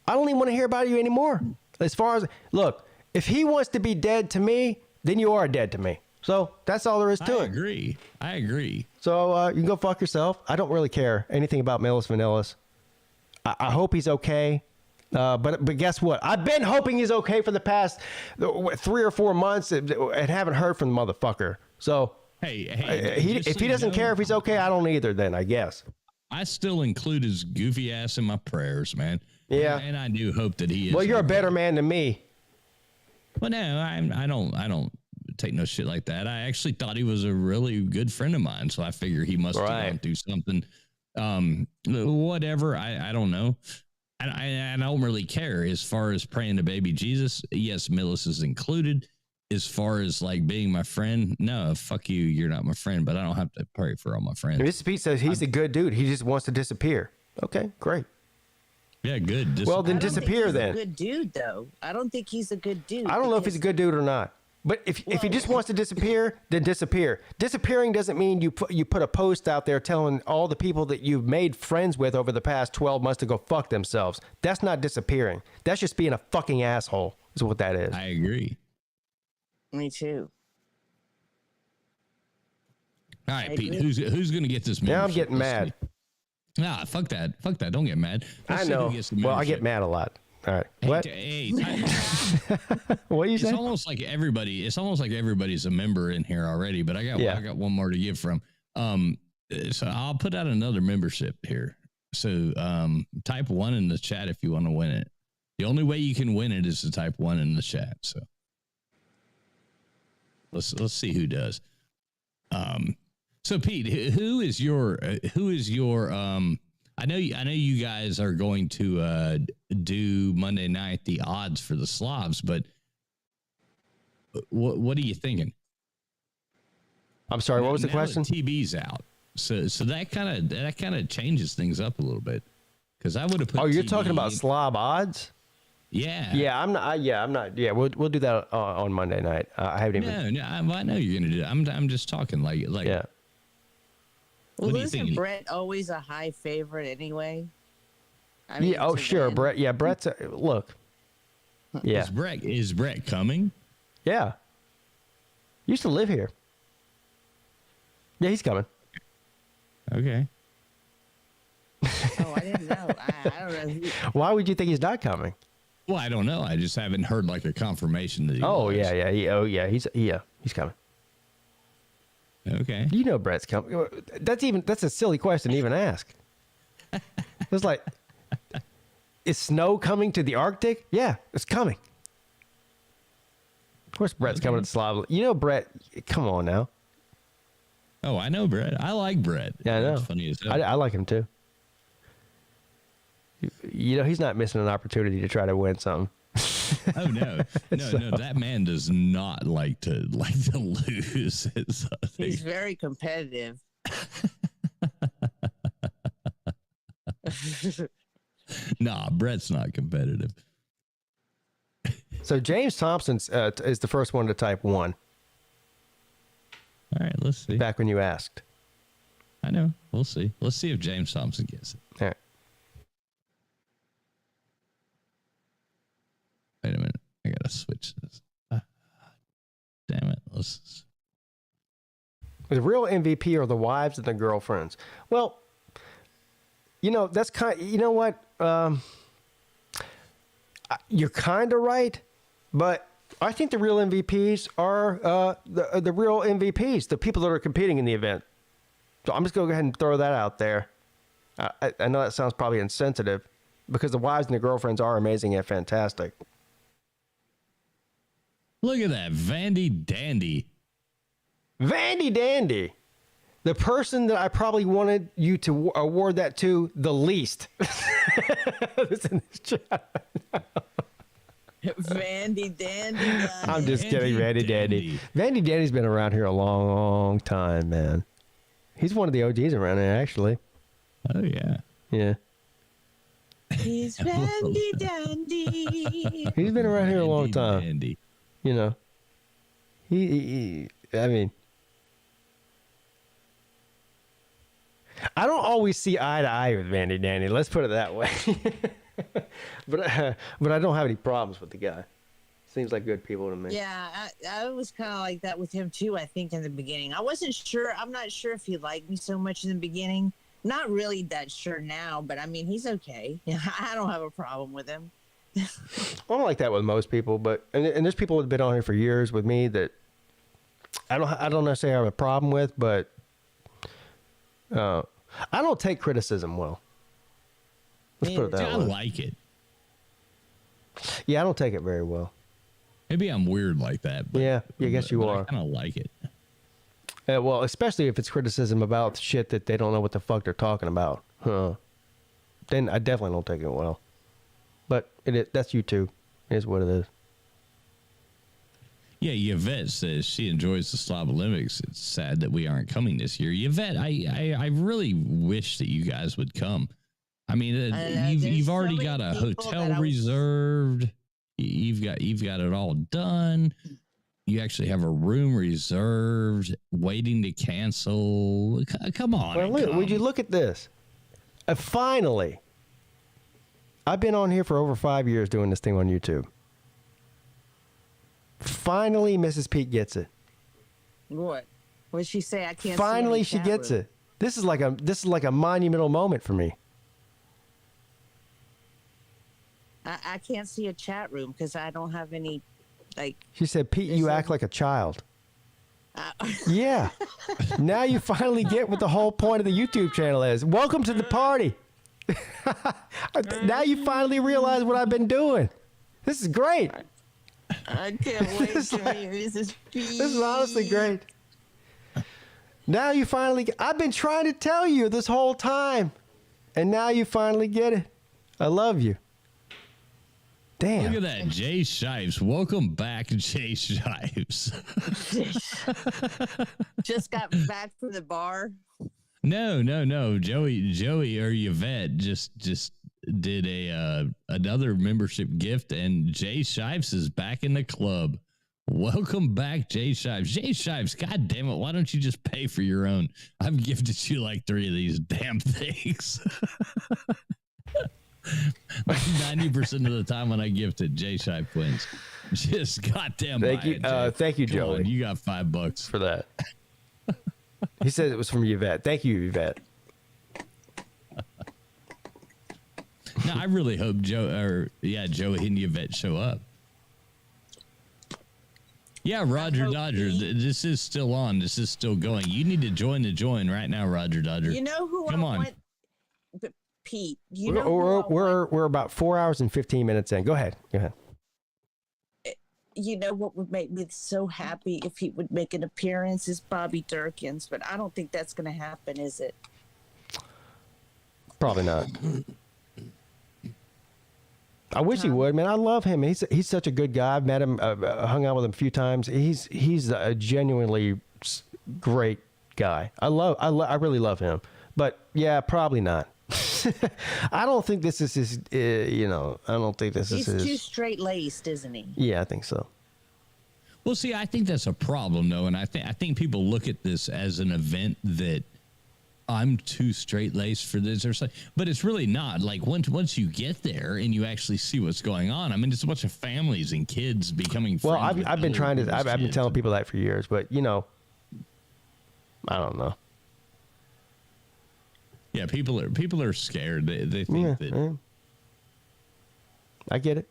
don't even want to hear about you anymore. As far as, look, if he wants to be dead to me, then you are dead to me. So that's all there is to it. I agree. So you can go fuck yourself. I don't really care anything about Millis Vanillis. I hope he's okay. But guess what? I've been hoping he's okay for the past 3 or 4 months and haven't heard from the motherfucker. So if he doesn't care if he's okay, I don't either then, I guess. I still include his goofy ass in my prayers, man. Yeah. And I do hope that he is. Well, you're a better man than me. Well, no, I don't take no shit like that. I actually thought he was a really good friend of mine, so I figure he must have gone through something. Whatever, I don't know. I don't really care as far as praying to baby Jesus. Yes, Millis is included. As far as like being my friend, no, fuck you. You're not my friend, but I don't have to pray for all my friends. Mr. Pete says he's a good dude. He just wants to disappear. Okay, great. Yeah, good. Well, then disappear then. A good dude, though. I don't think he's a good dude. I don't know if he's a good dude or not. But if he just wants to disappear, then disappear. Disappearing doesn't mean you put a post out there telling all the people that you've made friends with over the past 12 months to go fuck themselves. That's not disappearing. That's just being a fucking asshole is what that is. I agree. Me too. All right, Pete, who's going to get this membership? Now I'm getting mad. Nah, fuck that. Fuck that. Don't get mad. I know. Well, I get mad a lot. All right. What? What do you say? It's almost like everybody's a member in here already, but I got one more to give from. So I'll put out another membership here. So type 1 in the chat if you want to win it. The only way you can win it is to type 1 in the chat. So let's see who does. So Pete, who is your I know you guys are going to do Monday night the odds for the Slobs, but what are you thinking? I'm sorry, what was the question? TB's out, so that kind of changes things up a little bit because I would have put. Oh, you're TB talking about Slob odds? Yeah. Yeah, I'm not. I'm not. Yeah, we'll do that on Monday night. I haven't even. No, I know you're gonna do that. I'm just talking like. Yeah. Well, isn't Brett always a high favorite anyway? I mean, oh, sure, Brett. Yeah, Brett's. Look. Yeah. Is Brett coming? Yeah. Used to live here. Yeah, he's coming. Okay. Oh, I didn't know. I don't know. Why would you think he's not coming? Well, I don't know. I just haven't heard like a confirmation that he was. Yeah. He's coming. Okay. You know Brett's coming. That's a silly question to even ask. It's like, is snow coming to the Arctic? Yeah, it's coming. Of course Brett's coming to Slob. You know Brett, come on now. Oh, I know Brett. I like Brett. Yeah, I know. It's funny as hell. I like him too. You know, he's not missing an opportunity to try to win something. Oh no, no! That man does not like to lose. He's very competitive. Nah, Brett's not competitive. So James Thompson is the first one to type 1. All right, let's see. Back when you asked. I know. We'll see. Let's see if James Thompson gets it. All right. Wait a minute. I gotta switch this. Damn it. The real MVP are the wives and the girlfriends. Well, you know, that's you know what? You're kind of right, but I think the real MVPs are the real MVPs, the people that are competing in the event. So I'm just going to go ahead and throw that out there. I know that sounds probably insensitive because the wives and the girlfriends are amazing and fantastic. Look at that. Vandy Dandy. Vandy Dandy. The person that I probably wanted you to award that to the least. That's in this chat. Vandy Dandy. I'm just kidding, Vandy Dandy. Vandy Dandy's been around here a long, long time, man. He's one of the OGs around here, actually. Oh, yeah. Yeah. He's Vandy Dandy. He's been around here a long time. Dandy. You know. I mean, I don't always see eye to eye with Vandy Dandy. Let's put it that way. but I don't have any problems with the guy. Seems like good people to me. Yeah, I was kind of like that with him too, I think, in the beginning. I wasn't sure. I'm not sure if he liked me so much in the beginning. Not really that sure now, but I mean, he's okay. I don't have a problem with him. I don't like that with most people, but and there's people that have been on here for years with me that I don't necessarily have a problem with, but I don't take criticism well. Let's put it that way. I like it. Yeah, I don't take it very well. Maybe I'm weird like that. But, yeah, I guess you are. I kind of like it. Well, especially if it's criticism about shit that they don't know what the fuck they're talking about. Then I definitely don't take it well. But that's you too. It is what it is. Yeah, Yvette says she enjoys the Slob Olympics. It's sad that we aren't coming this year. Yvette, I really wish that you guys would come. I mean, you've already got a hotel reserved. You've got it all done. You actually have a room reserved, waiting to cancel. Come on. Well, would you look at this? Finally, I've been on here for over 5 years doing this thing on YouTube. Finally, Mrs. Peete gets it. What? What did she say? I can't. Finally, she gets it. This is like a monumental moment for me. I can't see a chat room because I don't have any, like. She said, "Pete, you act like a child." Yeah. Now you finally get what the whole point of the YouTube channel is. Welcome to the party. Now you finally realize what I've been doing. This is great. I can't wait to meet Mrs. Peete. This is honestly great. Now you finally I've been trying to tell you this whole time. And now you finally get it. I love you. Damn. Look at that. Jay Shipes. Welcome back, Jay Shipes. Just got back from the bar. No. Joey or Yvette just did another membership gift, and Jay Shipes is back in the club. Welcome back, Jay Shipes. Jay Shipes, God damn it, why don't you just pay for your own? I've gifted you like 3 of these damn things. Like 90% of the time when I gift it, Jay Shipes wins. Just goddamn. Thank you, Joey. You got $5 for that. He said it was from Yvette. Thank you, Yvette. No, I really hope Joey and Yvette show up. Yeah, Roger Dodger. This is still on. This is still going. You need to join the join right now, Roger Dodger. You know who Come I on. want? But Pete, you know We're about 4 hours and 15 minutes in. Go ahead. you know what would make me so happy if he would make an appearance is Bobby Durkins, but I don't think that's going to happen, is it? Probably not. I wish he would, man. I love him. He's such a good guy. I've met him, hung out with him a few times. He's a genuinely great guy. I really love him. But yeah, probably not. I don't think this is his. I don't think this is his. He's too straight-laced, isn't he? Yeah, I think so. Well, see, I think that's a problem, though, and I think people look at this as an event that I'm too straight-laced for this or something, but it's really not. Like once you get there and you actually see what's going on, I mean, it's a bunch of families and kids becoming friends. Well, I've been trying to. I've been telling people that for years, but I don't know. Yeah, people are scared. They think that. Yeah. I get it.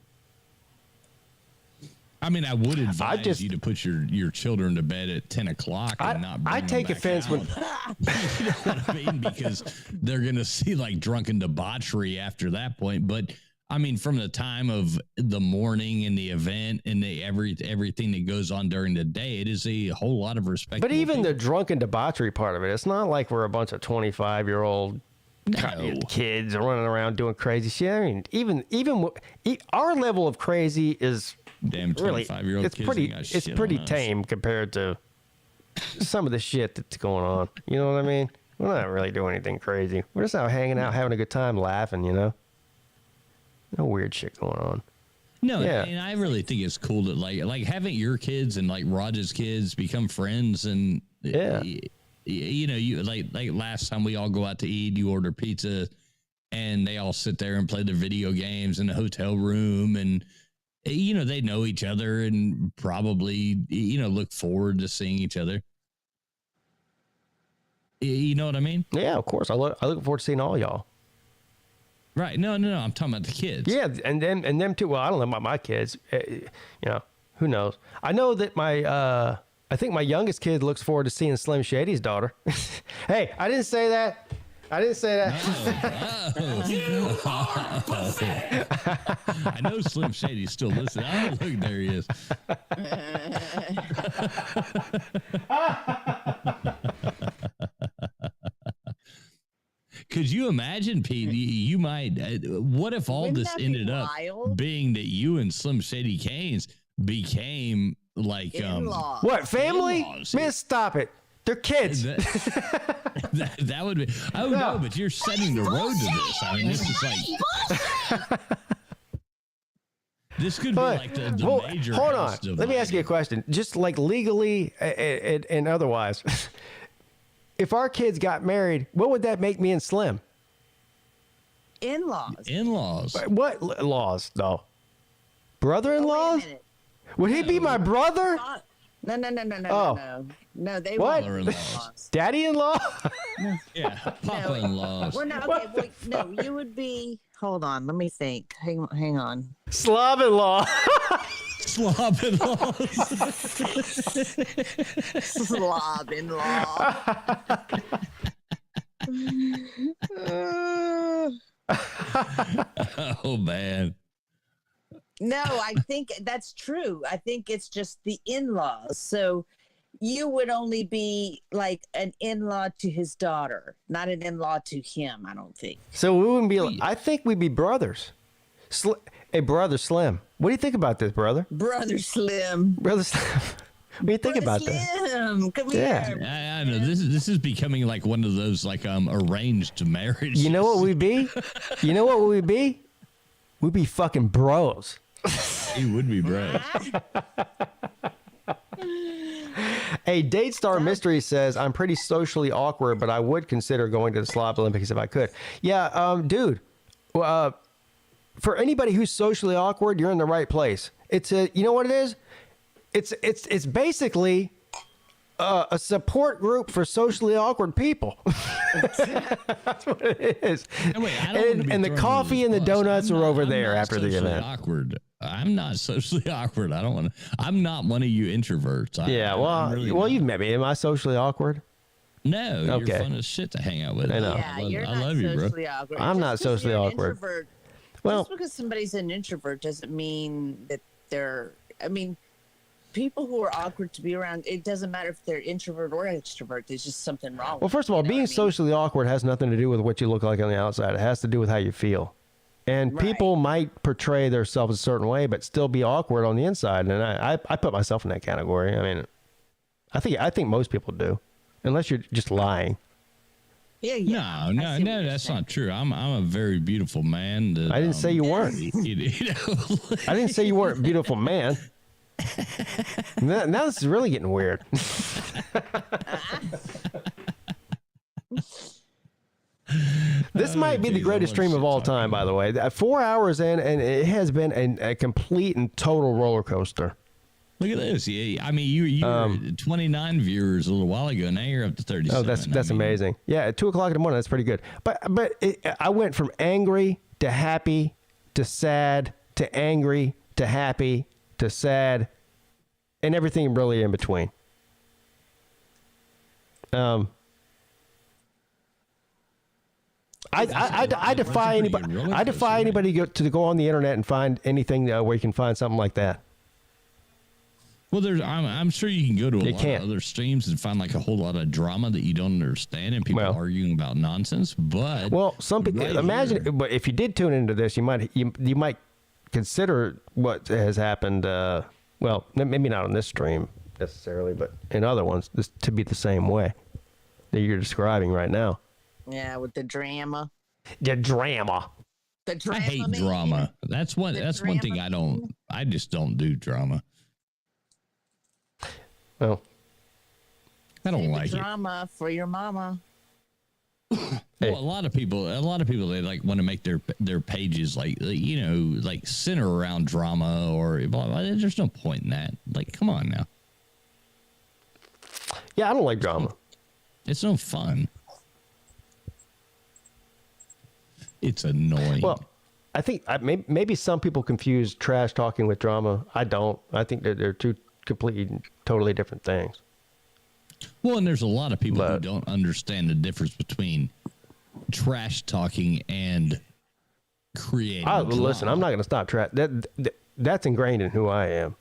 I mean, I would advise you to put your children to bed at 10 o'clock and not bring I take them back offense out. when you know what I mean, because they're gonna see like drunken debauchery after that point. But I mean, from the time of the morning and the event and everything that goes on during the day, it is a whole lot of respect. But even the drunken debauchery part of it, it's not like we're a bunch of 25-year-old kids running around doing crazy shit. I mean, even our level of crazy is damn 25-year-old it's kids. It's pretty tame compared to some of the shit that's going on. You know what I mean? We're not really doing anything crazy. We're just out hanging out, having a good time, laughing. No weird shit going on. No, and I really think it's cool that like having your kids and like Raj's kids become friends, and you like last time we all go out to eat, you order pizza, and they all sit there and play their video games in the hotel room, and they know each other and probably look forward to seeing each other. You know what I mean? Yeah, of course. I look forward to seeing all y'all. Right. No. I'm talking about the kids. Yeah, and them too. Well, I don't know about my kids. Who knows? I know that I think my youngest kid looks forward to seeing Slim Shady's daughter. Hey, I didn't say that. You are pathetic. I know Slim Shady's still listening. Oh, look, there he is. Could you imagine, Pete? You might. What if all this ended up being that you and Slim Shady Canes became like what family? In-laws? Man, stop it. They're kids. That would be. Oh no, but you're setting the road to this. I mean, this is like. This could be like the major. Hold on. Let me ask you a question. Just like legally and otherwise. If our kids got married, what would that make me and Slim? In-laws. What laws, though? Brother-in-laws? Would he be my brother? No, they what? weren't. Daddy-in-law? Yeah, Papa-in-law. Well, no, okay, wait, no, you would be. Hold on, let me think. Hang on. Slob-in-law. Slob-in-law. Slob-in-law. Oh man. No, I think that's true. I think it's just the in-laws. So you would only be like an in-law to his daughter, not an in-law to him, I don't think. So we wouldn't be. I think we'd be brothers. Hey, brother Slim. What do you think about this, brother? Brother Slim. Brother Slim. What do you think about Slim, that? Come here. I know this is becoming like one of those like arranged marriages. You know what we'd be? We'd be fucking bros. You would be bros. Hey, Date Star Mystery says, I'm pretty socially awkward, but I would consider going to the Slob Olympics if I could. Yeah, dude. For anybody who's socially awkward, you're in the right place. You know what it is? It's basically a support group for socially awkward people. That's what it is. And the coffee and the donuts are over there after the event. Awkward. I'm not socially awkward. I don't want to. I'm not one of you introverts. You've met me. Am I socially awkward? No. Okay. You're fun as shit to hang out with. I know. Yeah, I love you, bro. Awkward. I'm not socially awkward. Well, just because somebody's an introvert doesn't mean that they're. I mean, people who are awkward to be around, it doesn't matter if they're introvert or extrovert. There's just something wrong. Well, first of all, being socially awkward has nothing to do with what you look like on the outside. It has to do with how you feel. And people might portray themselves a certain way, but still be awkward on the inside. And I put myself in that category. I mean, I think most people do, unless you're just lying. Yeah. No, that's not true. I'm a very beautiful man. That, I didn't say you weren't. I didn't say you weren't a beautiful man. Now this is really getting weird. This might be the greatest stream of all time, by the way. 4 hours in, and it has been a complete and total roller coaster. Look at this. Yeah, I mean, you were 29 viewers a little while ago. Now you're up to 37. Oh, that's amazing. Yeah, at 2 o'clock in the morning, that's pretty good. But I went from angry to happy to sad to angry to happy to sad, and everything really in between. I defy anybody. I defy anybody to go on the internet and find anything where you can find something like that. Well, I'm sure you can go to a lot of other streams and find like a whole lot of drama that you don't understand and people arguing about nonsense. But some people imagine. But if you did tune into this, you might consider what has happened. Well, maybe not on this stream necessarily, but in other ones, this to be the same way that you're describing right now. Yeah, with the drama. The drama. I hate drama. That's one thing I just don't do drama. Well, I don't like drama for your mama. Well, a lot of people they like want to make their pages like center around drama or blah, blah. There's no point in that. Like, come on now. Yeah, I don't like drama. It's no fun. It's annoying. Well, I think maybe some people confuse trash talking with drama. I don't. I think they're two completely, totally different things. Well, and there's a lot of people who don't understand the difference between trash talking and creating. Listen, I'm not going to stop trash. That's ingrained in who I am.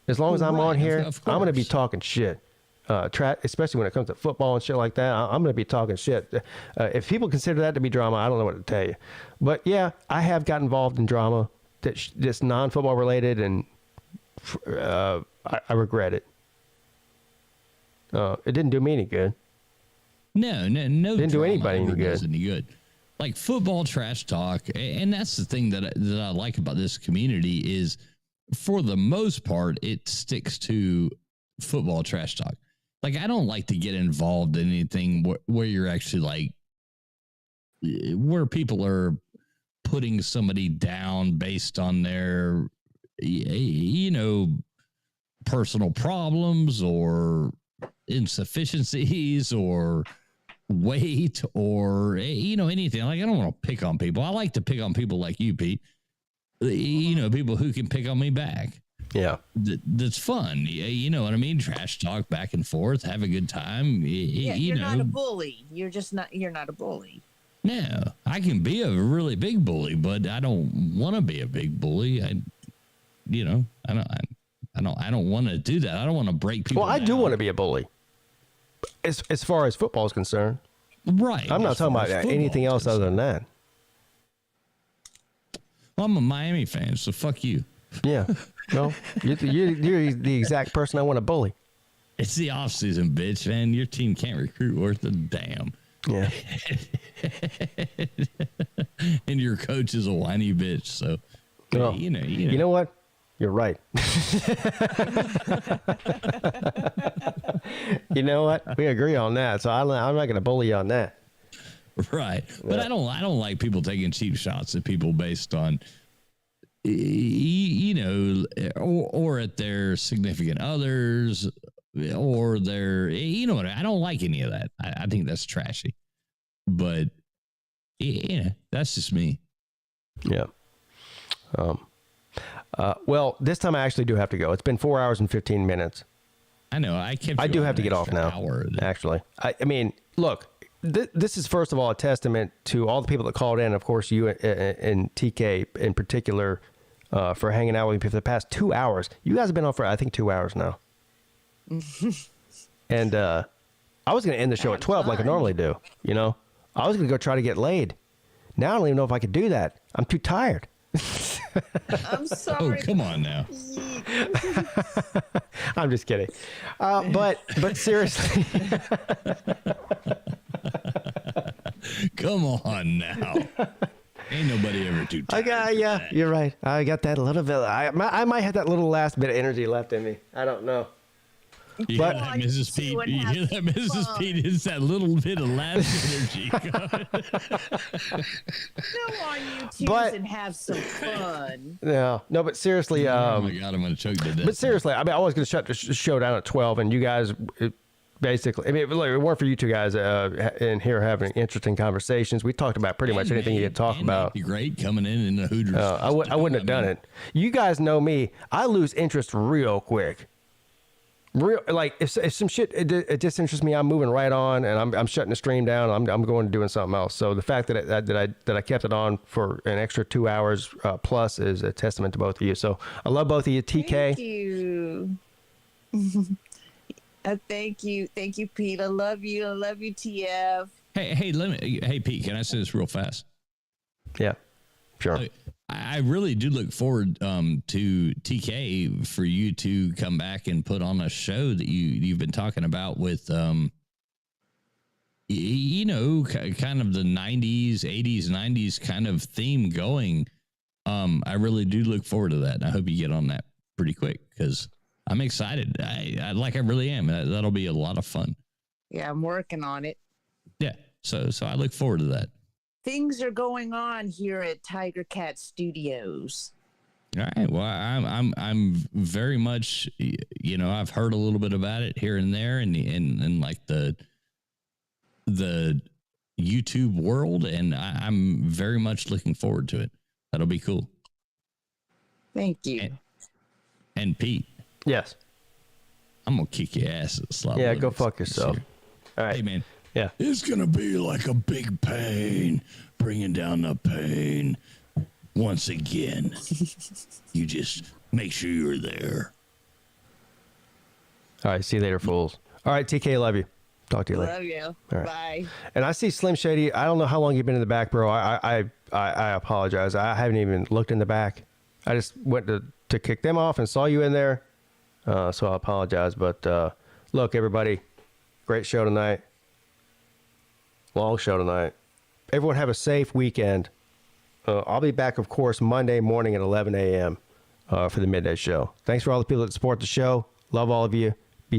As long as I'm on here, I'm going to be talking shit. Especially when it comes to football and shit like that, I'm going to be talking shit. If people consider that to be drama, I don't know what to tell you. But yeah, I have got involved in drama that's non-football related, and I regret it. It didn't do me any good. No. Didn't do anybody any good. Like football trash talk, and that's the thing that I like about this community is, for the most part, it sticks to football trash talk. Like, I don't like to get involved in anything where you're actually like, where people are putting somebody down based on their, personal problems or insufficiencies or weight or, anything. Like, I don't want to pick on people. I like to pick on people like you, Pete. People who can pick on me back. Yeah. That's fun. You know what I mean? Trash talk back and forth, have a good time. You're not a bully. You're not a bully. No, I can be a really big bully, but I don't want to be a big bully. I don't want to do that. I don't want to break people down. I do want to be a bully. As far as football is concerned. Right. I'm not talking about anything else other than that. Well, I'm a Miami fan, so fuck you. Yeah. No, you're the exact person I want to bully. It's the offseason, bitch, man. Your team can't recruit worth a damn. Yeah. And your coach is a whiny bitch, so well, you know what? You're right. You know what? We agree on that. So I'm not going to bully you on that. Right. But yeah. I don't like people taking cheap shots at people based on, or at their significant others or their, what? I don't like any of that. I think that's trashy. But, that's just me. Yeah. Well, this time I actually do have to go. It's been 4 hours and 15 minutes. I know. I do have to get off now. Actually, I mean, look, this is first of all a testament to all the people that called in. Of course, you and TK in particular. for hanging out with me for the past 2 hours. You guys have been on for, I think, 2 hours now. And I was going to end the show at 12 like I normally do, you know? I was going to go try to get laid. Now I don't even know if I could do that. I'm too tired. I'm sorry. Oh, come on now. I'm just kidding. But seriously. Come on now. Ain't nobody ever too tired. Yeah, you're right. I got that a little bit. I might have that little last bit of energy left in me. I don't know. You hear that, Mrs. Peete? You hear that, Mrs. Peete? It's that little bit of last energy. Go on YouTube and have some fun. No, but seriously. Oh my God, I'm going to choke to death. But seriously, I mean, I was going to shut the show down at 12, and you guys, basically, I mean, if it weren't for you two guys in here having interesting conversations, we talked about pretty much anything you could talk about. Great coming in the Hooters. I wouldn't have done it. You guys know me. I lose interest real quick. Like if some shit it disinterests me, I'm moving right on, and I'm shutting the stream down. I'm going and doing something else. So the fact that I kept it on for an extra 2 hours plus is a testament to both of you. So I love both of you, TK. Thank you. Thank you, Pete. I love you, TF. Hey, Pete, can I say this real fast? Yeah, sure. I really do look forward to TK for you to come back and put on a show that you've been talking about with, you know, kind of the 90s, 80s, 90s kind of theme going. I really do look forward to that. And I hope you get on that pretty quick because I'm excited. I really am. That'll be a lot of fun. Yeah, I'm working on it. Yeah. So I look forward to that. Things are going on here at Tiger Cat Studios. All right. Well, I'm very much, you know, I've heard a little bit about it here and there and like the YouTube world, and I'm very much looking forward to it. That'll be cool. Thank you. And Pete. Yes. I'm gonna kick your ass at Slob. Yeah, go fuck yourself. All right. Hey, man. Yeah. It's going to be like a big pain, bringing down the pain once again. You just make sure you're there. All right. See you later, fools. All right. TK, love you. Talk to you later. Love you. All right. Bye. And I see Slim Shady. I don't know how long you've been in the back, bro. I apologize. I haven't even looked in the back. I just went to kick them off and saw you in there. So I apologize. But look, everybody, great show tonight. Long show tonight. Everyone have a safe weekend. I'll be back, of course, Monday morning at 11 a.m. For the midday show. Thanks for all the people that support the show. Love all of you.